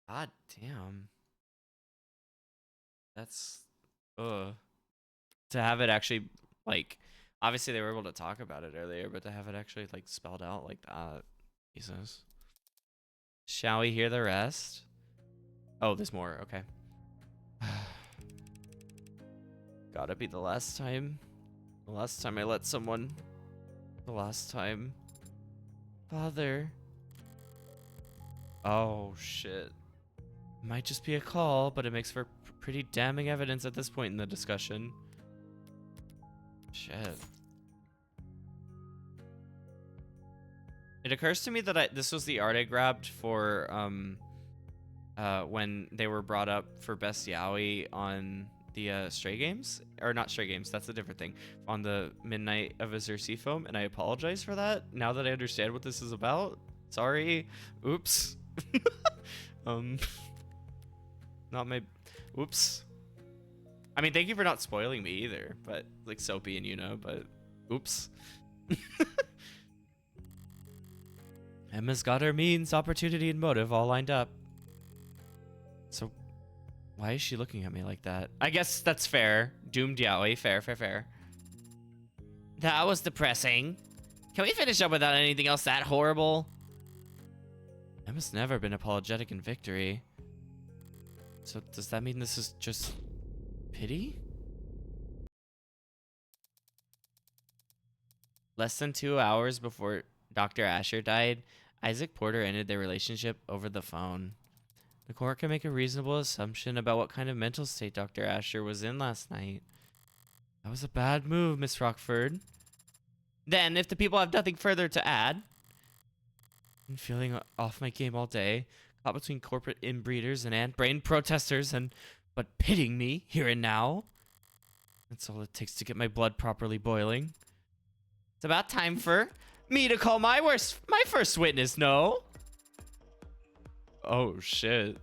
God damn. That's ugh. To have it actually, like, obviously they were able to talk about it earlier, but to have it actually like spelled out like that. Jesus. Shall we hear the rest? Oh, there's more. Okay. Gotta be the last time. The last time I let someone. The last time. Father. Oh, shit. Might just be a call, but it makes for pretty damning evidence at this point in the discussion. Shit. It occurs to me that this was the art I grabbed for when they were brought up for best yaoi on the Stray Games, or not Stray Games, that's a different thing, on the Midnight of Azure Seafoam, and I apologize for that now that I understand what this is about. Sorry. Oops. Not my oops. I mean, thank you for not spoiling me either, but like Soapy and but oops. Emma's got her means, opportunity, and motive all lined up. So, why is she looking at me like that? I guess that's fair. Doomed yaoi. Fair, fair, fair. That was depressing. Can we finish up without anything else that horrible? Emma's never been apologetic in victory. So, does that mean this is just pity? Less than 2 hours before Dr. Asher died, Isaac Porter ended their relationship over the phone. The court can make a reasonable assumption about what kind of mental state Dr. Asher was in last night. That was a bad move, Miss Rockford. Then, if the people have nothing further to add, I'm feeling off my game all day, caught between corporate inbreeders and ant-brain protesters, but pitting me here and now. That's all it takes to get my blood properly boiling. It's about time for me to call my first witness, no? Oh, shit.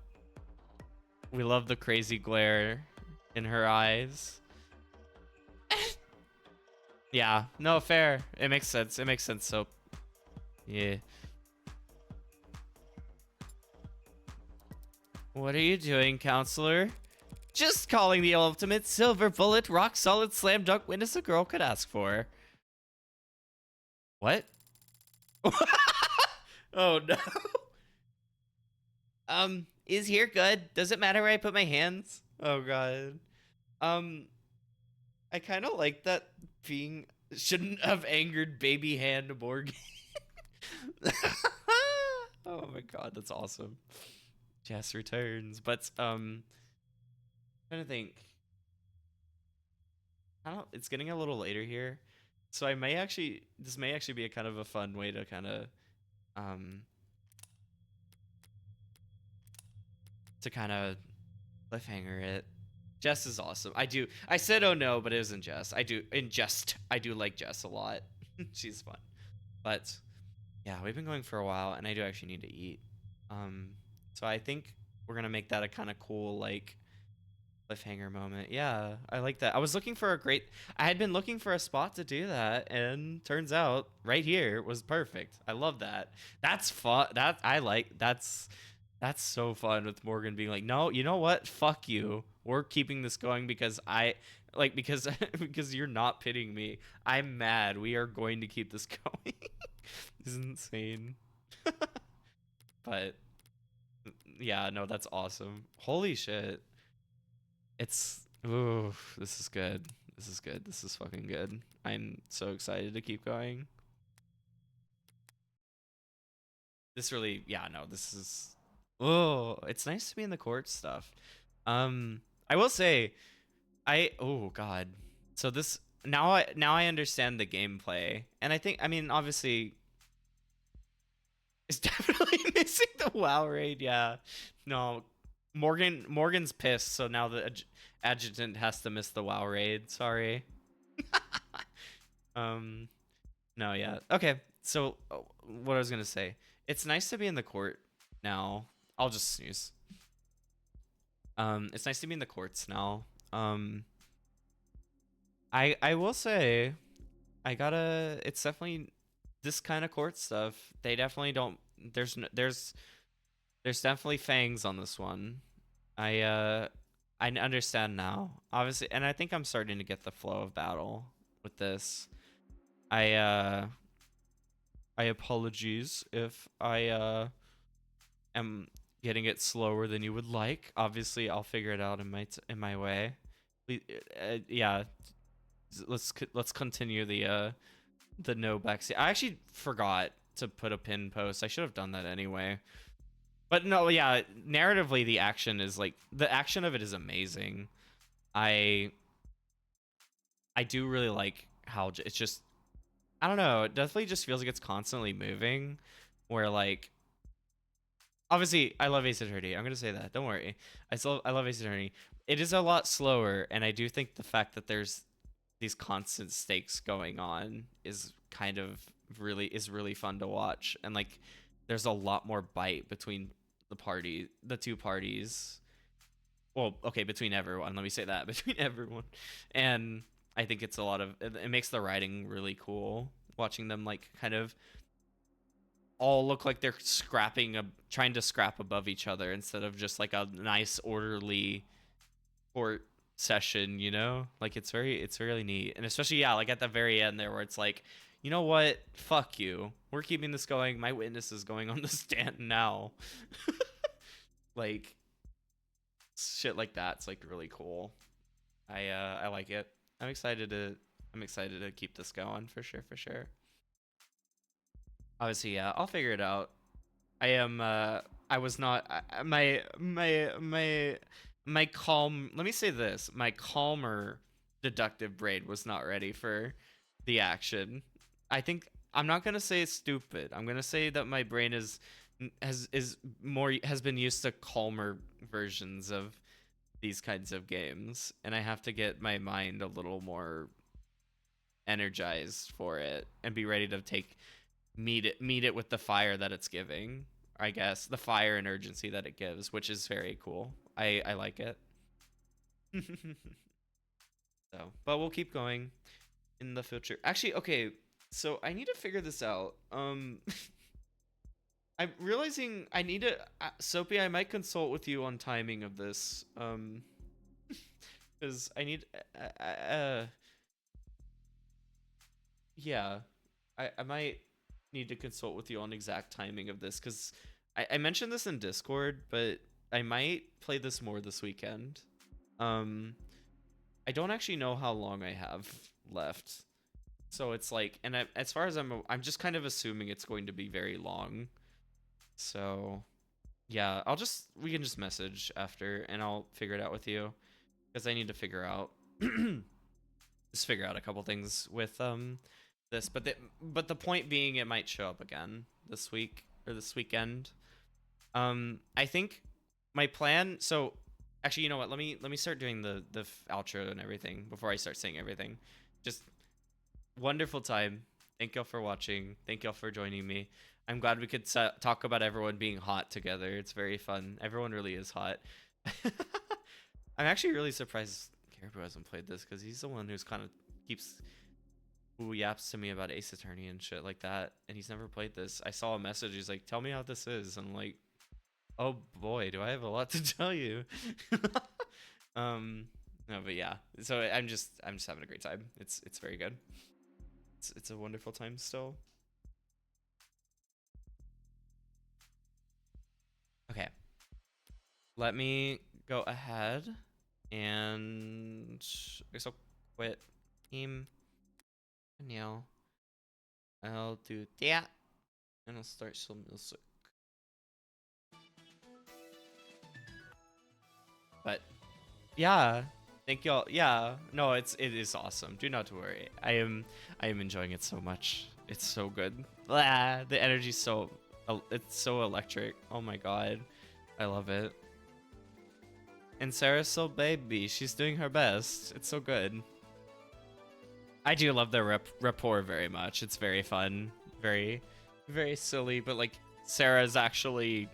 We love the crazy glare in her eyes. Yeah, no, fair. It makes sense. It makes sense, so... Yeah. What are you doing, counselor? Just calling the ultimate silver bullet, rock-solid slam dunk witness a girl could ask for. What? Oh, no. Is here good? Does it matter where I put my hands? Oh, God. I kind of like that being... Shouldn't have angered baby hand Morgan. Oh, my God. That's awesome. Jess returns. But, I'm trying to think. I don't... It's getting a little later here. So I may actually... This may actually be a kind of a fun way to kind of... to kind of cliffhanger it. Jess is awesome. I said oh no, but it isn't Jess. I do like Jess a lot. She's fun. But yeah, we've been going for a while and I do actually need to eat. So I think we're gonna make that a kind of cool like cliffhanger moment. Yeah, I like that. I had been looking for a spot to do that, and turns out right here was perfect. I love that. That's fun. That's so fun with Morgan being like, no, you know what? Fuck you. We're keeping this going because because you're not pitting me. I'm mad. We are going to keep this going. This is insane. But yeah, no, that's awesome. Holy shit. Ooh, this is good. This is good. This is fucking good. I'm so excited to keep going. This really, yeah, no, this is, oh, it's nice to be in the court stuff. I will say, oh God. So now I understand the gameplay. And I mean, obviously, it's definitely missing the WoW raid, yeah. No, Morgan's pissed, so now the adjutant has to miss the WoW raid. Sorry. No, yeah. Okay. So what I was gonna say, it's nice to be in the court now. I'll just snooze. It's nice to be in the courts now. I will say, it's definitely this kind of court stuff. They definitely don't. There's definitely fangs on this one. I understand now, obviously, and I think I'm starting to get the flow of battle with this. I apologies if I am getting it slower than you would like. Obviously, I'll figure it out in my way. Yeah, let's continue the no backseat. I actually forgot to put a pin post. I should have done that anyway. But no, yeah, narratively the action is like the action of it is amazing. I do really like how it's just I don't know, it definitely just feels like it's constantly moving where like obviously I love Ace Attorney. I'm going to say that. Don't worry. I love Ace Attorney. It is a lot slower and I do think the fact that there's these constant stakes going on is kind of really fun to watch and like there's a lot more bite between the two parties. Well, okay, between everyone, let me say that. Between everyone. And I think it's a lot of it makes the writing really cool watching them like kind of all look like they're trying to scrap above each other instead of just like a nice orderly court session, you know? Like it's really neat. And especially yeah, like at the very end there where it's like, you know what? Fuck you. We're keeping this going. My witness is going on the stand now. Like shit like that's like really cool. I like it. I'm excited to keep this going for sure. Obviously, yeah, I'll figure it out. I am I was not my calm, let me say this, my calmer deductive brain was not ready for the action. I think I'm not going to say it's stupid. I'm going to say that my brain has been used to calmer versions of these kinds of games and I have to get my mind a little more energized for it and be ready to meet it with the fire that it's giving. I guess the fire and urgency that it gives, which is very cool. I like it. So, but we'll keep going in the future. Actually, okay. So I need to figure this out. I'm realizing I need to Sophie, I might consult with you on timing of this. Because I need yeah, I might need to consult with you on exact timing of this because I mentioned this in Discord, but I might play this more this weekend. I don't actually know how long I have left, so it's like, and as far as I'm just kind of assuming it's going to be very long. So yeah, we can just message after, and I'll figure it out with you because I need to figure out a couple things with this, but the point being it might show up again this week or this weekend. I think my plan, so actually you know what, let me start doing the outro and everything before I start saying everything. Just wonderful time. Thank y'all for watching. Thank y'all for joining me. I'm glad we could talk about everyone being hot together. It's very fun. Everyone really is hot. I'm actually really surprised Caribou hasn't played this because he's the one who's kind of keeps who yaps to me about Ace Attorney and shit like that, and he's never played this. I saw a message. He's like, "Tell me how this is." I'm like, "Oh boy, do I have a lot to tell you." No, but yeah. So I'm just having a great time. It's very good. It's a wonderful time still. Okay, let me go ahead and I guess I'll quit game. Danielle. I'll do that. And I'll start some music. But yeah, thank y'all. Yeah, no, it is awesome. Do not worry. I am enjoying it so much. It's so good. Ah, the energy's it's so electric. Oh my god, I love it. And Serra's so baby. She's doing her best. It's so good. I do love their rapport very much. It's very fun, very silly, but like Serra's actually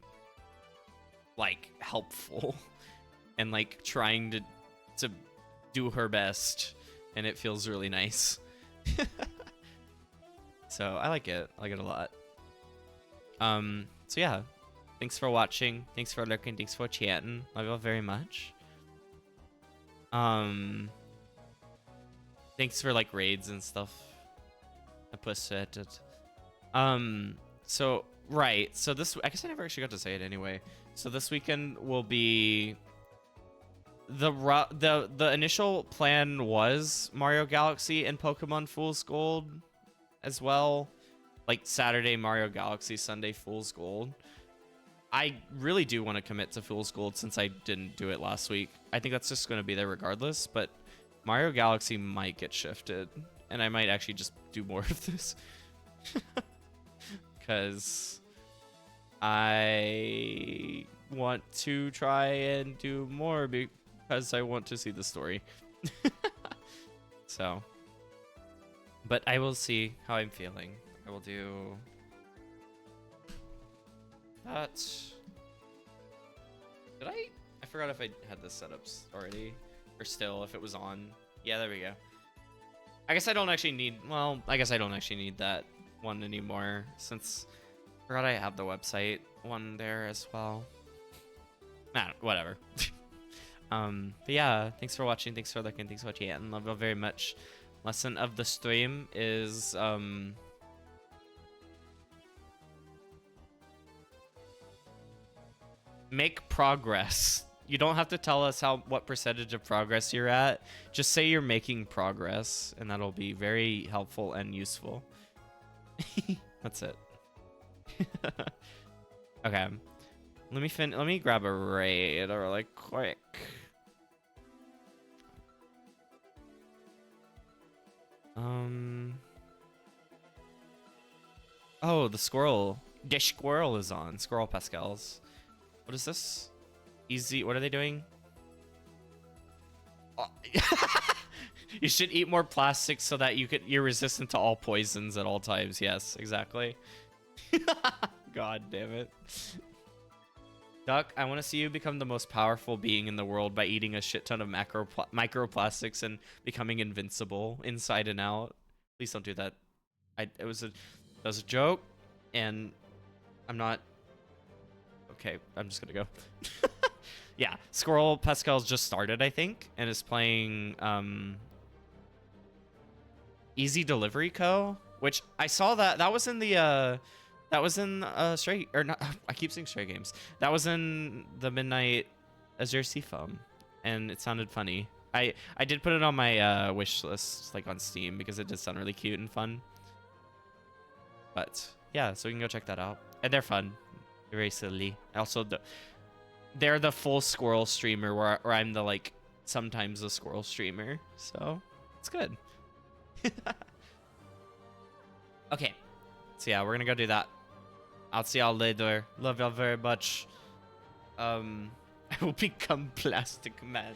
like helpful and like trying to do her best, and it feels really nice. So I like it. I like it a lot. So yeah, thanks for watching. Thanks for lurking. Thanks for chatting. Love you all very much. Thanks for like raids and stuff. I appreciate it. So right. So this, I guess I never actually got to say it anyway. So this weekend will be the initial plan was Mario Galaxy and Pokemon Fool's Gold as well. Like Saturday Mario Galaxy, Sunday Fool's Gold. I really do want to commit to Fool's Gold since I didn't do it last week. I think that's just going to be there regardless, but Mario Galaxy might get shifted, and I might actually just do more of this. Because I want to try and do more because I want to see the story. So, but I will see how I'm feeling. I will do that. Did I forgot if I had the setups already or still if it was on. Yeah, there we go. I guess I don't actually need, well, I guess I don't actually need that one anymore since I forgot I have the website one there as well. Nah, whatever. But yeah, thanks for watching, thanks for looking, thanks for watching, and love you very much. Lesson of the stream is make progress. You don't have to tell us what percentage of progress you're at. Just say you're making progress, and that'll be very helpful and useful. That's it. Okay. Let me grab a raid really quick. Oh, the squirrel. The squirrel is on. Squirrel Pascals. What is this? Easy. What are they doing? Oh. You should eat more plastic so that you're resistant to all poisons at all times. Yes, exactly. God damn it. Duck, I want to see you become the most powerful being in the world by eating a shit ton of microplastics and becoming invincible inside and out. Please don't do that. That was a joke, and I'm not. Okay, I'm just gonna go. Yeah, Squirrel Pascal's just started, I think, and is playing Easy Delivery Co., which I saw that was in the Stray, or not, I keep saying Stray Games. That was in the Midnight Azure Seafoam, and it sounded funny. I did put it on my wish list, like on Steam, because it did sound really cute and fun. But yeah, so you can go check that out, and they're fun. They're very silly. Also, they're the full squirrel streamer, where I'm the like sometimes the squirrel streamer, so it's good. Okay, so yeah, we're gonna go do that. I'll see y'all later. Love y'all very much. I will become Plastic Man.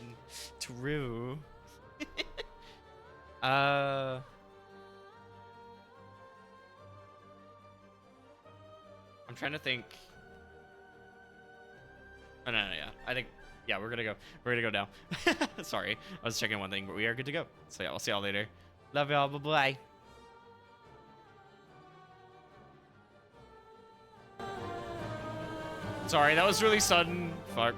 True. I'm trying to think. Oh, no, yeah. I think, yeah, we're gonna go now. Sorry, I was checking one thing, but we are good to go. So yeah, we'll see y'all later. Love y'all. Bye bye. Sorry, that was really sudden. Fuck.